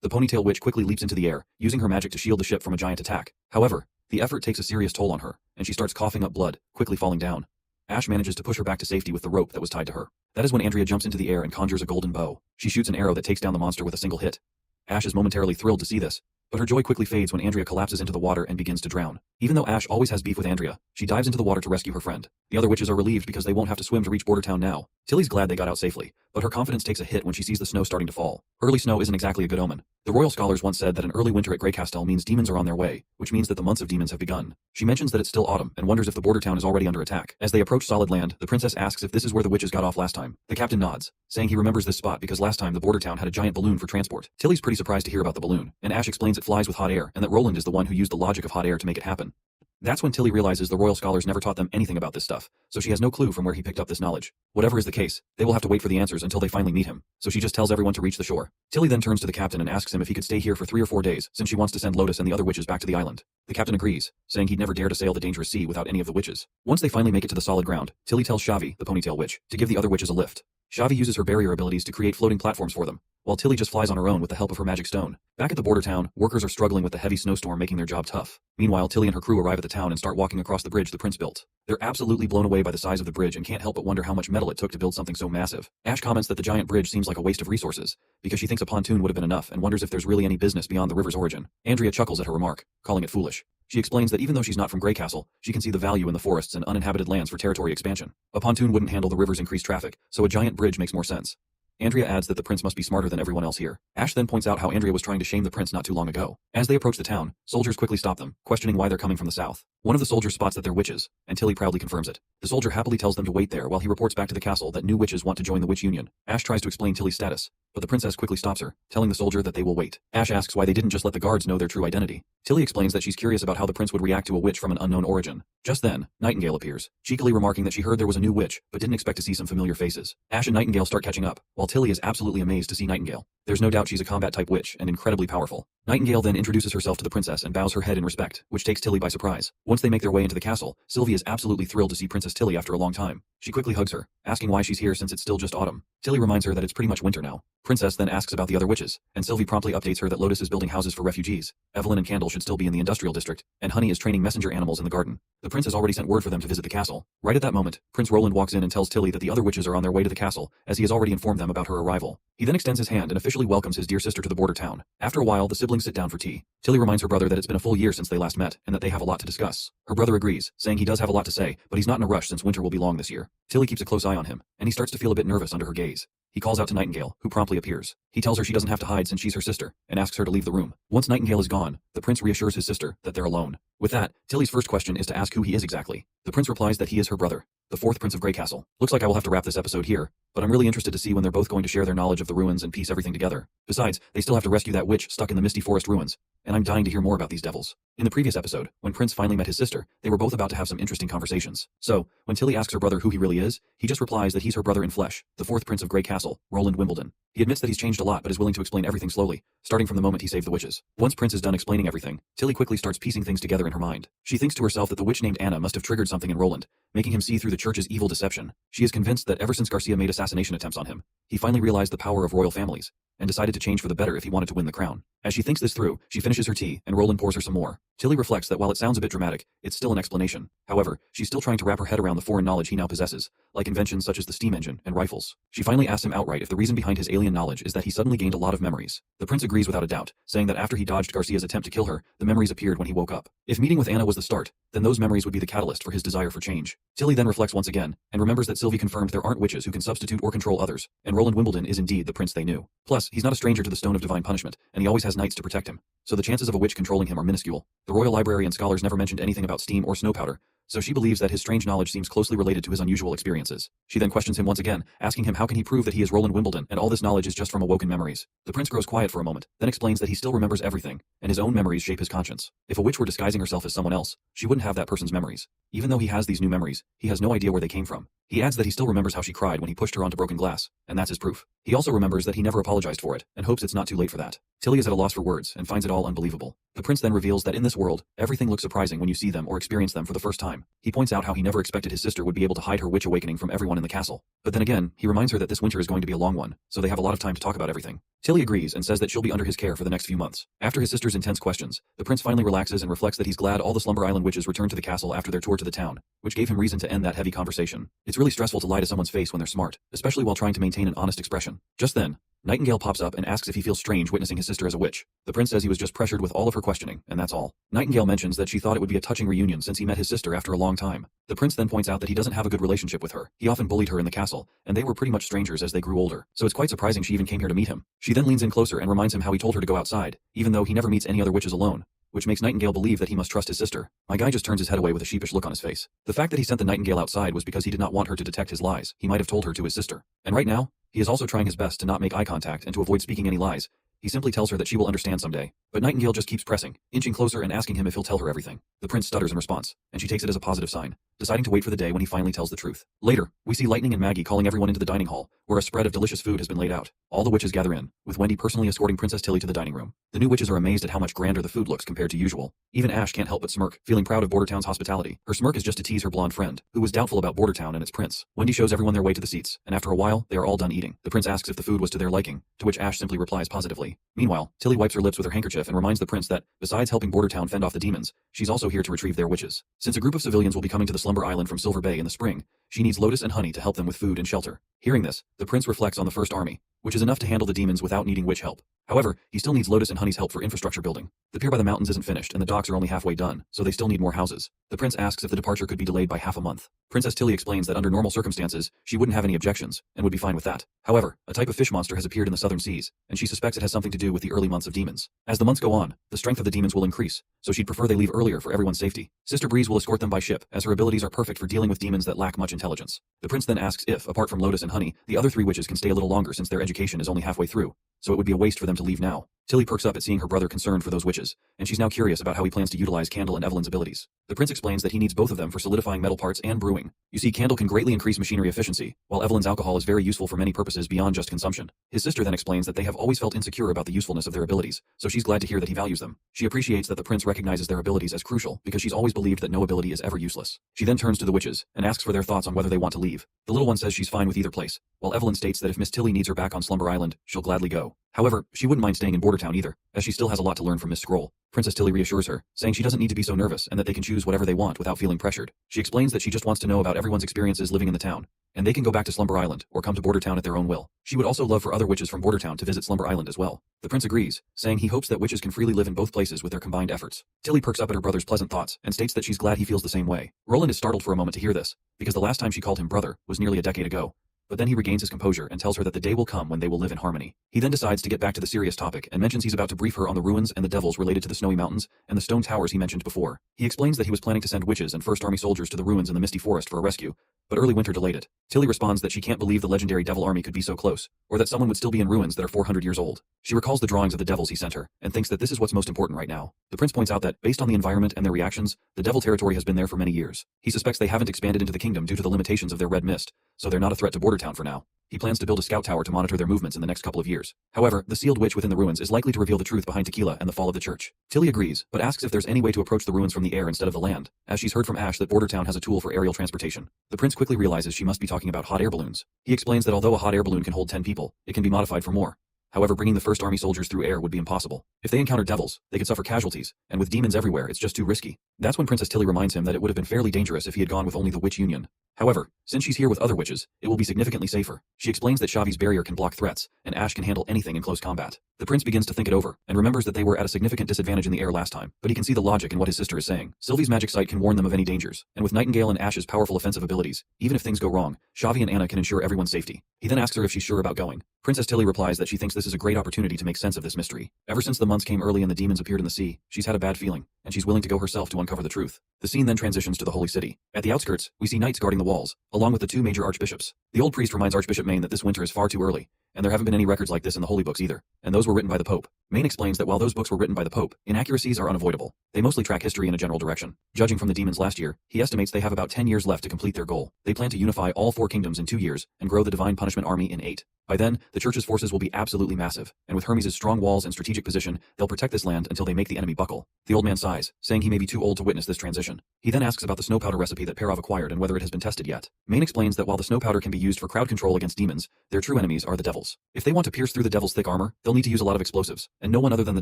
The ponytail witch quickly leaps into the air, using her magic to shield the ship from a giant attack. However, the effort takes a serious toll on her, and she starts coughing up blood, quickly falling down. Ash manages to push her back to safety with the rope that was tied to her. That is when Andrea jumps into the air and conjures a golden bow. She shoots an arrow that takes down the monster with a single hit. Ash is momentarily thrilled to see this, but her joy quickly fades when Andrea collapses into the water and begins to drown. Even though Ash always has beef with Andrea, she dives into the water to rescue her friend. The other witches are relieved because they won't have to swim to reach Border Town now. Tilly's glad they got out safely, but her confidence takes a hit when she sees the snow starting to fall. Early snow isn't exactly a good omen. The royal scholars once said that an early winter at Greycastle means demons are on their way, which means that the months of demons have begun. She mentions that it's still autumn and wonders if the Border Town is already under attack. As they approach solid land, the princess asks if this is where the witches got off last time. The captain nods, saying he remembers this spot because last time the Border Town had a giant balloon for transport. Tilly's pretty surprised to hear about the balloon, and Ash explains it flies with hot air and that Roland is the one who used the logic of hot air to make it happen. That's when Tilly realizes the royal scholars never taught them anything about this stuff, so she has no clue from where he picked up this knowledge. Whatever is the case, they will have to wait for the answers until they finally meet him, so she just tells everyone to reach the shore. Tilly then turns to the captain and asks him if he could stay here for 3 or 4 days, since she wants to send Lotus and the other witches back to the island. The captain agrees, saying he'd never dare to sail the dangerous sea without any of the witches. Once they finally make it to the solid ground, Tilly tells Shavi, the ponytail witch, to give the other witches a lift. Shavi uses her barrier abilities to create floating platforms for them, while Tilly just flies on her own with the help of her magic stone. Back at the border town, workers are struggling with the heavy snowstorm making their job tough. Meanwhile, Tilly and her crew arrive at the town and start walking across the bridge the prince built. They're absolutely blown away by the size of the bridge and can't help but wonder how much metal it took to build something so massive. Ash comments that the giant bridge seems like a waste of resources, because she thinks a pontoon would have been enough and wonders if there's really any business beyond the river's origin. Andrea chuckles at her remark, calling it foolish. She explains that even though she's not from Greycastle, she can see the value in the forests and uninhabited lands for territory expansion. A pontoon wouldn't handle the river's increased traffic, so a giant bridge makes more sense. Andrea adds that the prince must be smarter than everyone else here. Ash then points out how Andrea was trying to shame the prince not too long ago. As they approach the town, soldiers quickly stop them, questioning why they're coming from the south. One of the soldiers spots that they're witches, and Tilly proudly confirms it. The soldier happily tells them to wait there while he reports back to the castle that new witches want to join the witch union. Ash tries to explain Tilly's status, but the princess quickly stops her, telling the soldier that they will wait. Ash asks why they didn't just let the guards know their true identity. Tilly explains that she's curious about how the prince would react to a witch from an unknown origin. Just then, Nightingale appears, cheekily remarking that she heard there was a new witch, but didn't expect to see some familiar faces. Ash and Nightingale start catching up, while Tilly is absolutely amazed to see Nightingale. There's no doubt she's a combat-type witch and incredibly powerful. Nightingale then introduces herself to the princess and bows her head in respect, which takes Tilly by surprise. Once they make their way into the castle, Sylvie is absolutely thrilled to see Princess Tilly after a long time. She quickly hugs her, asking why she's here since it's still just autumn. Tilly reminds her that it's pretty much winter now. Princess then asks about the other witches, and Sylvie promptly updates her that Lotus is building houses for refugees. Evelyn and Candle should still be in the industrial district, and Honey is training messenger animals in the garden. The prince has already sent word for them to visit the castle. Right at that moment, Prince Roland walks in and tells Tilly that the other witches are on their way to the castle, as he has already informed them about her arrival. He then extends his hand and officially welcomes his dear sister to the border town. After a while, the siblings sit down for tea. Tilly reminds her brother that it's been a full year since they last met, and that they have a lot to discuss. Her brother agrees, saying he does have a lot to say, but he's not in a rush since winter will be long this year. Tilly keeps a close eye on him, and he starts to feel a bit nervous under her gaze. He calls out to Nightingale, who promptly appears. He tells her she doesn't have to hide since she's her sister, and asks her to leave the room. Once Nightingale is gone, the prince reassures his sister that they're alone. With that, Tilly's first question is to ask who he is exactly. The prince replies that he is her brother, the 4th Prince of Greycastle. Looks like I will have to wrap this episode here, but I'm really interested to see when they're both going to share their knowledge of the ruins and piece everything together. Besides, they still have to rescue that witch stuck in the misty forest ruins, and I'm dying to hear more about these devils. In the previous episode, when Prince finally met his sister, they were both about to have some interesting conversations. So, when Tilly asks her brother who he really is, he just replies that he's her brother in flesh, the 4th Prince of Greycastle, Roland Wimbledon. He admits that he's changed a lot but is willing to explain everything slowly, starting from the moment he saved the witches. Once Prince is done explaining everything, Tilly quickly starts piecing things together in her mind. She thinks to herself that the witch named Anna must have triggered something in Roland, making him see through the church's evil deception. She is convinced that ever since Garcia made assassination attempts on him, he finally realized the power of royal families, and decided to change for the better if he wanted to win the crown. As she thinks this through, she finishes her tea, and Roland pours her some more. Tilly reflects that while it sounds a bit dramatic, it's still an explanation. However, she's still trying to wrap her head around the foreign knowledge he now possesses, like inventions such as the steam engine and rifles. She finally asks him outright if the reason behind his alien knowledge is that he suddenly gained a lot of memories. The prince agrees without a doubt, saying that after he dodged Garcia's attempt to kill her, the memories appeared when he woke up. If meeting with Anna was the start, then those memories would be the catalyst for his desire for change. Tilly then reflects once again, and remembers that Sylvie confirmed there aren't witches who can substitute or control others, and Roland Wimbledon is indeed the prince they knew. Plus, he's not a stranger to the Stone of Divine Punishment, and he always has knights to protect him, so the chances of a witch controlling him are minuscule. The royal library and scholars never mentioned anything about steam or snow powder, so she believes that his strange knowledge seems closely related to his unusual experiences. She then questions him once again, asking him how can he prove that he is Roland Wimbledon and all this knowledge is just from awoken memories. The prince grows quiet for a moment, then explains that he still remembers everything, and his own memories shape his conscience. If a witch were disguising herself as someone else, she wouldn't have that person's memories. Even though he has these new memories, he has no idea where they came from. He adds that he still remembers how she cried when he pushed her onto broken glass, and that's his proof. He also remembers that he never apologized for it, and hopes it's not too late for that. Tilly is at a loss for words, and finds it all unbelievable. The prince then reveals that in this world, everything looks surprising when you see them or experience them for the first time. He points out how he never expected his sister would be able to hide her witch awakening from everyone in the castle. But then again, he reminds her that this winter is going to be a long one, so they have a lot of time to talk about everything. Tilly agrees and says that she'll be under his care for the next few months. After his sister's intense questions, the prince finally relaxes and reflects that he's glad all the Slumber Island witches returned to the castle after their tour to the town, which gave him reason to end that heavy conversation. It's really stressful to lie to someone's face when they're smart, especially while trying to maintain an honest expression. Just then, Nightingale pops up and asks if he feels strange witnessing his sister as a witch. The prince says he was just pressured with all of her questioning, and that's all. Nightingale mentions that she thought it would be a touching reunion since he met his sister after a long time. The prince then points out that he doesn't have a good relationship with her. He often bullied her in the castle, and they were pretty much strangers as they grew older, so it's quite surprising she even came here to meet him. She then leans in closer and reminds him how he told her to go outside, even though he never meets any other witches alone, which makes Nightingale believe that he must trust his sister. My guy just turns his head away with a sheepish look on his face. The fact that he sent the Nightingale outside was because he did not want her to detect his lies. He might have told her to his sister. And right now, he is also trying his best to not make eye contact and to avoid speaking any lies. He simply tells her that she will understand someday. But Nightingale just keeps pressing, inching closer and asking him if he'll tell her everything. The prince stutters in response, and she takes it as a positive sign, deciding to wait for the day when he finally tells the truth. Later, we see Lightning and Maggie calling everyone into the dining hall, where a spread of delicious food has been laid out. All the witches gather in, with Wendy personally escorting Princess Tilly to the dining room. The new witches are amazed at how much grander the food looks compared to usual. Even Ash can't help but smirk, feeling proud of Bordertown's hospitality. Her smirk is just to tease her blonde friend, who was doubtful about Bordertown and its prince. Wendy shows everyone their way to the seats, and after a while, they are all done eating. The prince asks if the food was to their liking, to which Ash simply replies positively. Meanwhile, Tilly wipes her lips with her handkerchief and reminds the prince that, besides helping Bordertown fend off the demons, she's also here to retrieve their witches. Since a group of civilians will be coming to the Slumber Island from Silver Bay in the spring, she needs Lotus and Honey to help them with food and shelter. Hearing this, the prince reflects on the First Army, which is enough to handle the demons without needing witch help. However, he still needs Lotus and Honey's help for infrastructure building. The pier by the mountains isn't finished and the docks are only halfway done, so they still need more houses. The prince asks if the departure could be delayed by half a month. Princess Tilly explains that under normal circumstances, she wouldn't have any objections, and would be fine with that. However, a type of fish monster has appeared in the southern seas, and she suspects it has something to do with the early months of demons. As the months go on, the strength of the demons will increase, so she'd prefer they leave earlier for everyone's safety. Sister Breeze will escort them by ship, as her abilities are perfect for dealing with demons that lack much intelligence. The prince then asks if, apart from Lotus and Honey, the other three witches can stay a little longer since their education is only halfway through, so it would be a waste for them to leave now. Tilly perks up at seeing her brother concerned for those witches, and she's now curious about how he plans to utilize Candle and Evelyn's abilities. The prince explains that he needs both of them for solidifying metal parts and brewing. You see, Candle can greatly increase machinery efficiency, while Evelyn's alcohol is very useful for many purposes beyond just consumption. His sister then explains that they have always felt insecure about the usefulness of their abilities, so she's glad to hear that he values them. She appreciates that the prince recognizes their abilities as crucial because she's always believed that no ability is ever useless. She then turns to the witches and asks for their thoughts on whether they want to leave. The little one says she's fine with either place, while Evelyn states that if Miss Tilly needs her back on Slumber Island, she'll gladly go. However, she wouldn't mind staying in Bordertown either, as she still has a lot to learn from Miss Scroll. Princess Tilly reassures her, saying she doesn't need to be so nervous and that they can choose whatever they want without feeling pressured. She explains that she just wants to know about everyone's experiences living in the town, and they can go back to Slumber Island or come to Bordertown at their own will. She would also love for other witches from Bordertown to visit Slumber Island as well. The prince agrees, saying he hopes that witches can freely live in both places with their combined efforts. Tilly perks up at her brother's pleasant thoughts and states that she's glad he feels the same way. Roland is startled for a moment to hear this, because the last time she called him brother was nearly a decade ago. But then he regains his composure and tells her that the day will come when they will live in harmony. He then decides to get back to the serious topic and mentions he's about to brief her on the ruins and the devils related to the Snowy Mountains and the stone towers he mentioned before. He explains that he was planning to send witches and First Army soldiers to the ruins in the Misty Forest for a rescue, but early winter delayed it. Tilly responds that she can't believe the legendary devil army could be so close, or that someone would still be in ruins that are 400 years old. She recalls the drawings of the devils he sent her, and thinks that this is what's most important right now. The prince points out that, based on the environment and their reactions, the devil territory has been there for many years. He suspects they haven't expanded into the kingdom due to the limitations of their red mist, so they're not a threat to Bordertown for now. He plans to build a scout tower to monitor their movements in the next couple of years. However, the sealed witch within the ruins is likely to reveal the truth behind Tequila and the fall of the church. Tilly agrees, but asks if there's any way to approach the ruins from the air instead of the land, as she's heard from Ash that Bordertown has a tool for aerial transportation. The prince quickly realizes she must be talking about hot air balloons. He explains that although a hot air balloon can hold 10 people, it can be modified for more. However, bringing the First Army soldiers through air would be impossible. If they encountered devils, they could suffer casualties, and with demons everywhere, it's just too risky. That's when Princess Tilly reminds him that it would have been fairly dangerous if he had gone with only the Witch Union. However, since she's here with other witches, it will be significantly safer. She explains that Shavi's barrier can block threats, and Ash can handle anything in close combat. The prince begins to think it over, and remembers that they were at a significant disadvantage in the air last time, but he can see the logic in what his sister is saying. Sylvie's magic sight can warn them of any dangers, and with Nightingale and Ash's powerful offensive abilities, even if things go wrong, Shavi and Anna can ensure everyone's safety. He then asks her if she's sure about going. Princess Tilly replies that she thinks this is a great opportunity to make sense of this mystery. Ever since the months came early and the demons appeared in the sea, she's had a bad feeling, and she's willing to go herself to uncover the truth. The scene then transitions to the Holy City. At the outskirts, we see knights guarding the walls, along with the two major archbishops. The old priest reminds Archbishop Maine that this winter is far too early, and there haven't been any records like this in the holy books either, and those were written by the Pope. Maine explains that while those books were written by the Pope, inaccuracies are unavoidable. They mostly track history in a general direction. Judging from the demons last year, he estimates they have about 10 years left to complete their goal. They plan to unify all 4 kingdoms in 2 years and grow the Divine Punishment Army in 8. By then, the church's forces will be absolutely massive, and with Hermes' strong walls and strategic position, they'll protect this land until they make the enemy buckle. The old man sighs, saying he may be too old to witness this transition. suspicion. He then asks about the snow powder recipe that Perov acquired and whether it has been tested yet. Main explains that while the snow powder can be used for crowd control against demons, their true enemies are the devils. If they want to pierce through the devil's thick armor, they'll need to use a lot of explosives, and no one other than the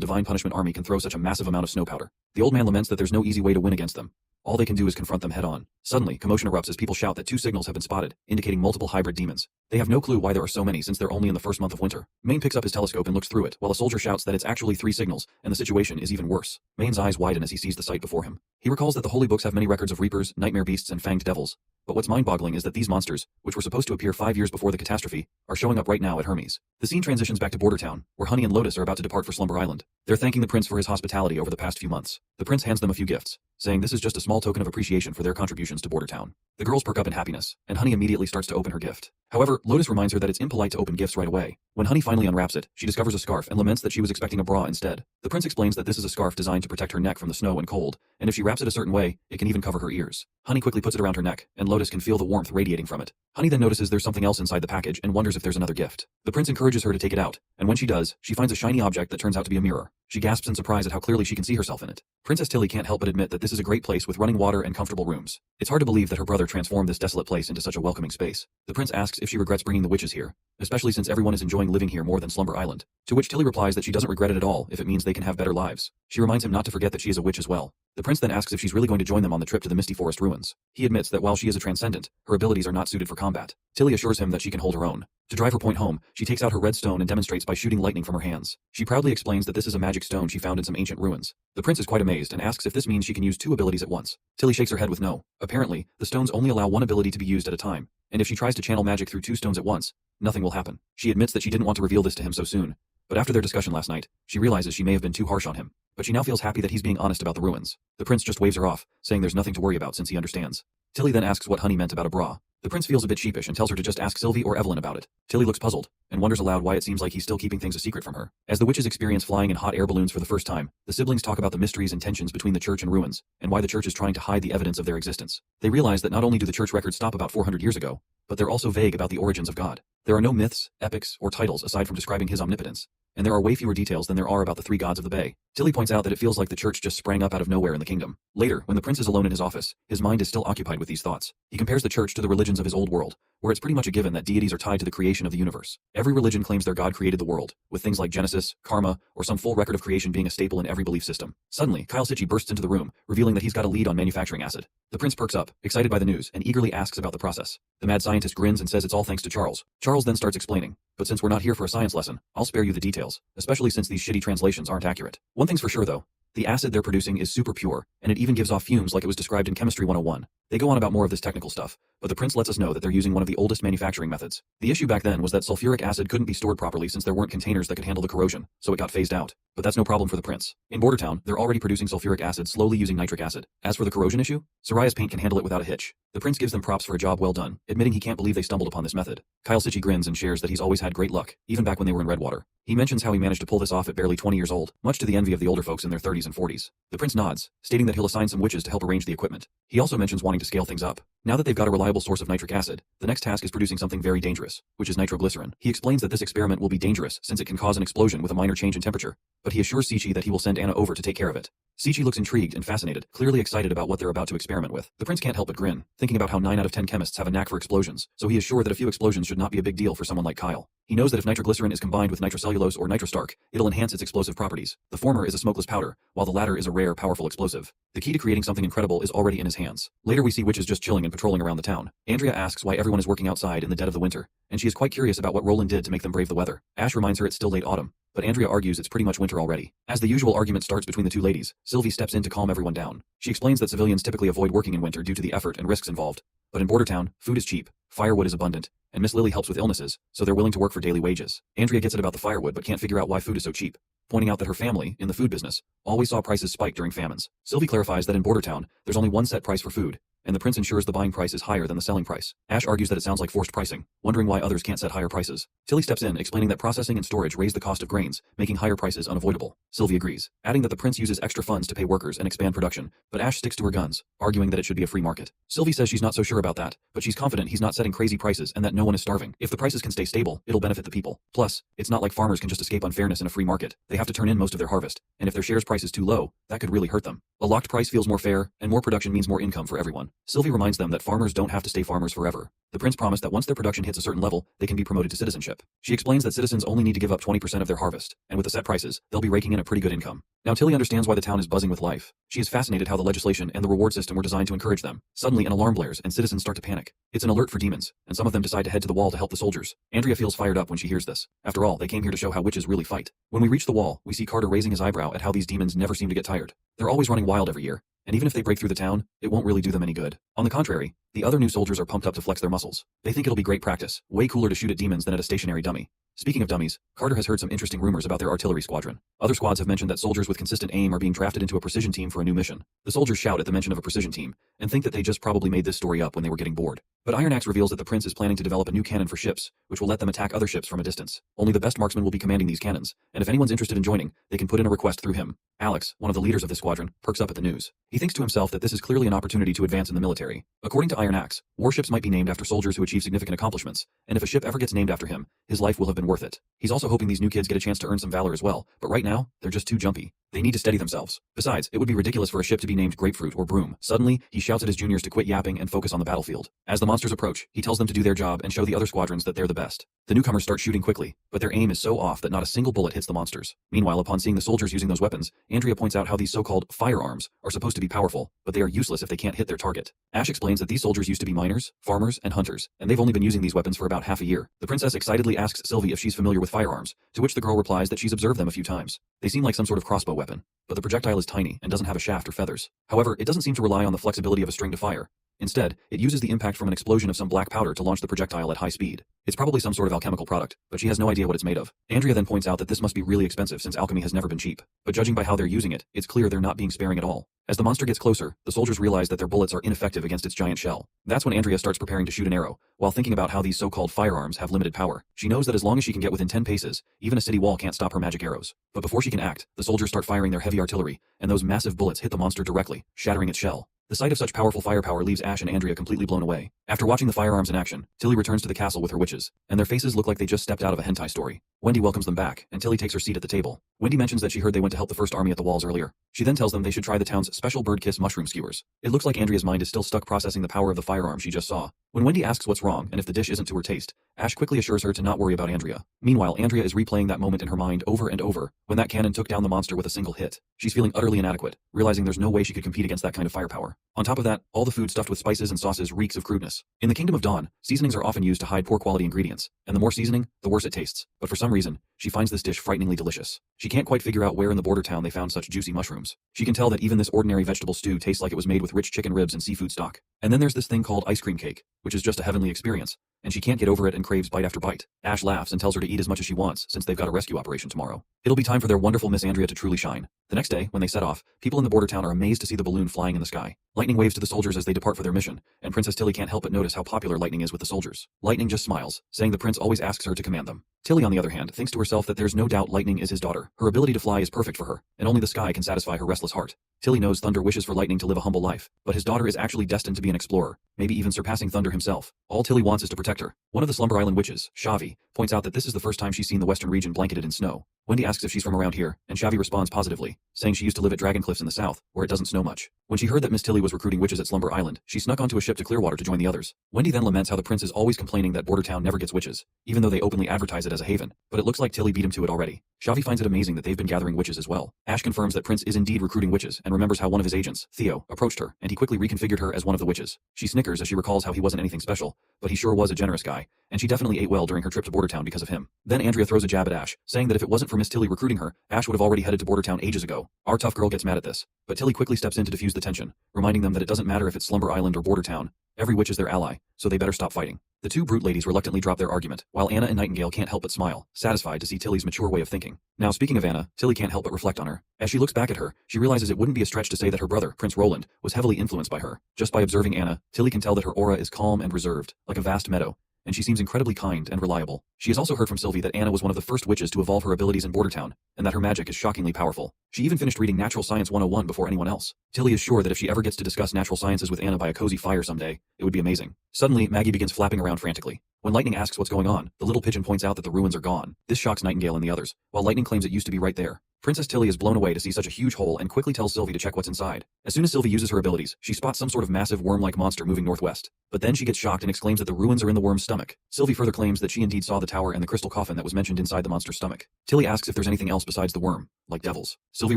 Divine Punishment Army can throw such a massive amount of snow powder. The old man laments that there's no easy way to win against them. All they can do is confront them head-on. Suddenly, commotion erupts as people shout that 2 signals have been spotted, indicating multiple hybrid demons. They have no clue why there are so many since they're only in the first month of winter. Main picks up his telescope and looks through it, while a soldier shouts that it's actually 3 signals, and the situation is even worse. Main's eyes widen as he sees the sight before him. He recalls that the holy books have many records of reapers, nightmare beasts, and fanged devils. But what's mind-boggling is that these monsters, which were supposed to appear 5 years before the catastrophe, are showing up right now at Hermes. The scene transitions back to Border Town, where Honey and Lotus are about to depart for Slumber Island. They're thanking the prince for his hospitality over the past few months. The prince hands them a few gifts, saying this is just a small token of appreciation for their contributions to Border Town. The girls perk up in happiness, and Honey immediately starts to open her gift. However, Lotus reminds her that it's impolite to open gifts right away. When Honey finally unwraps it, she discovers a scarf and laments that she was expecting a bra instead. The prince explains that this is a scarf designed to protect her neck from the snow and cold, and if she wraps it a certain way, it can even cover her ears. Honey quickly puts it around her neck, and Lotus can feel the warmth radiating from it. Honey then notices there's something else inside the package and wonders if there's another gift. The prince encourages her to take it out, and when she does, she finds a shiny object that turns out to be a mirror. She gasps in surprise at how clearly she can see herself in it. Princess Tilly can't help but admit that this is a great place with running water and comfortable rooms. It's hard to believe that her brother transformed this desolate place into such a welcoming space. The prince asks if she regrets bringing the witches here, especially since everyone is enjoying living here more than Slumber Island. To which Tilly replies that she doesn't regret it at all if it means they can have better lives. She reminds him not to forget that she is a witch as well. The prince then asks if she's really going to join them on the trip to the Misty Forest ruins. He admits that while she is a transcendent, her abilities are not suited for combat. Tilly assures him that she can hold her own. To drive her point home, she takes out her red stone and demonstrates by shooting lightning from her hands. She proudly explains that this is a magic stone she found in some ancient ruins. The prince is quite amazed and asks if this means she can use 2 abilities at once. Tilly shakes her head with no. Apparently, the stones only allow 1 ability to be used at a time, and if she tries to channel magic through 2 stones at once, nothing will happen. She admits that she didn't want to reveal this to him so soon, but after their discussion last night, she realizes she may have been too harsh on him. But she now feels happy that he's being honest about the ruins. The prince just waves her off, saying there's nothing to worry about since he understands. Tilly then asks what Honey meant about a bra. The prince feels a bit sheepish and tells her to just ask Sylvie or Evelyn about it. Tilly looks puzzled, and wonders aloud why it seems like he's still keeping things a secret from her. As the witches experience flying in hot air balloons for the first time, the siblings talk about the mysteries and tensions between the church and ruins, and why the church is trying to hide the evidence of their existence. They realize that not only do the church records stop about 400 years ago, but they're also vague about the origins of God. There are no myths, epics, or titles aside from describing his omnipotence, and there are way fewer details than there are about the 3 gods of the Bay. Tilly points out that it feels like the church just sprang up out of nowhere in the kingdom. Later, when the prince is alone in his office, his mind is still occupied with these thoughts. He compares the church to the religions of his old world, where it's pretty much a given that deities are tied to the creation of the universe. Every religion claims their god created the world, with things like Genesis, karma, or some full record of creation being a staple in every belief system. Suddenly, Kyle Sitchy bursts into the room, revealing that he's got a lead on manufacturing acid. The prince perks up, excited by the news, and eagerly asks about the process. The mad scientist grins and says it's all thanks to Charles. Charles then starts explaining, but since we're not here for a science lesson, I'll spare you the details, especially since these shitty translations aren't accurate. One thing's for sure though, the acid they're producing is super pure, and it even gives off fumes like it was described in Chemistry 101. They go on about more of this technical stuff, but the prince lets us know that they're using one of the oldest manufacturing methods. The issue back then was that sulfuric acid couldn't be stored properly since there weren't containers that could handle the corrosion, so it got phased out. But that's no problem for the prince. In Border Town, they're already producing sulfuric acid slowly using nitric acid. As for the corrosion issue, Soraya's paint can handle it without a hitch. The prince gives them props for a job well done, admitting he can't believe they stumbled upon this method. Kyle Sitchy grins and shares that he's always had great luck, even back when they were in Redwater. He mentions how he managed to pull this off at barely 20 years old, much to the envy of the older folks in their 30s and 40s. The prince nods, stating that he'll assign some witches to help arrange the equipment. He also mentions wanting to scale things up. Now that they've got a reliable source of nitric acid, the next task is producing something very dangerous, which is nitroglycerin. He explains that this experiment will be dangerous since it can cause an explosion with a minor change in temperature, but he assures Sitchy that he will send Anna over to take care of it. Sitchy looks intrigued and fascinated, clearly excited about what they're about to experiment with. The prince can't help but grin, thinking about how 9 out of 10 chemists have a knack for explosions, so he is sure that a few explosions should not be a big deal for someone like Kyle. He knows that if nitroglycerin is combined with nitrocellulose or nitrostarch, it'll enhance its explosive properties. The former is a smokeless powder, while the latter is a rare, powerful explosive. The key to creating something incredible is already in his hands. Later we see witches just chilling and patrolling around the town. Andrea asks why everyone is working outside in the dead of the winter, and she is quite curious about what Roland did to make them brave the weather. Ash reminds her it's still late autumn, but Andrea argues it's pretty much winter already. As the usual argument starts between the two ladies, Sylvie steps in to calm everyone down. She explains that civilians typically avoid working in winter due to the effort and risks involved. But in Border Town, food is cheap, firewood is abundant, and Miss Lily helps with illnesses, so they're willing to work for daily wages. Andrea gets it about the firewood but can't figure out why food is so cheap, pointing out that her family, in the food business, always saw prices spike during famines. Sylvie clarifies that in Border Town, there's only one set price for food, and the prince ensures the buying price is higher than the selling price. Ash argues that it sounds like forced pricing, wondering why others can't set higher prices. Tilly steps in, explaining that processing and storage raise the cost of grains, making higher prices unavoidable. Sylvie agrees, adding that the prince uses extra funds to pay workers and expand production, but Ash sticks to her guns, arguing that it should be a free market. Sylvie says she's not so sure about that, but she's confident he's not setting crazy prices and that no one is starving. If the prices can stay stable, it'll benefit the people. Plus, it's not like farmers can just escape unfairness in a free market. They have to turn in most of their harvest, and if their shares price is too low, that could really hurt them. A locked price feels more fair, and more production means more income for everyone. Sylvie reminds them that farmers don't have to stay farmers forever. The prince promised that once their production hits a certain level, they can be promoted to citizenship. She explains that citizens only need to give up 20% of their harvest, and with the set prices, they'll be raking in a pretty good income. Now Tilly understands why the town is buzzing with life. She is fascinated how the legislation and the reward system were designed to encourage them. Suddenly an alarm blares and citizens start to panic. It's an alert for demons, and some of them decide to head to the wall to help the soldiers. Andrea feels fired up when she hears this. After all, they came here to show how witches really fight. When we reach the wall, we see Carter raising his eyebrow at how these demons never seem to get tired. They're always running wild every year, and even if they break through the town, it won't really do them any good. On the contrary, the other new soldiers are pumped up to flex their muscles. They think it'll be great practice, way cooler to shoot at demons than at a stationary dummy. Speaking of dummies, Carter has heard some interesting rumors about their artillery squadron. Other squads have mentioned that soldiers with consistent aim are being drafted into a precision team for a new mission. The soldiers shout at the mention of a precision team, and think that they just probably made this story up when they were getting bored. But Iron Axe reveals that the prince is planning to develop a new cannon for ships, which will let them attack other ships from a distance. Only the best marksmen will be commanding these cannons, and if anyone's interested in joining, they can put in a request through him. Alex, one of the leaders of this squadron, perks up at the news. He thinks to himself that this is clearly an opportunity to advance in the military. According to Iron Axe, warships might be named after soldiers who achieve significant accomplishments, and if a ship ever gets named after him, his life will have been worth it. He's also hoping these new kids get a chance to earn some valor as well, but right now, they're just too jumpy. They need to steady themselves. Besides, it would be ridiculous for a ship to be named Grapefruit or Broom. Suddenly, he shouts at his juniors to quit yapping and focus on the battlefield. As the monsters approach, he tells them to do their job and show the other squadrons that they're the best. The newcomers start shooting quickly, but their aim is so off that not a single bullet hits the monsters. Meanwhile, upon seeing the soldiers using those weapons, Andrea points out how these so-called firearms are supposed to be powerful, but they are useless if they can't hit their target. Ash explains that these soldiers used to be miners, farmers, and hunters, and they've only been using these weapons for about half a year. The princess excitedly asks Sylvie if she's familiar with firearms, to which the girl replies that she's observed them a few times. They seem like some sort of crossbow weapon, but the projectile is tiny and doesn't have a shaft or feathers. However, it doesn't seem to rely on the flexibility of a string to fire. Instead, it uses the impact from an explosion of some black powder to launch the projectile at high speed. It's probably some sort of alchemical product, but she has no idea what it's made of. Andrea then points out that this must be really expensive since alchemy has never been cheap. But judging by how they're using it, it's clear they're not being sparing at all. As the monster gets closer, the soldiers realize that their bullets are ineffective against its giant shell. That's when Andrea starts preparing to shoot an arrow, while thinking about how these so-called firearms have limited power. She knows that as long as she can get within 10 paces, even a city wall can't stop her magic arrows. But before she can act, the soldiers start firing their heavy artillery, and those massive bullets hit the monster directly, shattering its shell. The sight of such powerful firepower leaves Ash and Andrea completely blown away. After watching the firearms in action, Tilly returns to the castle with her witches, and their faces look like they just stepped out of a hentai story. Wendy welcomes them back, and Tilly takes her seat at the table. Wendy mentions that she heard they went to help the first army at the walls earlier. She then tells them they should try the town's special bird kiss mushroom skewers. It looks like Andrea's mind is still stuck processing the power of the firearm she just saw. When Wendy asks what's wrong and if the dish isn't to her taste, Ash quickly assures her to not worry about Andrea. Meanwhile, Andrea is replaying that moment in her mind over and over, when that cannon took down the monster with a single hit. She's feeling utterly inadequate, realizing there's no way she could compete against that kind of firepower. On top of that, all the food stuffed with spices and sauces reeks of crudeness. In the Kingdom of Dawn, seasonings are often used to hide poor quality ingredients, and the more seasoning, the worse it tastes. But for some reason, she finds this dish frighteningly delicious. She can't quite figure out where in the border town they found such juicy mushrooms. She can tell that even this ordinary vegetable stew tastes like it was made with rich chicken ribs and seafood stock. And then there's this thing called ice cream cake, which is just a heavenly experience, and she can't get over it and craves bite after bite. Ash laughs and tells her to eat as much as she wants, since they've got a rescue operation tomorrow. It'll be time for their wonderful Miss Andrea to truly shine. The next day, when they set off, people in the border town are amazed to see the balloon flying in the sky. Lightning waves to the soldiers as they depart for their mission, and Princess Tilly can't help but notice how popular Lightning is with the soldiers. Lightning just smiles, saying the prince always asks her to command them. Tilly, on the other hand, thinks to herself that there's no doubt Lightning is his daughter. Her ability to fly is perfect for her, and only the sky can satisfy her restless heart. Tilly knows Thunder wishes for Lightning to live a humble life, but his daughter is actually destined to be an explorer, maybe even surpassing Thunder himself. All Tilly wants is to protect her. One of the Slumber Island witches, Shavi, points out that this is the first time she's seen the western region blanketed in snow. Wendy asks if she's from around here, and Shavi responds positively, saying she used to live at Dragon Cliffs in the south, where it doesn't snow much. When she heard that Miss Tilly was recruiting witches at Slumber Island, she snuck onto a ship to Clearwater to join the others. Wendy then laments how the prince is always complaining that Border Town never gets witches, even though they openly advertise it as a haven, but it looks like Tilly beat him to it already. Shavi finds it amazing that they've been gathering witches as well. Ash confirms that Prince is indeed recruiting witches and remembers how one of his agents, Theo, approached her, and he quickly reconfigured her as one of the witches. She snickers as she recalls how he wasn't anything special, but he sure was a generous guy, and she definitely ate well during her trip to Border Town because of him. Then Andrea throws a jab at Ash, saying that if it wasn't for Miss Tilly recruiting her, Ash would have already headed to Border Town ages ago. Our tough girl gets mad at this, but Tilly quickly steps in to defuse the tension, reminding them that it doesn't matter if it's Slumber Island or Border Town. Every witch is their ally, so they better stop fighting. The two brute ladies reluctantly drop their argument, while Anna and Nightingale can't help but smile, satisfied to see Tilly's mature way of thinking. Now speaking of Anna, Tilly can't help but reflect on her. As she looks back at her, she realizes it wouldn't be a stretch to say that her brother, Prince Roland, was heavily influenced by her. Just by observing Anna, Tilly can tell that her aura is calm and reserved, like a vast meadow, and she seems incredibly kind and reliable. She has also heard from Sylvie that Anna was one of the first witches to evolve her abilities in Border Town, and that her magic is shockingly powerful. She even finished reading Natural Science 101 before anyone else. Tilly is sure that if she ever gets to discuss natural sciences with Anna by a cozy fire someday, it would be amazing. Suddenly, Maggie begins flapping around frantically. When Lightning asks what's going on, the little pigeon points out that the ruins are gone. This shocks Nightingale and the others, while Lightning claims it used to be right there. Princess Tilly is blown away to see such a huge hole and quickly tells Sylvie to check what's inside. As soon as Sylvie uses her abilities, she spots some sort of massive worm-like monster moving northwest. But then she gets shocked and exclaims that the ruins are in the worm's stomach. Sylvie further claims that she indeed saw the tower and the crystal coffin that was mentioned inside the monster's stomach. Tilly asks if there's anything else besides the worm, like devils. Sylvie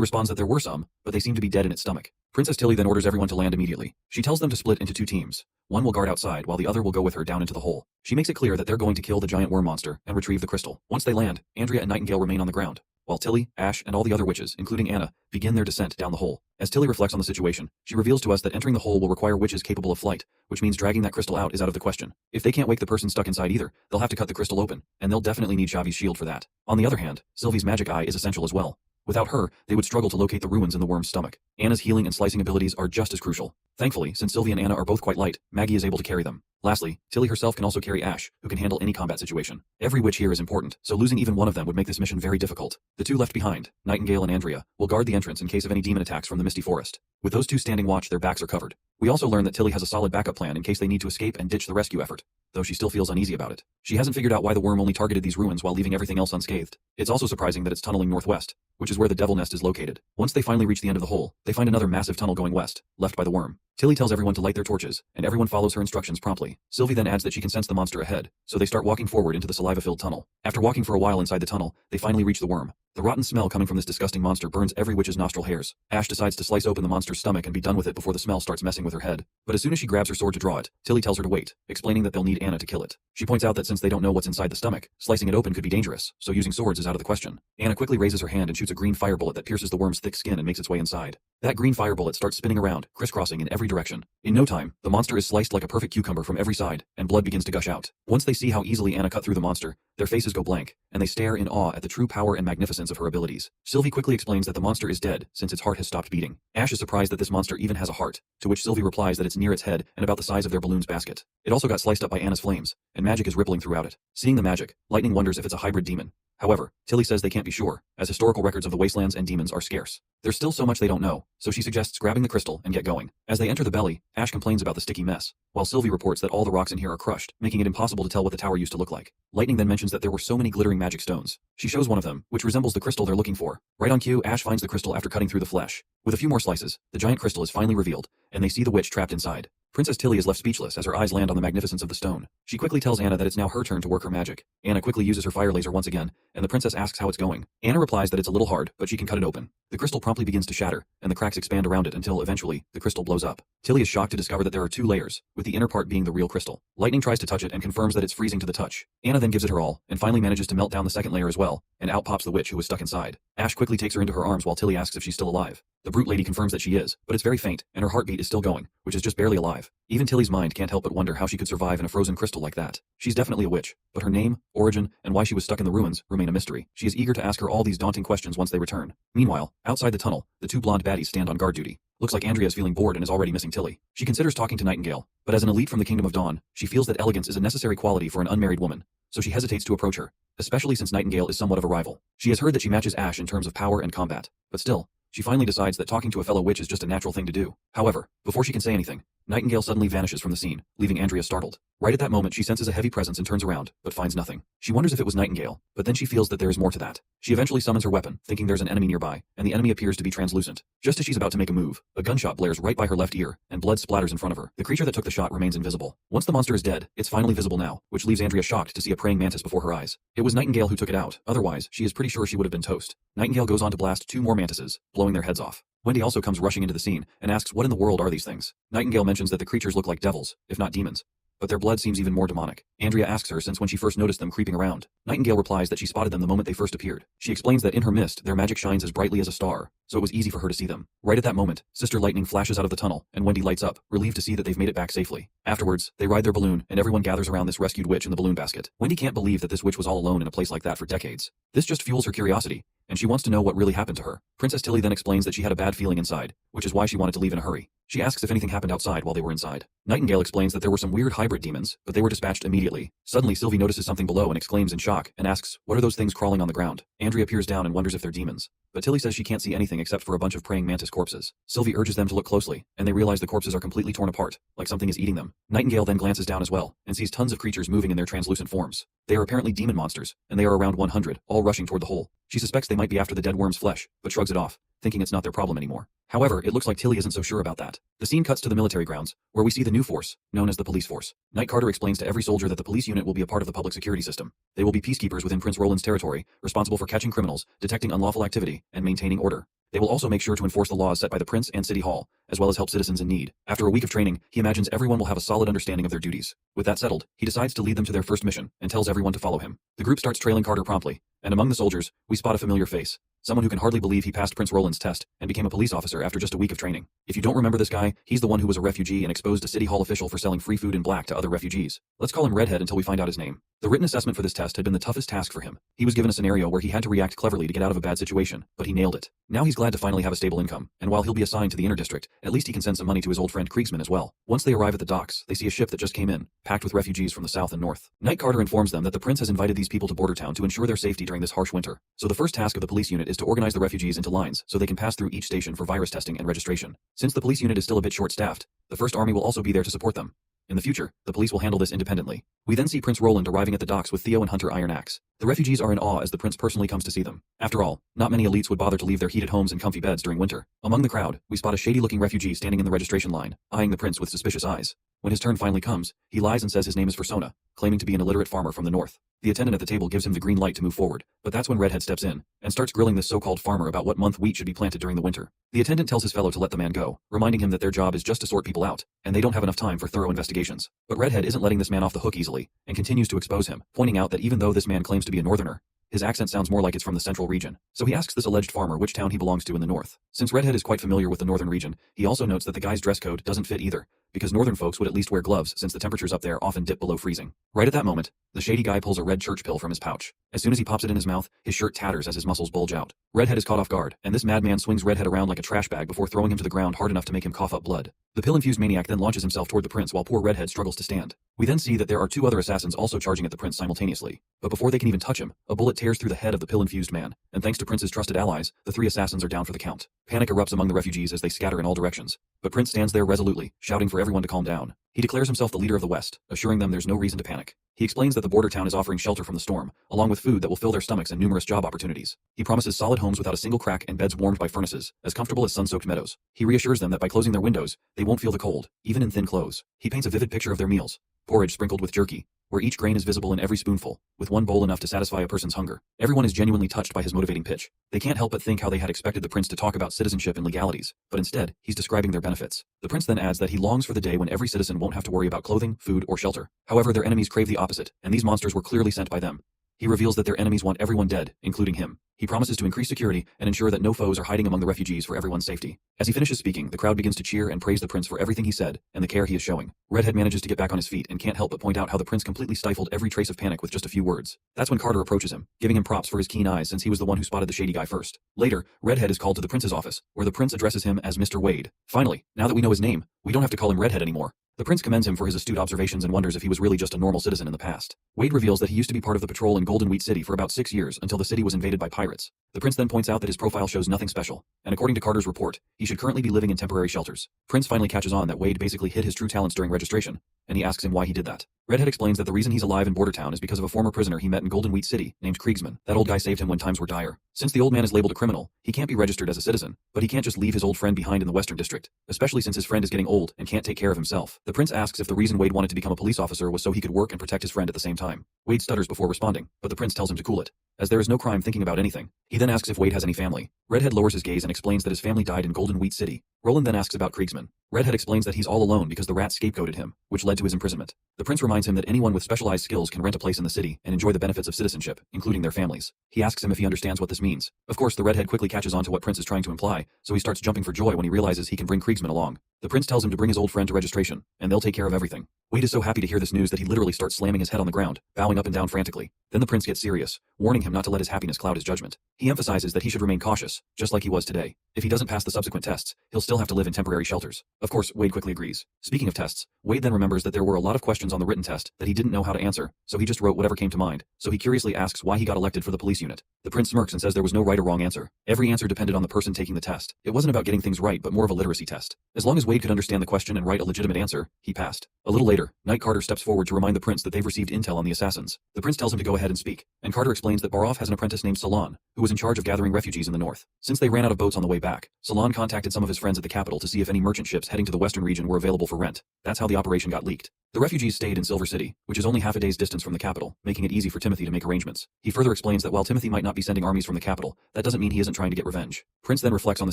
responds that there were some, but they seem to be dead in its stomach. Princess Tilly then orders everyone to land immediately. She tells them to split into two teams. One will guard outside while the other will go with her down into the hole. She makes it clear that they're going to kill the giant worm monster and retrieve the crystal. Once they land, Andrea and Nightingale remain on the ground, while Tilly, Ash, and all the other witches, including Anna, begin their descent down the hole. As Tilly reflects on the situation, she reveals to us that entering the hole will require witches capable of flight, which means dragging that crystal out is out of the question. If they can't wake the person stuck inside either, they'll have to cut the crystal open, and they'll definitely need Xavi's shield for that. On the other hand, Sylvie's magic eye is essential as well. Without her, they would struggle to locate the ruins in the worm's stomach. Anna's healing and slicing abilities are just as crucial. Thankfully, since Sylvie and Anna are both quite light, Maggie is able to carry them. Lastly, Tilly herself can also carry Ash, who can handle any combat situation. Every witch here is important, so losing even one of them would make this mission very difficult. The two left behind, Nightingale and Andrea, will guard the entrance in case of any demon attacks from the Misty Forest. With those two standing watch, their backs are covered. We also learn that Tilly has a solid backup plan in case they need to escape and ditch the rescue effort, though she still feels uneasy about it. She hasn't figured out why the worm only targeted these ruins while leaving everything else unscathed. It's also surprising that it's tunneling northwest, which is where the devil nest is located. Once they finally reach the end of the hole, they find another massive tunnel going west, left by the worm. Tilly tells everyone to light their torches, and everyone follows her instructions promptly. Sylvie then adds that she can sense the monster ahead, so they start walking forward into the saliva-filled tunnel. After walking for a while inside the tunnel, they finally reach the worm. The rotten smell coming from this disgusting monster burns every witch's nostril hairs. Ash decides to slice open the monster's stomach and be done with it before the smell starts messing with her head. But as soon as she grabs her sword to draw it, Tilly tells her to wait, explaining that they'll need Anna to kill it. She points out that since they don't know what's inside the stomach, slicing it open could be dangerous, so using swords is out of the question. Anna quickly raises her hand and shoots a green fire bullet that pierces the worm's thick skin and makes its way inside. That green fire bullet starts spinning around, crisscrossing in every direction. In no time, the monster is sliced like a perfect cucumber from every side, and blood begins to gush out. Once they see how easily Anna cut through the monster, their faces go blank, and they stare in awe at the true power and magnificence of her abilities. Sylvie quickly explains that the monster is dead, since its heart has stopped beating. Ash is surprised that this monster even has a heart, to which Sylvie replies that it's near its head and about the size of their balloon's basket. It also got sliced up by Anna's flames, and magic is rippling throughout it. Seeing the magic, Lightning wonders if it's a hybrid demon. However, Tilly says they can't be sure, as historical records of the wastelands and demons are scarce. There's still so much they don't know, so she suggests grabbing the crystal and get going. As they enter the belly, Ash complains about the sticky mess, while Sylvie reports that all the rocks in here are crushed, making it impossible to tell what the tower used to look like. Lightning then mentions that there were so many glittering magic stones. She shows one of them, which resembles the crystal they're looking for. Right on cue, Ash finds the crystal after cutting through the flesh. With a few more slices, the giant crystal is finally revealed, and they see the witch trapped inside. Princess Tilly is left speechless as her eyes land on the magnificence of the stone. She quickly tells Anna that it's now her turn to work her magic. Anna quickly uses her fire laser once again, and the princess asks how it's going. Anna replies that it's a little hard, but she can cut it open. The crystal promptly begins to shatter, and the cracks expand around it until, eventually, the crystal blows up. Tilly is shocked to discover that there are two layers, with the inner part being the real crystal. Lightning tries to touch it and confirms that it's freezing to the touch. Anna then gives it her all, and finally manages to melt down the second layer as well, and out pops the witch who was stuck inside. Ash quickly takes her into her arms while Tilly asks if she's still alive. The brute lady confirms that she is, but it's very faint, and her heartbeat is still going, which is just barely alive. Even Tilly's mind can't help but wonder how she could survive in a frozen crystal like that. She's definitely a witch, but her name, origin, and why she was stuck in the ruins remain a mystery. She is eager to ask her all these daunting questions once they return. Meanwhile, outside the tunnel, the two blonde baddies stand on guard duty. Looks like Andrea is feeling bored and is already missing Tilly. She considers talking to Nightingale, but as an elite from the Kingdom of Dawn, she feels that elegance is a necessary quality for an unmarried woman, so she hesitates to approach her, especially since Nightingale is somewhat of a rival. She has heard that she matches Ash in terms of power and combat, but still, she finally decides that talking to a fellow witch is just a natural thing to do. However, before she can say anything, Nightingale suddenly vanishes from the scene, leaving Andrea startled. Right at that moment she senses a heavy presence and turns around, but finds nothing. She wonders if it was Nightingale, but then she feels that there is more to that. She eventually summons her weapon, thinking there's an enemy nearby, and the enemy appears to be translucent. Just as she's about to make a move, a gunshot blares right by her left ear, and blood splatters in front of her. The creature that took the shot remains invisible. Once the monster is dead, it's finally visible now, which leaves Andrea shocked to see a praying mantis before her eyes. It was Nightingale who took it out, otherwise, she is pretty sure she would have been toast. Nightingale goes on to blast two more mantises, blowing their heads off. Wendy also comes rushing into the scene, and asks what in the world are these things. Nightingale mentions that the creatures look like devils, if not demons, but their blood seems even more demonic. Andrea asks her since when she first noticed them creeping around. Nightingale replies that she spotted them the moment they first appeared. She explains that in her mist, their magic shines as brightly as a star, so it was easy for her to see them. Right at that moment, Sister Lightning flashes out of the tunnel, and Wendy lights up, relieved to see that they've made it back safely. Afterwards, they ride their balloon, and everyone gathers around this rescued witch in the balloon basket. Wendy can't believe that this witch was all alone in a place like that for decades. This just fuels her curiosity, and she wants to know what really happened to her. Princess Tilly then explains that she had a bad feeling inside, which is why she wanted to leave in a hurry. She asks if anything happened outside while they were inside. Nightingale explains that there were some weird hybrid demons, but they were dispatched immediately. Suddenly Sylvie notices something below and exclaims in shock, and asks, "What are those things crawling on the ground?" Andrea peers down and wonders if they're demons. But Tilly says she can't see anything except for a bunch of praying mantis corpses. Sylvie urges them to look closely, and they realize the corpses are completely torn apart, like something is eating them. Nightingale then glances down as well, and sees tons of creatures moving in their translucent forms. They are apparently demon monsters, and they are around 100, all rushing toward the hole. She suspects they might be after the dead worm's flesh, but shrugs it off, thinking it's not their problem anymore. However, it looks like Tilly isn't so sure about that. The scene cuts to the military grounds, where we see the new force, known as the police force. Knight Carter explains to every soldier that the police unit will be a part of the public security system. They will be peacekeepers within Prince Roland's territory, responsible for catching criminals, detecting unlawful activity, and maintaining order. They will also make sure to enforce the laws set by the Prince and City Hall, as well as help citizens in need. After a week of training, he imagines everyone will have a solid understanding of their duties. With that settled, he decides to lead them to their first mission, and tells everyone to follow him. The group starts trailing Carter promptly, and among the soldiers, we spot a familiar face. Someone who can hardly believe he passed Prince Roland's test and became a police officer after just a week of training. If you don't remember this guy, he's the one who was a refugee and exposed a City Hall official for selling free food in black to other refugees. Let's call him Redhead until we find out his name. The written assessment for this test had been the toughest task for him. He was given a scenario where he had to react cleverly to get out of a bad situation, but he nailed it. Now he's glad to finally have a stable income, and while he'll be assigned to the inner district, at least he can send some money to his old friend Kriegsman as well. Once they arrive at the docks, they see a ship that just came in, packed with refugees from the south and north. Knight Carter informs them that the prince has invited these people to Bordertown to ensure their safety during this harsh winter. So the first task of the police unit is to organize the refugees into lines so they can pass through each station for virus testing and registration. Since the police unit is still a bit short-staffed, the First Army will also be there to support them. In the future, the police will handle this independently. We then see Prince Roland arriving at the docks with Theo and Hunter Iron Axe. The refugees are in awe as the prince personally comes to see them. After all, not many elites would bother to leave their heated homes and comfy beds during winter. Among the crowd, we spot a shady-looking refugee standing in the registration line, eyeing the prince with suspicious eyes. When his turn finally comes, he lies and says his name is Fursona, claiming to be an illiterate farmer from the north. The attendant at the table gives him the green light to move forward, but that's when Redhead steps in and starts grilling this so-called farmer about what month wheat should be planted during the winter. The attendant tells his fellow to let the man go, reminding him that their job is just to sort people out, and they don't have enough time for thorough investigations. But Redhead isn't letting this man off the hook easily, and continues to expose him, pointing out that even though this man claims to be a northerner, his accent sounds more like it's from the central region. So he asks this alleged farmer which town he belongs to in the north. Since Redhead is quite familiar with the northern region, he also notes that the guy's dress code doesn't fit either, because northern folks would at least wear gloves since the temperatures up there often dip below freezing. Right at that moment, the shady guy pulls a red church pill from his pouch. As soon as he pops it in his mouth, his shirt tatters as his muscles bulge out. Redhead is caught off guard, and this madman swings Redhead around like a trash bag before throwing him to the ground hard enough to make him cough up blood. The pill-infused maniac then launches himself toward the prince while poor Redhead struggles to stand. We then see that there are two other assassins also charging at the prince simultaneously. But before they can even touch him, a bullet tears through the head of the pill-infused man, and thanks to Prince's trusted allies, the three assassins are down for the count. Panic erupts among the refugees as they scatter in all directions. But Prince stands there resolutely, shouting for everyone to calm down. He declares himself the leader of the West, assuring them there's no reason to panic. He explains that the border town is offering shelter from the storm, along with food that will fill their stomachs and numerous job opportunities. He promises solid homes without a single crack and beds warmed by furnaces, as comfortable as sun-soaked meadows. He reassures them that by closing their windows, they won't feel the cold, even in thin clothes. He paints a vivid picture of their meals, porridge sprinkled with jerky, where each grain is visible in every spoonful, with one bowl enough to satisfy a person's hunger. Everyone is genuinely touched by his motivating pitch. They can't help but think how they had expected the prince to talk about citizenship and legalities, but instead, he's describing their benefits. The prince then adds that he longs for the day when every citizen won't have to worry about clothing, food, or shelter. However, their enemies crave the opposite, and these monsters were clearly sent by them. He reveals that their enemies want everyone dead, including him. He promises to increase security and ensure that no foes are hiding among the refugees for everyone's safety. As he finishes speaking, the crowd begins to cheer and praise the prince for everything he said and the care he is showing. Redhead manages to get back on his feet and can't help but point out how the prince completely stifled every trace of panic with just a few words. That's when Carter approaches him, giving him props for his keen eyes since he was the one who spotted the shady guy first. Later, Redhead is called to the prince's office, where the prince addresses him as Mr. Wade. Finally, now that we know his name, we don't have to call him Redhead anymore. The prince commends him for his astute observations and wonders if he was really just a normal citizen in the past. Wade reveals that he used to be part of the patrol in Golden Wheat City for about 6 years until the city was invaded by pirates. The prince then points out that his profile shows nothing special, and according to Carter's report, he should currently be living in temporary shelters. Prince finally catches on that Wade basically hid his true talents during registration, and he asks him why he did that. Redhead explains that the reason he's alive in Bordertown is because of a former prisoner he met in Golden Wheat City named Kriegsman. That old guy saved him when times were dire. Since the old man is labeled a criminal, he can't be registered as a citizen, but he can't just leave his old friend behind in the Western District, especially since his friend is getting old and can't take care of himself. The prince asks if the reason Wade wanted to become a police officer was so he could work and protect his friend at the same time. Wade stutters before responding, but the prince tells him to cool it, as there is no crime thinking about anything. He then asks if Wade has any family. Redhead lowers his gaze and explains that his family died in Golden Wheat City. Roland then asks about Kriegsman. Redhead explains that he's all alone because the rat scapegoated him, which led to his imprisonment. The prince reminds him that anyone with specialized skills can rent a place in the city and enjoy the benefits of citizenship, including their families. He asks him if he understands what this means. Of course, the redhead quickly catches on to what Prince is trying to imply, so he starts jumping for joy when he realizes he can bring Kriegsman along. The prince tells him to bring his old friend to registration, and they'll take care of everything. Wade is so happy to hear this news that he literally starts slamming his head on the ground, bowing up and down frantically. Then the prince gets serious, warning him not to let his happiness cloud his judgment. He emphasizes that he should remain cautious, just like he was today. If he doesn't pass the subsequent tests, he'll still have to live in temporary shelters. Of course, Wade quickly agrees. Speaking of tests, Wade then remembers that there were a lot of questions on the written test that he didn't know how to answer, so he just wrote whatever came to mind. So he curiously asks why he got elected for the police unit. The prince smirks and says there was no right or wrong answer. Every answer depended on the person taking the test. It wasn't about getting things right, but more of a literacy test. As long as Wade could understand the question and write a legitimate answer, he passed. A little later, Knight Carter steps forward to remind the prince that they've received intel on the assassins. The prince tells him to go ahead and speak, and Carter explains that Barov has an apprentice named Salon, who was in charge of gathering refugees in the north. Since they ran out of boats on the way back, Salon contacted some of his friends at the capital to see if any merchant ships heading to the western region were available for rent. That's how the operation got leaked. The refugees stayed in Silver City, which is only half a day's distance from the capital, making it easy for Timothy to make arrangements. He further explains that while Timothy might not be sending armies from the capital, that doesn't mean he isn't trying to get revenge. Prince then reflects on the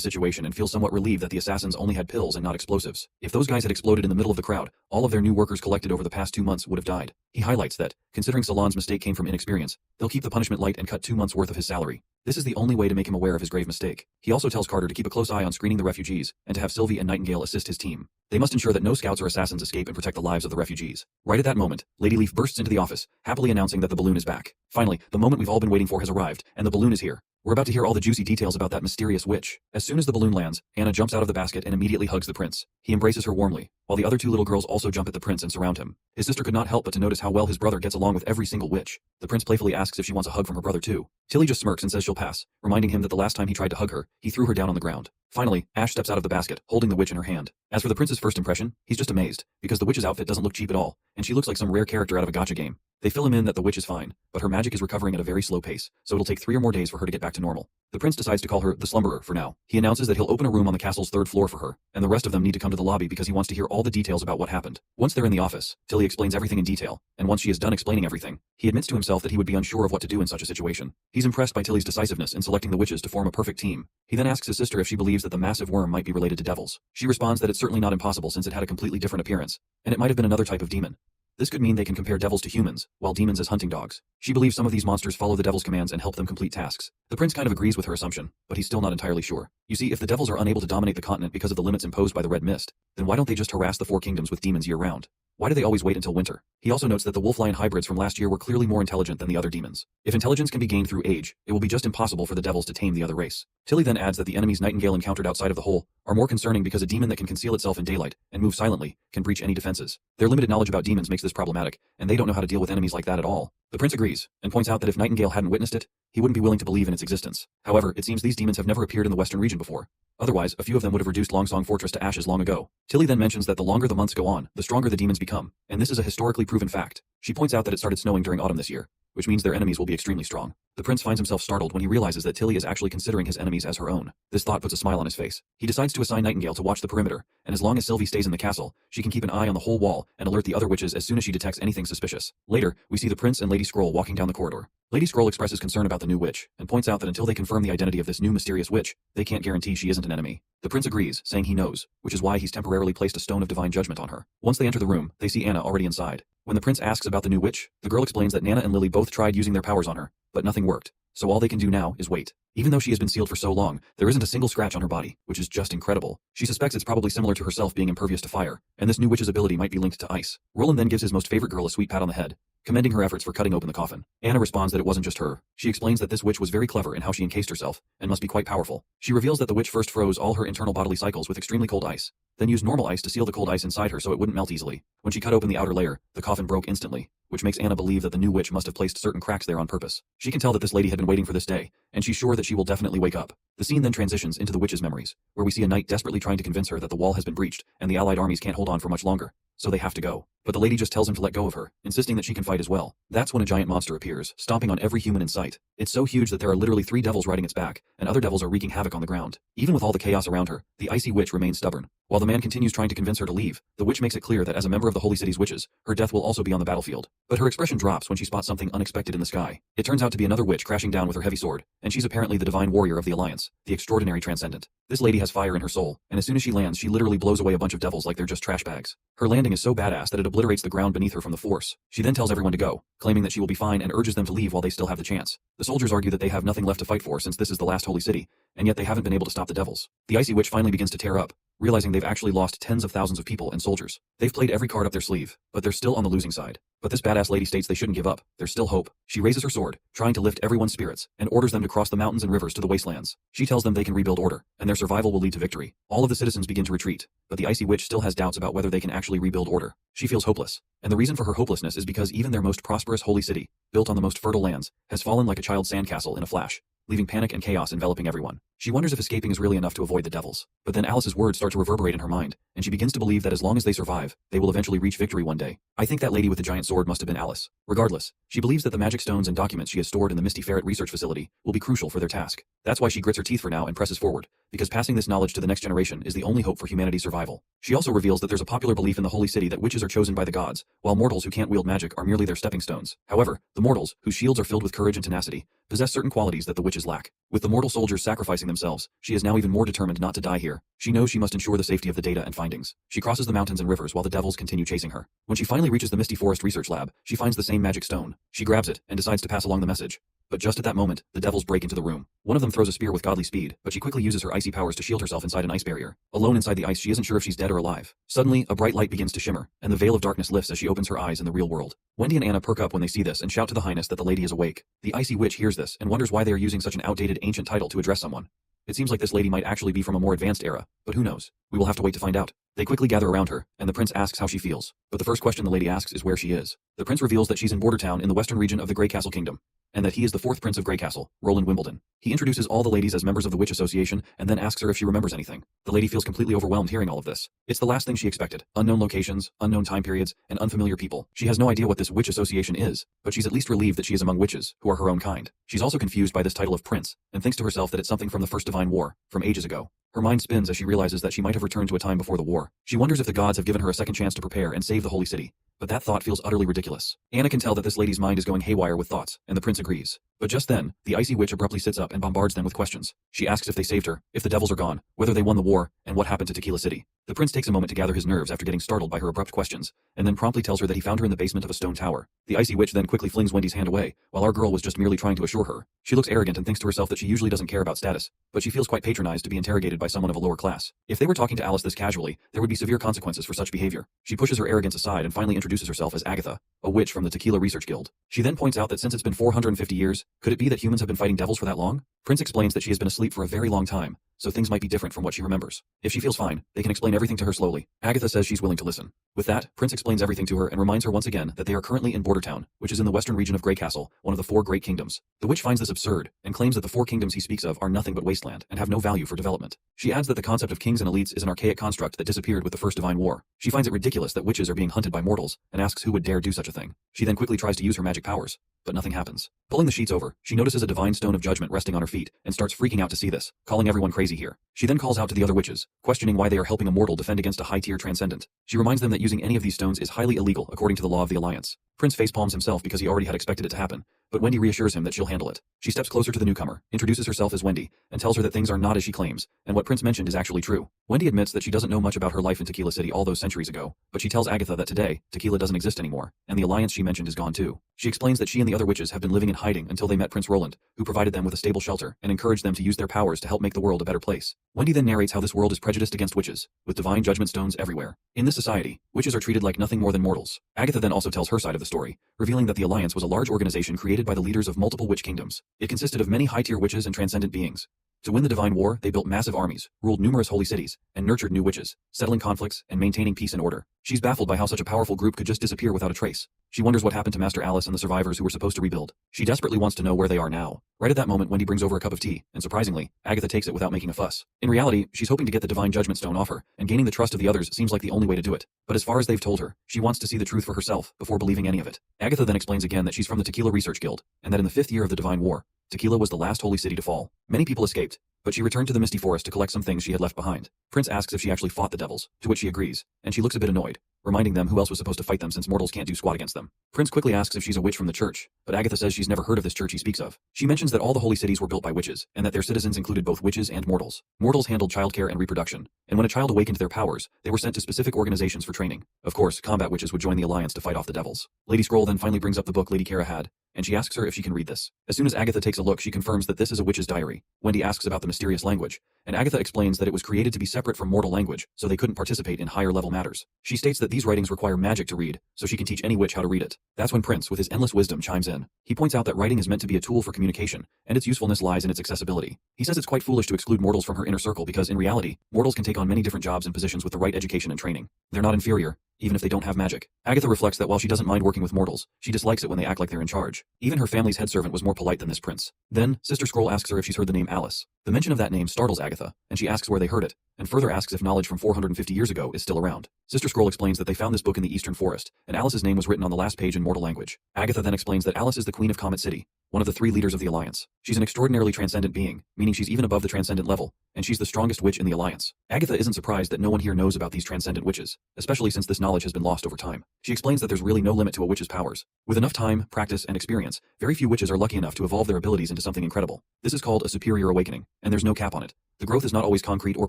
situation and feels somewhat relieved that the assassins only had pills and not explosives. If those guys had exploded in the middle of the crowd, all of their new workers collected over the past 2 months would have died. He highlights that, considering Salon's mistake came from inexperience, they'll keep the punishment light and cut 2 months' worth of his salary. This is the only way to make him aware of his grave mistake. He also tells Carter to keep a close eye on screening the refugees, and to have Sylvie and Nightingale assist his team. They must ensure that no scouts or assassins escape and protect the lives of the refugees. Right at that moment, Lady Leaf bursts into the office, happily announcing that the balloon is back. Finally, the moment we've all been waiting for has arrived, and the balloon is here. We're about to hear all the juicy details about that mysterious witch. As soon as the balloon lands, Anna jumps out of the basket and immediately hugs the prince. He embraces her warmly, while the other 2 little girls also jump at the prince and surround him. His sister could not help but to notice how well his brother gets along with every single witch. The prince playfully asks if she wants a hug from her brother too. Tilly just smirks and says she'll pass, reminding him that the last time he tried to hug her, he threw her down on the ground. Finally, Ash steps out of the basket, holding the witch in her hand. As for the prince's first impression, he's just amazed, because the witch's outfit doesn't look cheap at all, and she looks like some rare character out of a gacha game. They fill him in that the witch is fine, but her magic is recovering at a very slow pace, so it'll take 3 or more days for her to get back to normal. The prince decides to call her the Slumberer for now. He announces that he'll open a room on the castle's 3rd floor for her, and the rest of them need to come to the lobby because he wants to hear all the details about what happened. Once they're in the office, Tilly explains everything in detail, and once she is done explaining everything, he admits to himself that he would be unsure of what to do in such a situation. He's impressed by Tilly's decisiveness in selecting the witches to form a perfect team. He then asks his sister if she believes that the massive worm might be related to devils. She responds that it's certainly not impossible since it had a completely different appearance, and it might have been another type of demon. This could mean they can compare devils to humans, while demons as hunting dogs. She believes some of these monsters follow the devil's commands and help them complete tasks. The prince kind of agrees with her assumption, but he's still not entirely sure. You see, if the devils are unable to dominate the continent because of the limits imposed by the Red Mist, then why don't they just harass the 4 kingdoms with demons year-round? Why do they always wait until winter? He also notes that the wolf-lion hybrids from last year were clearly more intelligent than the other demons. If intelligence can be gained through age, it will be just impossible for the devils to tame the other race. Tilly then adds that the enemies Nightingale encountered outside of the hole are more concerning because a demon that can conceal itself in daylight and move silently can breach any defenses. Their limited knowledge about demons makes this problematic, and they don't know how to deal with enemies like that at all. The prince agrees, and points out that if Nightingale hadn't witnessed it, he wouldn't be willing to believe in its existence. However, it seems these demons have never appeared in the western region before. Otherwise, a few of them would have reduced Longsong Fortress to ashes long ago. Tilly then mentions that the longer the months go on, the stronger the demons become, and this is a historically proven fact. She points out that it started snowing during autumn this year, which means their enemies will be extremely strong. The prince finds himself startled when he realizes that Tilly is actually considering his enemies as her own. This thought puts a smile on his face. He decides to assign Nightingale to watch the perimeter, and as long as Sylvie stays in the castle, she can keep an eye on the whole wall and alert the other witches as soon as she detects anything suspicious. Later, we see the prince and Lady Scroll walking down the corridor. Lady Scroll expresses concern about the new witch, and points out that until they confirm the identity of this new mysterious witch, they can't guarantee she isn't an enemy. The prince agrees, saying he knows, which is why he's temporarily placed a stone of divine judgment on her. Once they enter the room, they see Anna already inside. When the prince asks about the new witch, the girl explains that Nana and Lily both tried using their powers on her, but nothing worked. So all they can do now is wait. Even though she has been sealed for so long, there isn't a single scratch on her body, which is just incredible. She suspects it's probably similar to herself being impervious to fire, and this new witch's ability might be linked to ice. Roland then gives his most favorite girl a sweet pat on the head, commending her efforts for cutting open the coffin. Anna responds that it wasn't just her. She explains that this witch was very clever in how she encased herself, and must be quite powerful. She reveals that the witch first froze all her internal bodily cycles with extremely cold ice, then used normal ice to seal the cold ice inside her so it wouldn't melt easily. When she cut open the outer layer, the coffin broke instantly, which makes Anna believe that the new witch must have placed certain cracks there on purpose. She can tell that this lady had been waiting for this day, and she's sure that she will definitely wake up. The scene then transitions into the witch's memories, where we see a knight desperately trying to convince her that the wall has been breached, and the allied armies can't hold on for much longer, so they have to go. But the lady just tells him to let go of her, insisting that she can fight as well. That's when a giant monster appears, stomping on every human in sight. It's so huge that there are literally 3 devils riding its back, and other devils are wreaking havoc on the ground. Even with all the chaos around her, the icy witch remains stubborn. While the man continues trying to convince her to leave, the witch makes it clear that as a member of the Holy City's witches, her death will also be on the battlefield. But her expression drops when she spots something unexpected in the sky. It turns out to be another witch crashing down with her heavy sword, and she's apparently the divine warrior of the Alliance, the extraordinary transcendent. This lady has fire in her soul, and as soon as she lands, she literally blows away a bunch of devils like they're just trash bags. Her landing is so badass that it obliterates the ground beneath her from the force. She then tells everyone to go, claiming that she will be fine and urges them to leave while they still have the chance. The soldiers argue that they have nothing left to fight for since this is the last holy city, and yet they haven't been able to stop the devils. The icy witch finally begins to tear up, realizing they've actually lost tens of thousands of people and soldiers. They've played every card up their sleeve, but they're still on the losing side. But this badass lady states they shouldn't give up. There's still hope. She raises her sword, trying to lift everyone's spirits, and orders them to cross the mountains and rivers to the wastelands. She tells them they can rebuild order, and their survival will lead to victory. All of the citizens begin to retreat, but the Icy Witch still has doubts about whether they can actually rebuild order. She feels hopeless, and the reason for her hopelessness is because even their most prosperous holy city, built on the most fertile lands, has fallen like a child's sandcastle in a flash, leaving panic and chaos enveloping everyone. She wonders if escaping is really enough to avoid the devils. But then Alice's words start to reverberate in her mind, and she begins to believe that as long as they survive, they will eventually reach victory one day. I think that lady with the giant sword must have been Alice. Regardless, she believes that the magic stones and documents she has stored in the Misty Ferret research facility will be crucial for their task. That's why she grits her teeth for now and presses forward, because passing this knowledge to the next generation is the only hope for humanity's survival. She also reveals that there's a popular belief in the holy city that witches are chosen by the gods, while mortals who can't wield magic are merely their stepping stones. However, the mortals, whose shields are filled with courage and tenacity, possess certain qualities that the witches lack. With the mortal soldiers sacrificing themselves, she is now even more determined not to die here. She knows she must ensure the safety of the data and findings. She crosses the mountains and rivers while the devils continue chasing her. When she finally reaches the Misty Forest Research Lab, she finds the same magic stone. She grabs it and decides to pass along the message. But just at that moment, the devils break into the room. One of them throws a spear with godly speed, but she quickly uses her icy powers to shield herself inside an ice barrier. Alone inside the ice, she isn't sure if she's dead or alive. Suddenly, a bright light begins to shimmer, and the veil of darkness lifts as she opens her eyes in the real world. Wendy and Anna perk up when they see this and shout to the Highness that the lady is awake. The Icy Witch hears this and wonders why they are using such an outdated ancient title to address someone. It seems like this lady might actually be from a more advanced era, but who knows? We will have to wait to find out. They quickly gather around her, and the prince asks how she feels. But the first question the lady asks is where she is. The prince reveals that she's in Border Town in the western region of the Grey Castle Kingdom, and that he is the fourth prince of Grey Castle, Roland Wimbledon. He introduces all the ladies as members of the Witch Association and then asks her if she remembers anything. The lady feels completely overwhelmed hearing all of this. It's the last thing she expected. Unknown locations, unknown time periods, and unfamiliar people. She has no idea what this Witch Association is, but she's at least relieved that she is among witches, who are her own kind. She's also confused by this title of prince, and thinks to herself that it's something from the First Divine War, from ages ago. Her mind spins as she realizes that she might have returned to a time before the war. She wonders if the gods have given her a second chance to prepare and save the holy city. But that thought feels utterly ridiculous. Anna can tell that this lady's mind is going haywire with thoughts, and the prince agrees. But just then, the Icy Witch abruptly sits up and bombards them with questions. She asks if they saved her, if the devils are gone, whether they won the war, and what happened to Tequila City. The prince takes a moment to gather his nerves after getting startled by her abrupt questions, and then promptly tells her that he found her in the basement of a stone tower. The Icy Witch then quickly flings Wendy's hand away, while our girl was just merely trying to assure her. She looks arrogant and thinks to herself that she usually doesn't care about status, but she feels quite patronized to be interrogated by someone of a lower class. If they were talking to Alice this casually, there would be severe consequences for such behavior. She pushes her arrogance aside and finally introduces herself as Agatha, a witch from the Tequila Research Guild. She then points out that since it's been 450 years, could it be that humans have been fighting devils for that long? Prince explains that she has been asleep for a very long time, so things might be different from what she remembers. If she feels fine, they can explain everything to her slowly. Agatha says she's willing to listen. With that, Prince explains everything to her and reminds her once again that they are currently in Border Town, which is in the western region of Grey Castle, one of the 4 great kingdoms. The witch finds this absurd, and claims that the 4 kingdoms he speaks of are nothing but wasteland and have no value for development. She adds that the concept of kings and elites is an archaic construct that disappeared with the First Divine War. She finds it ridiculous that witches are being hunted by mortals, and asks who would dare do such a thing. She then quickly tries to use her magic powers, but nothing happens. Pulling the sheets over, she notices a divine stone of judgment resting on her feet, and starts freaking out to see this, calling everyone crazy here. She then calls out to the other witches, questioning why they are helping a mortal defend against a high-tier transcendent. She reminds them that using any of these stones is highly illegal according to the law of the Alliance. Prince facepalms himself because he already had expected it to happen, but Wendy reassures him that she'll handle it. She steps closer to the newcomer, introduces herself as Wendy, and tells her that things are not as she claims, and what Prince mentioned is actually true. Wendy admits that she doesn't know much about her life in Tequila City all those centuries ago, but she tells Agatha that today, Tequila doesn't exist anymore, and the alliance she mentioned is gone too. She explains that she and the other witches have been living in hiding until they met Prince Roland, who provided them with a stable shelter and encouraged them to use their powers to help make the world a better place. Wendy then narrates how this world is prejudiced against witches, with divine judgment stones everywhere. In this society, witches are treated like nothing more than mortals. Agatha then also tells her side of the story, revealing that the Alliance was a large organization created by the leaders of multiple witch kingdoms. It consisted of many high-tier witches and transcendent beings. To win the Divine War, they built massive armies, ruled numerous holy cities, and nurtured new witches, settling conflicts and maintaining peace and order. She's baffled by how such a powerful group could just disappear without a trace. She wonders what happened to Master Alice and the survivors who were supposed to rebuild. She desperately wants to know where they are now. Right at that moment, Wendy brings over a cup of tea, and surprisingly, Agatha takes it without making a fuss. In reality, she's hoping to get the Divine Judgment Stone off her, and gaining the trust of the others seems like the only way to do it. But as far as they've told her, she wants to see the truth for herself before believing any of it. Agatha then explains again that she's from the Tequila Research Guild, and that in the 5th year of the Divine War, Tequila was the last holy city to fall. Many people escaped, but she returned to the Misty Forest to collect some things she had left behind. Prince asks if she actually fought the devils, to which she agrees, and she looks a bit annoyed, reminding them who else was supposed to fight them since mortals can't do squat against them. Prince quickly asks if she's a witch from the church, but Agatha says she's never heard of this church he speaks of. She mentions that all the holy cities were built by witches, and that their citizens included both witches and mortals. Mortals handled childcare and reproduction, and when a child awakened their powers, they were sent to specific organizations for training. Of course, combat witches would join the alliance to fight off the devils. Lady Scroll then finally brings up the book Lady Kara had, and she asks her if she can read this. As soon as Agatha takes a look, she confirms that this is a witch's diary. Wendy asks about the mysterious language, and Agatha explains that it was created to be separate from mortal language, so they couldn't participate in higher-level matters. She states that these writings require magic to read, so she can teach any witch how to read it. That's when Prince, with his endless wisdom, chimes in. He points out that writing is meant to be a tool for communication, and its usefulness lies in its accessibility. He says it's quite foolish to exclude mortals from her inner circle because, in reality, mortals can take on many different jobs and positions with the right education and training. They're not inferior, even if they don't have magic. Agatha reflects that while she doesn't mind working with mortals, she dislikes it when they act like they're in charge. Even her family's head servant was more polite than this prince. Then, Sister Scroll asks her if she's heard the name Alice. The mention of that name startles Agatha, and she asks where they heard it, and further asks if knowledge from 450 years ago is still around. Sister Scroll explains that they found this book in the Eastern Forest, and Alice's name was written on the last page in mortal language. Agatha then explains that Alice is the Queen of Comet City, one of the 3 leaders of the Alliance. She's an extraordinarily transcendent being, meaning she's even above the transcendent level, and she's the strongest witch in the Alliance. Agatha isn't surprised that no one here knows about these transcendent witches, especially since this knowledge has been lost over time. She explains that there's really no limit to a witch's powers. With enough time, practice, and experience, very few witches are lucky enough to evolve their abilities into something incredible. This is called a superior awakening, and there's no cap on it. The growth is not always concrete or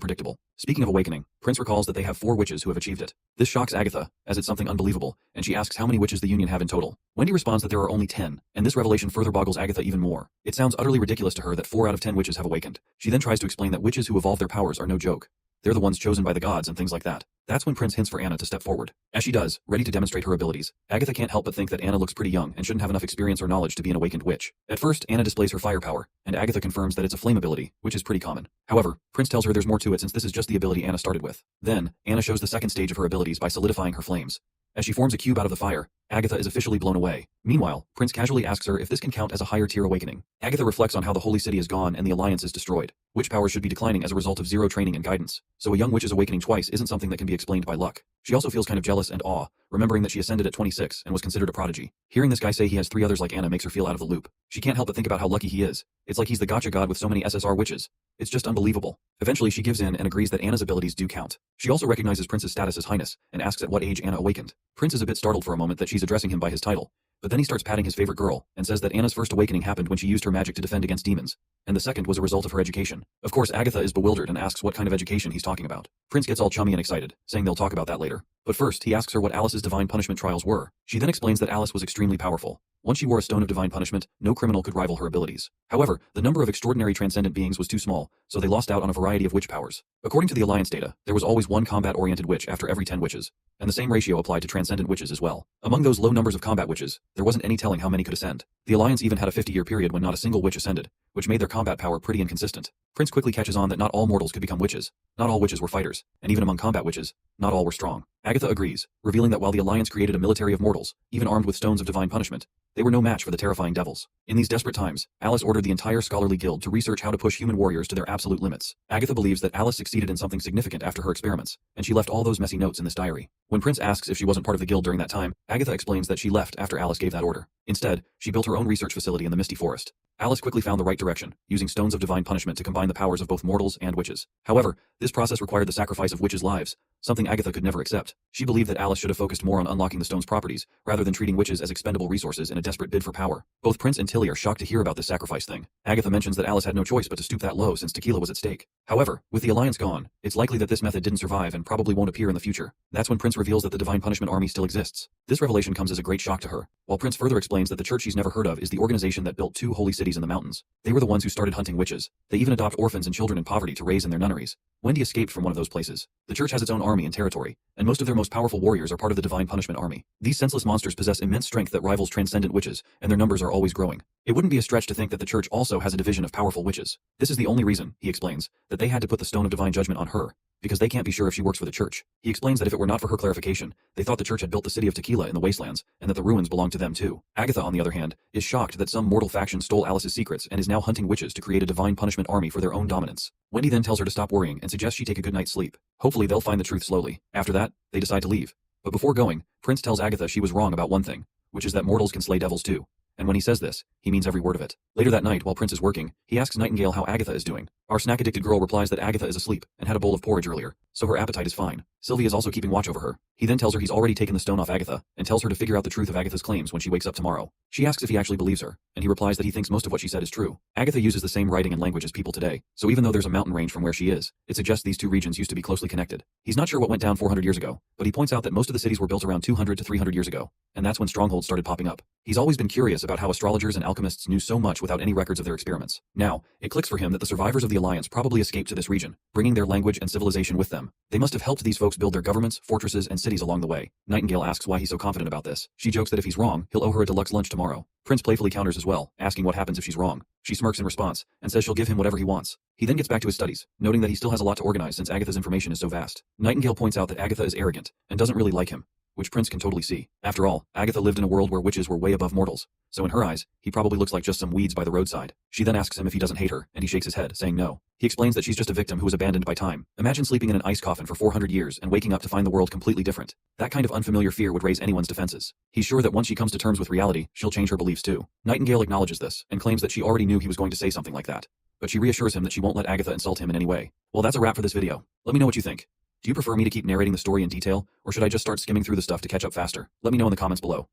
predictable. Speaking of awakening, Prince recalls that they have 4 witches who have achieved it. This shocks Agatha, as it's something unbelievable, and she asks how many witches the Union have in total. Wendy responds that there are only 10, and this revelation further boggles Agatha even more. It sounds utterly ridiculous to her that 4 out of 10 witches have awakened. She then tries to explain that witches who evolve their powers are no joke. They're the ones chosen by the gods and things like that. That's when Prince hints for Anna to step forward. As she does, ready to demonstrate her abilities, Agatha can't help but think that Anna looks pretty young and shouldn't have enough experience or knowledge to be an awakened witch. At first, Anna displays her firepower, and Agatha confirms that it's a flame ability, which is pretty common. However, Prince tells her there's more to it since this is just the ability Anna started with. Then, Anna shows the second stage of her abilities by solidifying her flames. As she forms a cube out of the fire, Agatha is officially blown away. Meanwhile, Prince casually asks her if this can count as a higher tier awakening. Agatha reflects on how the Holy City is gone and the Alliance is destroyed. Witch powers should be declining as a result of zero training and guidance, so a young witch's awakening twice isn't something that can be explained by luck. She also feels kind of jealous and awe, remembering that she ascended at 26 and was considered a prodigy. Hearing this guy say he has 3 others like Anna makes her feel out of the loop. She can't help but think about how lucky he is. It's like he's the gotcha god with so many SSR witches. It's just unbelievable. Eventually she gives in and agrees that Anna's abilities do count. She also recognizes Prince's status as Highness and asks at what age Anna awakened. Prince is a bit startled for a moment that she's addressing him by his title, but then he starts patting his favorite girl and says that Anna's first awakening happened when she used her magic to defend against demons, and the second was a result of her education. Of course, Agatha is bewildered and asks what kind of education he's talking about. Prince gets all chummy and excited, saying they'll talk about that later. But first, he asks her what Alice's divine punishment trials were. She then explains that Alice was extremely powerful. Once she wore a stone of divine punishment, no criminal could rival her abilities. However, the number of extraordinary transcendent beings was too small, so they lost out on a variety of witch powers. According to the Alliance data, there was always 1 combat-oriented witch after every 10 witches, and the same ratio applied to transcendent witches as well. Among those low numbers of combat witches, there wasn't any telling how many could ascend. The Alliance even had a 50-year period when not a single witch ascended, which made their combat power pretty inconsistent. Prince quickly catches on that not all mortals could become witches. Not all witches were fighters, and even among combat witches, not all were strong. Agatha agrees, revealing that while the Alliance created a military of mortals, even armed with stones of divine punishment, they were no match for the terrifying devils. In these desperate times, Alice ordered the entire scholarly guild to research how to push human warriors to their absolute limits. Agatha believes that Alice succeeded in something significant after her experiments, and she left all those messy notes in this diary. When Prince asks if she wasn't part of the guild during that time, Agatha explains that she left after Alice gave that order. Instead, she built her own research facility in the Misty Forest. Alice quickly found the right direction, using stones of divine punishment to combine the powers of both mortals and witches. However, this process required the sacrifice of witches' lives, something Agatha could never accept. She believed that Alice should have focused more on unlocking the stone's properties, rather than treating witches as expendable resources in a desperate bid for power. Both Prince and Tilly are shocked to hear about this sacrifice thing. Agatha mentions that Alice had no choice but to stoop that low since tequila was at stake. However, with the Alliance gone, it's likely that this method didn't survive and probably won't appear in the future. That's when Prince reveals that the Divine Punishment Army still exists. This revelation comes as a great shock to her, while Prince further explains that the church she's never heard of is the organization that built 2 holy cities in the mountains. They were the ones who started hunting witches. They even adopt orphans and children in poverty to raise in their nunneries. Wendy escaped from one of those places. The church has its own army and territory, and most of their most powerful warriors are part of the Divine Punishment Army. These senseless monsters possess immense strength that rivals transcendent witches, and their numbers are always growing. It wouldn't be a stretch to think that the church also has a division of powerful witches. This is the only reason, he explains, that they had to put the Stone of Divine Judgment on her, because they can't be sure if she works for the church. He explains that if it were not for her clarification, they thought the church had built the city of Tequila in the wastelands, and that the ruins belonged to them too. Agatha, on the other hand, is shocked that some mortal faction stole Alice's secrets and is now hunting witches to create a divine punishment army for their own dominance. Wendy then tells her to stop worrying and suggests she take a good night's sleep. Hopefully they'll find the truth slowly. After that, they decide to leave. But before going, Prince tells Agatha she was wrong about one thing, which is that mortals can slay devils too. And when he says this, he means every word of it. Later that night, while Prince is working, he asks Nightingale how Agatha is doing. Our snack-addicted girl replies that Agatha is asleep and had a bowl of porridge earlier. so her appetite is fine. Sylvie is also keeping watch over her. He then tells her he's already taken the stone off Agatha, and tells her to figure out the truth of Agatha's claims when she wakes up tomorrow. She asks if he actually believes her, and he replies that he thinks most of what she said is true. Agatha uses the same writing and language as people today, so even though there's a mountain range from where she is, it suggests these two regions used to be closely connected. He's not sure what went down 400 years ago, but he points out that most of the cities were built around 200 to 300 years ago, and that's when strongholds started popping up. He's always been curious about how astrologers and alchemists knew so much without any records of their experiments. Now, it clicks for him that the survivors of the Alliance probably escaped to this region, bringing their language and civilization with them. They must have helped these folks build their governments, fortresses, and cities along the way. Nightingale asks why he's so confident about this. She jokes that if he's wrong, he'll owe her a deluxe lunch tomorrow. Prince playfully counters as well, asking what happens if she's wrong. She smirks in response, and says she'll give him whatever he wants. He then gets back to his studies, noting that he still has a lot to organize since Agatha's information is so vast. Nightingale points out that Agatha is arrogant, and doesn't really like him, which Prince can totally see. After all, Agatha lived in a world where witches were way above mortals, so in her eyes, he probably looks like just some weeds by the roadside. She then asks him if he doesn't hate her, and he shakes his head, saying no. He explains that she's just a victim who was abandoned by time. Imagine sleeping in an ice coffin for 400 years and waking up to find the world completely different. That kind of unfamiliar fear would raise anyone's defenses. He's sure that once she comes to terms with reality, she'll change her beliefs too. Nightingale acknowledges this, and claims that she already knew he was going to say something like that. But she reassures him that she won't let Agatha insult him in any way. Well, that's a wrap for this video. Let me know what you think. Do you prefer me to keep narrating the story in detail, or should I just start skimming through the stuff to catch up faster? Let me know in the comments below.